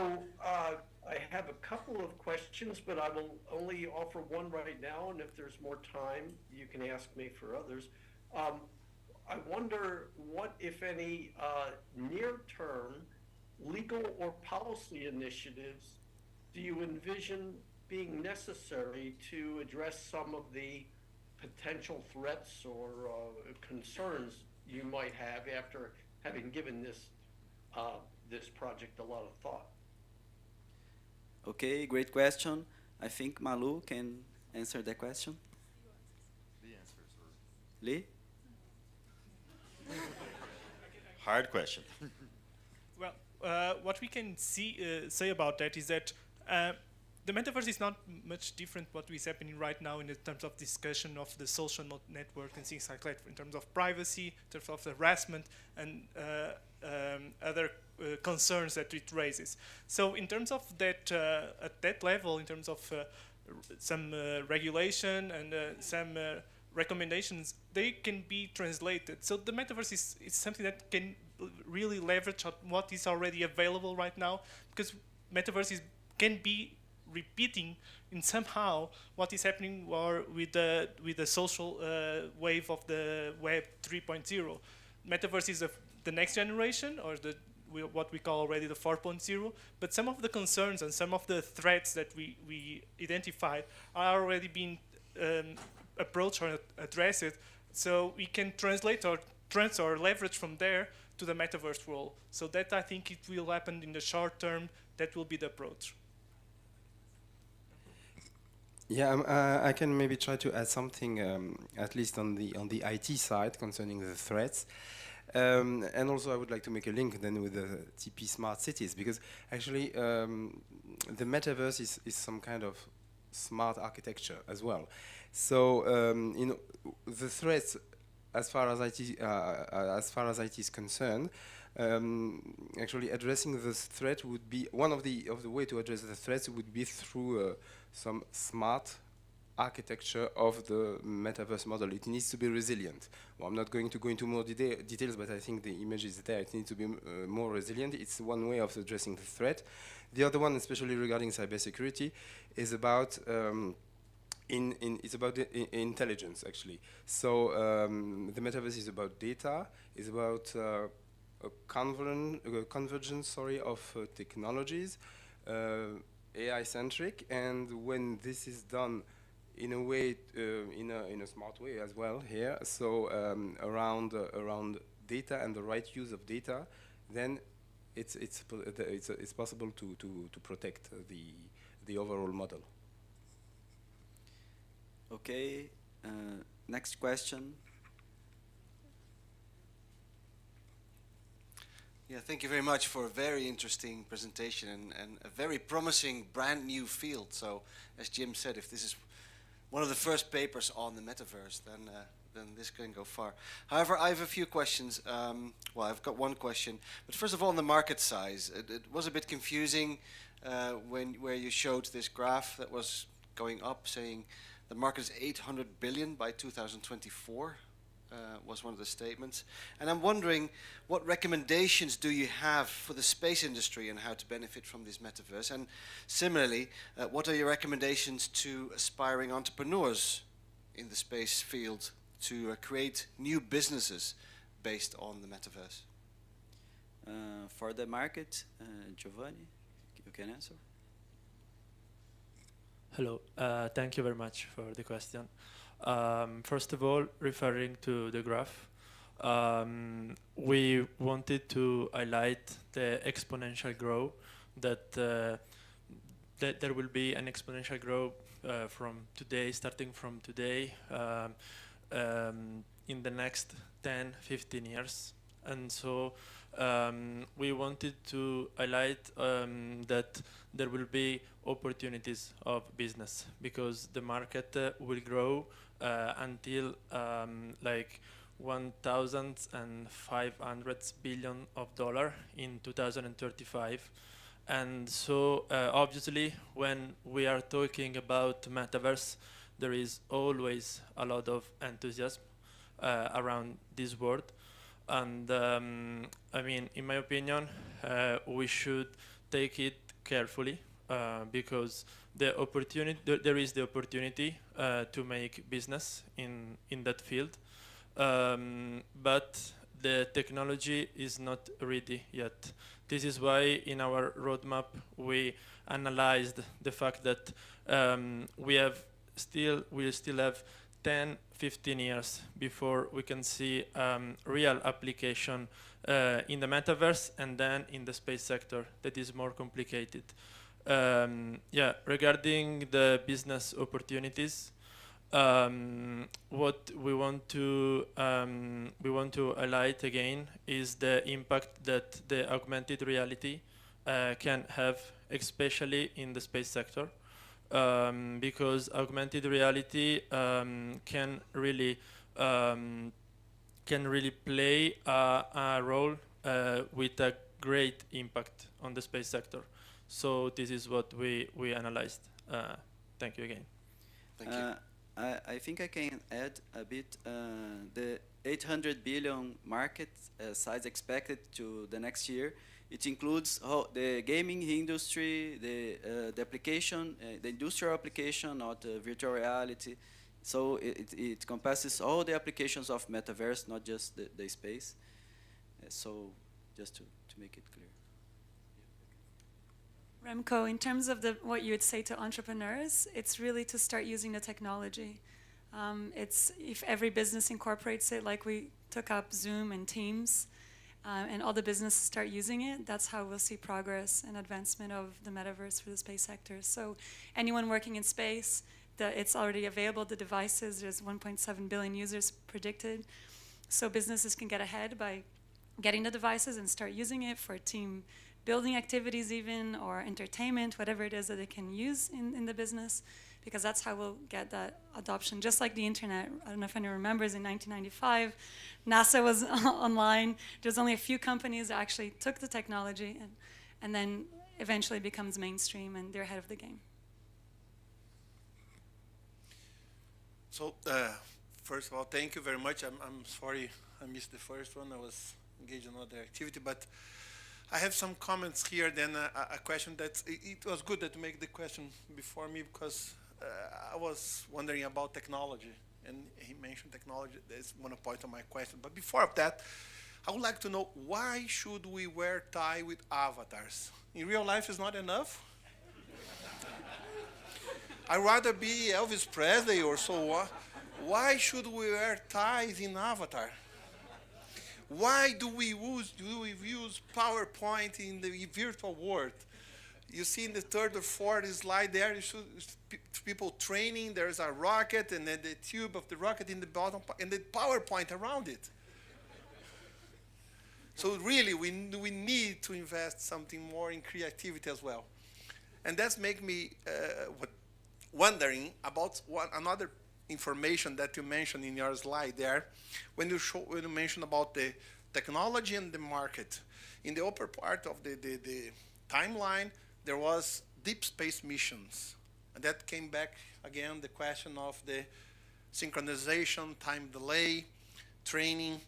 X: I have a couple of questions, but I will only offer one right now, and if there's more time, you can ask me for others. I wonder what, if any, near-term legal or policy initiatives do you envision being necessary to address some of the potential threats or concerns you might have after having given this project a lot of thought?
L: Okay, great question. I think Malu can answer the question. Lee?
D: Hard question.
G: Well, what we can say about that is that the metaverse is not much different what is happening right now in terms of discussion of the social network and things like that, in terms of privacy, in terms of harassment, and other concerns that it raises. So in terms of that, at that level, in terms of some regulation and some recommendations, they can be translated. So the metaverse is something that can really leverage on what is already available right now, because metaverse can be repeating in somehow what is happening with the social wave of the Web 3.0. Metaverse is the next generation, or what we call already the 4.0, but some of the concerns and some of the threats that we identified are already being approached or addressed, so we can translate or transfer or leverage from there to the metaverse world. So that, I think, it will happen in the short term. That will be the approach.
C: Yeah, I can maybe try to add something, at least on the IT side concerning the threats. And also I would like to make a link then with the TP Smart Cities, because actually the metaverse is some kind of smart architecture as well. So the threats, as far as IT is concerned, actually addressing this threat would be one of the way to address the threats would be through some smart architecture of the metaverse model. It needs to be resilient. Well, I'm not going to go into more details, but I think the image is there. It needs to be more resilient. It's one way of addressing the threat. The other one, especially regarding cybersecurity, is about it's about intelligence, actually. So the metaverse is about data, is about a convergence, of technologies, AI-centric, and when this is done in a way, in a smart way as well here, so around data and the right use of data, then it's possible to protect the overall model.
L: Okay, next question.
I: Yeah, thank you very much for a very interesting presentation and a very promising brand new field. So, as Jim said, if this is one of the first papers on the metaverse, then this can go far. However, I have a few questions. Well, I've got one question, but first of all, on the market size, it was a bit confusing where you showed this graph that was going up, saying the market is 800 billion by 2024. Was one of the statements. And I'm wondering, what recommendations do you have for the space industry and how to benefit from this metaverse? And similarly, what are your recommendations to aspiring entrepreneurs in the space field to create new businesses based on the metaverse?
L: For the market, Giovanni, you can answer.
K: Hello, thank you very much for the question. First of all, referring to the graph, we wanted to highlight the exponential growth, that there will be an exponential growth from today, starting from today, in the next 10-15 years. And so we wanted to highlight that there will be opportunities of business, because the market will grow until like $1,500 billion in 2035. And so obviously when we are talking about metaverse, there is always a lot of enthusiasm around this word. And I mean, in my opinion, we should take it carefully, because there is the opportunity to make business in that field, but the technology is not ready yet. This is why in our roadmap we analyzed the fact that we'll still have 10-15 years before we can see real application in the metaverse, and then in the space sector that is more complicated. Yeah, regarding the business opportunities, what we want to highlight again is the impact that the augmented reality can have, especially in the space sector, because augmented reality can really play a role with a great impact on the space sector. So this is what we analyzed. Thank you again.
I: Thank you.
L: I think I can add a bit. The 800 billion market size expected to the next year. It includes the gaming industry, the application, the industrial application, not virtual reality. So it encompasses all the applications of metaverse, not just the space. So just to make it clear.
U: Remco, in terms of what you would say to entrepreneurs, it's really to start using the technology. It's if every business incorporates it, like we took up Zoom and Teams, and all the businesses start using it, that's how we'll see progress and advancement of the metaverse for the space sector. So anyone working in space, it's already available, the devices, there's 1.7 billion users predicted. So businesses can get ahead by getting the devices and start using it for team building activities even, or entertainment, whatever it is that they can use in the business, because that's how we'll get that adoption. Just like the internet, I don't know if anyone remembers, in 1995, NASA was online. There's only a few companies that actually took the technology and then eventually becomes mainstream, and they're ahead of the game.
N: So, first of all, thank you very much. I'm sorry I missed the first one. I was engaged in another activity, but I have some comments here, then a question that, it was good that you make the question before me, because I was wondering about technology, and he mentioned technology. That's one point of my question. But before that, I would like to know, why should we wear tie with avatars? In real life, it's not enough? I'd rather be Elvis Presley or so. Why should we wear ties in Avatar? Why do we use PowerPoint in the virtual world? You see in the third or fourth slide there, you should people training. There's a rocket, and then the tube of the rocket in the bottom, and the PowerPoint around it. So really, we need to invest something more in creativity as well. And that's make me wondering about another information that you mentioned in your slide there, when you mentioned about the technology and the market. In the upper part of the timeline, there was deep space missions. And that came back again, the question of the synchronization, time delay, training.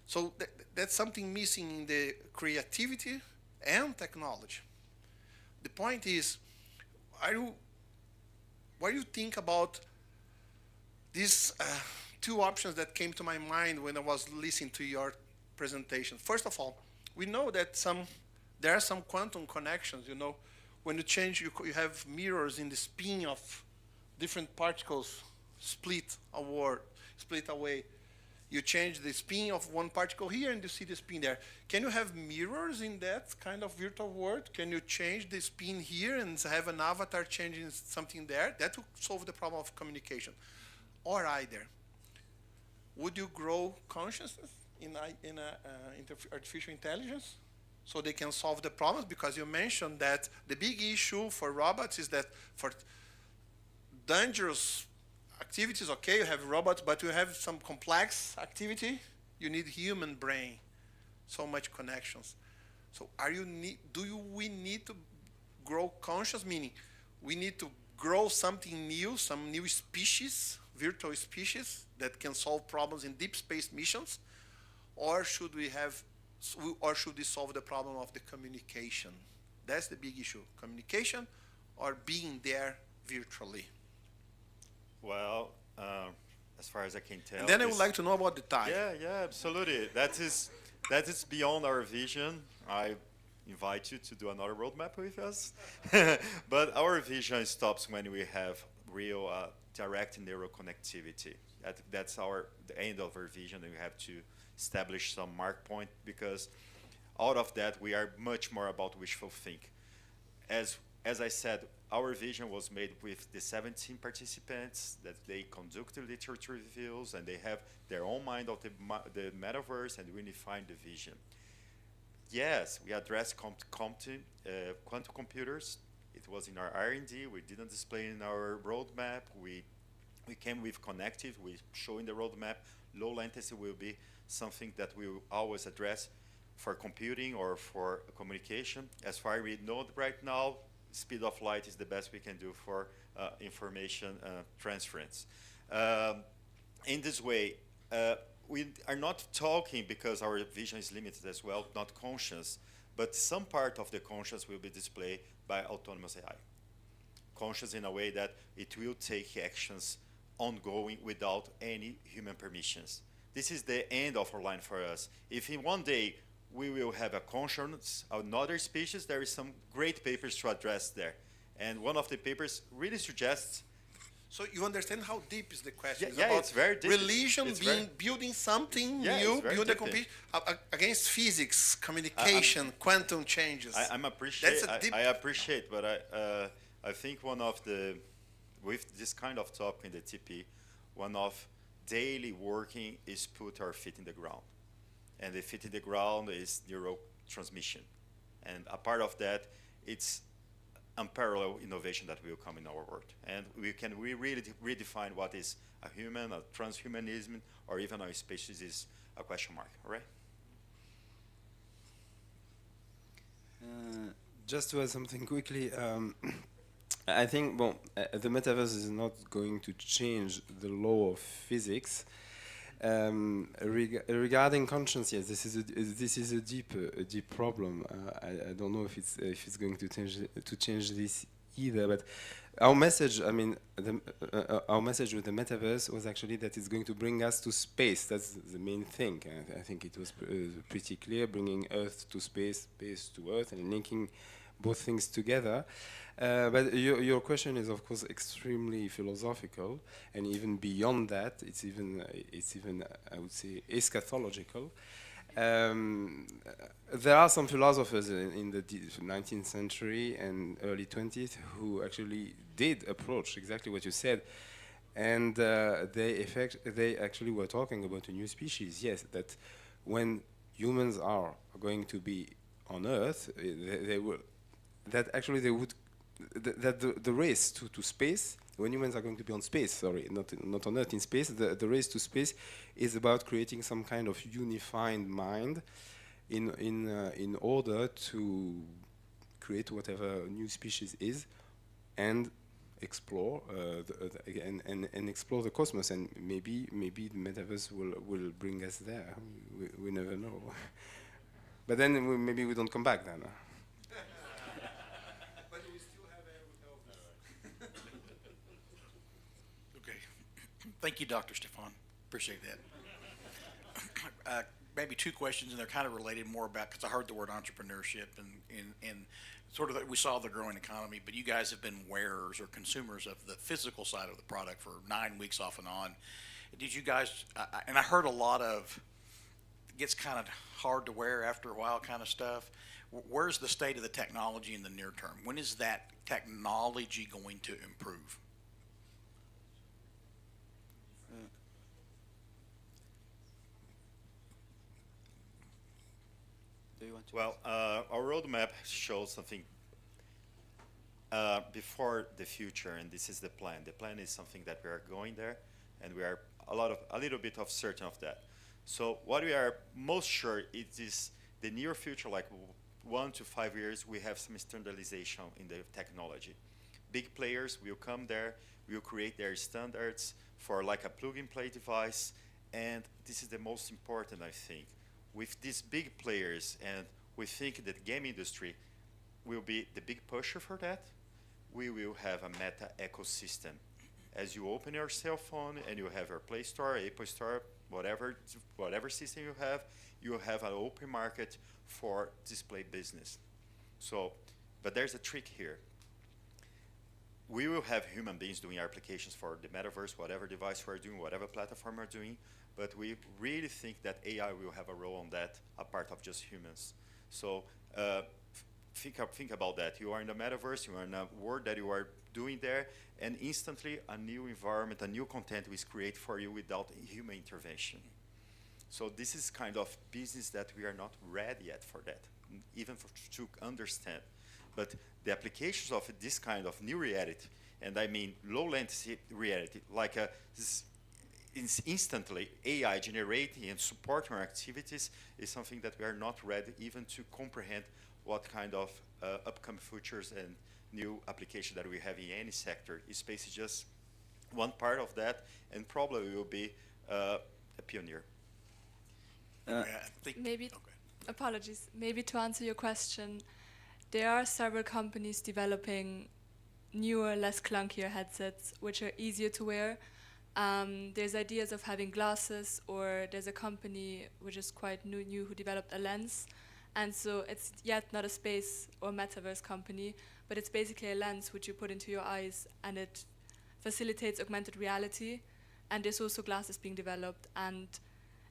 N: So that's something missing in the creativity and technology. The point is, what do you think about these two options that came to my mind when I was listening to your presentation? First of all, we know that there are some quantum connections. You know, when you change, you have mirrors in the spin of different particles split away. You change the spin of one particle here, and you see the spin there. Can you have mirrors in that kind of virtual world? Can you change the spin here and have an avatar changing something there? That would solve the problem of communication. Or either, would you grow consciousness in artificial intelligence so they can solve the problems? Because you mentioned that the big issue for robots is that for dangerous activities, okay, you have robots, but you have some complex activity, you need human brain, so much connections. So we need to grow conscious, meaning we need to grow something new, some new species, virtual species that can solve problems in deep space missions, or should we solve the problem of the communication? That's the big issue, communication or being there virtually.
D: Well, as far as I can tell.
N: And then I would like to know about the time.
D: Yeah, absolutely. That is beyond our vision. I invite you to do another roadmap with us. But our vision stops when we have real direct neural connectivity. That's the end of our vision. We have to establish some mark point, because out of that we are much more about wishful think. As as I said, our vision was made with the 17 participants that they conducted literature reviews and they have their own mind of the metaverse and really find the vision. Yes, we addressed quantum computers. It was in our R&D. We didn't display in our roadmap. We came with connective. We show in the roadmap. Low latency will be something that we will always address for computing or for communication. As far as we know right now, speed of light is the best we can do for information transference. In this way, we are not talking because our vision is limited as well, not conscious, but some part of the conscious will be displayed by autonomous AI. Conscious in a way that it will take actions ongoing without any human permissions. This is the end of our line for us. If in one day we will have a conscience, another species, there is some great papers to address there. And one of the papers really suggests.
N: So you understand how deep is the question?
D: Yeah,
N: about
D: it's very deep.
N: Religion building something new, building a compete against physics, communication, quantum changes.
D: I appreciate, but I think one of the, with this kind of topic in the TP, one of daily working is put our feet in the ground. And the feet in the ground is neurotransmission. And a part of that, it's unparalleled innovation that will come in our world. And we really redefine what is a human, a transhumanism, or even a species is a question mark, all right?
C: Just to add something quickly, I think, well, the metaverse is not going to change the law of physics. Regarding conscience, yes, this is a deep problem. I don't know if it's going to change this either. But our message, I mean, our message with the metaverse was actually that it's going to bring us to space. That's the main thing. I think it was pretty clear, bringing Earth to space, space to Earth, and linking both things together. But your question is, of course, extremely philosophical, and even beyond that, it's even I would say eschatological. There are some philosophers in the 19th century and early 20th who actually did approach exactly what you said, and they actually were talking about a new species. Yes, that when humans are going to be on Earth, they would the race to space, when humans are going to be on space, sorry, not on Earth, in space, the race to space is about creating some kind of unified mind in order to create whatever new species is and explore and explore the cosmos, and maybe the metaverse will bring us there. We never know. But then maybe we don't come back then.
P: Thank you, Dr. Stefan. Appreciate that. Maybe two questions, and they're kind of related more about, because I heard the word entrepreneurship and sort of we saw the growing economy, but you guys have been wearers or consumers of the physical side of the product for 9 weeks off and on. Did you guys, and I heard a lot of, it gets kind of hard to wear after a while kind of stuff. Where's the state of the technology in the near term? When is that technology going to improve?
D: Well, our roadmap shows something before the future, and this is the plan. The plan is something that we are going there, and we are a little bit of certain of that. So what we are most sure is the near future, like 1 to 5 years, we have some standardization in the technology. Big players will come there, will create their standards for like a plug-and-play device, and this is the most important, I think. With these big players, and we think that the game industry will be the big pusher for that, we will have a meta ecosystem. As you open your cell phone and you have your Play Store, Apple Store, whatever system you have an open market for display business. So, but there's a trick here. We will have human beings doing applications for the metaverse, whatever device we're doing, whatever platform we're doing, but we really think that AI will have a role on that, a part of just humans. So think about that. You are in the metaverse, you are in a world that you are doing there, and instantly a new environment, a new content is created for you without human intervention. So this is kind of business that we are not ready yet for that, even to understand. But the applications of this kind of new reality, and I mean low latency reality, like instantly AI generating and supporting our activities, is something that we are not ready even to comprehend what kind of upcoming features and new application that we have in any sector. Space is just one part of that, and probably will be a pioneer.
O: Maybe, apologies, maybe to answer your question, there are several companies developing newer, less clunkier headsets, which are easier to wear. There's ideas of having glasses, or there's a company which is quite new who developed a lens. And so it's yet not a space or metaverse company, but it's basically a lens which you put into your eyes, and it facilitates augmented reality. And there's also glasses being developed. And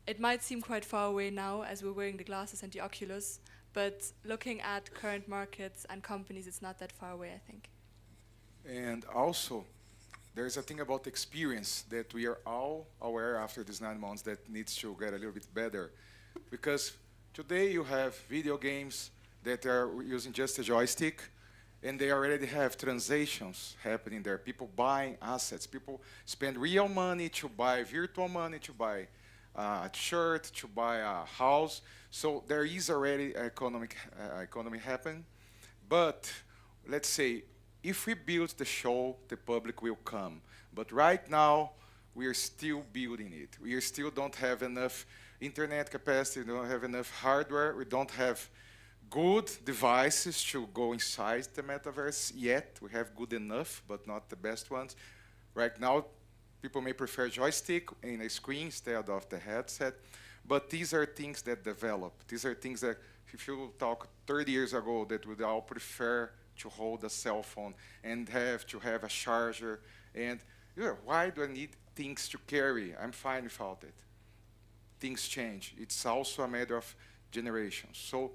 O: it might seem quite far away now as we're wearing the glasses and the Oculus, but looking at current markets and companies, it's not that far away, I think.
V: And also, there's a thing about experience that we are all aware after these 9 months that needs to get a little bit better. Because today you have video games that are using just a joystick, and they already have transactions happening there. People buying assets. People spend real money to buy virtual money, to buy a shirt, to buy a house. So there is already economy happening. But let's say, if we build the show, the public will come. But right now, we are still building it. We still don't have enough internet capacity, we don't have enough hardware, we don't have good devices to go inside the metaverse yet. We have good enough, but not the best ones. Right now, people may prefer joystick in a screen instead of the headset. But these are things that develop. These are things that, if you talk 30 years ago, that would all prefer to hold a cell phone and have to have a charger. And why do I need things to carry? I'm fine without it. Things change. It's also a matter of generations. So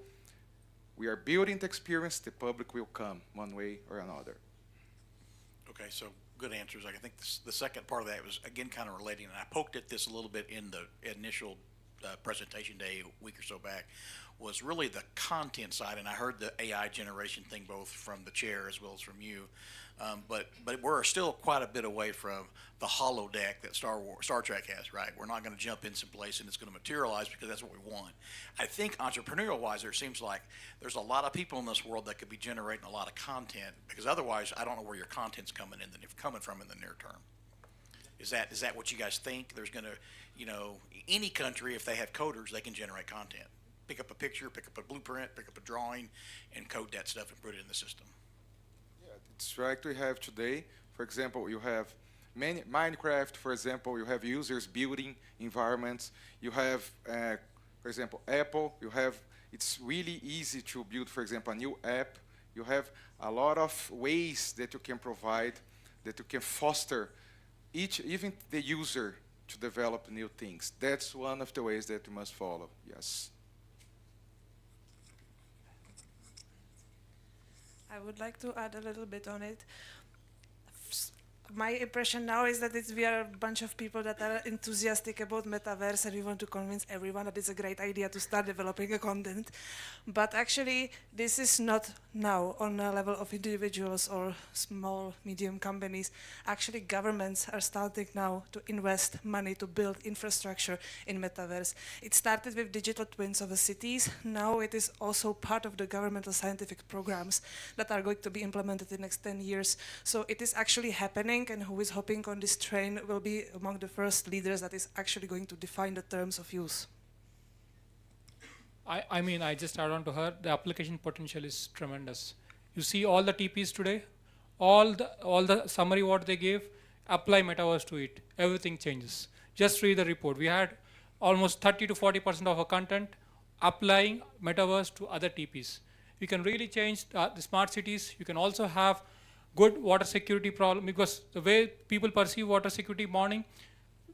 V: we are building the experience. The public will come one way or another.
P: Okay, so good answers. I think the second part of that was, again, kind of relating, and I poked at this a little bit in the initial presentation day a week or so back, was really the content side, and I heard the AI generation thing both from the chair as well as from you, but we're still quite a bit away from the holodeck that Star Trek has, right? We're not going to jump in someplace and it's going to materialize because that's what we want. I think entrepreneurial-wise, there seems like there's a lot of people in this world that could be generating a lot of content, because otherwise I don't know where your content's coming from in the near term. Is that what you guys think? There's going to, any country, if they have coders, they can generate content. Pick up a picture, pick up a blueprint, pick up a drawing, and code that stuff and put it in the system.
V: Yeah, it's right. We have today, for example, you have Minecraft, for example, you have users building environments. You have, for example, Apple. It's really easy to build, for example, a new app. You have a lot of ways that you can provide, that you can foster even the user to develop new things. That's one of the ways that we must follow, yes.
R: I would like to add a little bit on it. My impression now is that we are a bunch of people that are enthusiastic about metaverse, and we want to convince everyone that it's a great idea to start developing a content. But actually, this is not now on a level of individuals or small, medium companies. Actually, governments are starting now to invest money to build infrastructure in metaverse. It started with digital twins of the cities. Now it is also part of the governmental scientific programs that are going to be implemented in the next 10 years. So it is actually happening, and who is hopping on this train will be among the first leaders that is actually going to define the terms of use.
S: I mean, I just add on to her, the application potential is tremendous. You see all the TPs today, all the summary what they gave, apply metaverse to it, everything changes. Just read the report. We had almost 30 to 40% of our content applying metaverse to other TPs. You can really change the smart cities. You can also have good water security problem, because the way people perceive water security morning,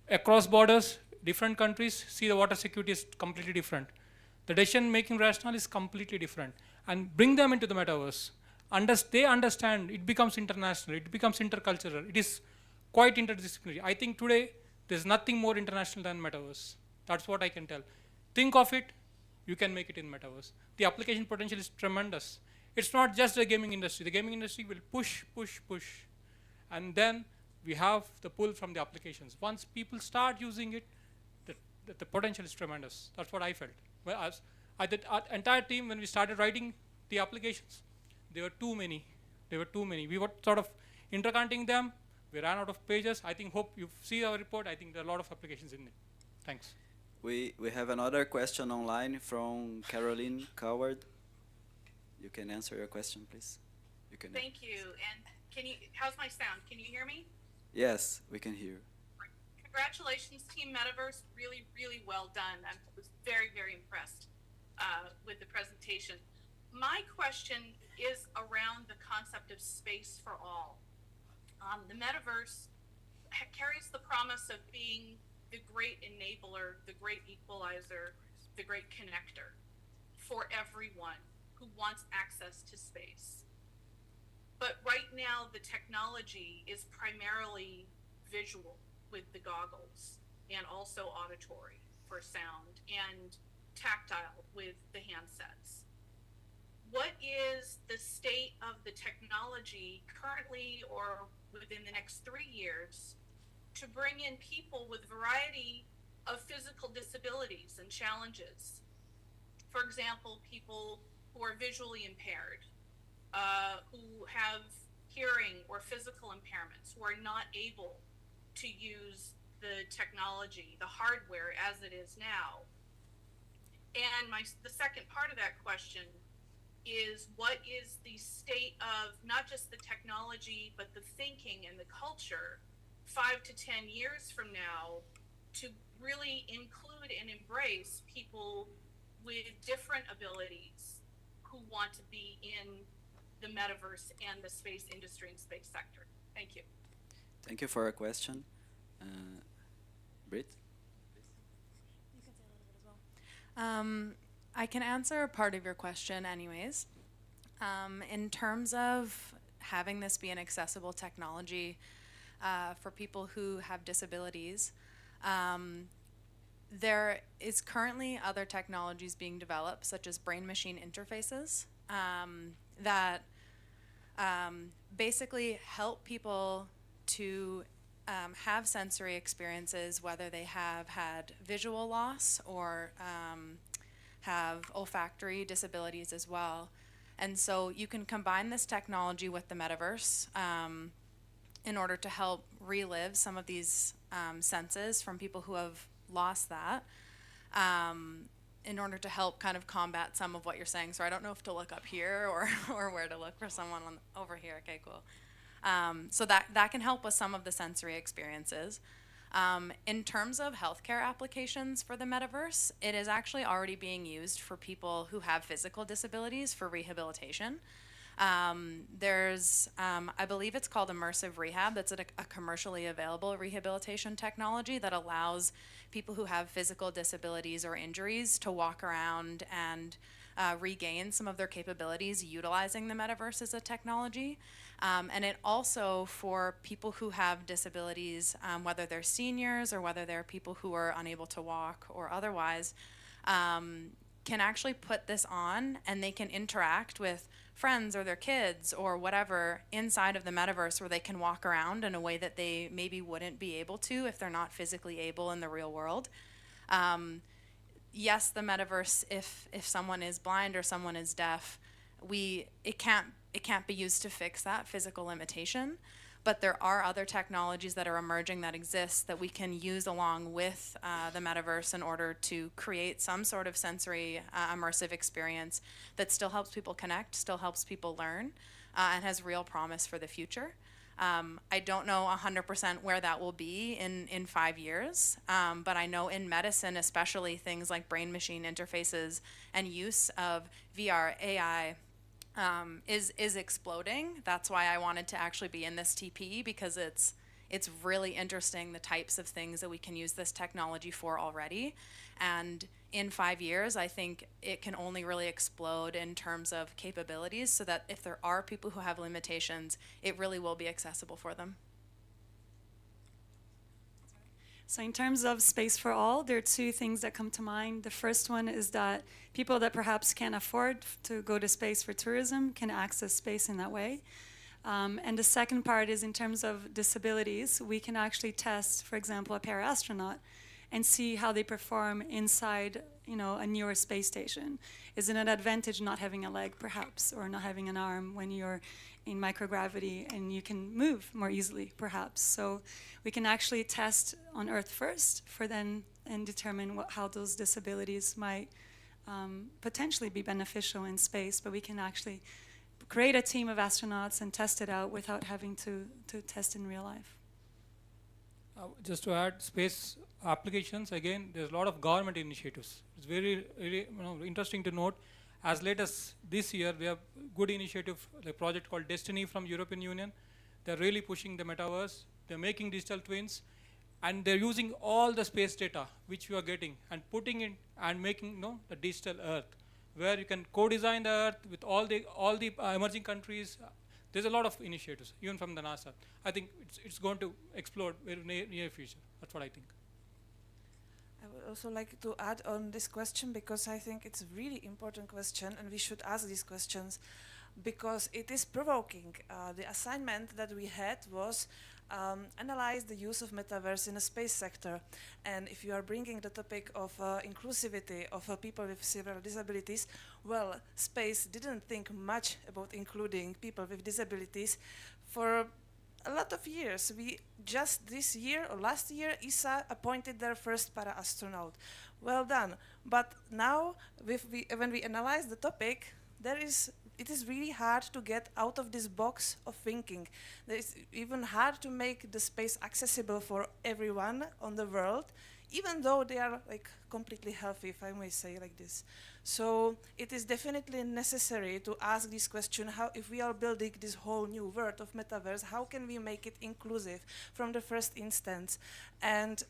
S: across borders, different countries see the water security is completely different. The decision-making rationale is completely different. and bring them into the metaverse. They understand, it becomes international, it becomes intercultural, it is quite interdisciplinary. I think today there's nothing more international than metaverse. That's what I can tell. Think of it, you can make it in metaverse. The application potential is tremendous. It's not just the gaming industry. The gaming industry will push, push, push. And then we have the pull from the applications. Once people start using it, the potential is tremendous. That's what I felt. Well, our entire team, when we started writing the applications, there were too many. There were too many. We were sort of interconnecting them. We ran out of pages. I hope you see our report. I think there are a lot of applications in it. Thanks.
L: We have another question online from Caroline Coward. You can answer your question, please. You can.
A: Thank you. And how's my sound? Can you hear me?
L: Yes, we can hear.
A: Congratulations, Team Metaverse. Really, really well done. I was very, very impressed with the presentation. My question is around the concept of space for all. The Metaverse carries the promise of being the great enabler, the great equalizer, the great connector for everyone who wants access to space. But right now, the technology is primarily visual with the goggles, and also auditory for sound, and tactile with the handsets. What is the state of the technology currently or within the next 3 years to bring in people with variety of physical disabilities and challenges? For example, people who are visually impaired, who have hearing or physical impairments, who are not able to use the technology, the hardware as it is now. And the second part of that question is, what is the state of not just the technology, but the thinking and the culture 5 to 10 years from now to really include and embrace people with different abilities who want to be in the metaverse and the space industry and space sector? Thank you.
L: Thank you for your question. Britt?
F: I can answer a part of your question anyways. In terms of having this be an accessible technology for people who have disabilities, there is currently other technologies being developed, such as brain-machine interfaces, that basically help people to have sensory experiences, whether they have had visual loss or have olfactory disabilities as well. And so you can combine this technology with the metaverse in order to help relive some of these senses from people who have lost that, in order to help kind of combat some of what you're saying. So I don't know if to look up here or where to look for someone over here. Okay, cool. So that can help with some of the sensory experiences. In terms of healthcare applications for the metaverse, it is actually already being used for people who have physical disabilities for rehabilitation. There's, I believe it's called immersive rehab. That's a commercially available rehabilitation technology that allows people who have physical disabilities or injuries to walk around and regain some of their capabilities utilizing the metaverse as a technology. And it also, for people who have disabilities, whether they're seniors or whether they're people who are unable to walk or otherwise, can actually put this on and they can interact with friends or their kids or whatever inside of the metaverse, where they can walk around in a way that they maybe wouldn't be able to if they're not physically able in the real world. Yes, the metaverse, if someone is blind or someone is deaf, it can't be used to fix that physical limitation, but there are other technologies that are emerging that exist that we can use along with the metaverse in order to create some sort of sensory immersive experience that still helps people connect, still helps people learn, and has real promise for the future. I don't know 100% where that will be in 5 years, but I know in medicine, especially things like brain-machine interfaces and use of VR, AI, is exploding. That's why I wanted to actually be in this TP, because it's it's really interesting the types of things that we can use this technology for already. And in 5 years, I think it can only really explode in terms of capabilities, so that if there are people who have limitations, it really will be accessible for them.
U: So in terms of space for all, there are two things that come to mind. The first one is that people that perhaps can't afford to go to space for tourism can access space in that way. And the second part is in terms of disabilities, we can actually test, for example, a para-astronaut and see how they perform inside, a newer space station. Is it an advantage not having a leg, perhaps, or not having an arm when you're in microgravity and you can move more easily, perhaps? So we can actually test on Earth first and determine how those disabilities might potentially be beneficial in space, but we can actually create a team of astronauts and test it out without having to test in real life.
S: Just to add, space applications, again, there's a lot of government initiatives. It's very interesting to note, as late as this year, we have good initiative, a project called Destiny from European Union. They're really pushing the metaverse. They're making digital twins, and they're using all the space data which you are getting and putting it and making the digital Earth, where you can co-design the Earth with all the emerging countries. There's a lot of initiatives, even from the NASA. I think it's going to explode in the near future. That's what I think.
R: I would also like to add on this question, because I think it's a really important question and we should ask these questions because it is provoking. The assignment that we had was analyze the use of metaverse in the space sector. And if you are bringing the topic of inclusivity of people with several disabilities, well, space didn't think much about including people with disabilities for a lot of years. We just this year or last year, ESA appointed their first para-astronaut. Well done. But now, when we analyze the topic, it is really hard to get out of this box of thinking. It's even hard to make the space accessible for everyone on the world, even though they are completely healthy, if I may say like this. So it is definitely necessary to ask this question: how, if we are building this whole new world of metaverse, how can we make it inclusive from the first instance? And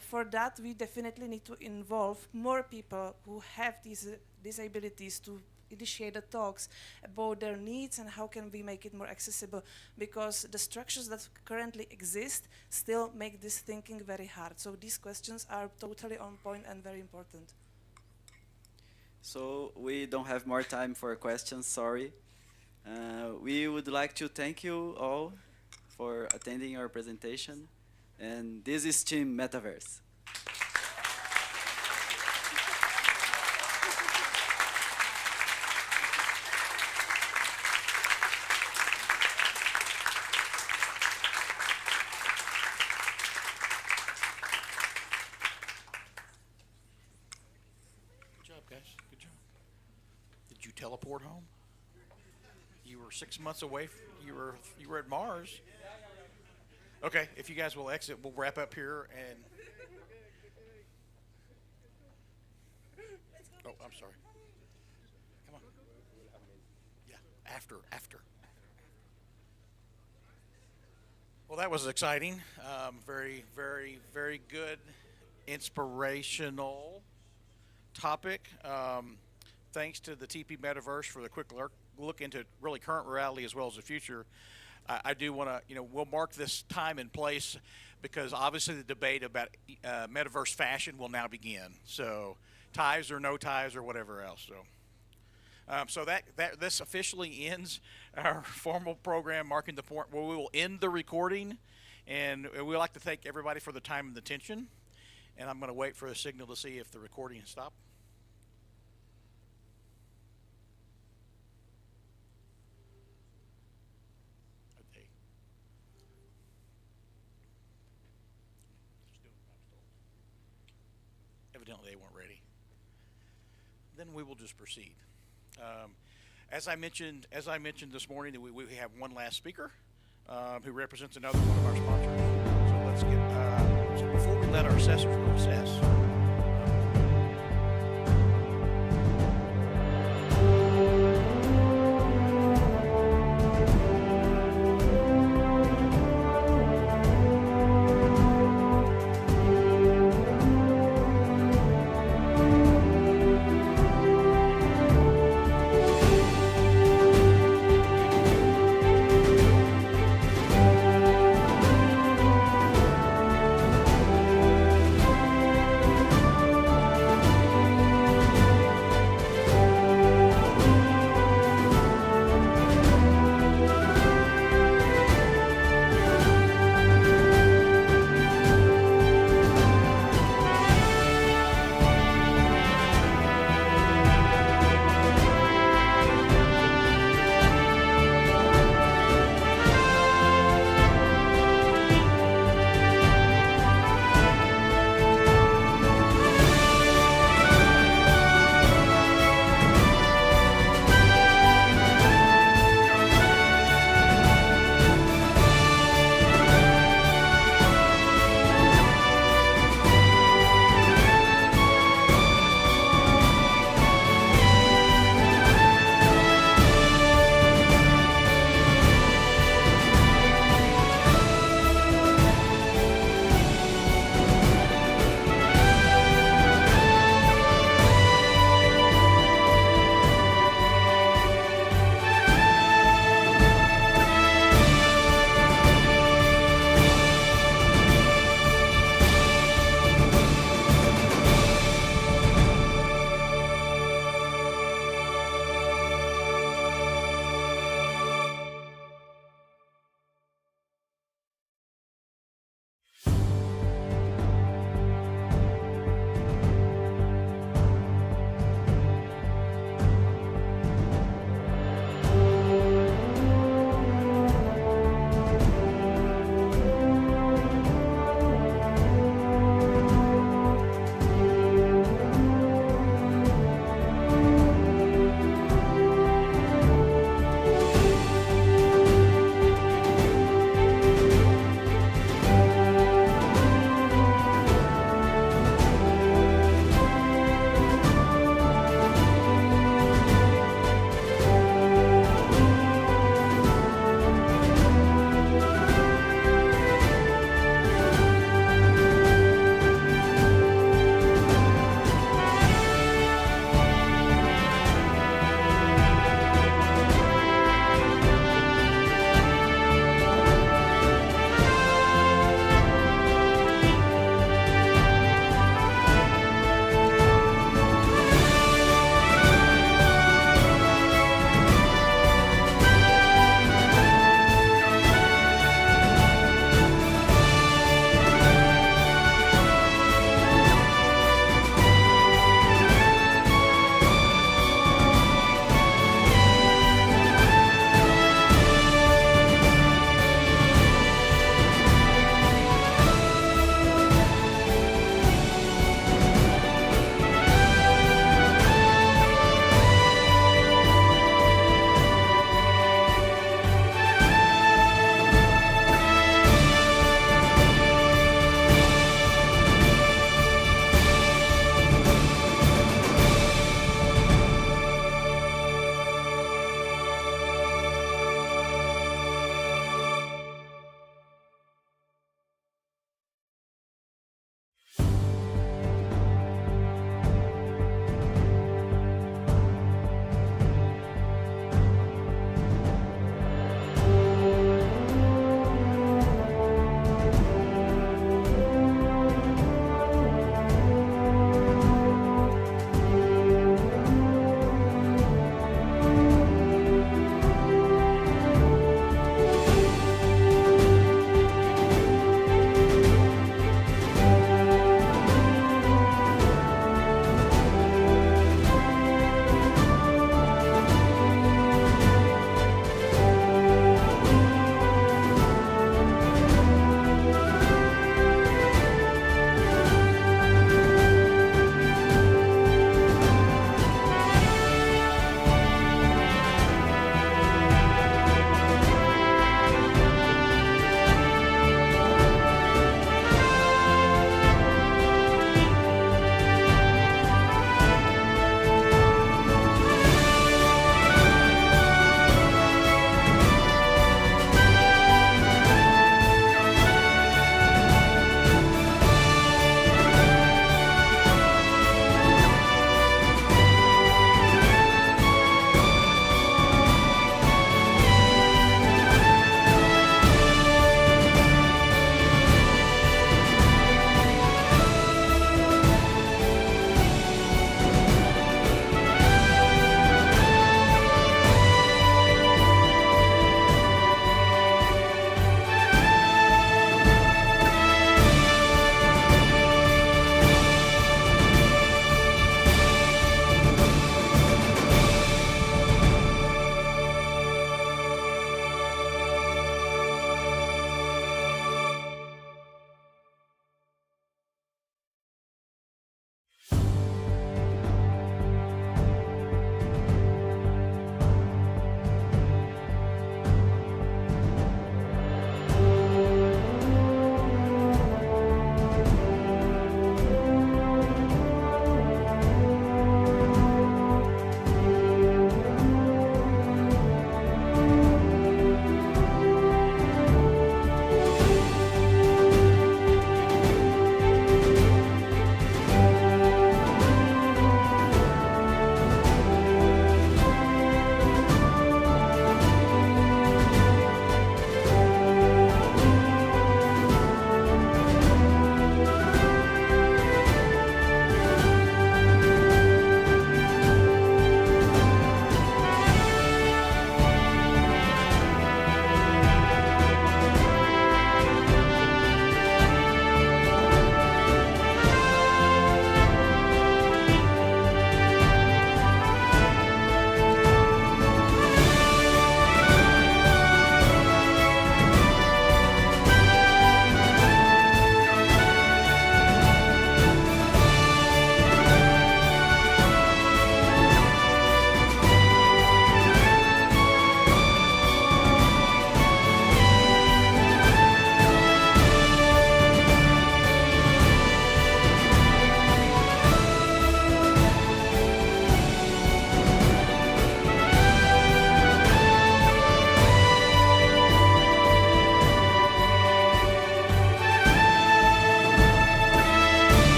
R: for that, we definitely need to involve more people who have these disabilities to initiate the talks about their needs and how can we make it more accessible, because the structures that currently exist still make this thinking very hard. So these questions are totally on point and very important.
L: So we don't have more time for questions, sorry. We would like to thank you all for attending our presentation. And this is Team Metaverse.
P: Good job. Did you teleport home? You were 6 months away. You were at Mars. Okay, if you guys will exit, we'll wrap up here. And oh, I'm sorry. Come on. Yeah, after. Well, that was exciting. Very, very, very good, inspirational topic. Thanks to the TP Metaverse for the quick look into really current reality as well as the future. I do want to, we'll mark this time and place because obviously the debate about metaverse fashion will now begin. So ties or no ties or whatever else. So this officially ends our formal program, marking the point where we will end the recording. And we'd like to thank everybody for the time and the attention. And I'm going to wait for a signal to see if the recording has stopped. Okay. Evidently they weren't ready. Then we will just proceed. As I mentioned this morning, we have one last speaker who represents another one of our sponsors. So let's get, so before we let our assessors go assess,